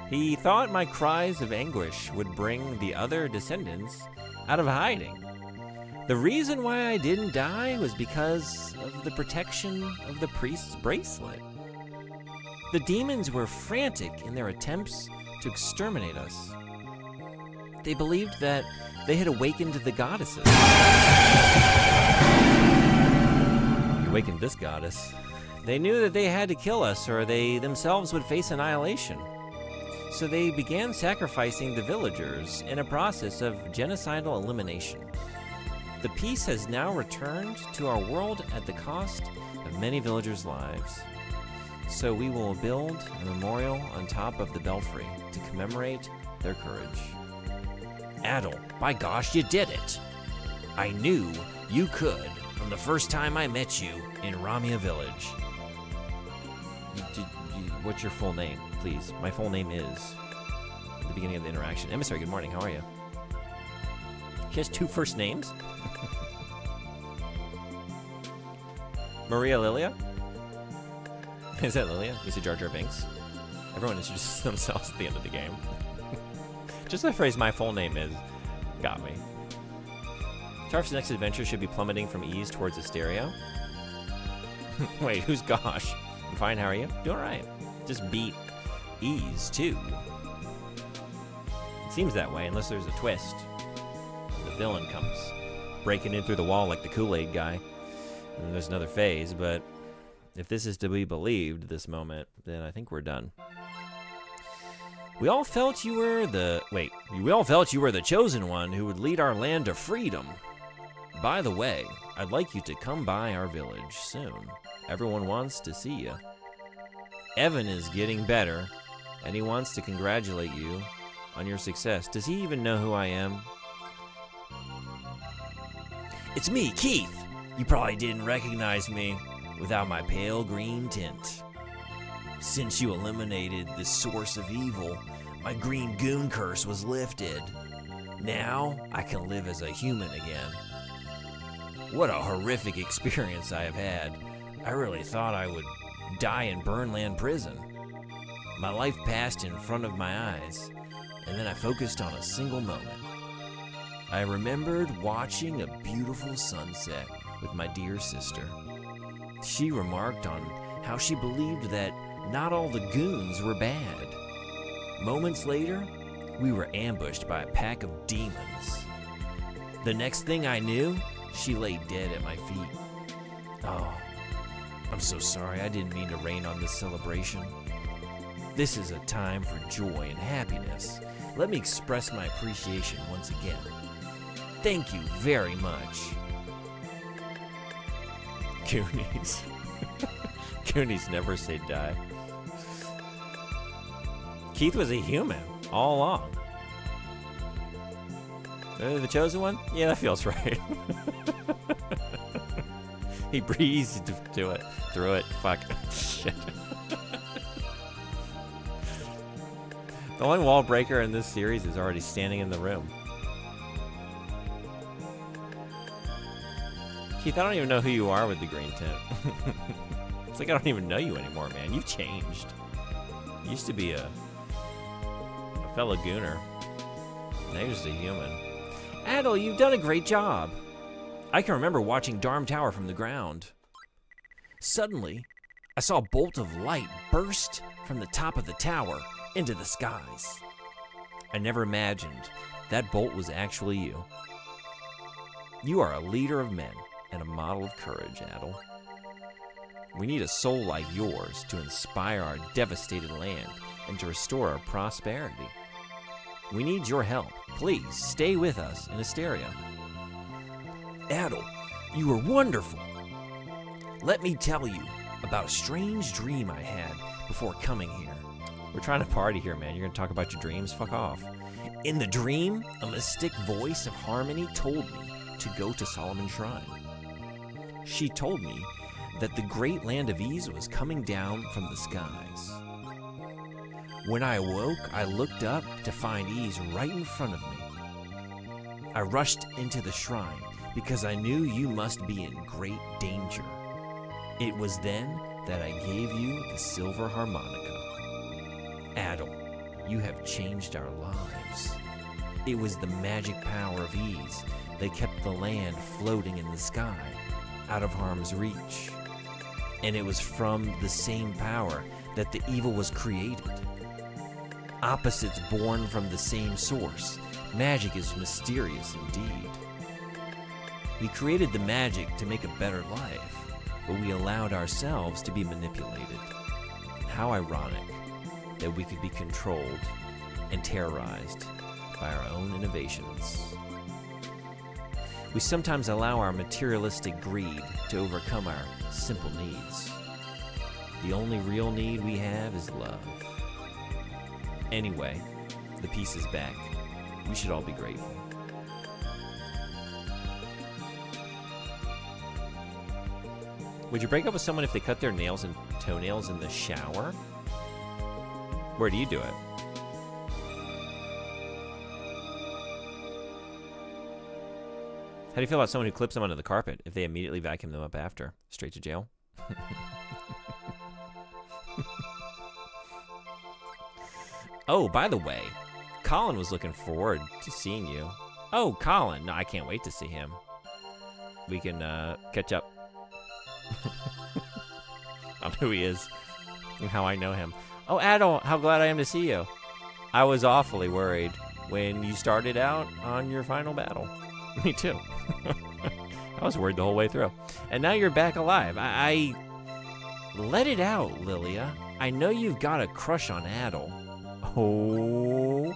He thought my cries of anguish would bring the other descendants out of hiding. The reason why I didn't die was because of the protection of the priest's bracelet. The demons were frantic in their attempts to exterminate us. They believed that they had awakened the goddesses. You awakened this goddess. They knew that they had to kill us or they themselves would face annihilation. So they began sacrificing the villagers in a process of genocidal elimination. The peace has now returned to our world at the cost of many villagers' lives. So we will build a memorial on top of the belfry to commemorate their courage. Adel, by gosh, you did it! I knew you could from the first time I met you in Ramia Village. What's your full name, please? My full name is... At the beginning of the interaction. Emissary, good morning, how are you? She has 2 first names? Maria Lilia? Is that Lilia? Mr. Jar Jar Binks? Everyone introduces themselves at the end of the game. Just the phrase, my full name is, got me. Tarf's next adventure should be plummeting from Ease towards Asteria. Wait, who's Gosh? I'm fine, how are you? Doing alright. Just beat Ease, too. It seems that way, unless there's a twist. The villain comes breaking in through the wall like the Kool-Aid guy. And then there's another phase, but if this is to be believed, this moment, then I think we're done. We all felt you were the chosen one who would lead our land to freedom. By the way, I'd like you to come by our village soon. Everyone wants to see you. Evan is getting better, and he wants to congratulate you on your success. Does he even know who I am? It's me, Keith. You probably didn't recognize me without my pale green tint. Since you eliminated the source of evil, my green goon curse was lifted. Now I can live as a human again. What a horrific experience I have had. I really thought I would die in Burnland prison. My life passed in front of my eyes, and then I focused on a single moment. I remembered watching a beautiful sunset with my dear sister. She remarked on how she believed that not all the goons were bad. Moments later, we were ambushed by a pack of demons. The next thing I knew, she lay dead at my feet. Oh, I'm so sorry. I didn't mean to rain on this celebration. This is a time for joy and happiness. Let me express my appreciation once again. Thank you very much. Goonies. Goonies never say die. Keith was a human all along. The chosen one? Yeah, that feels right. He breezed through it. Fuck. Shit. The only wall breaker in this series is already standing in the room. Keith, I don't even know who you are with the green tint. It's like I don't even know you anymore, man. You've changed. You used to be a fellow gooner. Now you're just a human. Adel, you've done a great job. I can remember watching Darm Tower from the ground. Suddenly, I saw a bolt of light burst from the top of the tower into the skies. I never imagined that bolt was actually you. You are a leader of men and a model of courage, Adol. We need a soul like yours to inspire our devastated land and to restore our prosperity. We need your help. Please stay with us in Asteria. Adol, you are wonderful. Let me tell you about a strange dream I had before coming here. We're trying to party here, man. You're gonna talk about your dreams? Fuck off. In the dream, a mystic voice of harmony told me to go to Solomon's Shrine. She told me that the great land of Ys was coming down from the skies. When I awoke, I looked up to find Ys right in front of me. I rushed into the shrine because I knew you must be in great danger. It was then that I gave you the silver harmonica. Adol, you have changed our lives. It was the magic power of Ys that kept the land floating in the sky, out of harm's reach. And it was from the same power that the evil was created. Opposites born from the same source. Magic is mysterious indeed. We created the magic to make a better life, but we allowed ourselves to be manipulated. How ironic that we could be controlled and terrorized by our own innovations. We sometimes allow our materialistic greed to overcome our simple needs. The only real need we have is love. Anyway, the peace is back. We should all be grateful. Would you break up with someone if they cut their nails and toenails in the shower? Where do you do it? How do you feel about someone who clips them onto the carpet if they immediately vacuum them up after? Straight to jail? Oh, by the way, Colin was looking forward to seeing you. Oh, Colin. No, I can't wait to see him. We can catch up on who he is and how I know him. Oh, Adol, how glad I am to see you. I was awfully worried when you started out on your final battle. Me too. I was worried the whole way through. And now you're back alive. I let it out, Lilia. I know you've got a crush on Adol. Oh.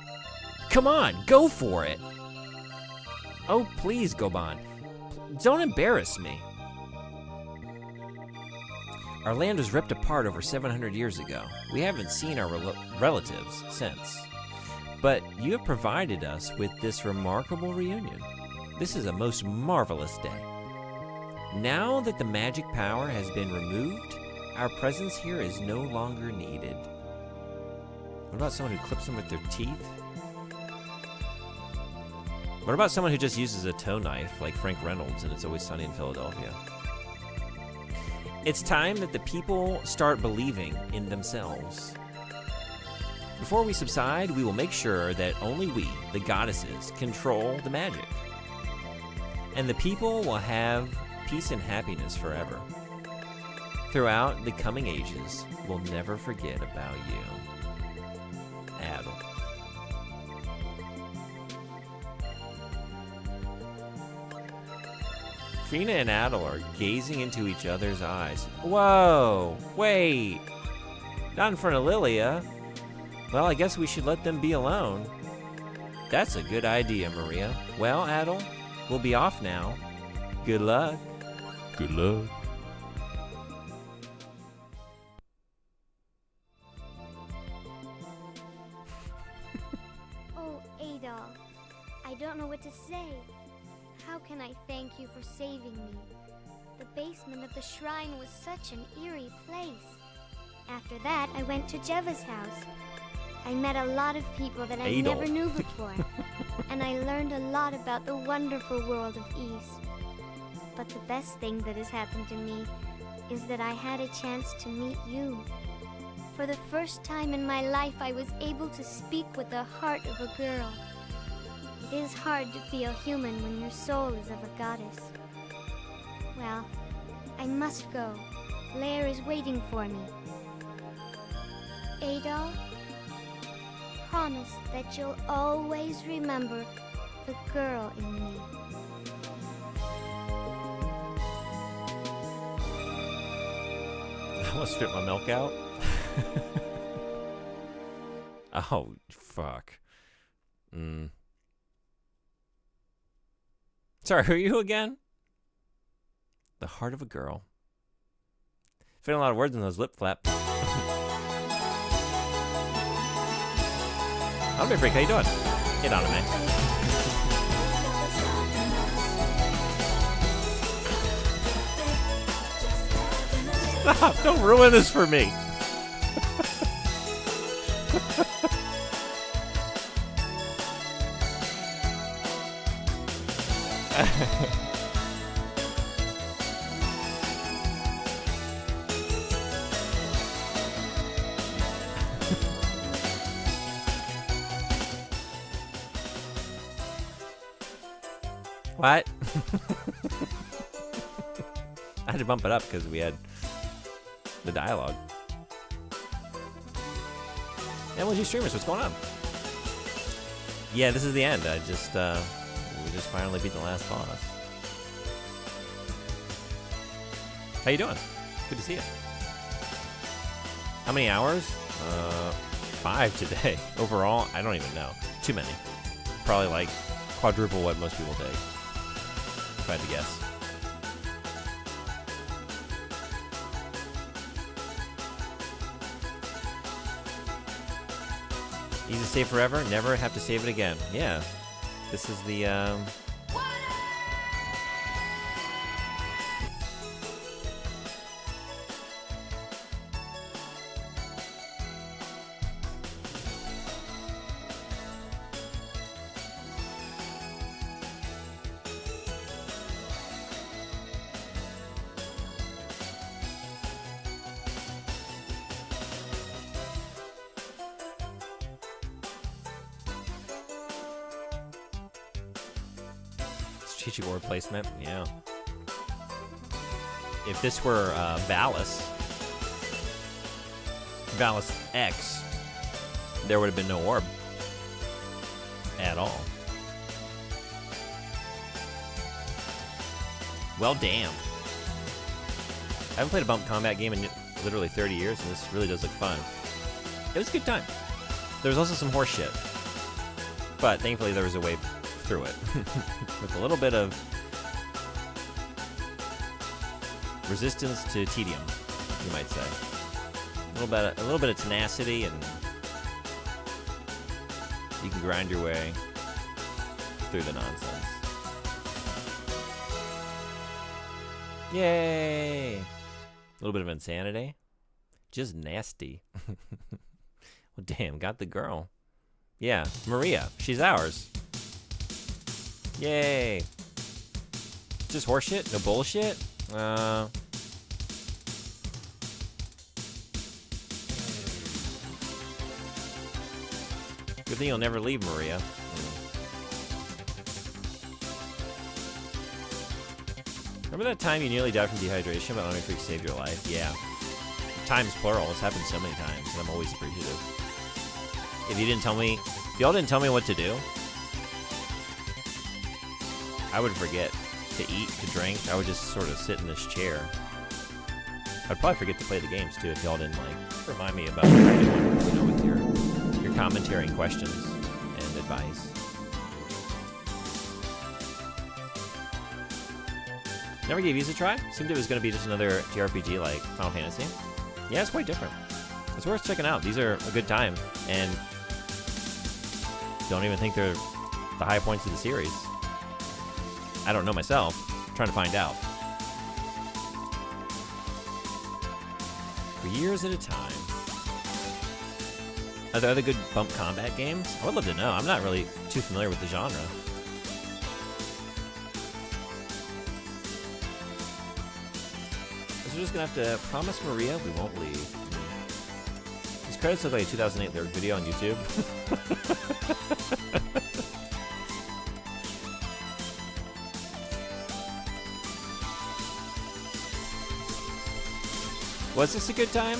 Come on, go for it. Oh, please, Goban. Don't embarrass me. Our land was ripped apart over 700 years ago. We haven't seen our relatives since. But you have provided us with this remarkable reunion. This is a most marvelous day. Now that the magic power has been removed, our presence here is no longer needed. What about someone who clips them with their teeth? What about someone who just uses a toe knife like Frank Reynolds in It's Always Sunny in Philadelphia? It's time that the people start believing in themselves. Before we subside, we will make sure that only we, the goddesses, control the magic. And the people will have peace and happiness forever. Throughout the coming ages, we'll never forget about you. Adol. Fina and Adol are gazing into each other's eyes. Whoa, wait. Not in front of Lilia. Well, I guess we should let them be alone. That's a good idea, Maria. Well, Adol, we'll be off now. Good luck. Good luck. Oh, Adol, I don't know what to say. How can I thank you for saving me? The basement of the shrine was such an eerie place. After that, I went to Jeva's house. I met a lot of people that I never knew before. And I learned a lot about the wonderful world of Ys. But the best thing that has happened to me is that I had a chance to meet you. For the first time in my life, I was able to speak with the heart of a girl. It is hard to feel human when your soul is of a goddess. Well, I must go. Lair is waiting for me. Adol, promise that you'll always remember the girl in me. I almost spit my milk out. Oh, fuck. Sorry, who are you again? The heart of a girl. Fit a lot of words in those lip flaps. I'll be freak. How you doing? Get on it, man. Stop! Don't ruin this for me. What? I had to bump it up because we had the dialogue. MLG streamers, what's going on? Yeah, this is the end. We just finally beat the last boss. How you doing? Good to see you. How many hours? 5 today. Overall, I don't even know. Too many. Probably like quadruple what most people take. If I had to guess. Easy to save forever, never have to save it again. Yeah. This is the, strategic orb placement, yeah. If this were Valis X, there would have been no orb at all. Well, damn. I haven't played a bump combat game in literally 30 years, and this really does look fun. It was a good time. There was also some horse shit, but thankfully there was a way through it with a little bit of resistance to tedium, you might say. A little bit of tenacity, and you can grind your way through the nonsense. Yay! A little bit of insanity. Just nasty. Well, damn, got the girl. Yeah, Maria. She's ours. Yay! Just horseshit? No bullshit? Good thing you'll never leave, Maria. Remember that time you nearly died from dehydration, but Omni Freak saved your life? Yeah. Times plural. It's happened so many times, and I'm always appreciative. If y'all didn't tell me what to do, I would forget to eat, to drink. I would just sort of sit in this chair. I'd probably forget to play the games too if y'all didn't remind me about what you're doing, with your commentary and questions and advice. Never gave these a try. Seemed it was going to be just another JRPG like Final Fantasy. Yeah, it's quite different. It's worth checking out. These are a good time, and don't even think they're the high points of the series. I don't know myself. I'm trying to find out. For years at a time. Are there other good bump combat games? I would love to know. I'm not really too familiar with the genre. So we're just going to have to promise Maria we won't leave. These credits look like a 2008 lyric video on YouTube. Was this a good time?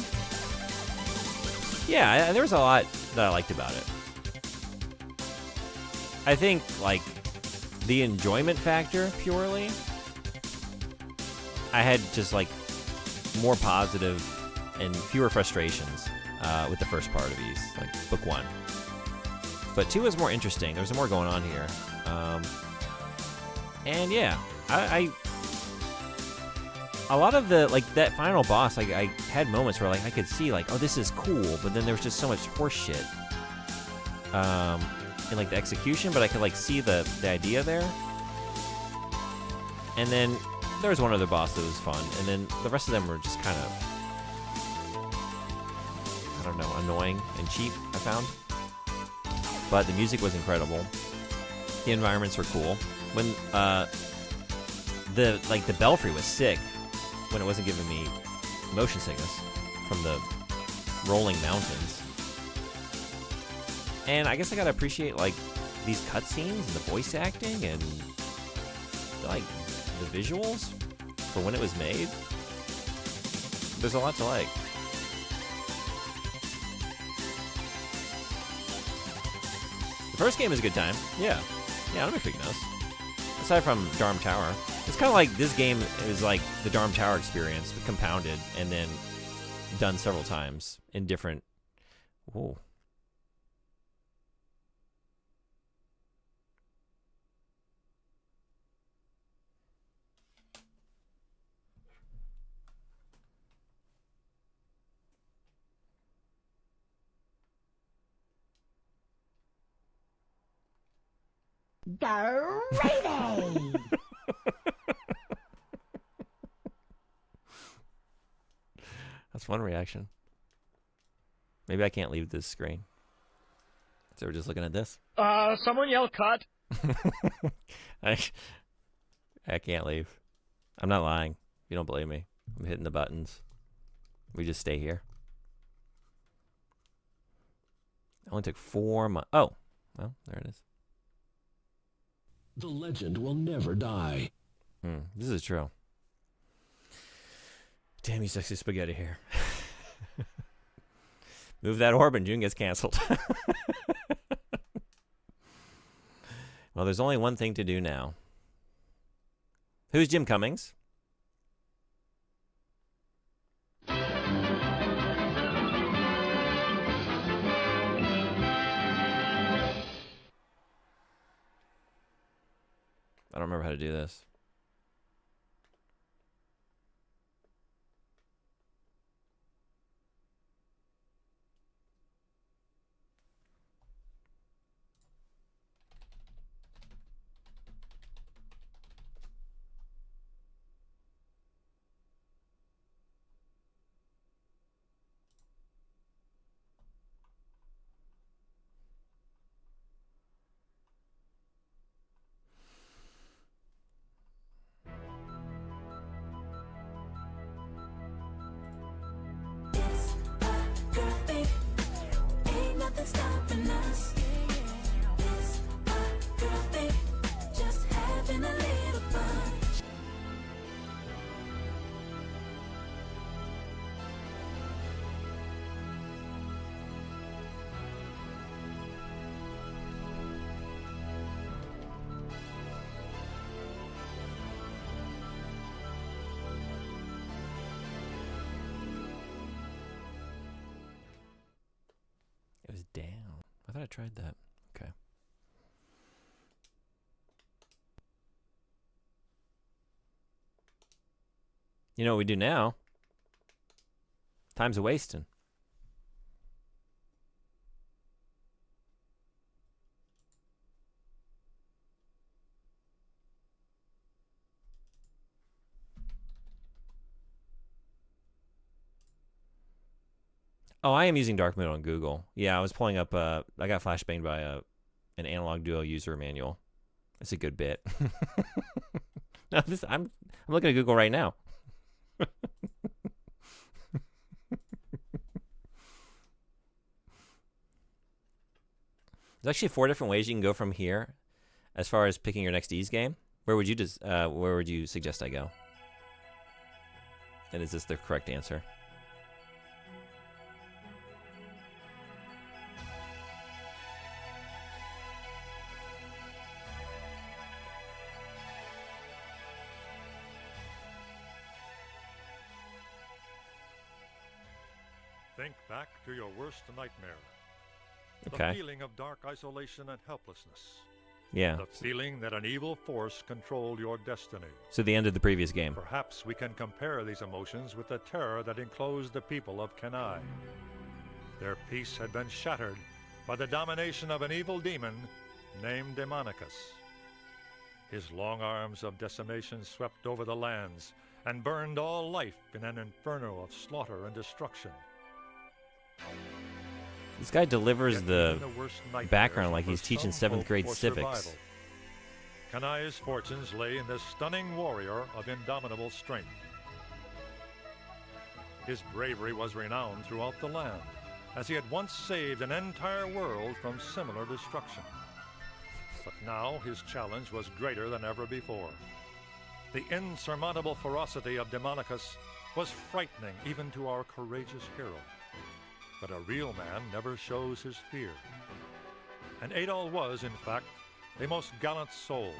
Yeah, there was a lot that I liked about it. I think, like, the enjoyment factor, purely, I had just, like, more positive and fewer frustrations with the first part of Ys, like, book 1. But 2 was more interesting. There was more going on here. And, yeah, I a lot of the, like, that final boss, like, I had moments where, like, I could see, like, oh, this is cool, but then there was just so much horse shit in, like, the execution, but I could, like, see the idea there. And then there was one other boss that was fun, and then the rest of them were just kind of, I don't know, annoying and cheap, I found. But the music was incredible. The environments were cool. When, the belfry was sick, when it wasn't giving me motion sickness from the rolling mountains. And I guess I gotta appreciate, like, these cutscenes and the voice acting and, like, the visuals for when it was made. There's a lot to like. The first game is a good time. Yeah, Little Big knows. Aside from Darm Tower, it's kind of like this game is like the Darm Tower experience, but compounded and then done several times in different. Whoa. Gravy! That's one reaction. Maybe I can't leave this screen. So we're just looking at this. Someone yell cut. I can't leave. I'm not lying. You don't believe me. I'm hitting the buttons. We just stay here. It only took 4 months. Oh, well, there it is. The legend will never die. This is true. Damn you, sexy spaghetti hair. Move that orb and June gets canceled. Well, there's only one thing to do now. Who's Jim Cummings? I don't remember how to do this. It was down. I thought I tried that. Okay. You know what we do now? Time's a wasting. Oh, I am using dark mode on Google. Yeah, I was pulling up. I got flashbanged by an Analog Duo user manual. It's a good bit. No, I'm looking at Google right now. There's actually 4 different ways you can go from here, as far as picking your next Ys game. Where would you suggest I go? And is this the correct answer? Think back to your worst nightmare. Okay. The feeling of dark isolation and helplessness. Yeah. The feeling that an evil force controlled your destiny. So the end of the previous game. Perhaps we can compare these emotions with the terror that enclosed the people of Kenai. Their peace had been shattered by the domination of an evil demon named Demonicus. His long arms of decimation swept over the lands and burned all life in an inferno of slaughter and destruction. This guy delivers Yet the even worst nightmares background like offer he's teaching some 7th hope grade for civics. survival. Kenai's fortunes lay in this stunning warrior of indomitable strength. His bravery was renowned throughout the land, as he had once saved an entire world from similar destruction. But now his challenge was greater than ever before. The insurmountable ferocity of Demonicus was frightening even to our courageous hero. But a real man never shows his fear. And Adol was, in fact, a most gallant soul.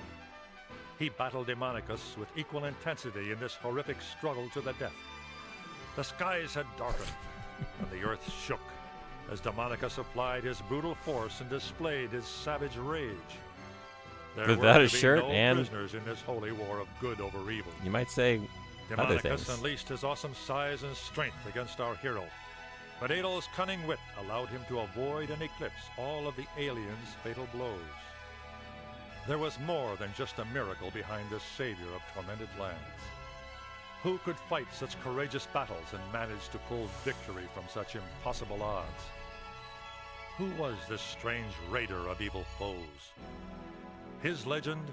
He battled Demonicus with equal intensity in this horrific struggle to the death. The skies had darkened, and the earth shook as Demonicus applied his brutal force and displayed his savage rage. There Without were his to be shirt no and- prisoners in this holy war of good over evil. You might say other Demonicus things. unleashed his awesome size and strength against our hero. But Adol's cunning wit allowed him to avoid and eclipse all of the alien's fatal blows. There was more than just a miracle behind this savior of tormented lands. Who could fight such courageous battles and manage to pull victory from such impossible odds? Who was this strange raider of evil foes? His legend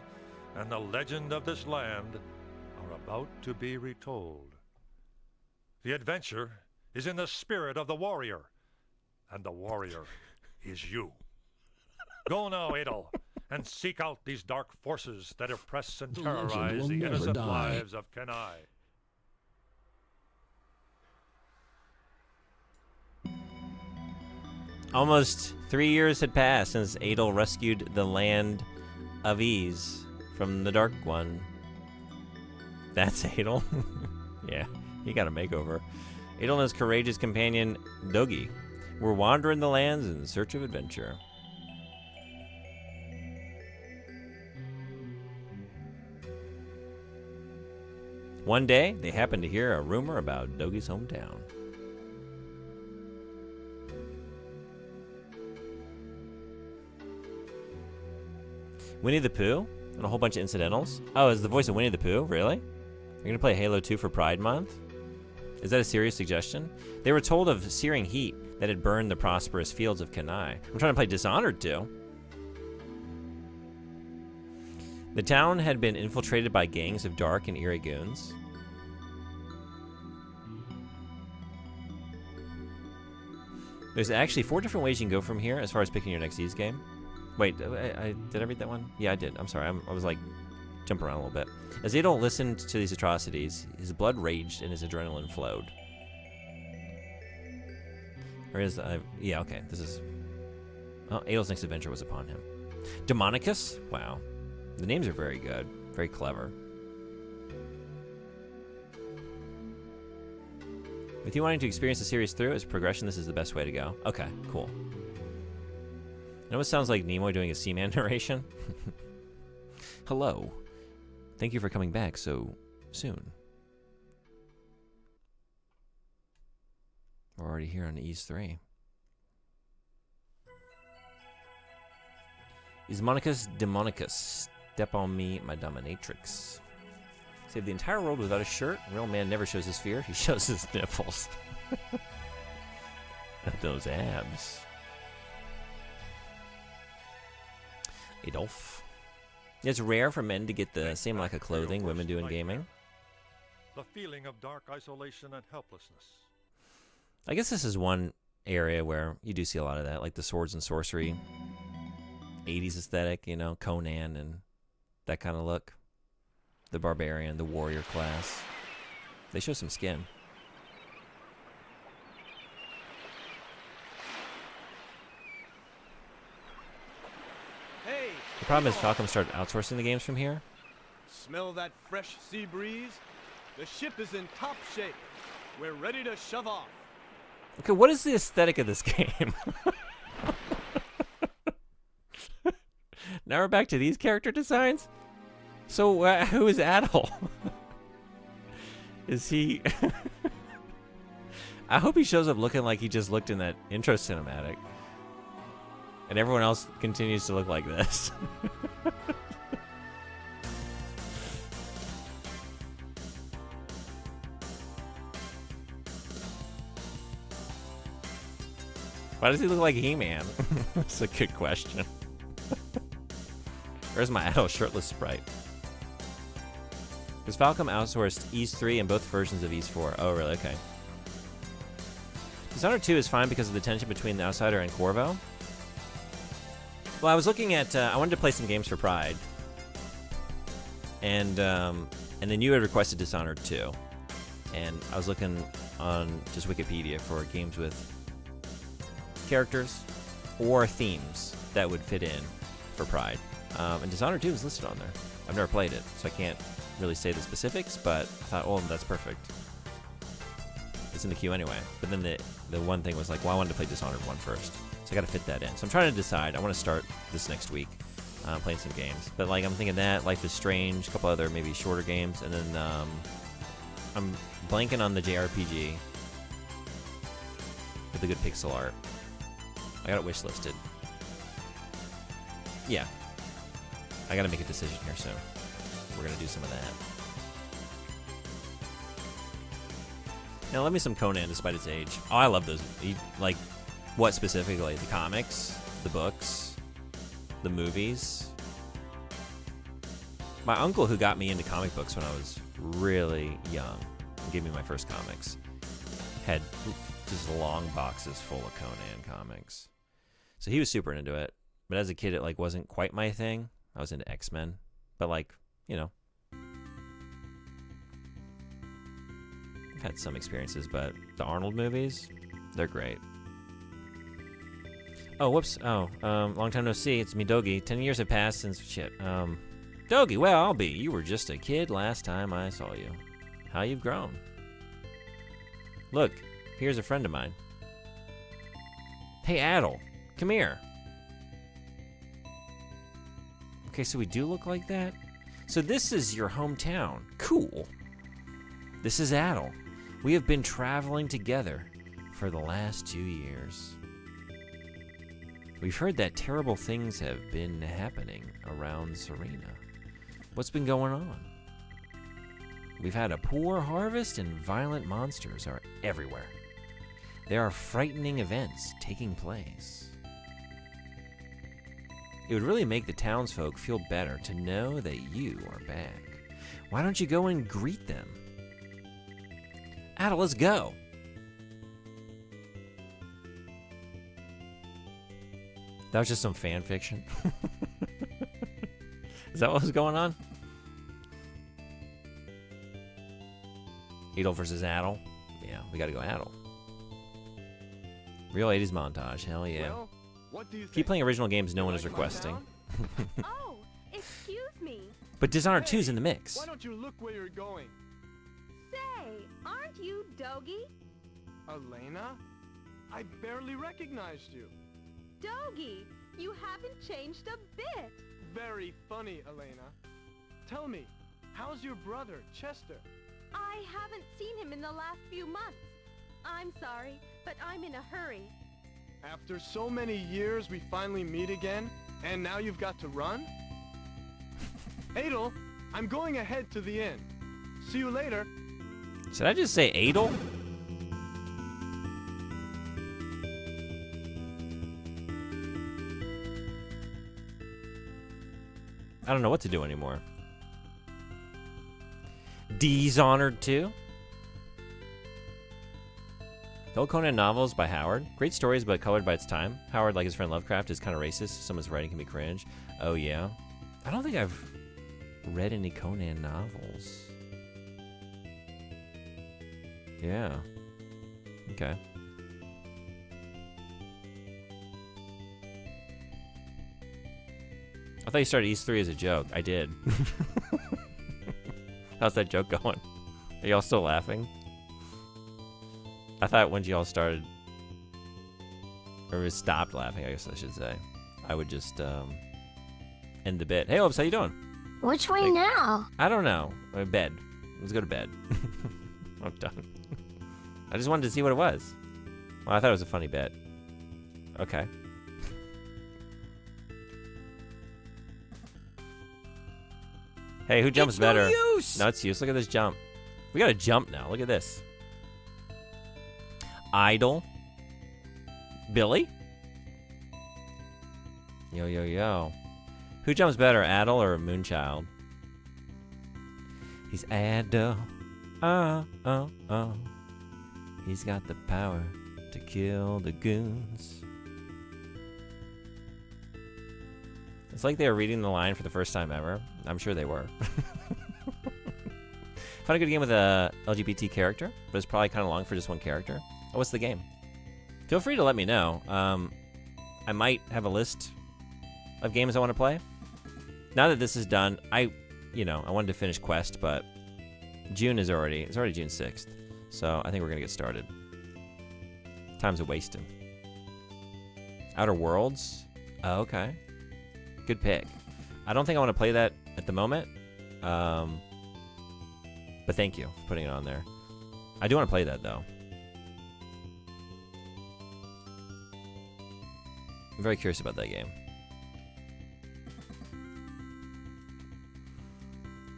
and the legend of this land are about to be retold. The adventure is in the spirit of the warrior, and the warrior is you. Go now, Adol, and seek out these dark forces that oppress and The legend terrorize will the never innocent die. lives of Kenai. Almost 3 years had passed since Adol rescued the land of Ease from the Dark One. That's Adol. Yeah, he got a makeover. Adol and his courageous companion, Dogi, were wandering the lands in search of adventure. One day, they happened to hear a rumor about Dogi's hometown. Winnie the Pooh and a whole bunch of incidentals. Oh, is the voice of Winnie the Pooh? Really? You're going to play Halo 2 for Pride Month? Is that a serious suggestion? They were told of searing heat that had burned the prosperous fields of Kenai. I'm trying to play Dishonored 2. The town had been infiltrated by gangs of dark and eerie goons. There's actually 4 different ways you can go from here as far as picking your next Ys game. Wait, did I read that one? Yeah, I did. I'm sorry. I was like jumping around a little bit. As Adol listened to these atrocities, his blood raged and his adrenaline flowed. Or is yeah, okay. This is. Oh, Adol's next adventure was upon him. Demonicus? Wow. The names are very good. Very clever. With you wanting to experience the series through as a progression, this is the best way to go. Okay, cool. It almost sounds like Nimoy doing a Seaman narration. Hello. Thank you for coming back so soon. We're already here on Ys 3. Ismonicus Demonicus. Step on me, my dominatrix. Save the entire world without a shirt. Real man never shows his fear. He shows his nipples. Those abs. Adolf. It's rare for men to get the same lack of clothing women do in gaming. The feeling of dark isolation and helplessness. I guess this is one area where you do see a lot of that, like the swords and sorcery, 80s aesthetic, you know, Conan and that kind of look. The barbarian, the warrior class. They show some skin. Hey! The problem is Falcom started outsourcing the games from here. Smell that fresh sea breeze? The ship is in top shape. We're ready to shove off. Okay, what is the aesthetic of this game? Now we're back to these character designs? So, who is Adol? Is he... I hope he shows up looking like he just looked in that intro cinematic. And everyone else continues to look like this. Why does he look like He-Man? That's a good question. Where's my adult shirtless sprite? Because Falcom outsourced Ys 3 and both versions of Ys 4. Oh, really? Okay. Dishonored 2 is fine because of the tension between the Outsider and Corvo. Well, I was looking at... I wanted to play some games for Pride. And then you had requested Dishonored 2. And I was looking on just Wikipedia for games with characters or themes that would fit in for Pride. And Dishonored 2 is listed on there. I've never played it, so I can't really say the specifics, but I thought, oh, that's perfect. It's in the queue anyway. But then the one thing was like, well, I wanted to play Dishonored 1 first. So I got to fit that in. So I'm trying to decide. I want to start this next week playing some games. But like I'm thinking that, Life is Strange, a couple other maybe shorter games. And then I'm blanking on the JRPG with the good pixel art. I got it wishlisted. Yeah. I got to make a decision here soon. We're going to do some of that. Now, let me some Conan, despite its age. Oh, I love those. Like, what specifically? The comics? The books? The movies? My uncle, who got me into comic books when I was really young, and gave me my first comics, had just long boxes full of Conan comics. So he was super into it. But as a kid, it like wasn't quite my thing. I was into X-Men. But like, you know. I've had some experiences, but the Arnold movies, they're great. Oh, whoops. Oh, long time no see. It's me, Dogi. 10 years have passed since... Shit. Dogi, well, I'll be. You were just a kid last time I saw you. How you've grown. Look, here's a friend of mine. Hey, Adol. Come here. Okay, so we do look like that? So this is your hometown. Cool. This is Adol. We have been traveling together for the last 2 years. We've heard that terrible things have been happening around Serena. What's been going on? We've had a poor harvest and violent monsters are everywhere. There are frightening events taking place. It would really make the townsfolk feel better to know that you are back. Why don't you go and greet them? Adol, let's go. That was just some fan fiction. Is that what was going on? Adol versus Adol? Yeah, we gotta go Adol. Real 80s montage, hell yeah. Well, what do you Keep think? playing original games no one is requesting. Oh, excuse me. But Dishonored 2's in the mix. Why don't you look where you're going? Say, aren't you Dogi? Elena? I barely recognized you. Dogi, you haven't changed a bit. Very funny, Elena. Tell me, how's your brother, Chester? I haven't seen him in the last few months. I'm sorry, but I'm in a hurry. After so many years, we finally meet again, and now you've got to run? Adol, I'm going ahead to the inn. See you later. Should I just say Adol? I don't know what to do anymore. Dishonored 2? The old Conan novels by Howard. Great stories, but colored by its time. Howard, like his friend Lovecraft, is kind of racist. Some of his writing can be cringe. Oh, yeah? I don't think I've read any Conan novels. Yeah. Okay. I thought you started Ys 3 as a joke. I did. How's that joke going? Are y'all still laughing? I thought when y'all started or stopped laughing, I guess I should say, I would just end the bit. Hey, Obs, how you doing? Which way now? I don't know. Bed. Let's go to bed. I'm done. I just wanted to see what it was. Well, I thought it was a funny bit. Okay. Hey, who jumps better? No use. No, it's use. Look at this jump. We got to jump now. Look at this. Idle. Billy. Yo, yo, yo. Who jumps better, Adel or Moonchild? He's Adel. Oh. He's got the power to kill the goons. It's like they were reading the line for the first time ever. I'm sure they were. Found a good game with a LGBT character, but it's probably kind of long for just one character. Oh, what's the game? Feel free to let me know. I might have a list of games I want to play. Now that this is done, I wanted to finish Quest, but it's already June 6th. So I think we're going to get started. Time's a wasting. Outer Worlds? Oh, okay. Good pick. I don't think I want to play that at the moment. But thank you for putting it on there. I do want to play that, though. I'm very curious about that game.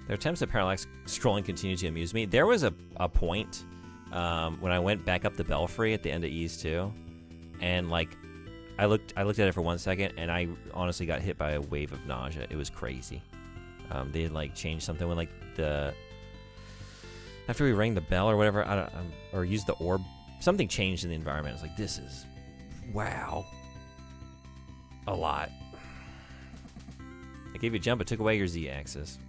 Their attempts at parallax scrolling continue to amuse me. There was a point when I went back up the Belfry at the end of Ys 2, and like I looked at it for 1 second, and I honestly got hit by a wave of nausea. It was crazy. They had like changed something when like after we rang the bell or whatever, or used the orb, something changed in the environment. I was like, this is wow, a lot. I gave you a jump, but took away your Z-axis.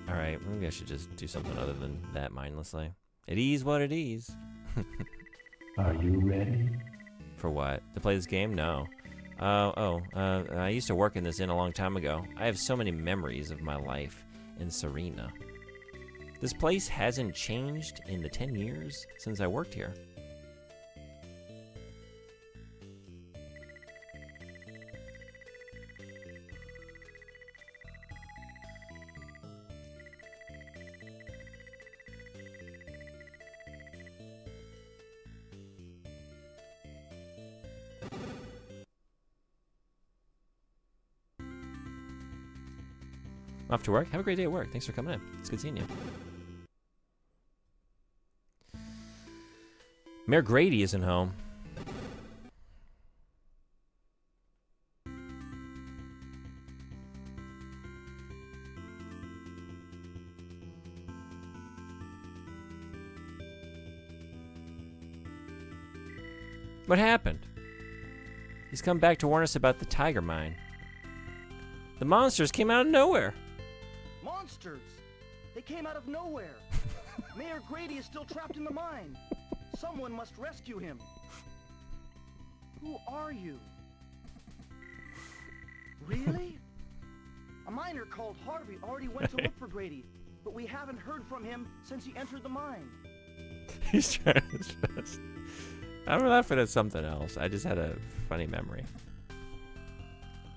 All right, maybe I should just do something other than that mindlessly. It is what it is. Are you ready? For what? To play this game? No. I used to work in this inn a long time ago. I have so many memories of my life in Serena. This place hasn't changed in the 10 years since I worked here. Off to work? Have a great day at work. Thanks for coming in. It's good seeing you. Mayor Grady isn't home. What happened? He's come back to warn us about the tiger mine. The monsters came out of nowhere. Monsters! They came out of nowhere. Mayor Grady is still trapped in the mine. Someone must rescue him. Who are you? Really? A miner called Harvey already went to look for Grady, but we haven't heard from him since he entered the mine. He's trying his best. I'm laughing at something else. I just had a funny memory.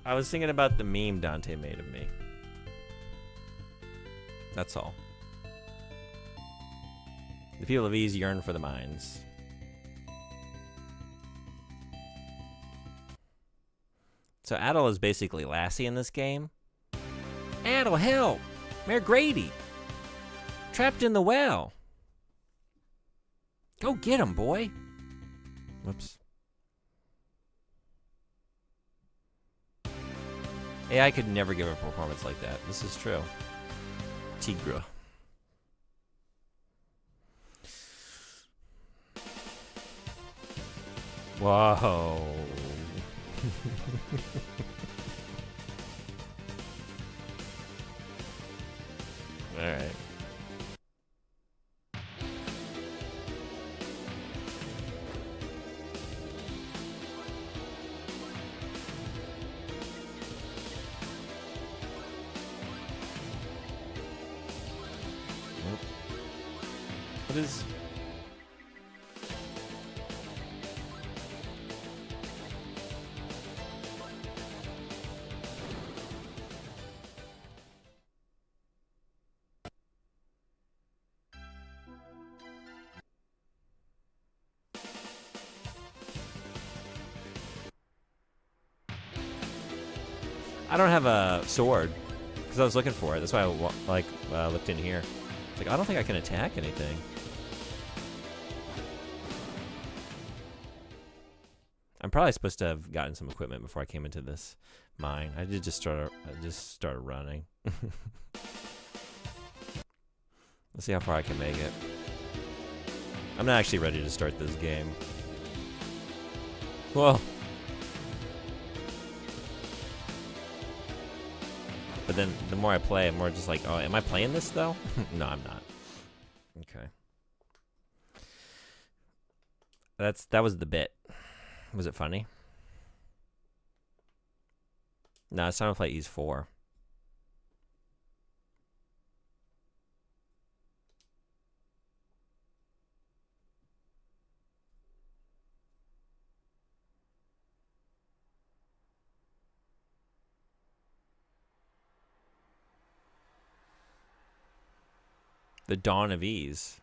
I was thinking about the meme Dante made of me. That's all. The people of Ys yearn for the mines. So Adel is basically Lassie in this game. Adel, help! Mayor Grady! Trapped in the well! Go get him, boy! Whoops. AI could never give a performance like that. This is true. Tigra. Whoa. All right. What is... I don't have a sword because I was looking for it. That's why I looked in here. It's like I don't think I can attack anything. I'm probably supposed to have gotten some equipment before I came into this mine. I just started running. Let's see how far I can make it. I'm not actually ready to start this game. Whoa. But then the more I play, I'm more just like, oh, am I playing this though? No, I'm not. Okay. That was the bit. Was it funny? No, it's time to play Ys 4. The Dawn of Ys.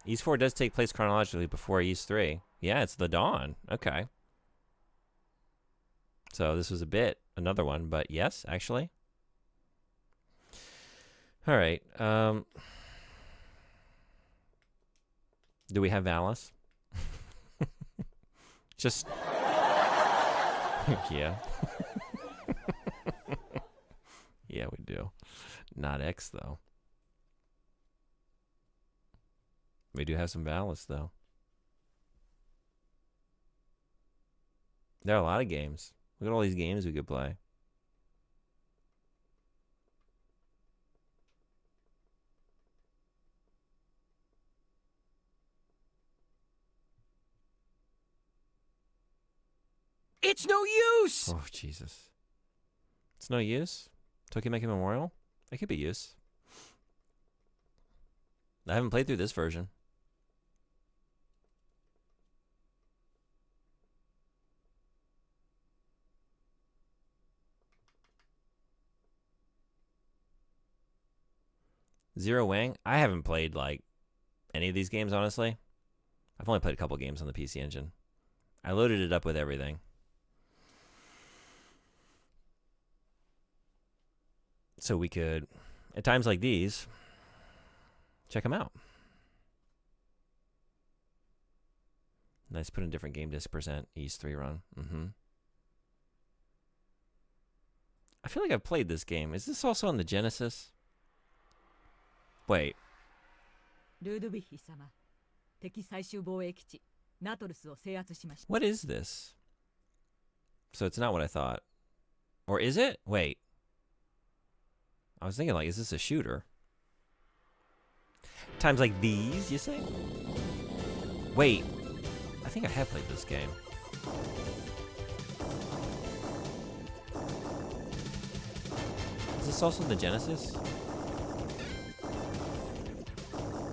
Ys 4 does take place chronologically before Ys 3. Yeah, it's the Dawn. Okay. So this was another one, but yes, actually. All right. Do we have Valis? Just yeah. Yeah, we do. Not X though. We do have some Valis though. There are a lot of games. Look at all these games we could play. It's no use! Oh, Jesus. It's no use? Tokimeki Memorial? It could be use. I haven't played through this version. Zero Wing? I haven't played, like, any of these games, honestly. I've only played a couple games on the PC Engine. I loaded it up with everything. So we could, at times like these, check them out. Nice, put in different game disc percent, Ys 3 run. I feel like I've played this game. Is this also on the Genesis? Wait. What is this? So it's not what I thought. Or is it? Wait. I was thinking, like, is this a shooter? Times like these, you say? Wait. I think I have played this game. Is this also the Genesis?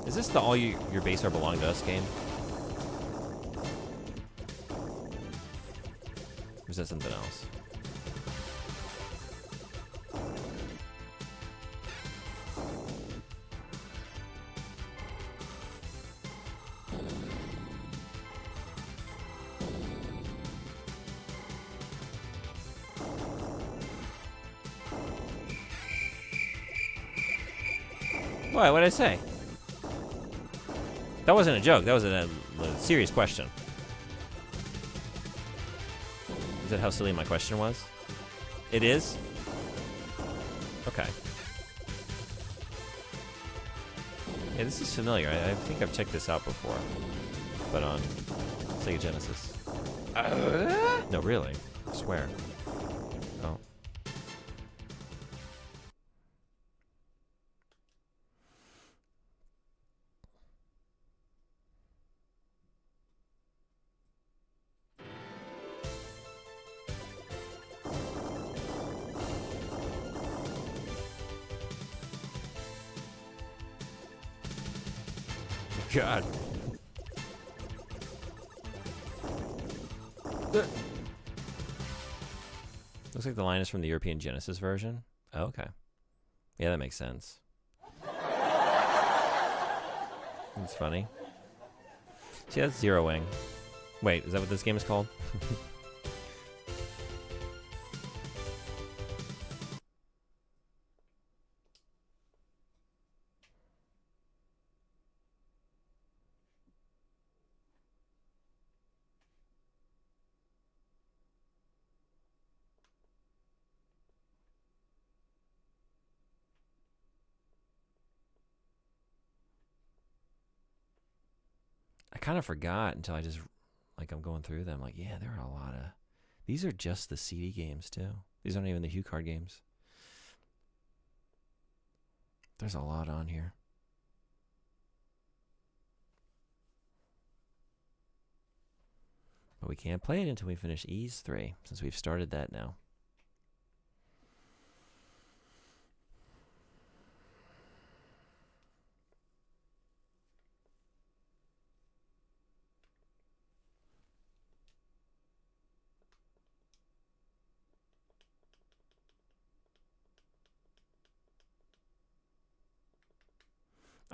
Is this the All Your Base Are Belong to Us game? Or is that something else? What did I say? That wasn't a joke. That was a serious question. Is that how silly my question was? It is? Okay. Yeah, this is familiar. I think I've checked this out before. But on Sega Genesis. No, really. I swear. Oh. God. Looks like the line is from the European Genesis version. Oh, okay. Yeah, that makes sense. It's funny. See, that's Zero Wing. Wait, is that what this game is called? I kind of forgot until I just, like, I'm going through them. Like, yeah, there are a lot of... These are just the CD games, too. These aren't even the HuCard games. There's a lot on here. But we can't play it until we finish Ys 3, since we've started that now.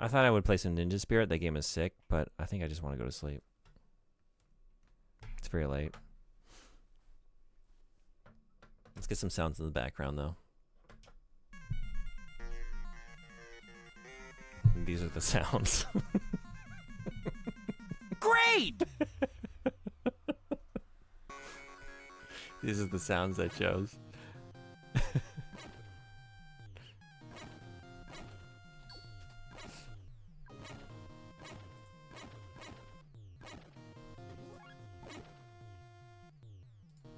I thought I would play some Ninja Spirit. That game is sick, but I think I just want to go to sleep. It's very late. Let's get some sounds in the background, though. These are the sounds. Great! These are the sounds I chose.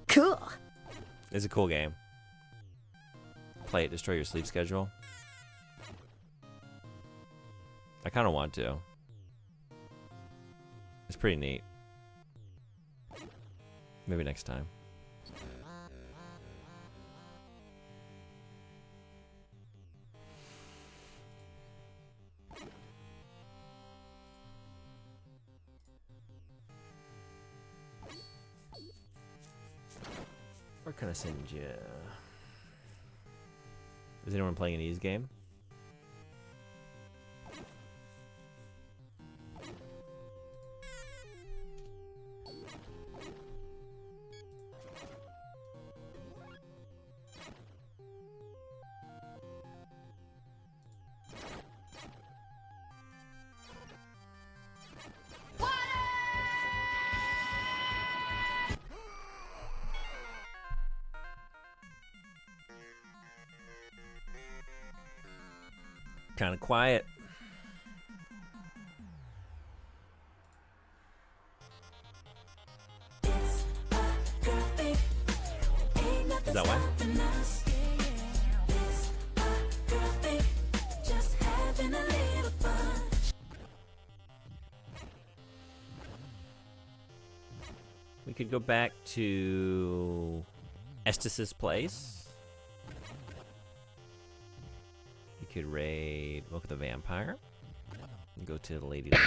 Cool. It's a cool game. Play it, destroy your sleep schedule. I kind of want to. It's pretty neat. Maybe next time. Where can I send you? Is anyone playing an Ys game? Kind of quiet. Is that why? We could go back to Estes' place. We could raid Mocha the Vampire. Go to the Lady Ladies. Go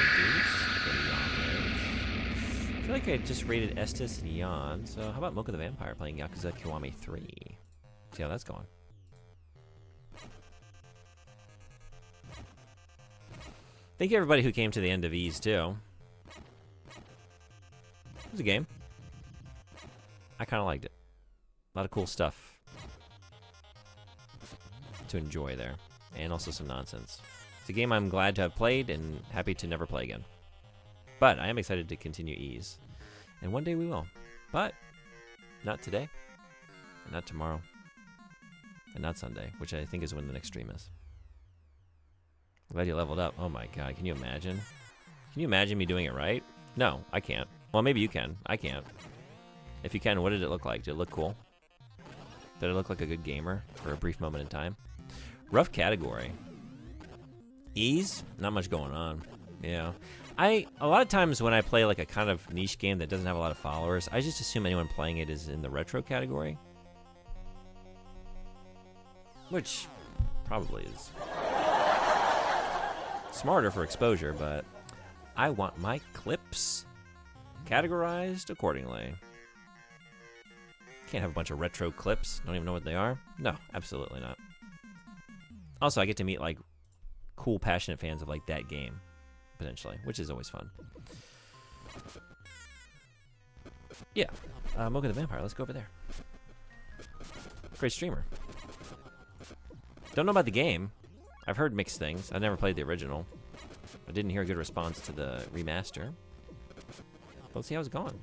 to Yon. I feel like I just raided Estes and Yon. So how about Mocha the Vampire playing Yakuza Kiwami 3? See how that's going. Thank you everybody who came to the end of Ys 2. It was a game. I kind of liked it. A lot of cool stuff to enjoy there. And also some nonsense. It's a game I'm glad to have played and happy to never play again. But I am excited to continue Ys. And one day we will. But not today. And not tomorrow. And not Sunday, which I think is when the next stream is. I'm glad you leveled up. Oh my god, can you imagine? Can you imagine me doing it right? No, I can't. Well, maybe you can. I can't. If you can, what did it look like? Did it look cool? Did it look like a good gamer for a brief moment in time? Rough category. Ys, not much going on. Yeah. A lot of times when I play like a kind of niche game that doesn't have a lot of followers, I just assume anyone playing it is in the retro category. Which probably is smarter for exposure, but I want my clips categorized accordingly. Can't have a bunch of retro clips. Don't even know what they are. No, absolutely not. Also, I get to meet like cool, passionate fans of like that game, potentially, which is always fun. Yeah, Mocha the Vampire. Let's go over there. Great streamer. Don't know about the game. I've heard mixed things. I never played the original. I didn't hear a good response to the remaster. But let's see how it's going.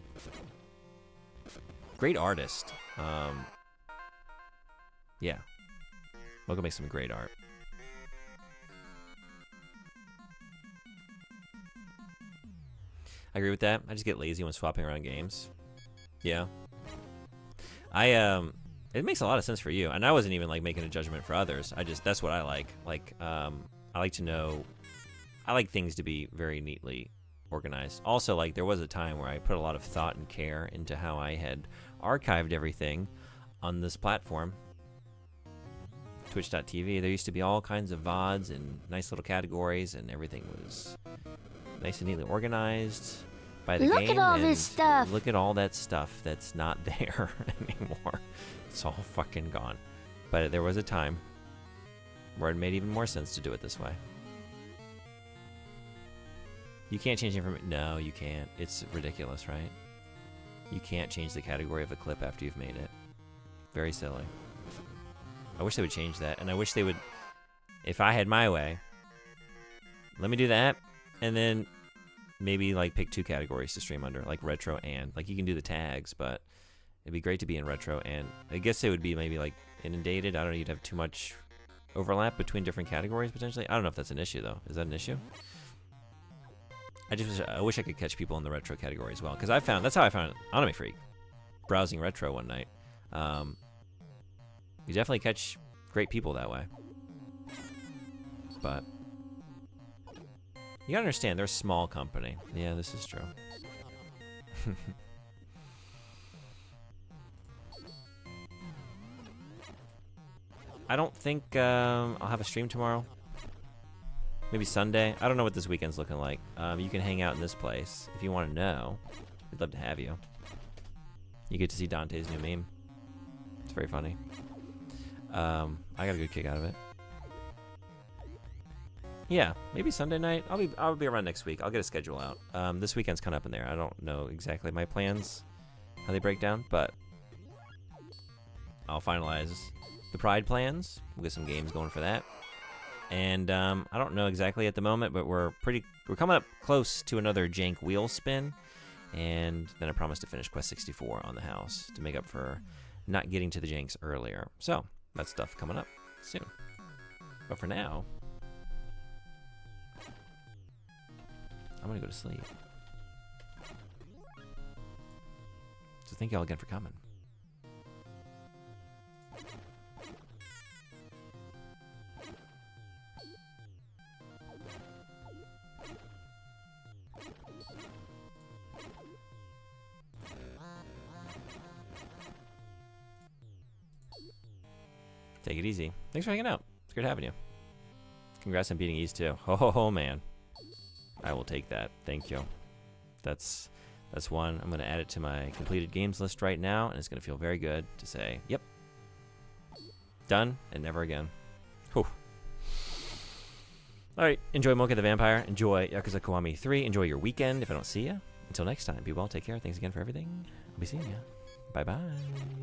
Great artist. Yeah. Mocha makes some great art. I agree with that. I just get lazy when swapping around games. Yeah. It makes a lot of sense for you, and I wasn't even like making a judgment for others. That's what I like. Like, I like to know. I like things to be very neatly organized. Also, like, there was a time where I put a lot of thought and care into how I had archived everything on this platform, Twitch.tv. There used to be all kinds of VODs and nice little categories, and everything was nice and neatly organized by the game. Look at all this stuff. Look at all that stuff that's not there anymore. It's all fucking gone. But there was a time where it made even more sense to do it this way. You can't change information. No, you can't. It's ridiculous, right? You can't change the category of a clip after you've made it. Very silly. I wish they would change that, and I wish they would, if I had my way, let me do that, and then maybe like pick 2 categories to stream under, like retro and, like you can do the tags, but it'd be great to be in retro, and I guess it would be maybe like inundated. I don't know, you'd have too much overlap between different categories potentially. I don't know if that's an issue though. Is that an issue? I wish I could catch people in the retro category as well, because that's how I found Anime Freak, browsing retro one night. You definitely catch great people that way. But you gotta understand, they're a small company. Yeah, this is true. I don't think I'll have a stream tomorrow. Maybe Sunday. I don't know what this weekend's looking like. You can hang out in this place if you want to know. We'd love to have you. You get to see Dante's new meme. It's very funny. I got a good kick out of it. Yeah, maybe Sunday night. I'll be around next week. I'll get a schedule out. This weekend's kind of up in there. I don't know exactly my plans, how they break down, but I'll finalize the Pride plans. We'll get some games going for that. And I don't know exactly at the moment, but we're coming up close to another jank wheel spin, and then I promise to finish Quest 64 on the house to make up for not getting to the janks earlier. So that stuff coming up soon. But for now, I'm gonna go to sleep. So thank you all again for coming. Take it easy. Thanks for hanging out. It's great having you. Congrats on beating Ys too. Oh man. I will take that. Thank you. That's one. I'm going to add it to my completed games list right now, and it's going to feel very good to say, yep. Done and never again. Whew. Alright, enjoy Mocha the Vampire. Enjoy Yakuza Kiwami 3. Enjoy your weekend if I don't see you. Until next time, be well, take care. Thanks again for everything. I'll be seeing you. Bye-bye.